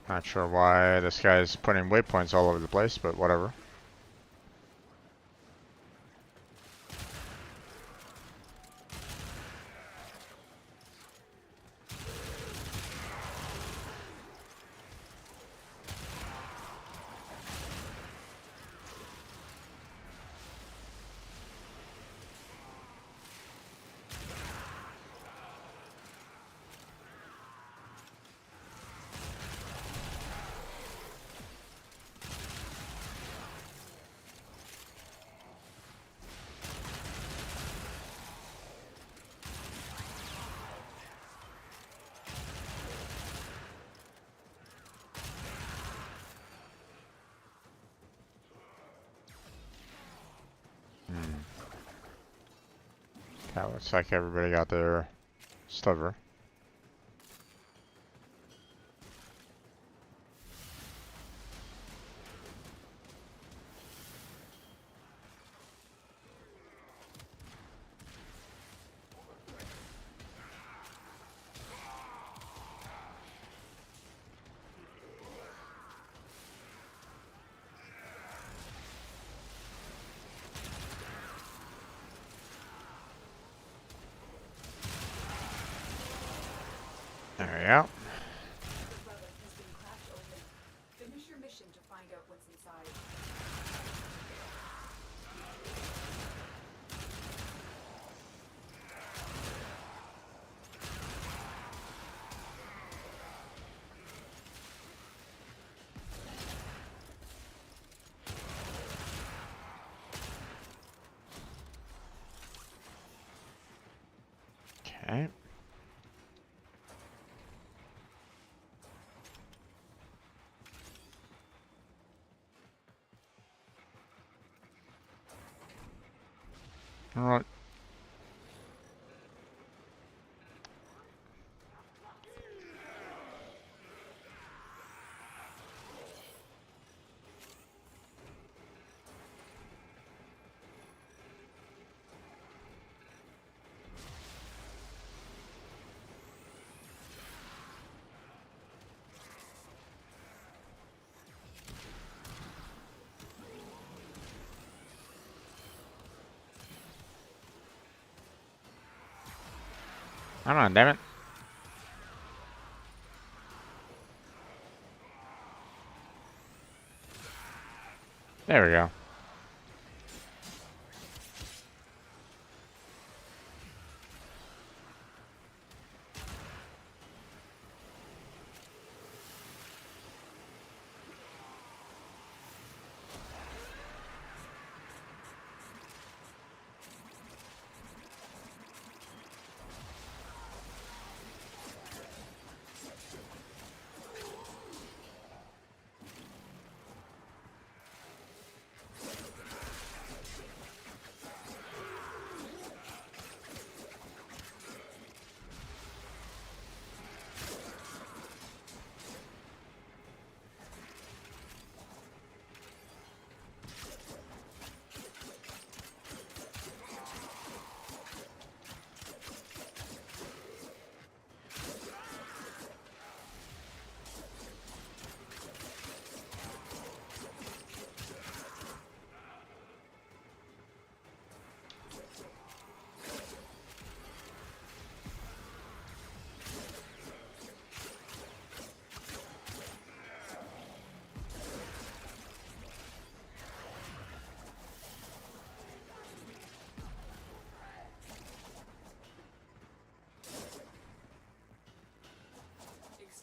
not sure why this guy's putting waypoints all over the place, but whatever. That looks like everybody got their sliver. There we go. The relic has been cracked open. Finish your mission to find out what's inside. Okay. All right. Come on, damn it. There we go.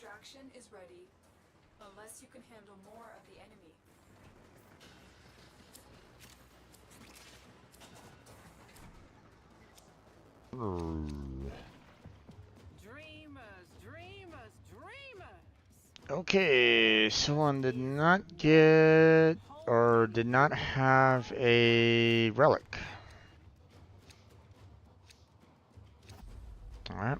Extraction is ready, unless you can handle more of the enemy. Dreamers, dreamers, dreamers! Okay, someone did not get or did not have a relic. Alright.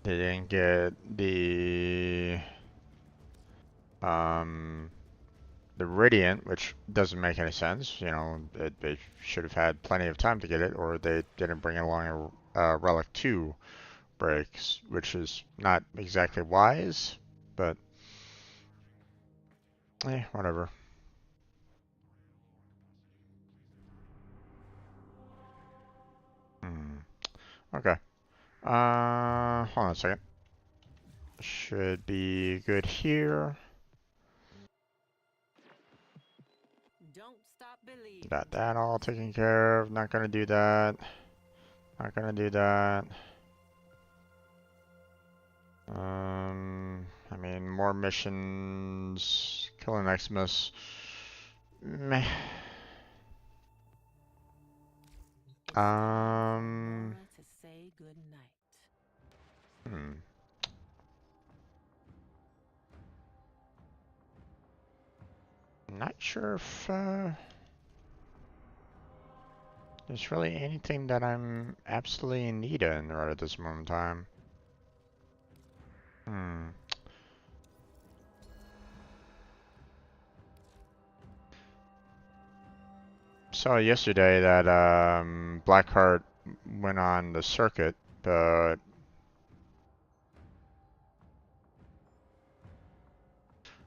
They didn't get the Radiant, which doesn't make any sense. You know, they should have had plenty of time to get it, or they didn't bring along a Relic 2 breaks, which is not exactly wise, but whatever. Hmm. Okay. Hold on a second. Should be good here. Don't stop believing. Got that all taken care of. Not gonna do that. Not gonna do that. I mean, more missions. Kill an Xmas. Meh. To say goodnight. Hmm. Not sure if there's really anything that I'm absolutely in need of right at this moment in time. Hmm. Saw yesterday that Blackheart went on the circuit, but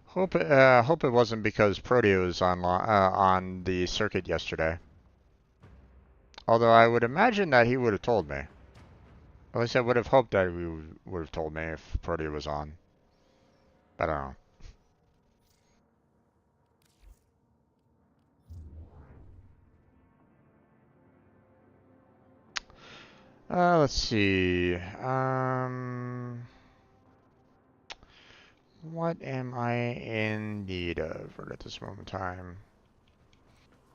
hope it wasn't because Protea was on the circuit yesterday. Although I would imagine that he would have told me. At least I would have hoped that he would have told me if Protea was on. But I don't know. Let's see. What am I in need of right at this moment in time?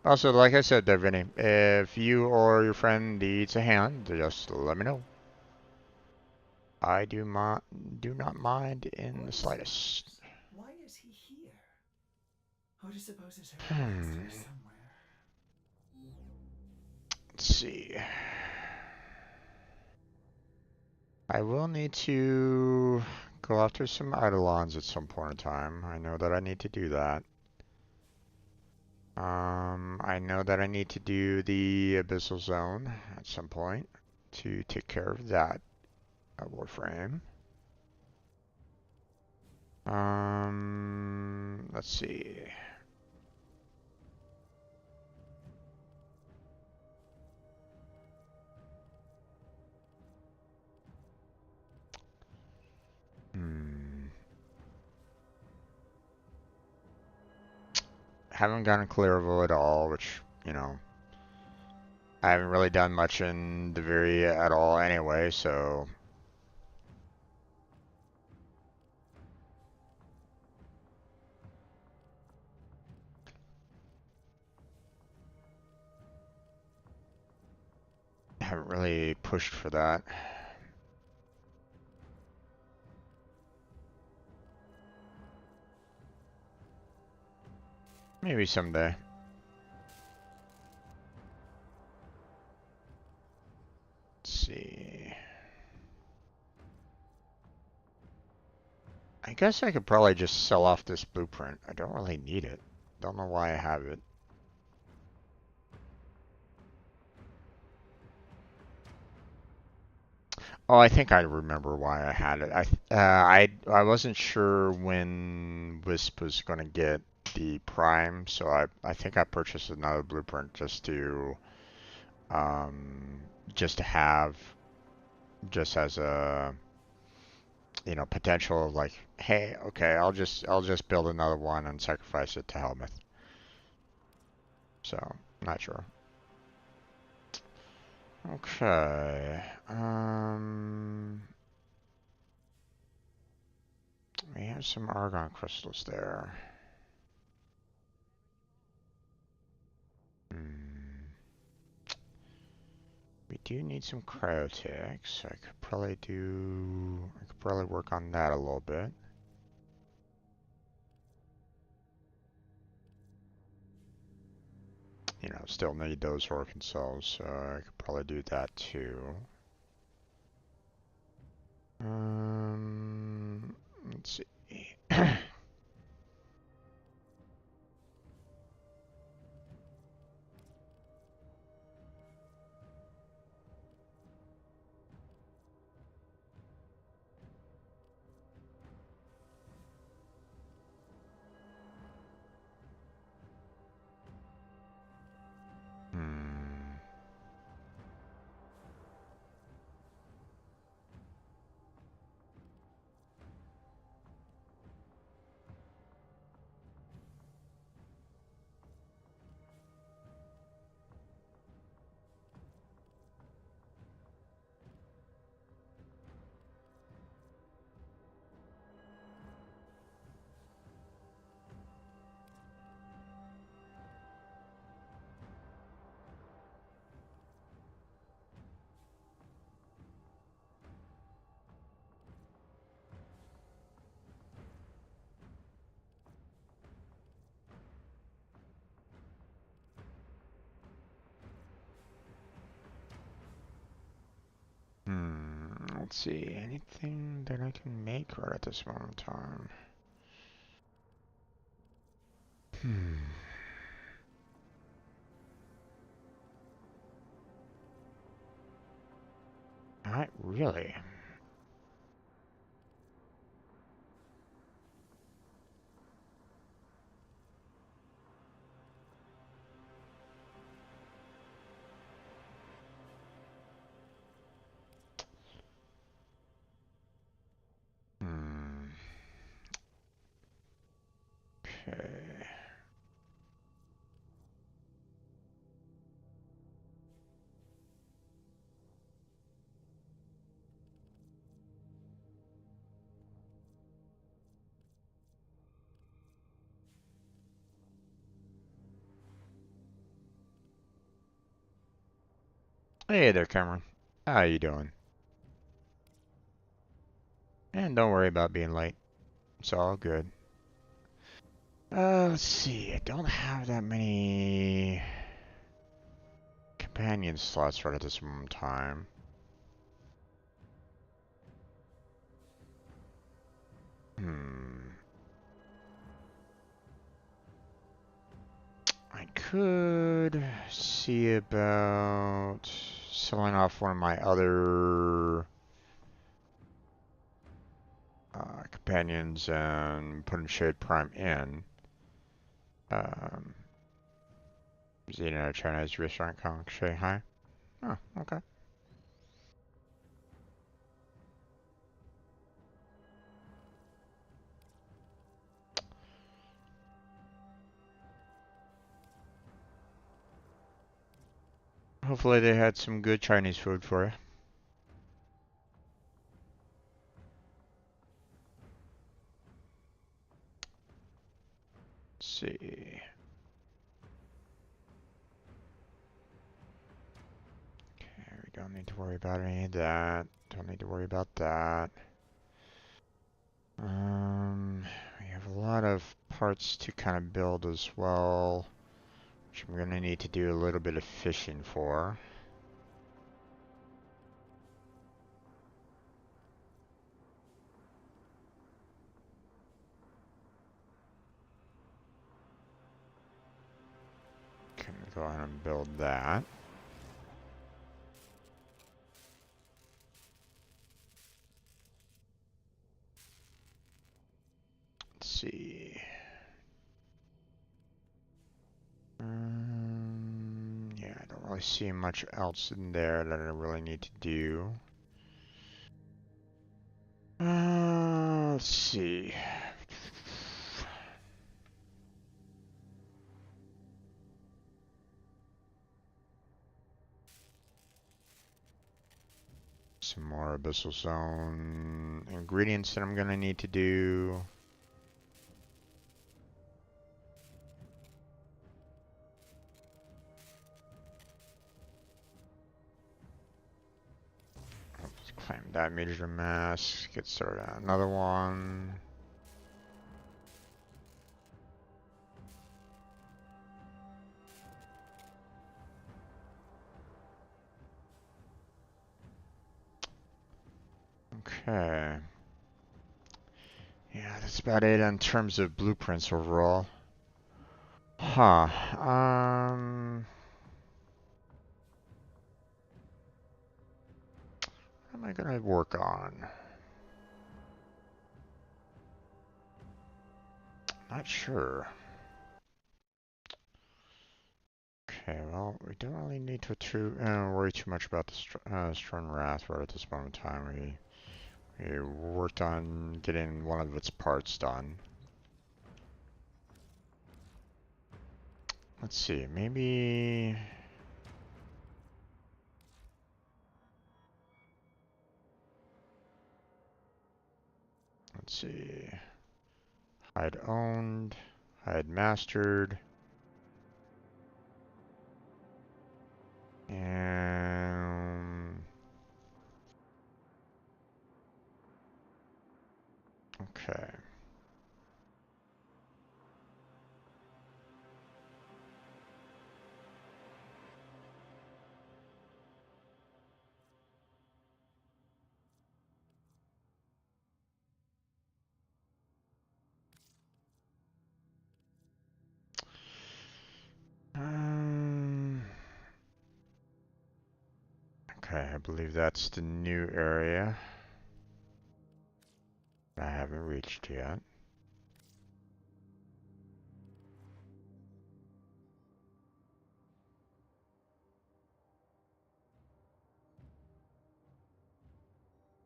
Also, like I said there, Vinny, if you or your friend needs a hand, just let me know. I do not mind in the slightest. Why is he here? Oh, to suppose his herd passed Hmm. here somewhere. Let's see. I will need to go after some Eidolons at some point in time. I know that I need to do that. I know that I need to do the Abyssal Zone at some point to take care of that Warframe. Let's see. Hmm. Haven't gotten Clearville at all, which, you know, I haven't really done much in the very at all anyway, so I haven't really pushed for that. Maybe someday. Let's see. I guess I could probably just sell off this blueprint. I don't really need it. Don't know why I have it. Oh, I think I remember why I had it. I wasn't sure when Wisp was going to get the Prime, so I think I purchased another blueprint um just to have just as a potential of like, hey, okay, I'll just build another one and sacrifice it to Helmuth. So, not sure. Okay. We have some argon crystals there. Hmm. We do need some cryotics. I could probably work on that a little bit. Still need those organ cells, so I could probably do that too. Let's see. Hmm. Let's see. Anything that I can make right at this moment in time? Hmm. Not really. Hmm. Okay. Hey there, Cameron. How you doing? And don't worry about being late. It's all good. Let's see. I don't have that many companion slots right at this moment in time. I could see about selling off one of my other companions and putting Shade Prime in. Is eating at a Chinese restaurant called Shanghai. Oh, okay. Hopefully they had some good Chinese food for you. Let's see. Okay, we don't need to worry about any of that. Don't need to worry about that. We have a lot of parts to kind of build as well, which I'm gonna need to do a little bit of fishing for. Can go ahead and build that. Let's see. Yeah, I don't really see much else in there that I really need to do. Let's see. Some more Abyssal Zone ingredients that I'm gonna need to do. Let's claim that major mass. Get started on another one. Okay. Yeah, that's about it in terms of blueprints overall. Huh. What am I gonna work on? Not sure. Okay, well, we don't really need to worry too much about the Strun Wrath right at this moment in time. We worked on getting one of its parts done. Let's see, maybe... Let's see... Hide owned, hide mastered, and... Okay. Okay, I believe that's the new area I haven't reached yet.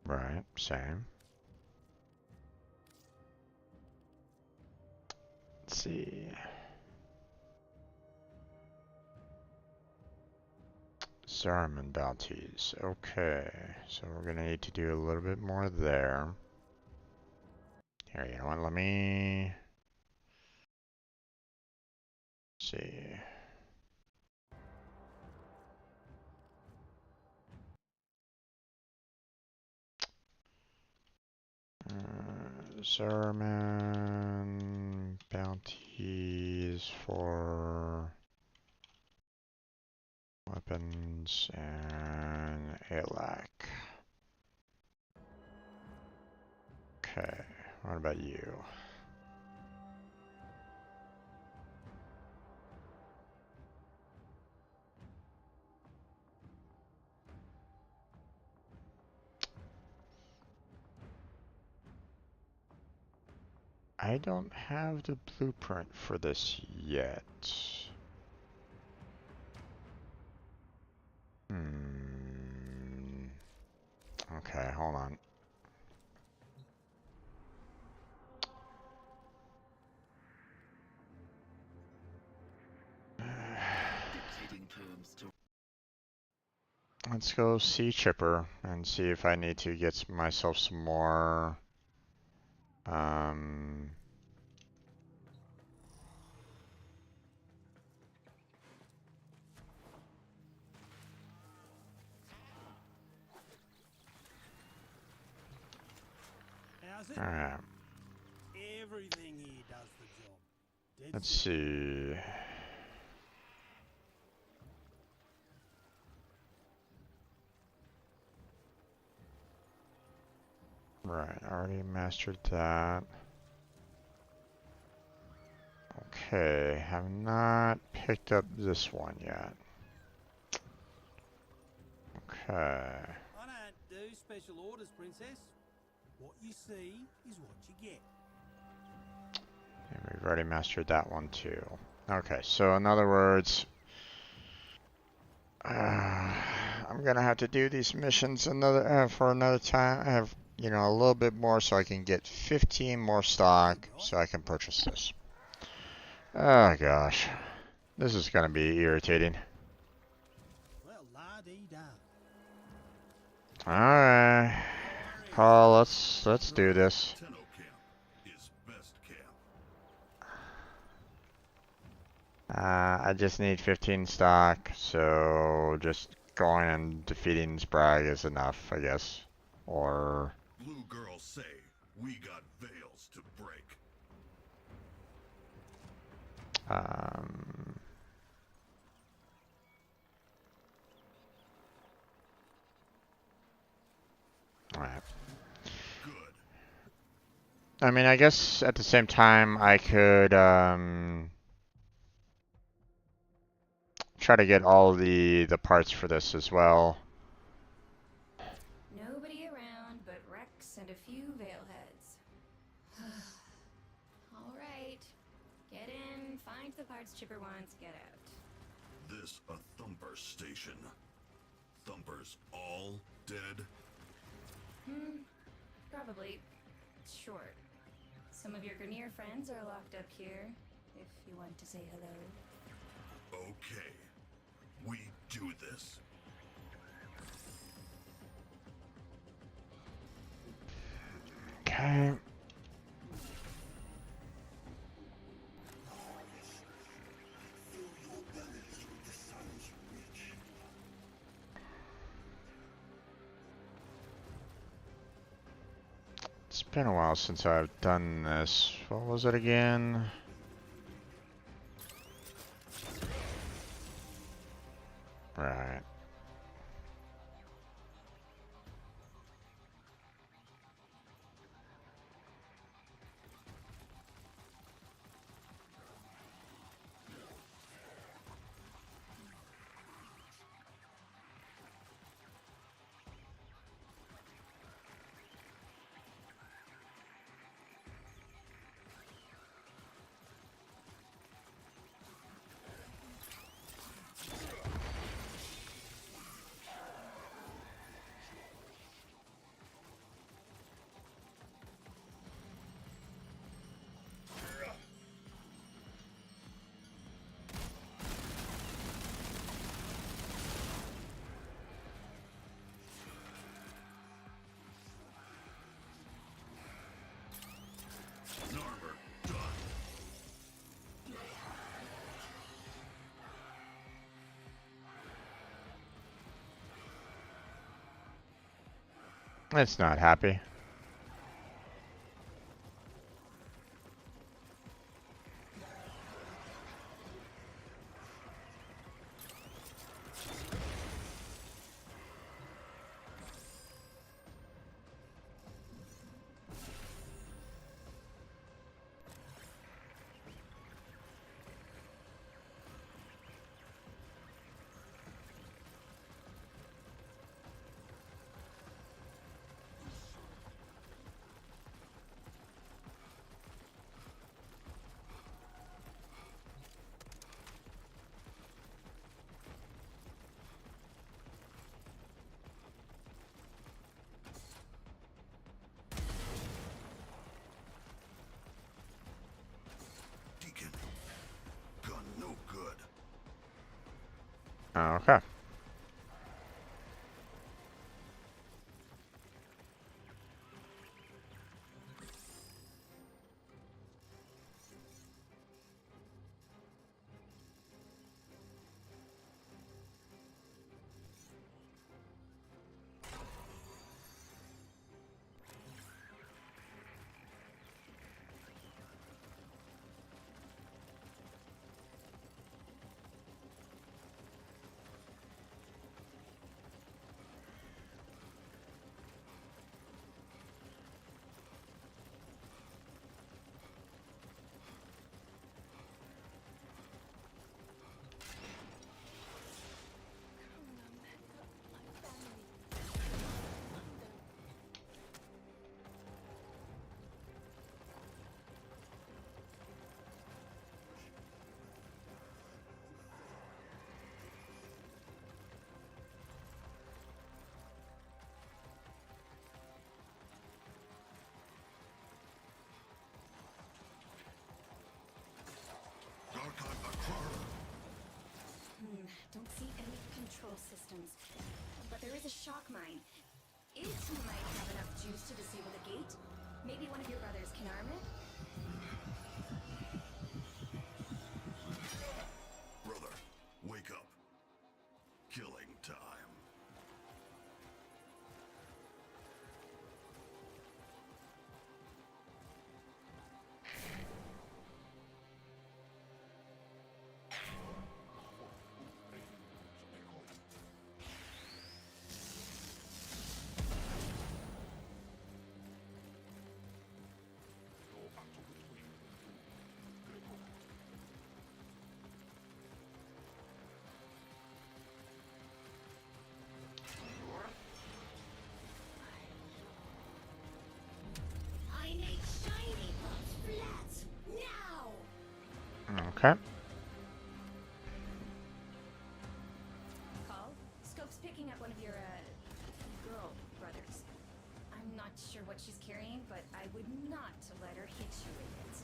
Right, same. Let's see. Saruman bounties. Okay, so we're gonna need to do a little bit more there. Here, you know what? Let me see. Zerman bounties for weapons and ALAC. Okay, what about you? I don't have the blueprint for this yet. Okay, hold on. Let's go see Chipper and see if I need to get myself some more How's it? alright. Everything here does the job. Dead Let's simple. see. Right, already mastered that. Okay, have not picked up this one yet. Okay. I don't do special orders, Princess. What you see is what you get. And we've already mastered that one too. Okay, so in other words, I'm gonna have to do these missions for another time. I have, you know, a little bit more so I can get 15 more stock so I can purchase this. Oh gosh, this is gonna be irritating. Well, la-dee-da. All right, Carl, let's do this. Tenno camp is best camp. I just need 15 stock, so just going and defeating Sprague is enough, I guess. Or Blue girls say we got veils to break. Alright. Good. I mean, I guess at the same time I could try to get all the parts for this as well. Nobody around but Rex and a few Veilheads. All right. Get in, find the parts Chipper wants, get out. This a Thumper station. Thumpers all dead? Probably. Short. Some of your Grenier friends are locked up here, if you want to say hello. Okay. We do this. Okay. It's been a while since I've done this. What was it again? Right. Narmer, done. It's not happy. Okay. Don't see any control systems. But there is a shock mine. It might have enough juice to disable the gate. Maybe one of your brothers can arm it? Brother, wake up. Killing time. I make shiny parts flat now! Okay. Call? Scope's picking up one of your, girl brothers. I'm not sure what she's carrying, but I would not let her hit you with it.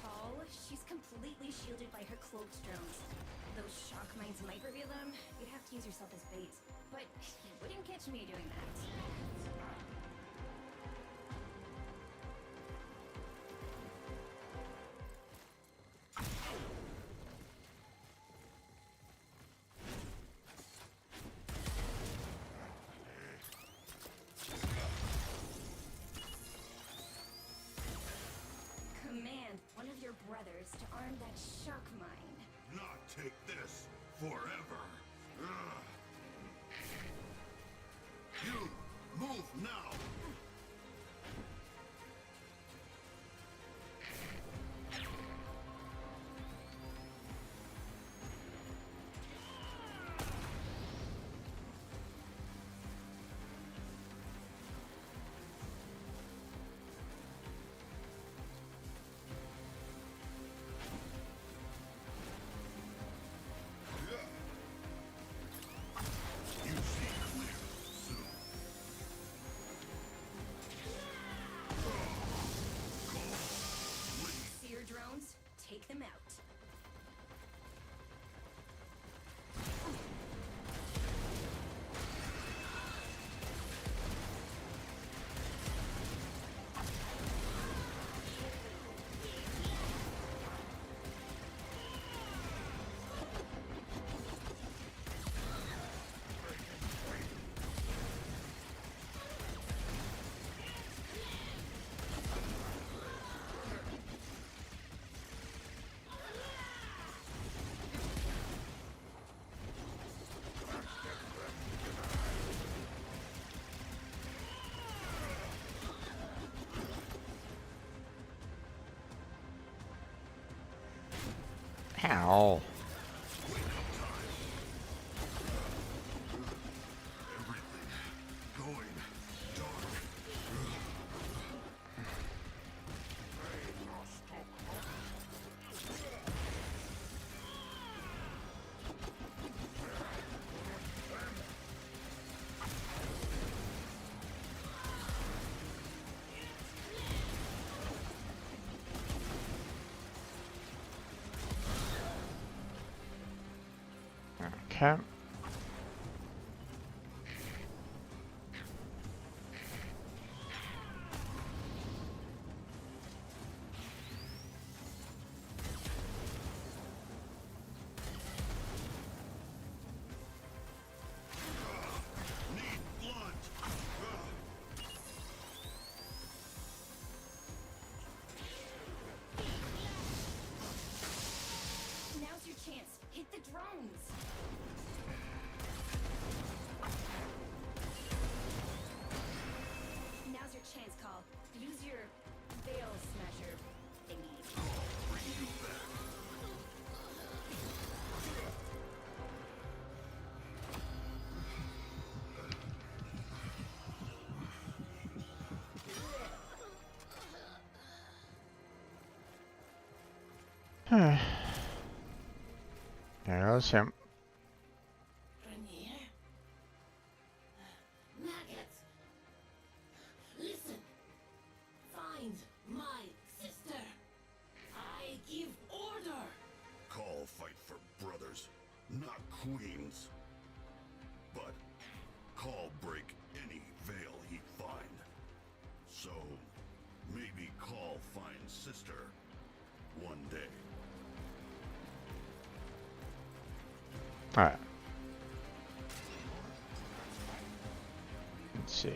Paul, she's completely shielded by her cloaked drones. Those shock mines might reveal them. You'd have to use yourself as bait. But you wouldn't catch me doing that. Command one of your brothers to arm that shock mine. Not take this forever. Ugh. You move now. You see clear soon. See your drones? Take them out. Ow. Everything going dark. Okay. Now's your chance. Hit the drones. Now's your chance, Call. Use your veil smasher thingy. There goes him. Rainier? Maggot! Listen! Find my sister! I give order! Call fight for brothers, not queens. But Call break any veil he find. So maybe Call find sister one day. Alright. Let's see.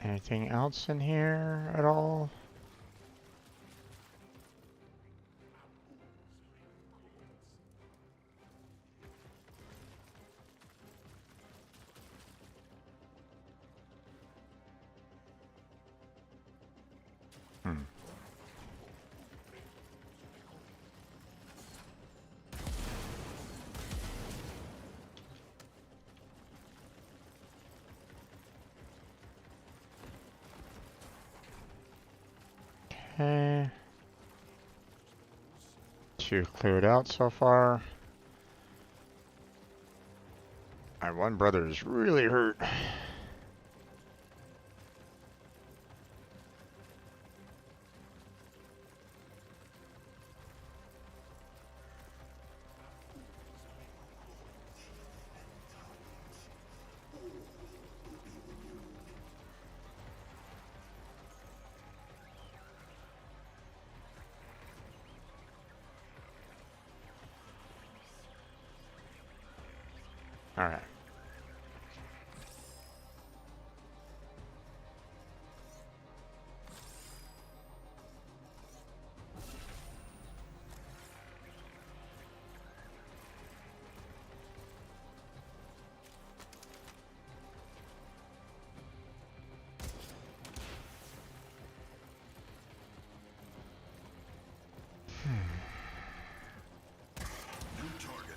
Anything else in here at all? Hmm. Okay. Two cleared out so far. My one brother is really hurt. All right. New target.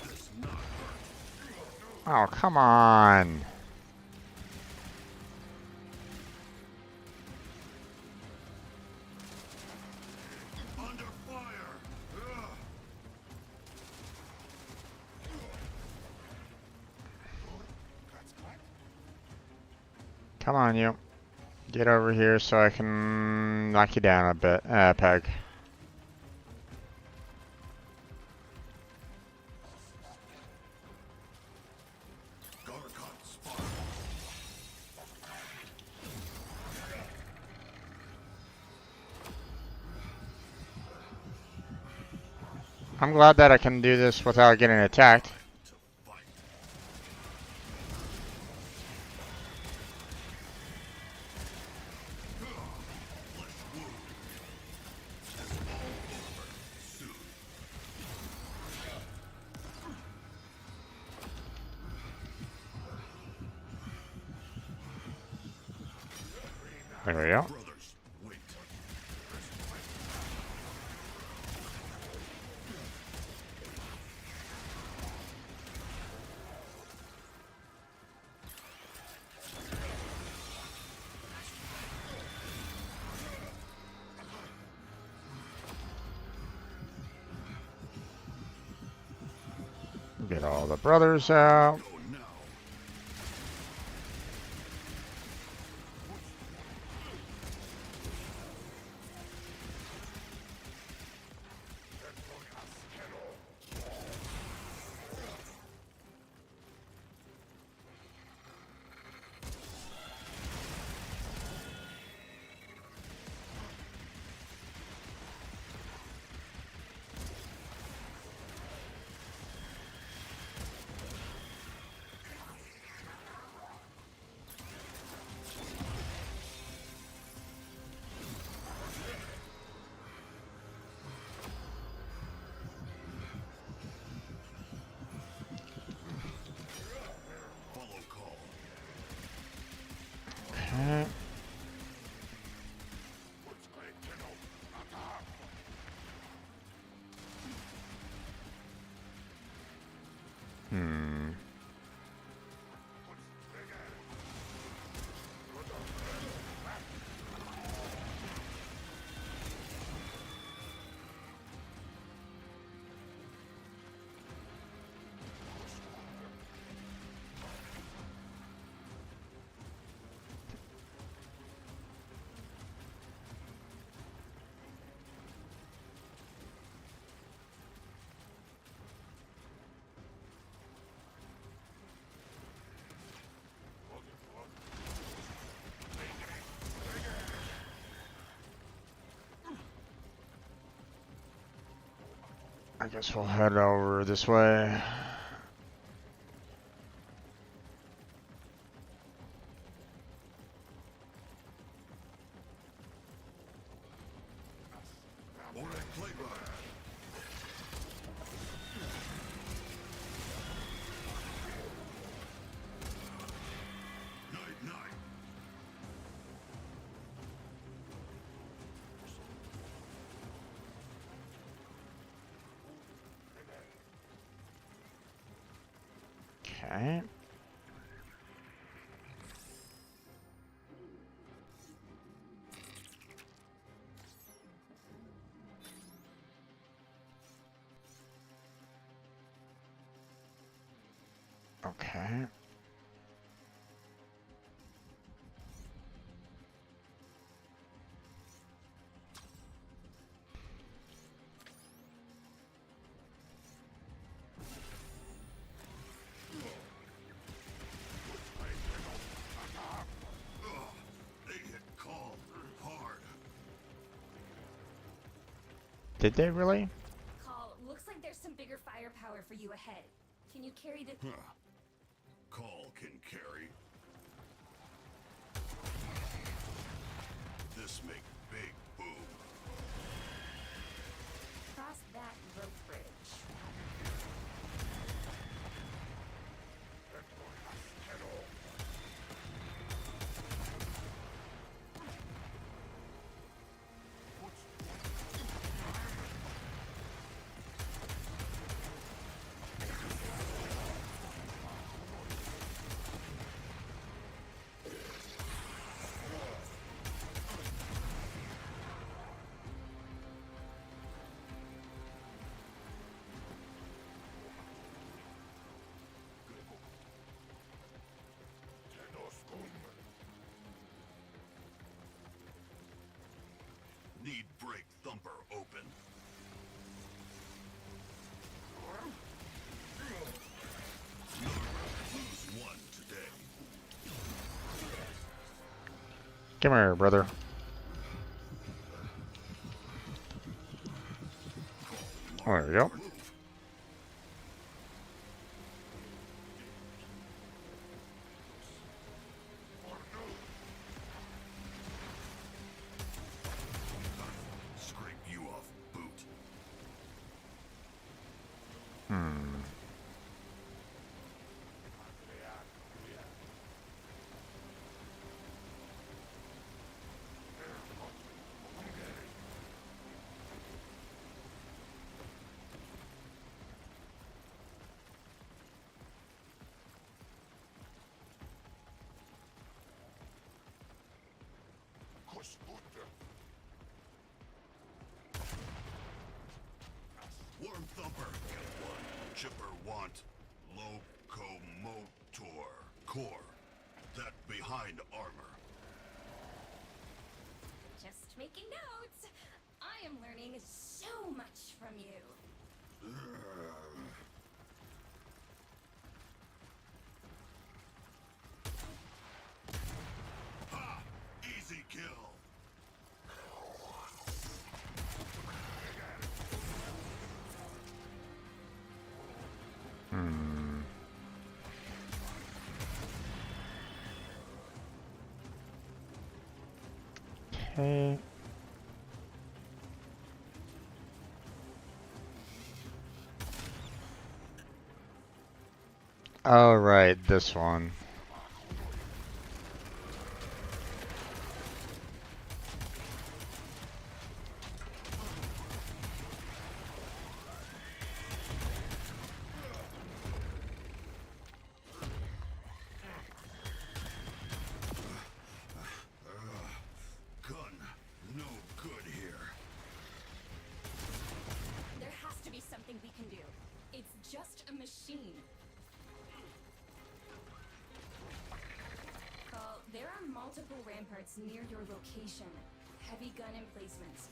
This not hurt. Oh, come on. Under fire. Ugh. Come on, you. Get over here so I can knock you down a bit, Peg. Garcot spot. I'm glad that I can do this without getting attacked. To fight. Flesh wound. Soon. There we go. Brothers, wait. Get all the brothers out. Go now. Follow call. Okay. Hmm. I guess we'll head over this way. Alright, play by. Night, night. Okay. Okay. They hit call hard. Did they really? Call, looks like there's some bigger firepower for you ahead. Can you carry the... Huh. Call can carry. This make big boom. Cross that rope bridge. Need break thumper open. Lose one today. Come here, brother. There we go. Scrape you off, boot. Warm thumper, get one. Chipper want. core. That behind armor. Just making notes. I am learning so much from you. Ha! Easy kill. Okay. All right, this one. Gun, no good here. There has to be something we can do. It's just a machine. There are multiple ramparts near your location. Heavy gun emplacements.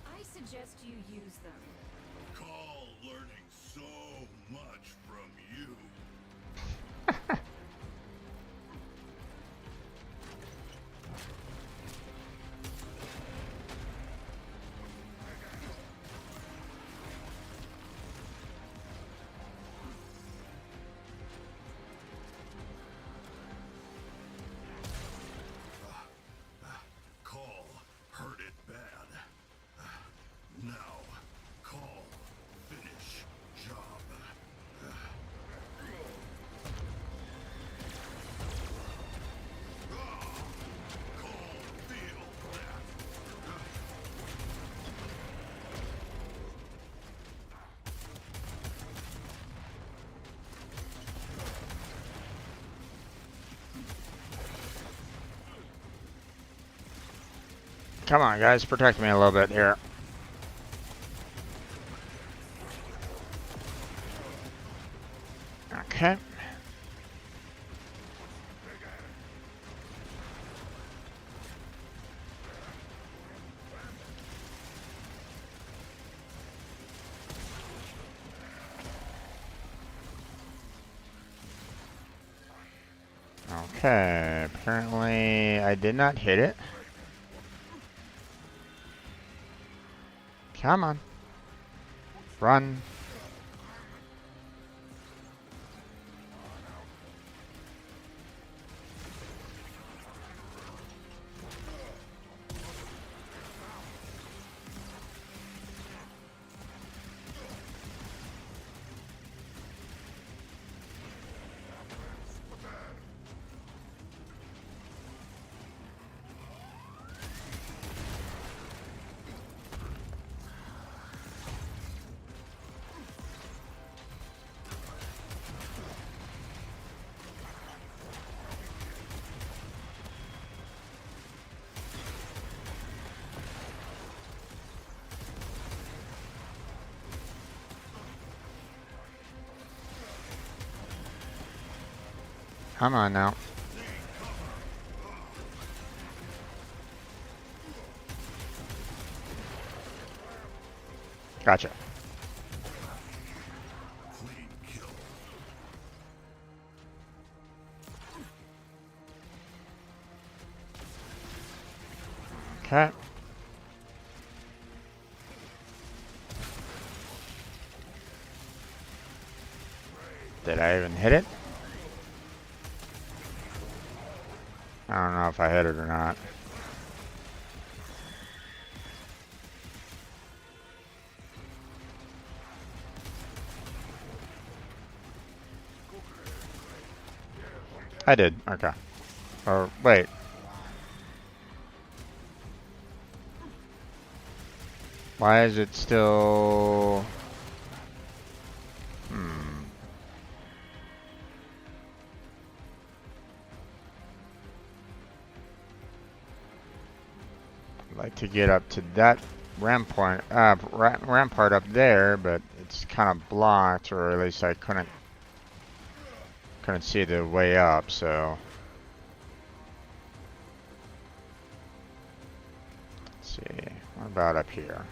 I suggest you use them. Call learning so much from you. Call hurt it bad. Now, call finish job. Call feel that. Come on, guys, protect me a little bit here. Okay. Okay, apparently I did not hit it. Come on. Run. Come on now. Gotcha. Clean kill. Okay. Did I even hit it? I don't know if I hit it or not. I did. Okay. Or wait. Why is it still... I'd like to get up to that rampart up there, but it's kind of blocked, or at least I couldn't Couldn't see the way up, so. Let's see. What about up here?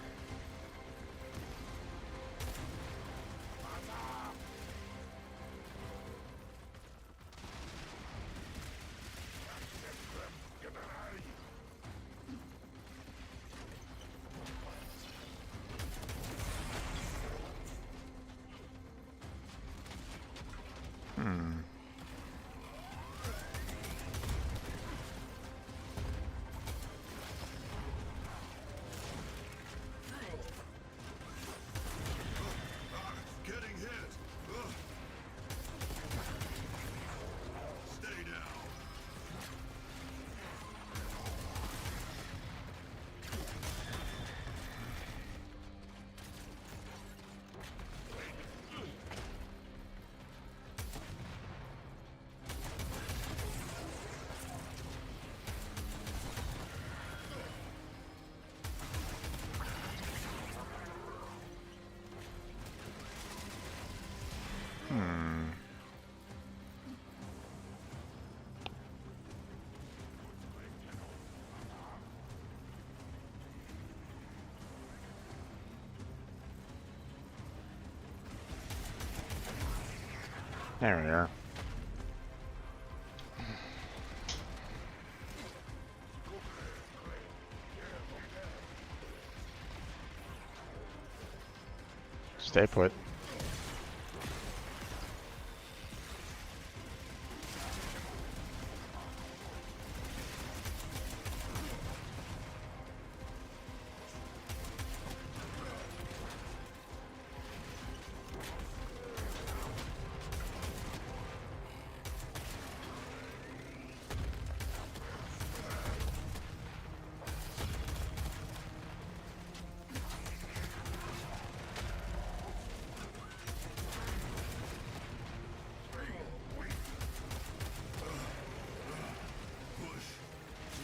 Hmm. Getting hit. Ugh. Stay down. Hmm. There we are. Stay put.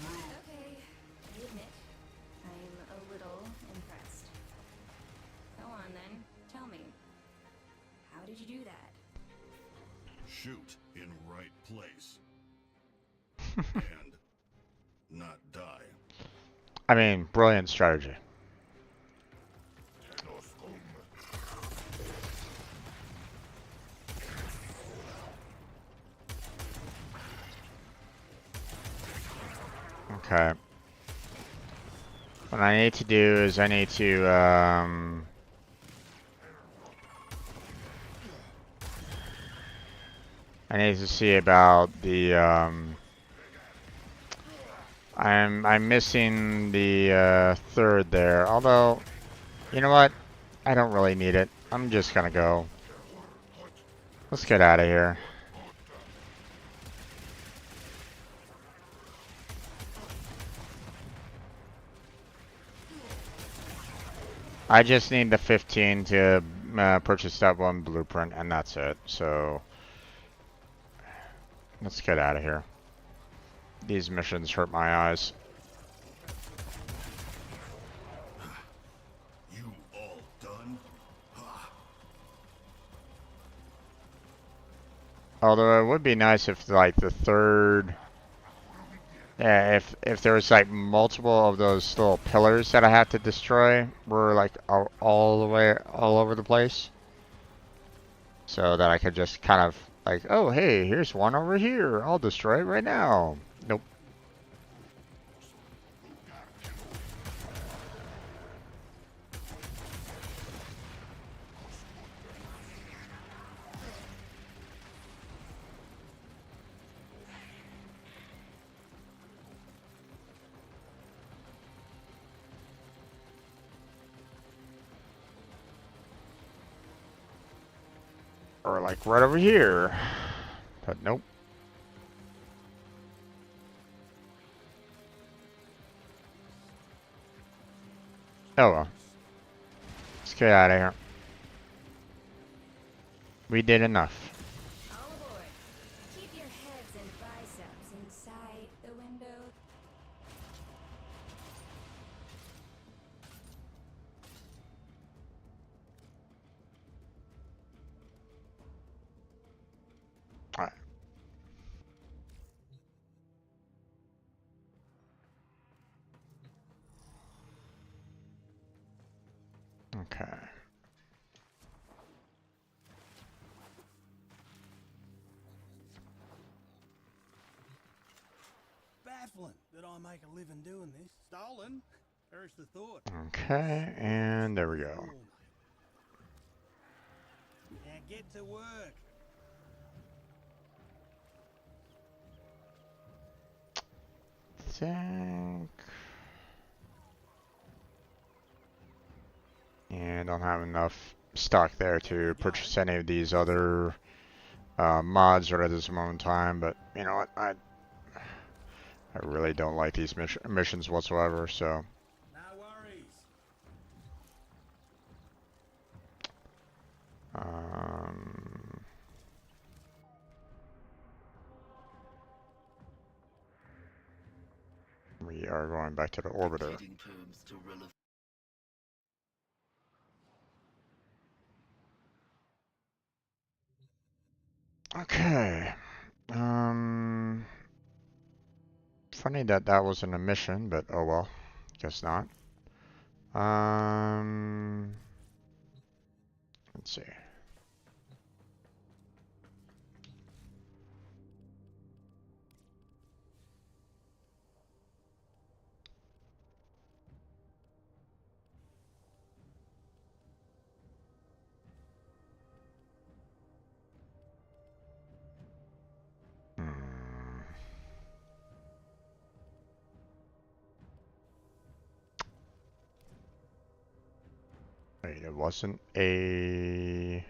Okay, I admit, I'm a little impressed. Go on then, tell me. How did you do that? Shoot in right place. And not die. I mean, brilliant strategy. Okay. What I need to do is I need to, I need to see about the, I'm missing the, third there. Although, you know what? I don't really need it. I'm just gonna go. Let's get out of here. I just need the 15 to purchase that one blueprint, and that's it. So, let's get out of here. These missions hurt my eyes. You all done? Although it would be nice if, like, the third... Yeah, if there was, like, multiple of those little pillars that I have to destroy were, like, all the way, all over the place. So that I could just kind of, like, oh, hey, here's one over here. I'll destroy it right now. Nope. Or, like, right over here. But nope. Oh well. Let's get out of here. We did enough. All aboard. Keep your heads and biceps inside the window. Alright. Okay. Baffling that I make a living doing this. Stolen? Perish the thought. Okay, and there we go. Now get to work. Think. And don't have enough stock there to purchase any of these other mods right at this moment in time, but you know what? I really don't like these missions whatsoever, so. No worries. We are going back to the orbiter. Okay. Funny that that wasn't a mission, but oh well. Guess not. Let's see. Wait, it wasn't a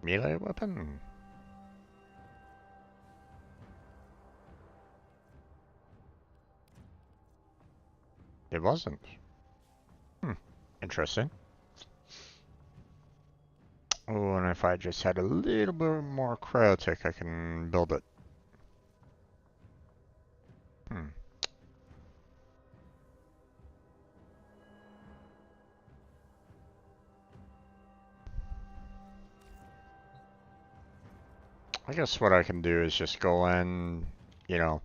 melee weapon? It wasn't. Interesting. Oh, and if I just had a little bit more cryotech, I can build it. I guess what I can do is just go in, you know,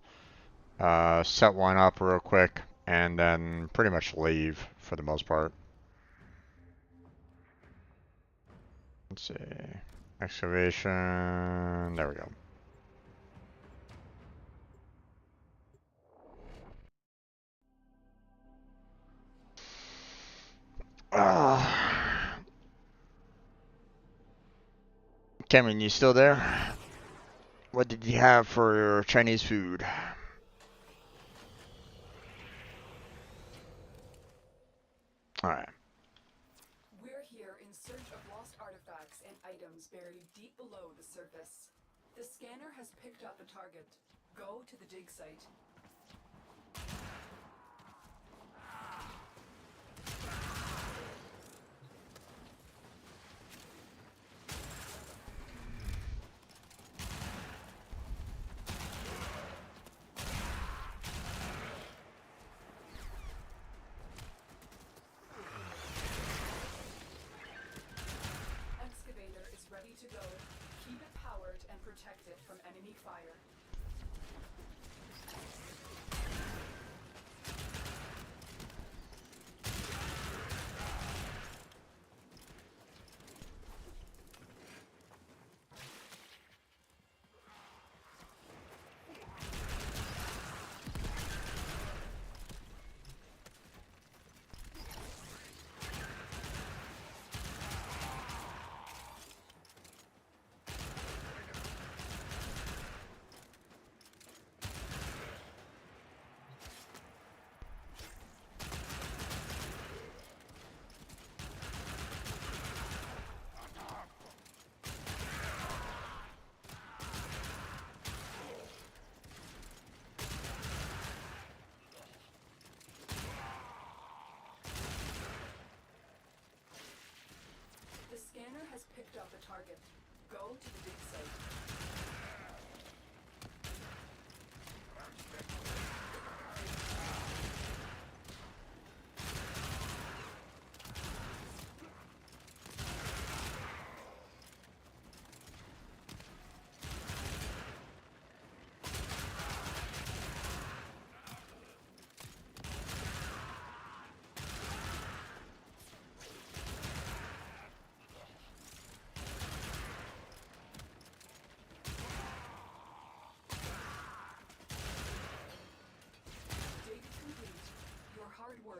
set one up real quick, and then pretty much leave for the most part. Let's see. Excavation. There we go. Cameron, you still there? What did you have for your Chinese food? Alright. We're here in search of lost artifacts and items buried deep below the surface. The scanner has picked up a target. Go to the dig site. Excavator is ready to go. Keep it powered and protect it from enemy fire.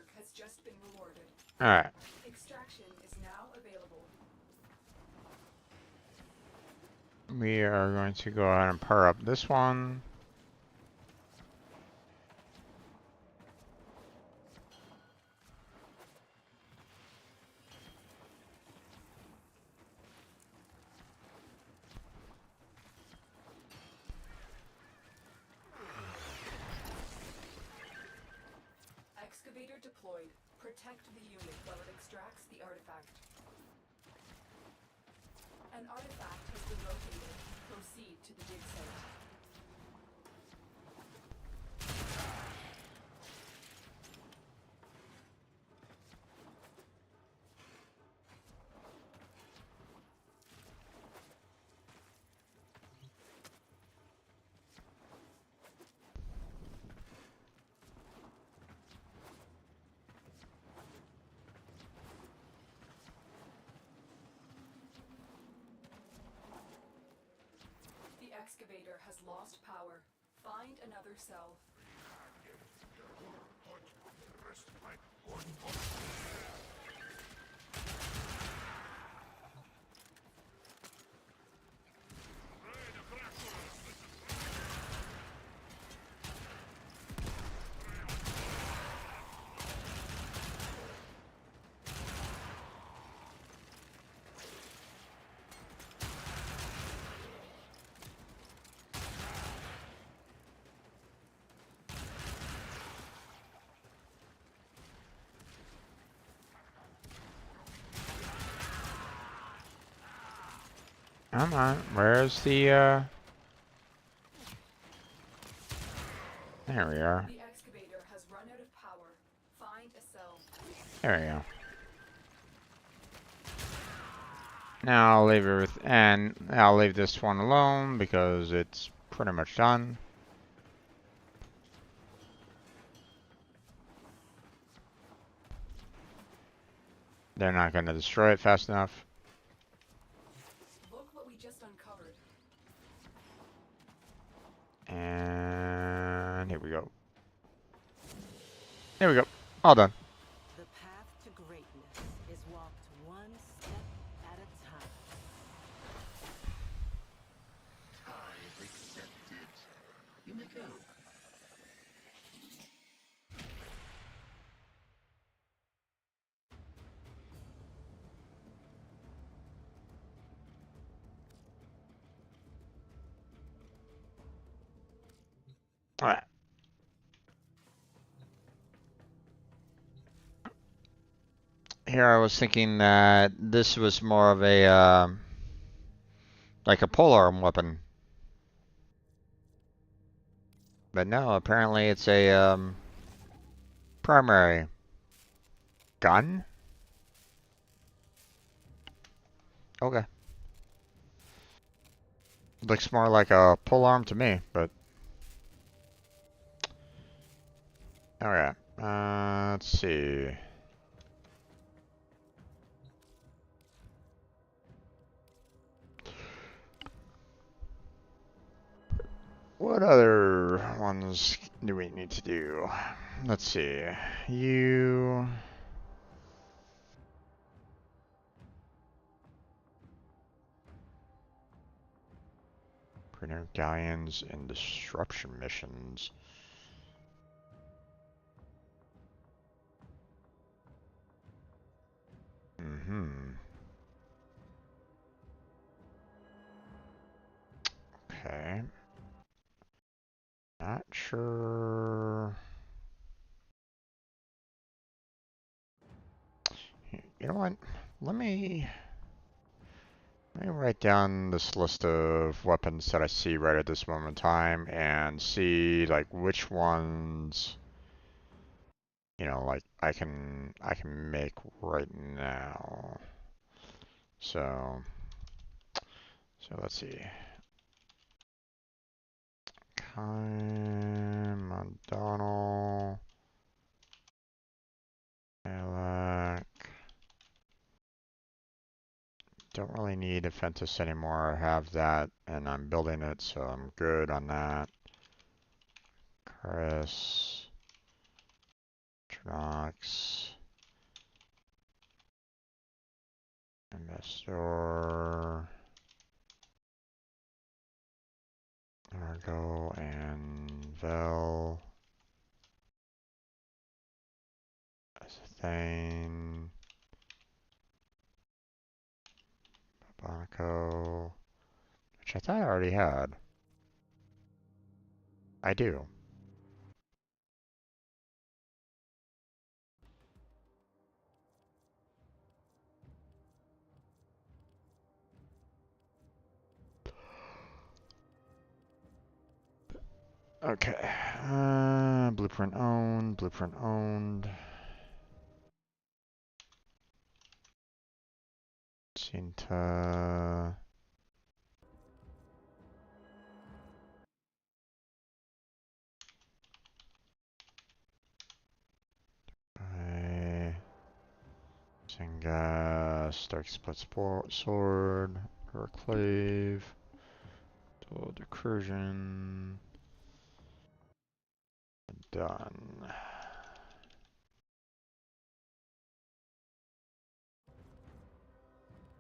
mark has just been rewarded. Alright. Extraction is now available. We are going to go ahead and power up this one. Excavator deployed. Protect the unit while it extracts the artifact. An artifact has been located. Proceed to the dig site. The excavator has lost power. Find another cell. Come on, where's the, There we are. The excavator has run out of power. Find a cell. There we go. Now I'll leave I'll leave this one alone because it's pretty much done. They're not going to destroy it fast enough. Look what we just uncovered. And here we go. There we go. All done. The path to greatness is walked one step at a time. I've accepted. You may go. All right. Here I was thinking that this was more of a, like a polearm weapon. But no, apparently it's a, primary gun? Okay. Looks more like a polearm to me, but... Alright, let's see. What other ones do we need to do? Let's see. You... Printer galleons and disruption missions. Okay. Not sure. You know what? Let me write down this list of weapons that I see right at this moment in time and see like which ones, you know, like I can make right now. So let's see. Mondano. Alec. Don't really need Adventus anymore. I have that and I'm building it, so I'm good on that. Chris. Equinox. Investor. Argo and Vel. Thane. Bonico. Which I thought I already had. I do. Okay. Blueprint owned. Blueprint owned. Cinta. Senga. Stark split sword. Reclave. Dual decursion. Done.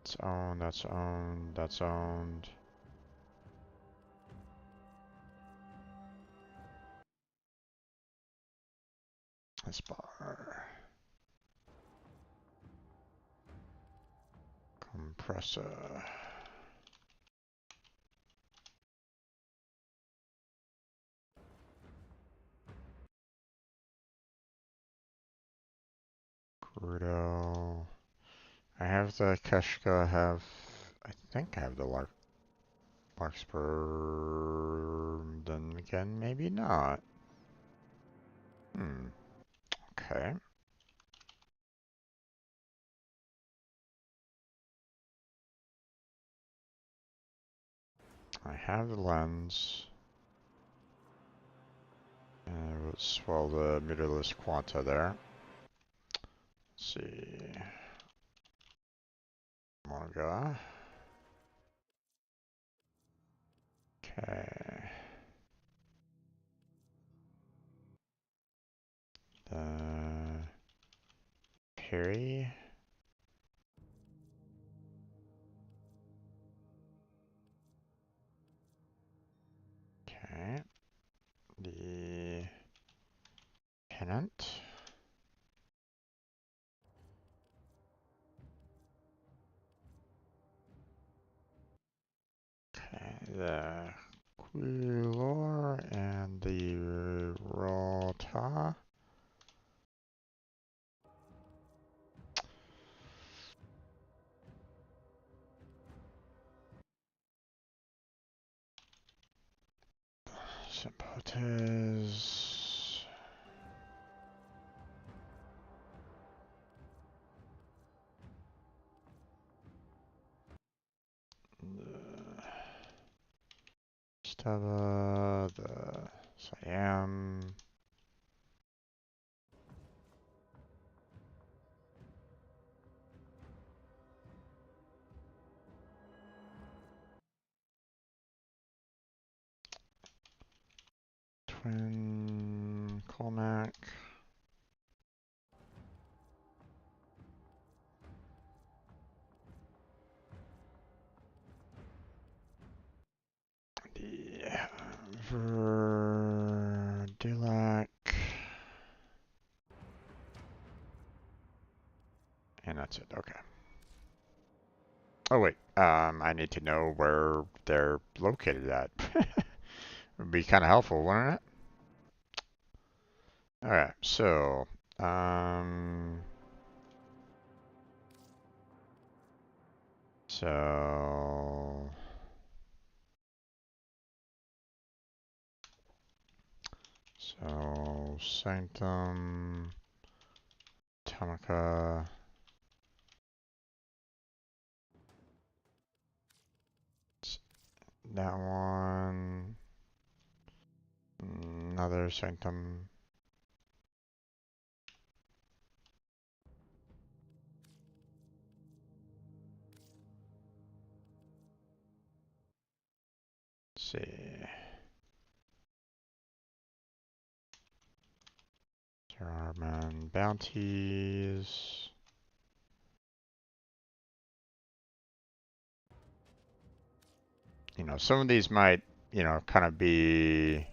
That's owned, that's owned, that's owned. This bar. Compressor. Crudo. I have the Keshka, I think I have the Larkspur, then again, maybe not. Okay. I have the lens. And we'll swell the meterless quanta there. Let's see. Manga. Okay. Perry. Okay. The pennant. Okay, the Quilor and the Rota. Symphotes. The Stella, the Siam. Twin Colmac. The Verdulac. And that's it, okay. Oh wait, I need to know where they're located at. Would be kind of helpful, wouldn't it? Alright, so, so, Sanctum, Atomica, that one, another Sanctum. Let's see. Zaraman bounties. You know, some of these might, you know, kind of be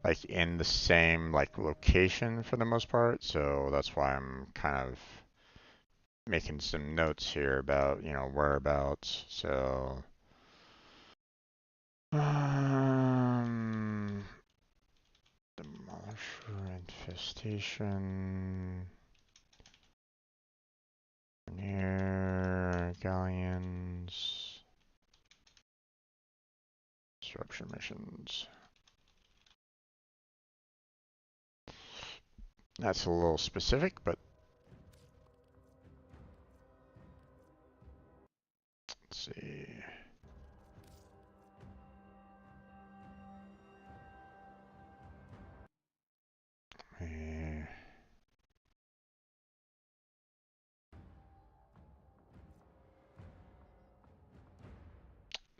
like in the same like location for the most part, so that's why I'm kind of making some notes here about, you know, whereabouts. So Demolisher infestation near galleons. Disruption missions. That's a little specific, but let's see.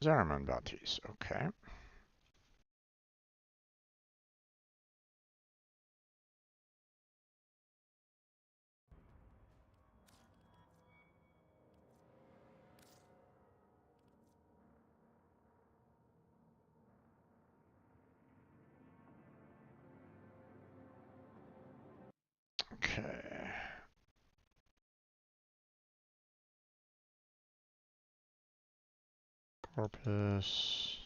Zaraman bounties, okay. Okay. Corpus.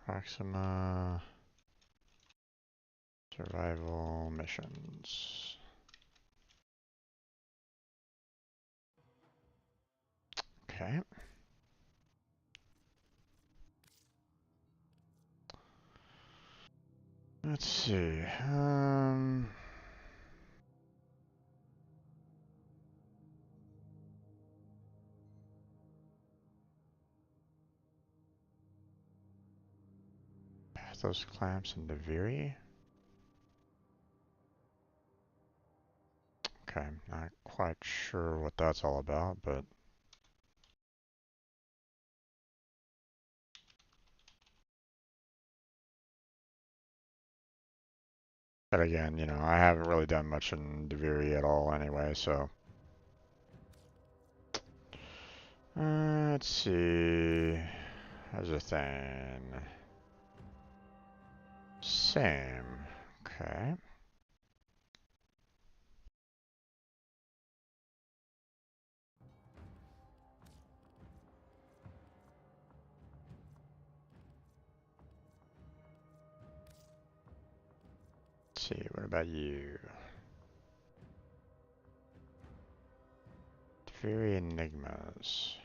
Proxima. Survival missions. Okay. Let's see. Pathos clamps and Deviri. Okay, not quite sure what that's all about, but again, you know, I haven't really done much in Deviri at all anyway, so. Let's see. How's a thing? Same. Okay. Let's see, what about you? Deviri Enigmas.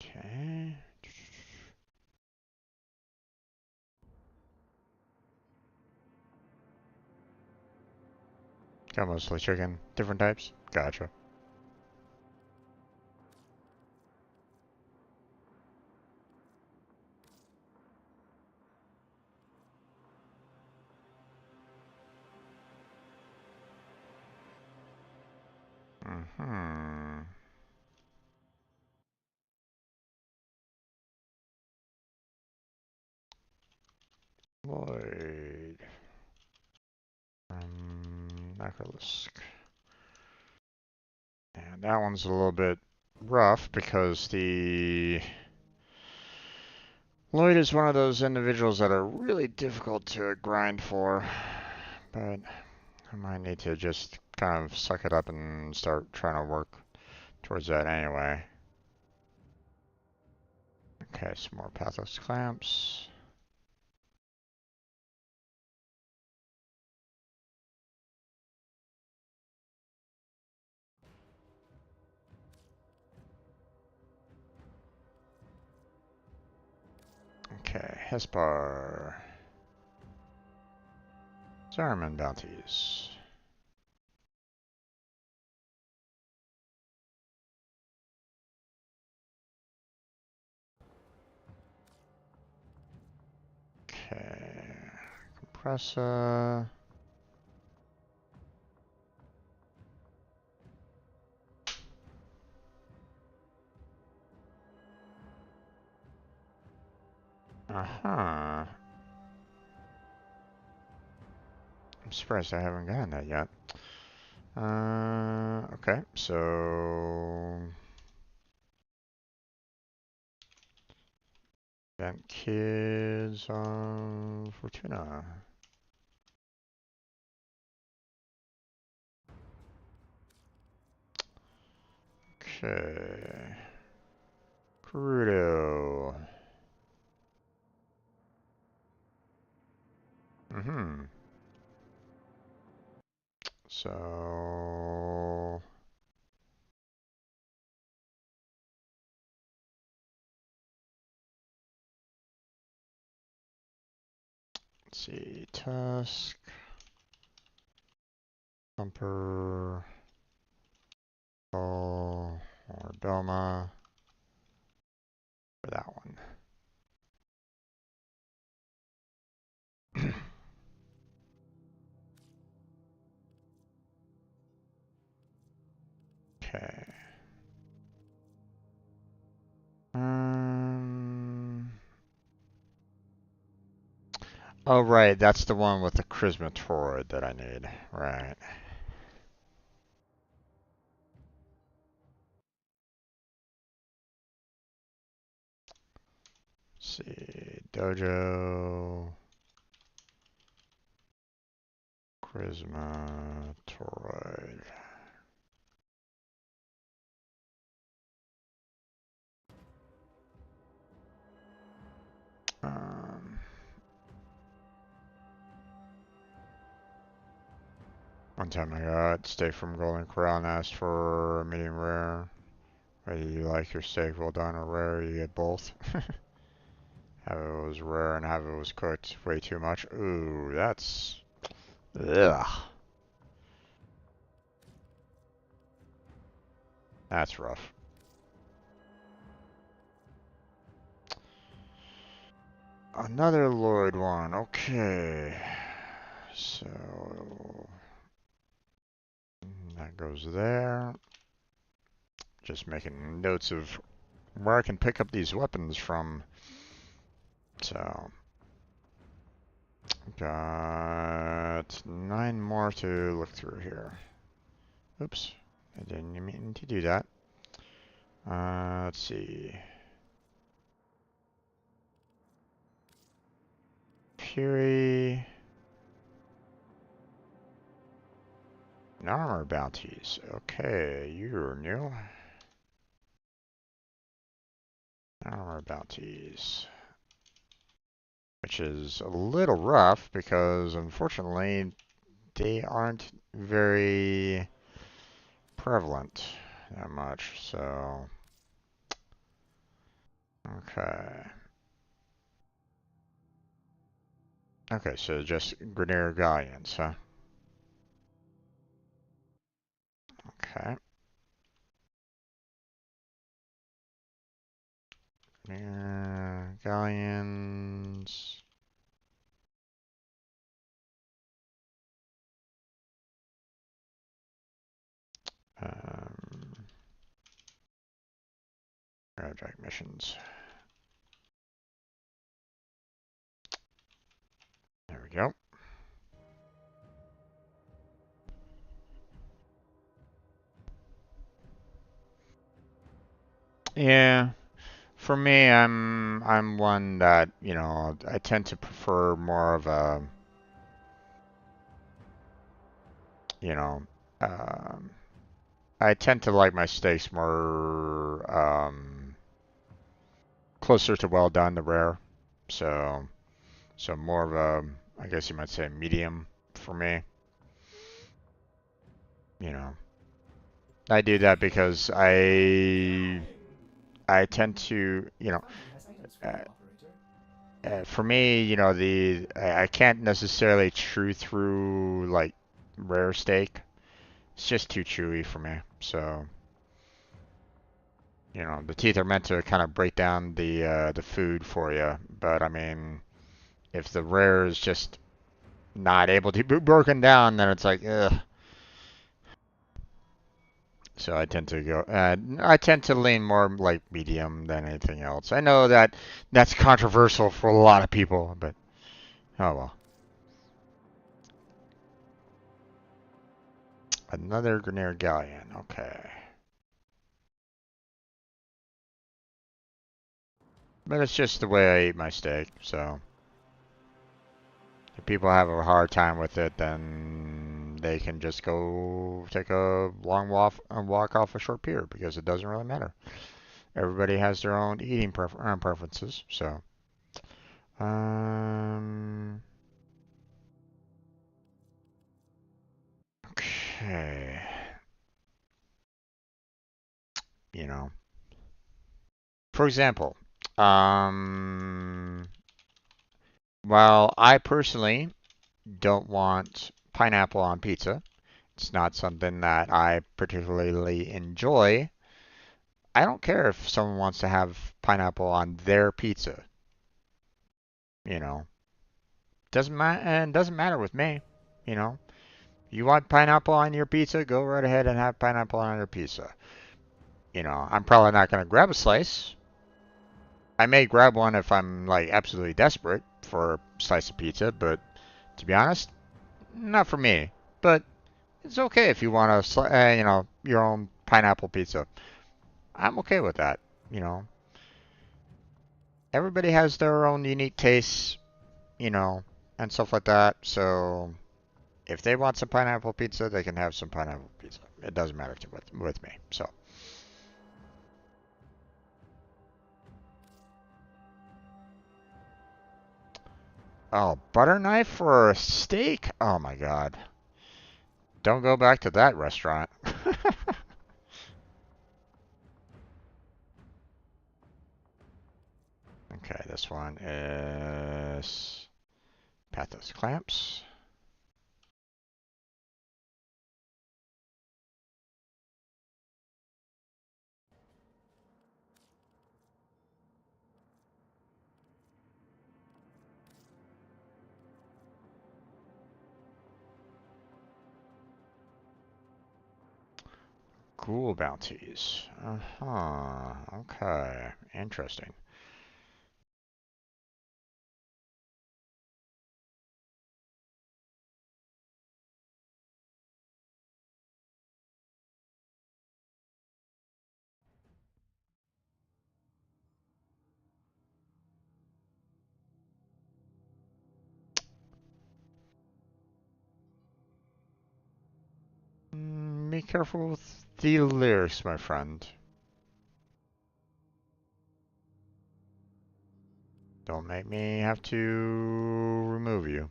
Okay. Got mostly chicken. Different types? Gotcha. Mm-hmm. Lloyd. Necrolisk. And that one's a little bit rough because the Lloyd is one of those individuals that are really difficult to grind for, but I might need to just kind of suck it up and start trying to work towards that anyway. Okay, some more Pathos clamps. Okay, Hespar. Zaraman bounties. press uh-huh. I'm surprised I haven't gotten that yet. Okay, so Event Kids on Fortuna. Okay. Crudo. Mm-hmm. So let's see. Tusk. Thumper. Ball. Or Doma. For that one. Okay. Oh, right. That's the one with the Charisma Toroid that I need. Right. Let's see. Dojo. Charisma Toroid. Um, One time I got steak from Golden Corral and asked for a medium rare. Whether you like your steak well done or rare, you get both. Have it was rare and have it was cooked way too much. Ooh, that's... Ugh. That's rough. Another Lloyd one. Okay. So... that goes there. Just making notes of where I can pick up these weapons from. So... got 9 more to look through here. Oops. I didn't mean to do that. Let's see. Fury. Armor bounties. Okay, you're new. Armor bounties. Which is a little rough because unfortunately they aren't very prevalent that much, so. Okay. Okay, so just Grenadier Galleons, huh? Okay. Galleons. Project missions. There we go. Yeah. For me, I'm one that, you know, I tend to prefer more of a, you know, um, I tend to like my steaks more closer to well done to rare. So more of a, I guess you might say medium for me. You know, I do that because I tend to, you know, for me, you know, I can't necessarily chew through like rare steak. It's just too chewy for me. So, you know, the teeth are meant to kind of break down the food for you. But I mean, if the rare is just not able to be broken down, then it's like, ugh. So I tend to go. I tend to lean more like medium than anything else. I know that that's controversial for a lot of people, but oh well. Another Grenier Galleon. Okay. But it's just the way I eat my steak, so if people have a hard time with it, then they can just go take a long walk and walk off a short pier because it doesn't really matter. Everybody has their own eating preferences, so okay, you know, for example, while I personally don't want pineapple on pizza, it's not something that I particularly enjoy. I don't care if someone wants to have pineapple on their pizza. You know, doesn't matter, and doesn't matter with me. You know, you want pineapple on your pizza, go right ahead and have pineapple on your pizza. You know, I'm probably not gonna grab a slice. I may grab one if I'm like absolutely desperate for a slice of pizza, but to be honest, not for me. But it's okay if you want you know, your own pineapple pizza. I'm okay with that. You know, everybody has their own unique tastes, you know, and stuff like that. So if they want some pineapple pizza, they can have some pineapple pizza. It doesn't matter with me. So. Oh, butter knife for a steak? Oh my god. Don't go back to that restaurant. Okay, this one is Pathos clamps. Ghoul bounties. Uh-huh. Okay. Interesting. Be careful with the lyrics, my friend. Don't make me have to remove you.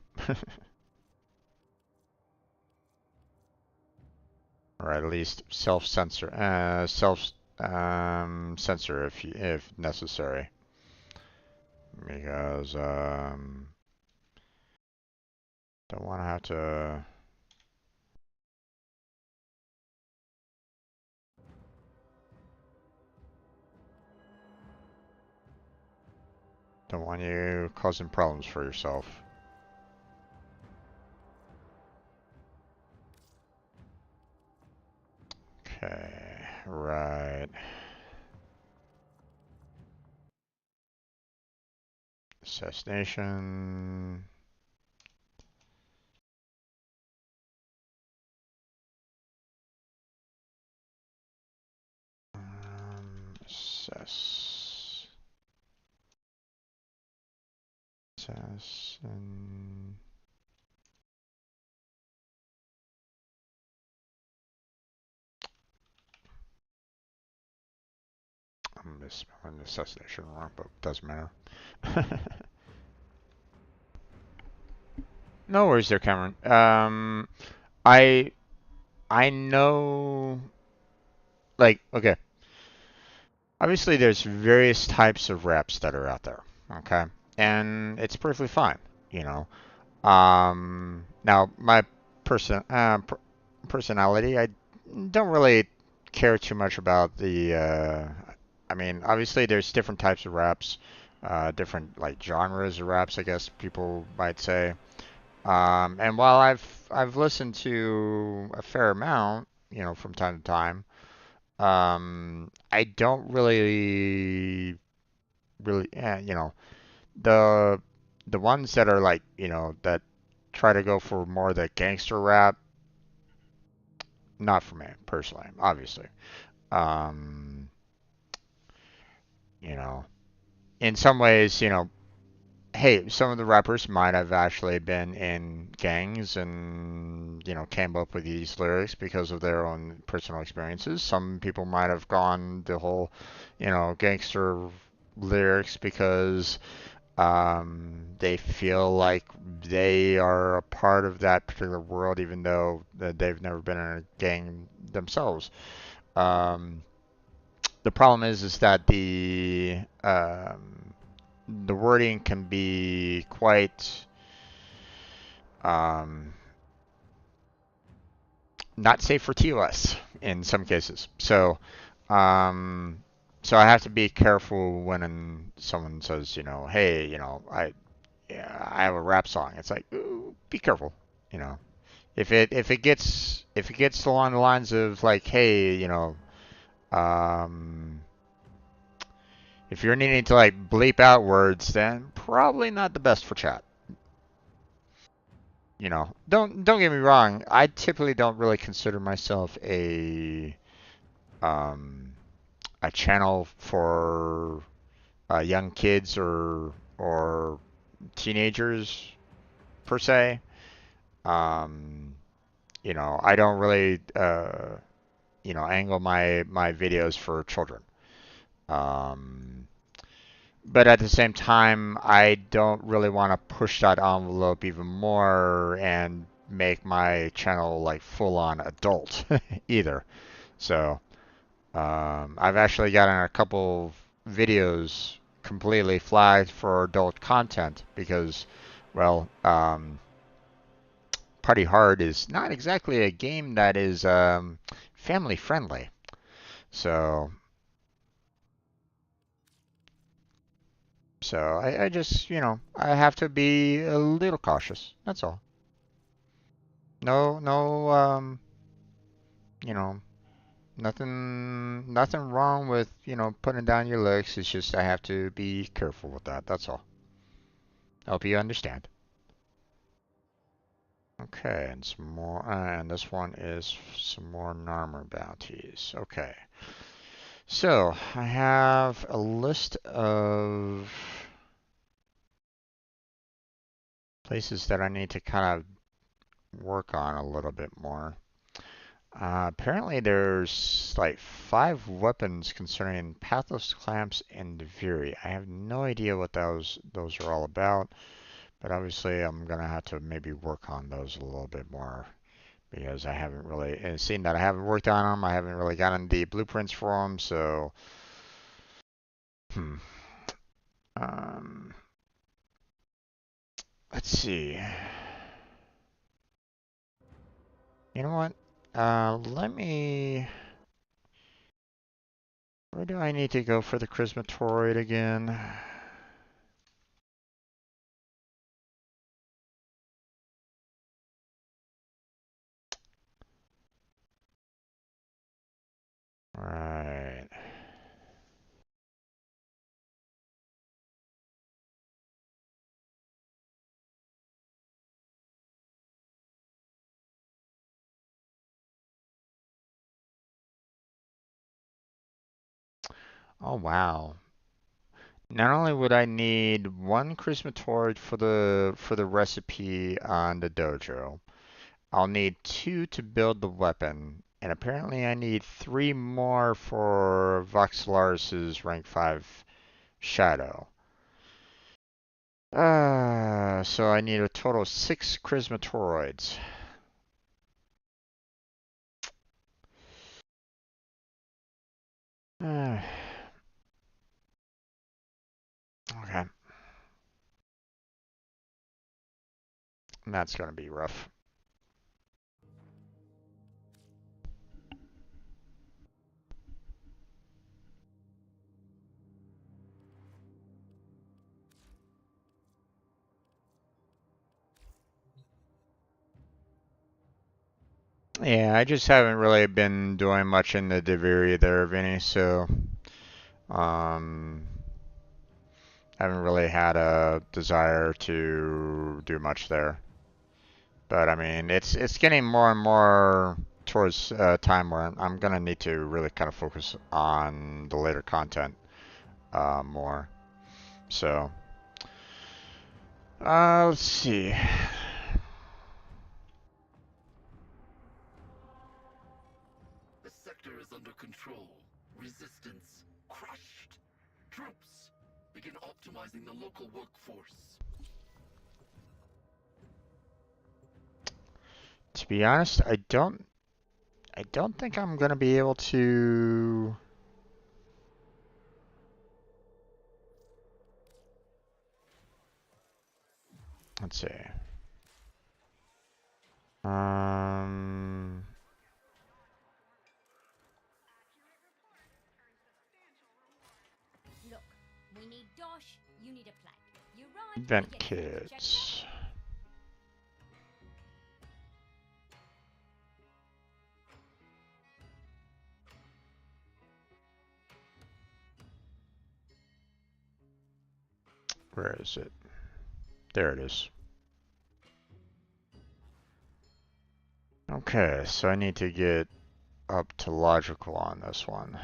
Or at least self-censor, censor if necessary. Because, don't want to have to... Don't want you causing problems for yourself. Okay, right. Assassination. Assassin. I'm misspelling assassination wrong, but doesn't matter. No worries there, Cameron. I know, like, okay. Obviously, there's various types of reps that are out there, okay, and it's perfectly fine, you know. Now my personality, I don't really care too much about the. I mean, obviously, there's different types of reps, different like genres of reps, I guess people might say. And while I've listened to a fair amount, you know, from time to time, I don't really, you know, the the ones that are like, you know, that try to go for more of the gangster rap, not for me personally, obviously. Um, you know, in some ways, you know, hey, some of the rappers might have actually been in gangs and, you know, came up with these lyrics because of their own personal experiences. Some people might have gone the whole, you know, gangster lyrics because they feel like they are a part of that particular world, even though they've never been in a gang themselves. Um, the problem is that the wording can be quite um, not safe for TOS in some cases. Um, so I have to be careful when someone says, you know, hey, you know, yeah, I have a rap song. It's like, ooh, be careful, you know. If it gets along the lines of like, hey, you know, um, if you're needing to like bleep out words, then probably not the best for chat. You know, don't get me wrong. I typically don't really consider myself um a channel for young kids or teenagers per se. Um, you know, I don't really you know, angle my videos for children. Um, but at the same time, I don't really want to push that envelope even more and make my channel like full on adult either. So, I've actually gotten a couple videos completely flagged for adult content because, well, Party Hard is not exactly a game that is family friendly. So, I just, you know, I have to be a little cautious. That's all. No, you know, nothing wrong with, you know, putting down your legs. It's just I have to be careful with that. That's all. I hope you understand. Okay, and some more, and this one is some more Narmer bounties. Okay. So, I have a list of places that I need to kind of work on a little bit more. Apparently there's like 5 weapons concerning Pathos Clamps and Deviri. I have no idea what those are all about, but obviously I'm gonna have to maybe work on those a little bit more because I haven't really, and seeing that I haven't worked on them, I haven't really gotten the blueprints for them, so hmm. Um, let's see. You know what? Let me. Where do I need to go for the Chrismatoroid again? Right. Oh wow. Not only would I need 1 Chrismatoroid for the recipe on the dojo, I'll need 2 to build the weapon, and apparently I need 3 more for Voxelaris's rank 5 shadow. So I need a total of 6 Chrismatoroids. Okay. That's gonna be rough. Yeah, I just haven't really been doing much in the Diviria there, Vinny, so um, haven't really had a desire to do much there. But I mean, it's getting more and more towards time where I'm gonna need to really kind of focus on the later content more. So, let's see. The sector is under control. Resistance crushed. Troops, begin optimizing the local workforce. To be honest, I don't think I'm gonna be able to. Let's see. Um, Look, we need dosh, you need a plank. You ride, Event we get a check. kits. Where is it? There it is. Okay, so I need to get up to logical on this one.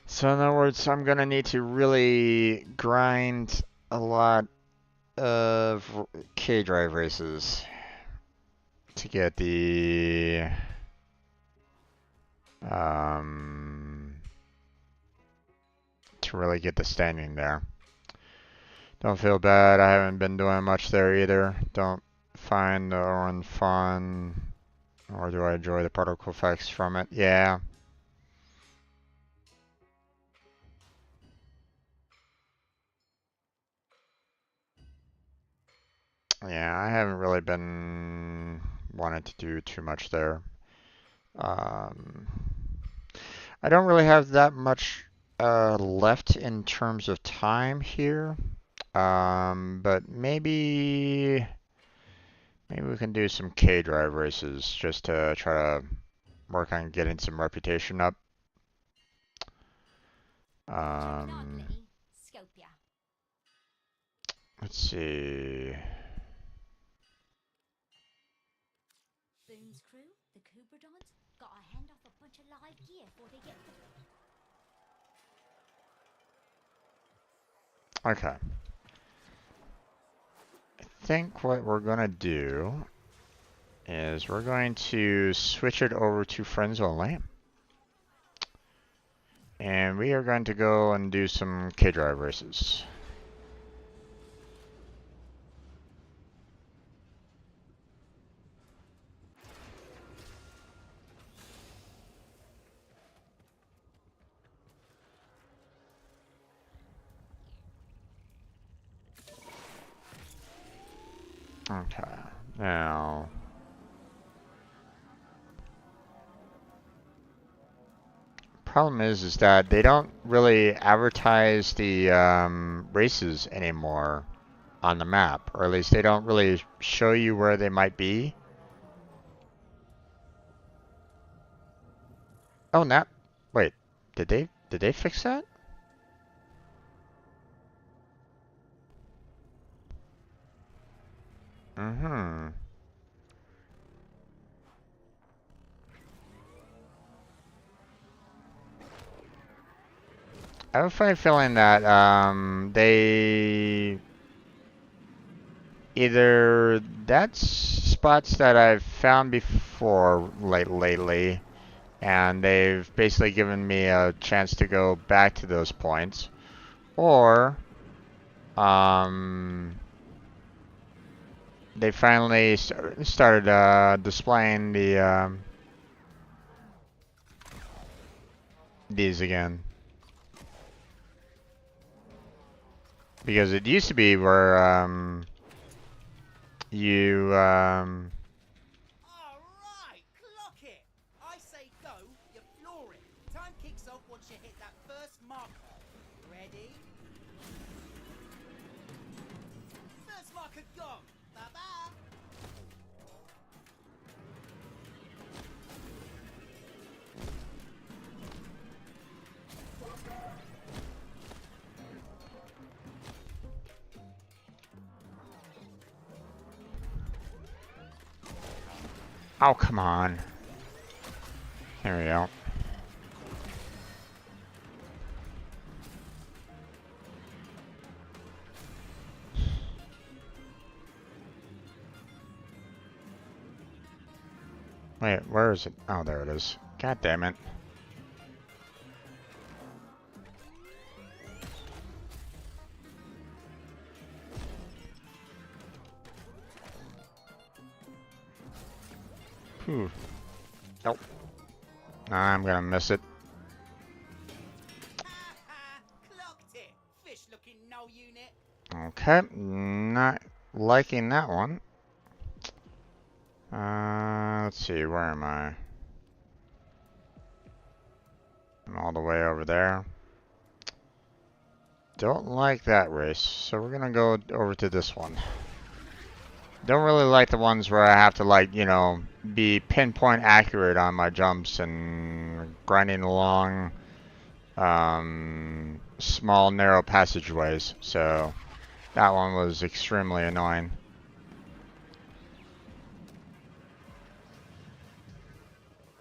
So in other words, I'm gonna need to really grind a lot of K-drive races to get the to really get the standing there. Don't feel bad, I haven't been doing much there either. Don't find the Orin fun, or do I enjoy the particle effects from it? Yeah. Yeah, I haven't really been wanting to do too much there. Um, I don't really have that much left in terms of time here. But maybe we can do some K-drive races just to try to work on getting some reputation up. Let's see. Boone's crew, the Cooperdons, got to hand off a bunch of live gear before they get. Okay. I think what we're gonna do is we're going to switch it over to friends only. And we are going to go and do some K-drive races. Okay, now problem is that they don't really advertise the races anymore on the map, or at least they don't really show you where they might be. Oh, not wait, did they fix that? Mm-hmm. I have a funny feeling that they either that's spots that I've found before lately, and they've basically given me a chance to go back to those points, or they finally started displaying the these again. Because it used to be where you Alright, clock it! I say go, you floor it. Time keeps Oh, come on. There we go. Wait, where is it? Oh, there it is. God damn it. Whew. Nope. I'm gonna miss it. Clocked it. Fish looking no unit. Okay, not liking that one. Let's see, where am I? I'm all the way over there. Don't like that race, so we're gonna go over to this one. Don't really like the ones where I have to, like, you know, be pinpoint accurate on my jumps and grinding along small narrow passageways, so that one was extremely annoying.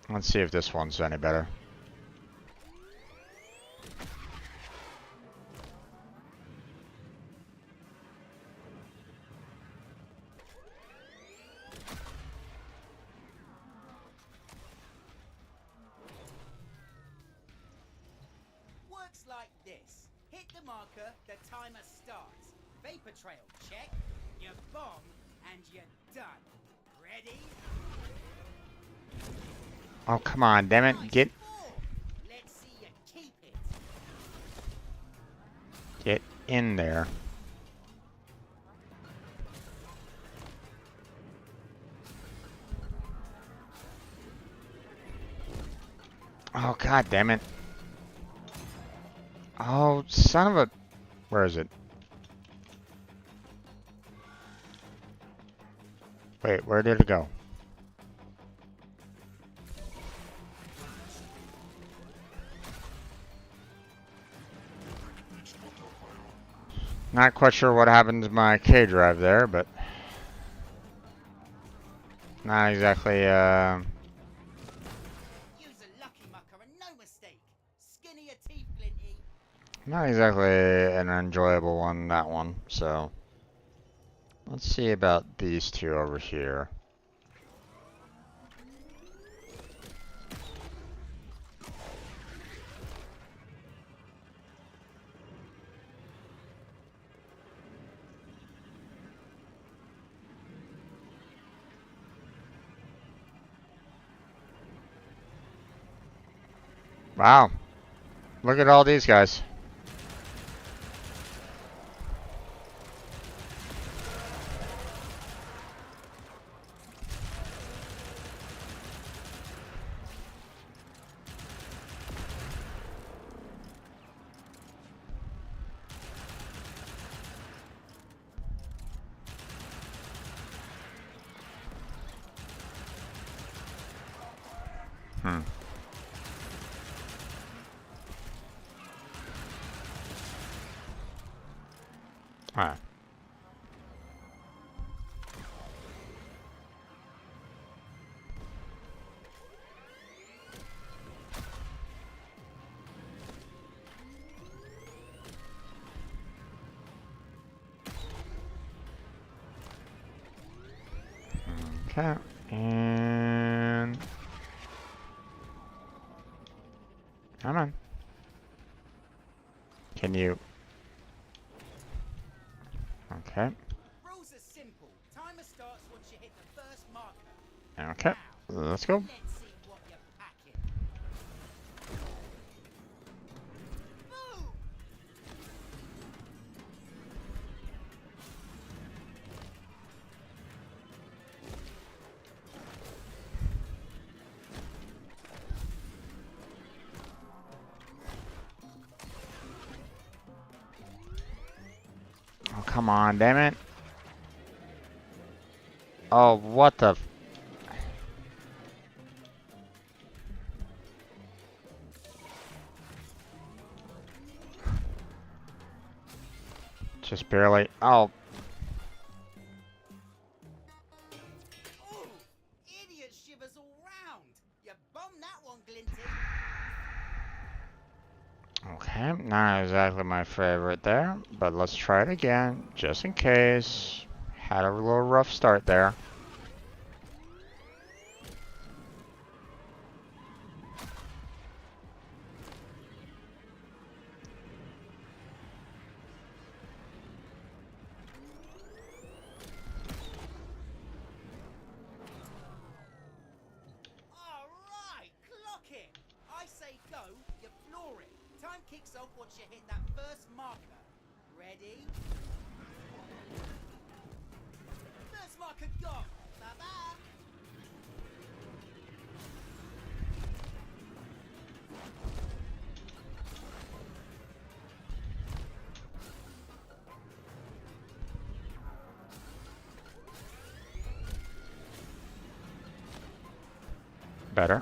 Let's see if this one's any better. Works like this. Hit the marker, the timer starts. Vapor trail, check. You bomb, and you're done. Ready? Oh, come on, damn it. Nice ball. Let's see you keep it. Get in there. Oh, god damn it. Oh, son of a... Where is it? Wait, where did it go? Not quite sure what happened to my K drive there, but... Not exactly, Use a lucky mucker and no mistake. Skinny your teeth, Glinty. Not exactly an enjoyable one, that one, so... Let's see about these two over here. Wow. Look at all these guys. Hmm. Alright. Okay. And... Come on. Can you... Okay. Rules are simple. Timer starts once you hit the first marker. Okay. Let's go. Let's see what you're packing. Boom! Oh, come on, damn it. Oh, what the... Just barely... Oh, Ooh! Idiot shiver Not exactly my favorite there, but let's try it again, just in case. Had a little rough start there. Alright, clock it! I say go, you floor it. Time kicks off once you hit that first marker. Ready? First marker gone. Bye-bye. Better.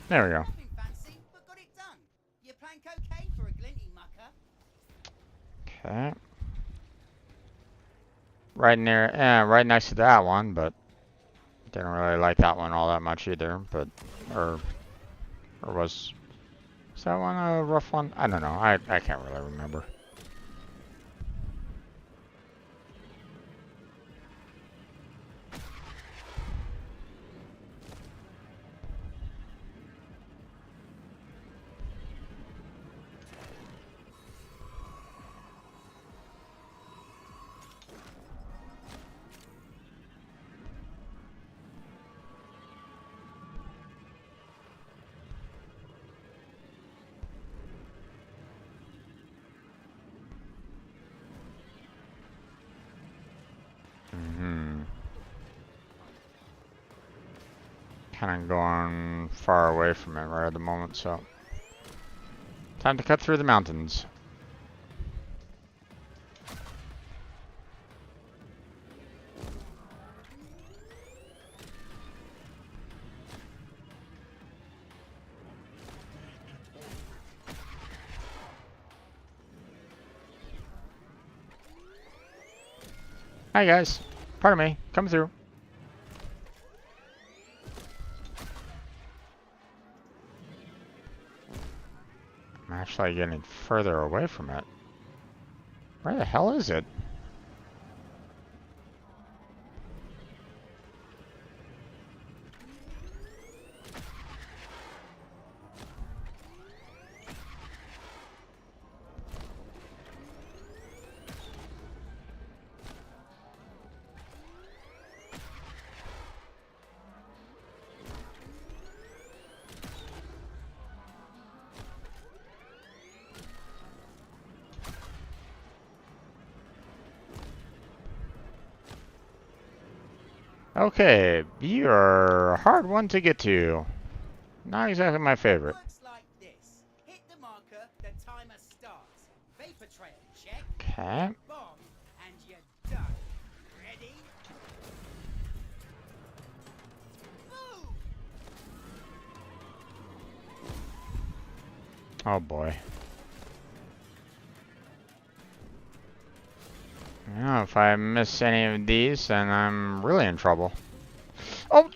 There we go. Nothing fancy, but got it done. You plank okay for a glinty mucker? Okay. Right near, right next to that one, but didn't really like that one all that much either. But, or was that one a rough one? I don't know. I can't really remember. Kind of going far away from it right at the moment, so time to cut through the mountains. Hi guys, pardon me, come through. I'm actually getting further away from it. Where the hell is it? Okay, you're a hard one to get to. Not exactly my favorite. Works like this. Hit the marker, the timer starts. Vapor trail, check. Okay. Bomb, and you're done. Ready? Boom! Oh boy. Now, if I miss any of these, then I'm really in trouble. Oh!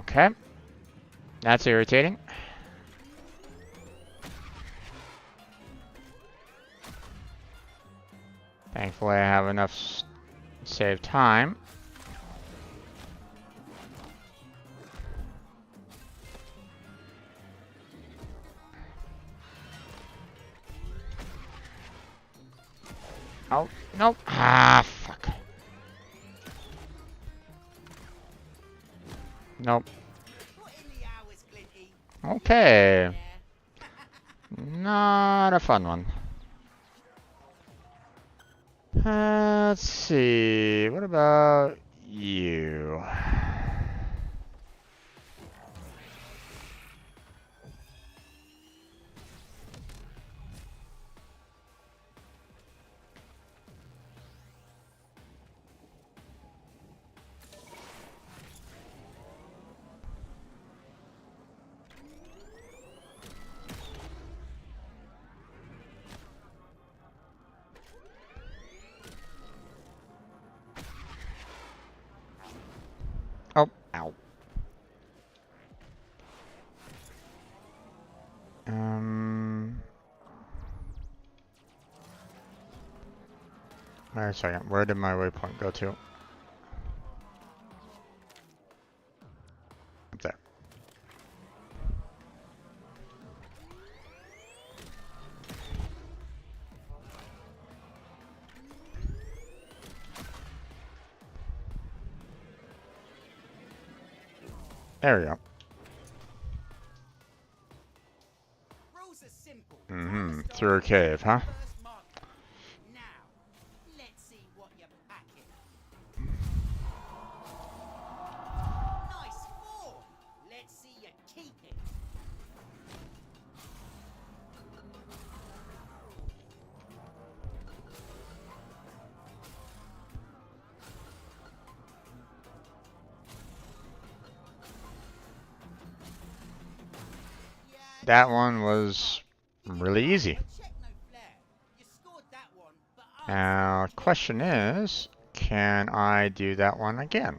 Okay. That's irritating. Thankfully, I have enough save time. Oh, nope. Ah, fuck. Nope. Put in the hours, Glinty. Okay. Yeah. Not a fun one. Let's see. What about you? Wait a second. Where did my waypoint go to? Up there. There we go. Rules are simple. Mm-hmm. Through a cave, huh? First marker. Now, let's see what you're packing. Nice form. Let's see you keep it. That one was really easy. Check no flare. You scored that one, but Now, question is, can I do that one again?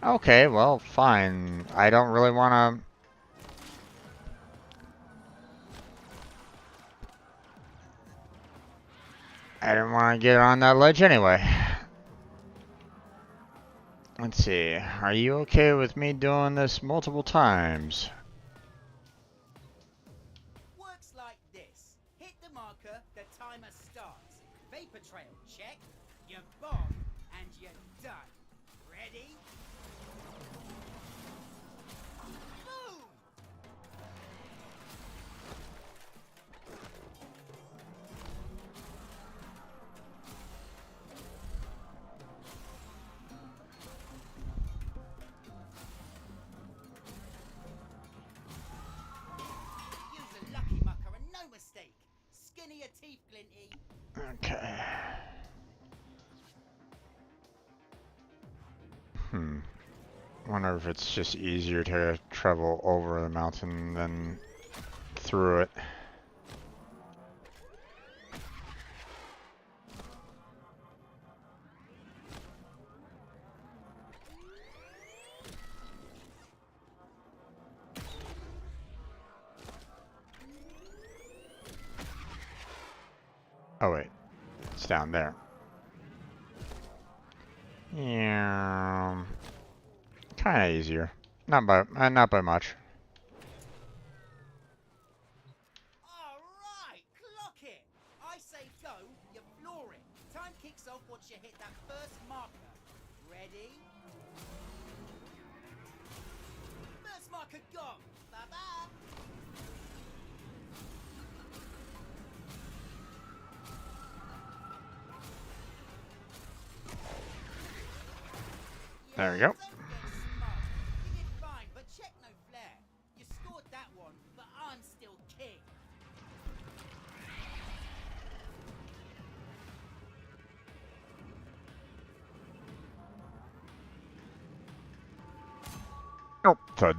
Okay, well, fine. I don't really want to... I didn't want to get on that ledge anyway. Let's see. Are you okay with me doing this multiple times? works like this. Hit the marker, the timer starts. Vapor trail, check. You bomb, and you're done. Ready? Boom! Use a lucky mucker and no mistake. Skinny your teeth, Glinty. Okay. Wonder if it's just easier to travel over the mountain than through it. Oh wait, it's down there. Yeah, kind of easier. Not by much. Alright, clock it! I say go, you floor it. Time kicks off once you hit that first marker. Ready? First marker gone. Bye-bye. There we go. Don't get smart. You did fine, but check no flare. You scored that one, but I'm still king. Oh, thud.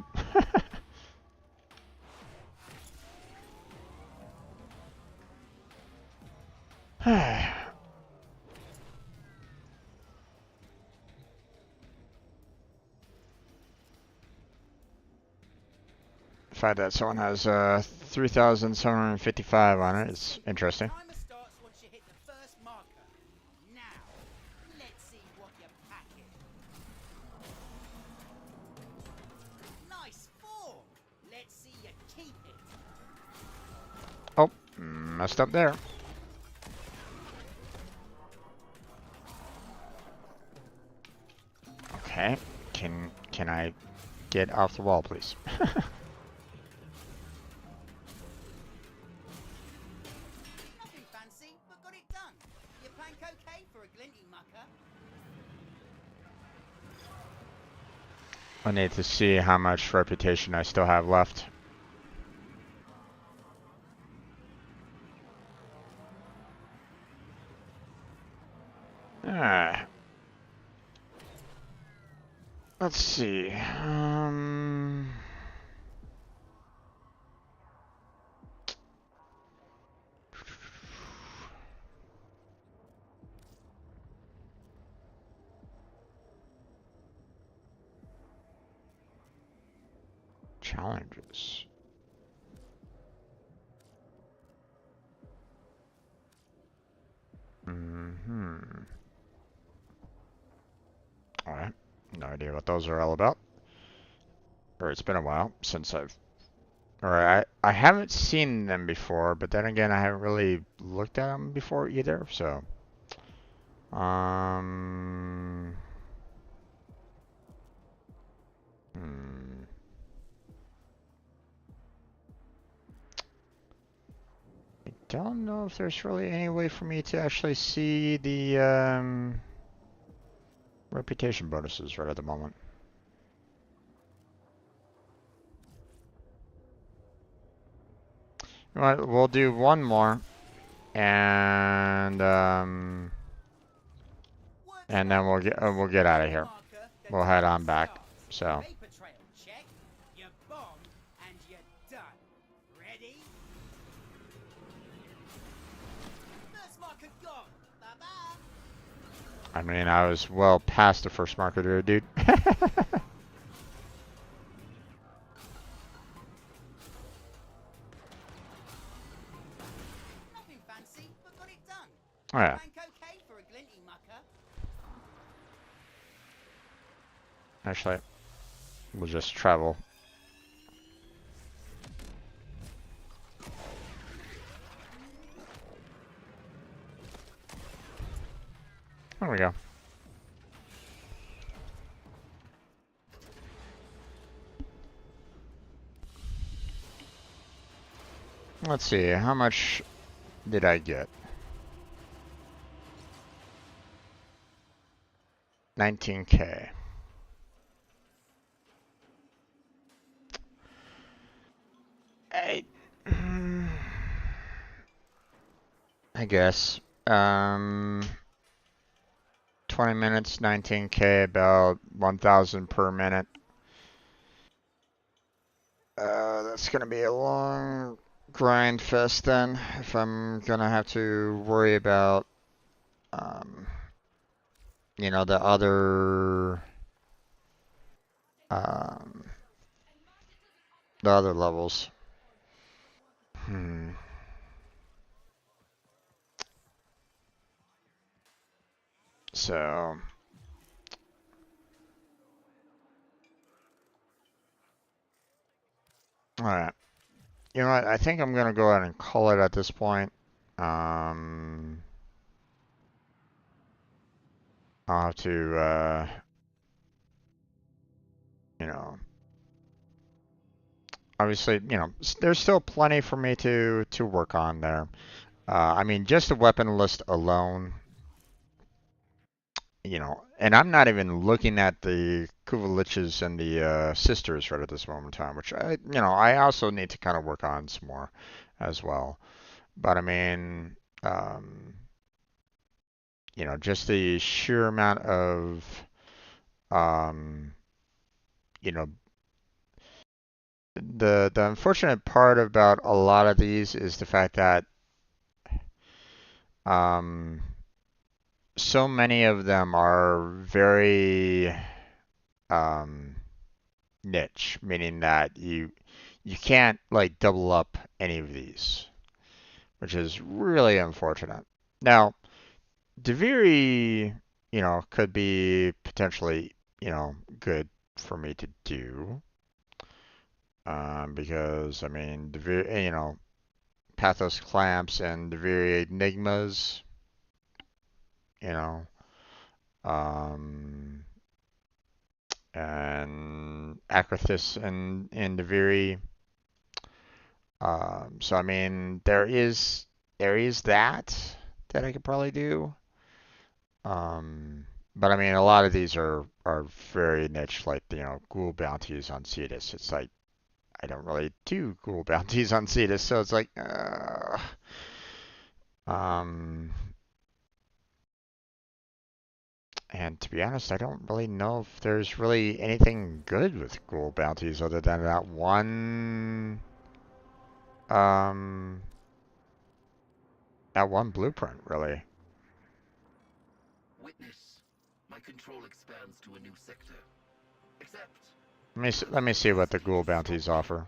The fact that someone has 3,755 on it is interesting. Timer starts once you hit the first marker. Now, let's see what you're packing. Nice form. Let's see you keep it. Oh, messed up there. Okay, can I get off the wall, please? Nothing fancy, but got it done. You plank okay for a glinty mucker? I need to see how much reputation I still have left. Ah. Let's see. challenges. Alright. No idea what those are all about. Or it's been a while since I haven't seen them before, but then again, I haven't really looked at them before either, so. I don't know if there's really any way for me to actually see the reputation bonuses right at the moment. You know what, we'll do one more, and then we'll get out of here. We'll head on back. So. Vapor trail, check. You bomb and you're done. Ready? First marker gone. Bye-bye. I mean, I was well past the first marker there, dude. Nothing fancy, but got it done. Oh yeah. Rank okay for a glinty mucker. Actually, we'll just travel. There we go. Let's see, how much did I get? 19K. I guess. 20 minutes, 19K, about 1,000 per minute. That's gonna be a long grind fest then, if I'm gonna have to worry about, you know, the other levels. So, alright. You know what? I think I'm gonna go ahead and call it at this point. I'll have to, you know, obviously, you know, there's still plenty for me to work on there. I mean, just the weapon list alone, you know, and I'm not even looking at the Kuvaliches and the sisters right at this moment in time, which you know, I also need to kind of work on some more as well. But I mean, you know, just the sheer amount of, you know, the unfortunate part about a lot of these is the fact that so many of them are very niche, meaning that you can't like double up any of these, which is really unfortunate. Now, Deviri, you know, could be potentially, you know, good for me to do. Because, I mean, you know, Pathos Clamps and Deviri Enigmas, you know, and Akrathis and Deviri. So, I mean, there is that I could probably do. But I mean, a lot of these are very niche, like, you know, ghoul bounties on Cetus. It's like, I don't really do ghoul bounties on Cetus, so it's like, and to be honest, I don't really know if there's really anything good with ghoul bounties other than that one, blueprint, really. Witness. My control expands to a new sector. Accept. Let me see what the ghoul bounties offer.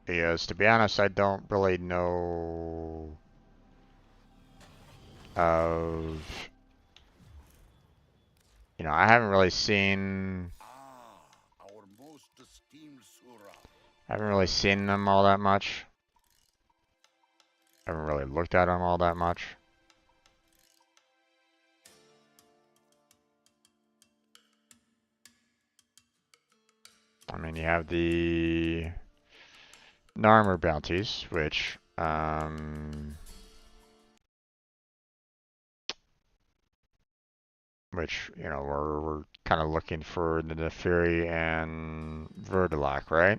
Because to be honest, I don't really know of, you know, I haven't really seen, Our most esteemed Surah. I haven't really seen them all that much. I haven't really looked at them all that much. I mean, you have the Narmer bounties, which, you know, we're kind of looking for the Neferi and Vertilac, right?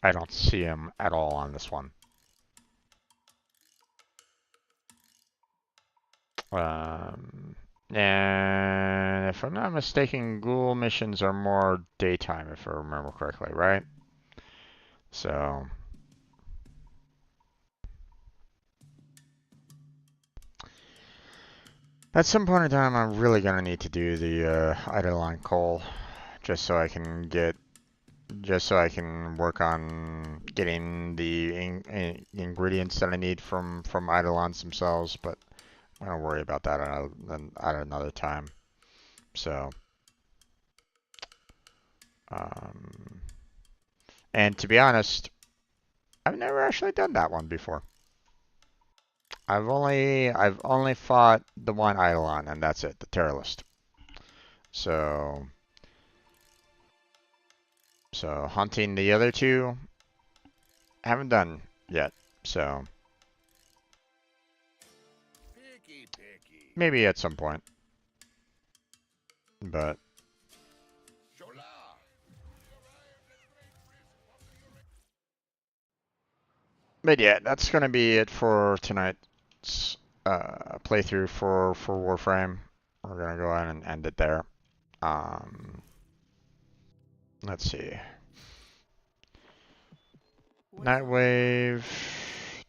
I don't see him at all on this one. And if I'm not mistaken, ghoul missions are more daytime, if I remember correctly, right? So, at some point in time, I'm really gonna need to do the Eidolon coal, just so I can work on getting the ingredients that I need from Eidolons themselves. But I don't worry about that at another time. So, and to be honest, I've never actually done that one before. I've only fought the one Eidolon, and that's it, the Terrorist. So hunting the other two, haven't done yet. So maybe at some point. But yeah, that's gonna be it for tonight's playthrough for Warframe. We're gonna go ahead and end it there. Let's see. Nightwave,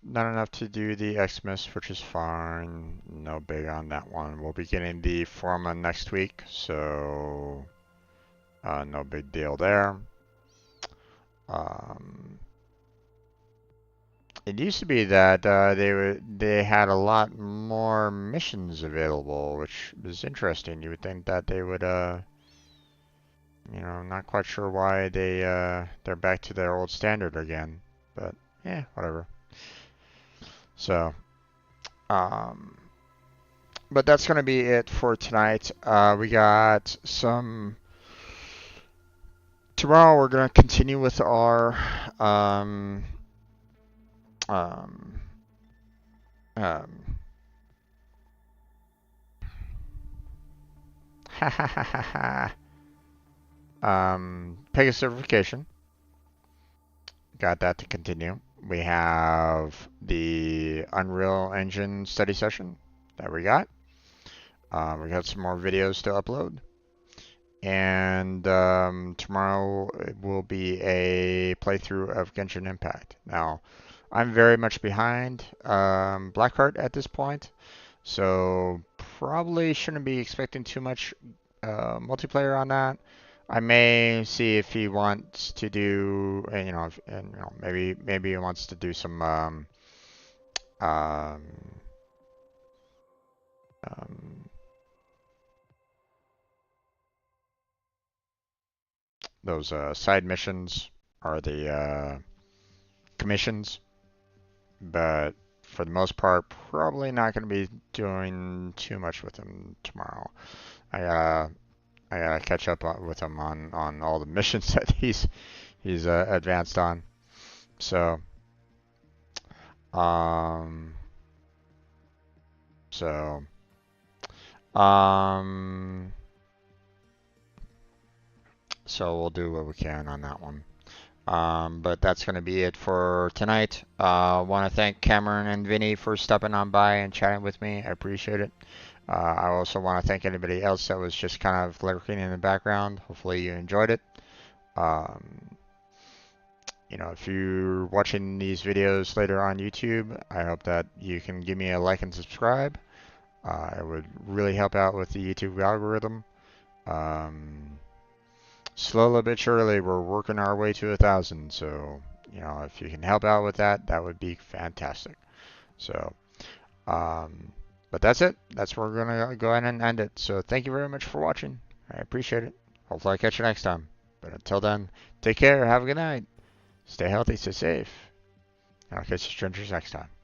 not enough to do the Xmas, which is fine. No big on that one. We'll be getting the Forma next week, so no big deal there. It used to be that they had a lot more missions available, which is interesting. You would think that they would you know, I'm not quite sure why they're back to their old standard again, but yeah, whatever. So, but that's gonna be it for tonight. We got some. Tomorrow we're gonna continue with our Pega certification. Got that to continue. We have the Unreal Engine study session that we got. We got some more videos to upload. And tomorrow will be a playthrough of Genshin Impact. Now, I'm very much behind Blackheart at this point, so probably shouldn't be expecting too much multiplayer on that. I may see if he wants to do, you know, maybe he wants to do some um, those side missions or the commissions, but for the most part, probably not going to be doing too much with him tomorrow. I gotta catch up with him on all the missions that he's advanced on. So, um, so, um, so we'll do what we can on that one. But that's going to be it for tonight. Want to thank Cameron and Vinny for stopping on by and chatting with me. I appreciate it. I also want to thank anybody else that was just kind of lurking in the background. Hopefully you enjoyed it. You know, if you're watching these videos later on YouTube, I hope that you can give me a like and subscribe. It would really help out with the YouTube algorithm. Slowly but surely, we're working our way to 1,000. So, you know, if you can help out with that, that would be fantastic. So, but that's it. That's where we're going to go ahead and end it. So thank you very much for watching. I appreciate it. Hopefully I catch you next time. But until then, take care. Have a good night. Stay healthy. Stay safe. And I'll catch you strangers next time.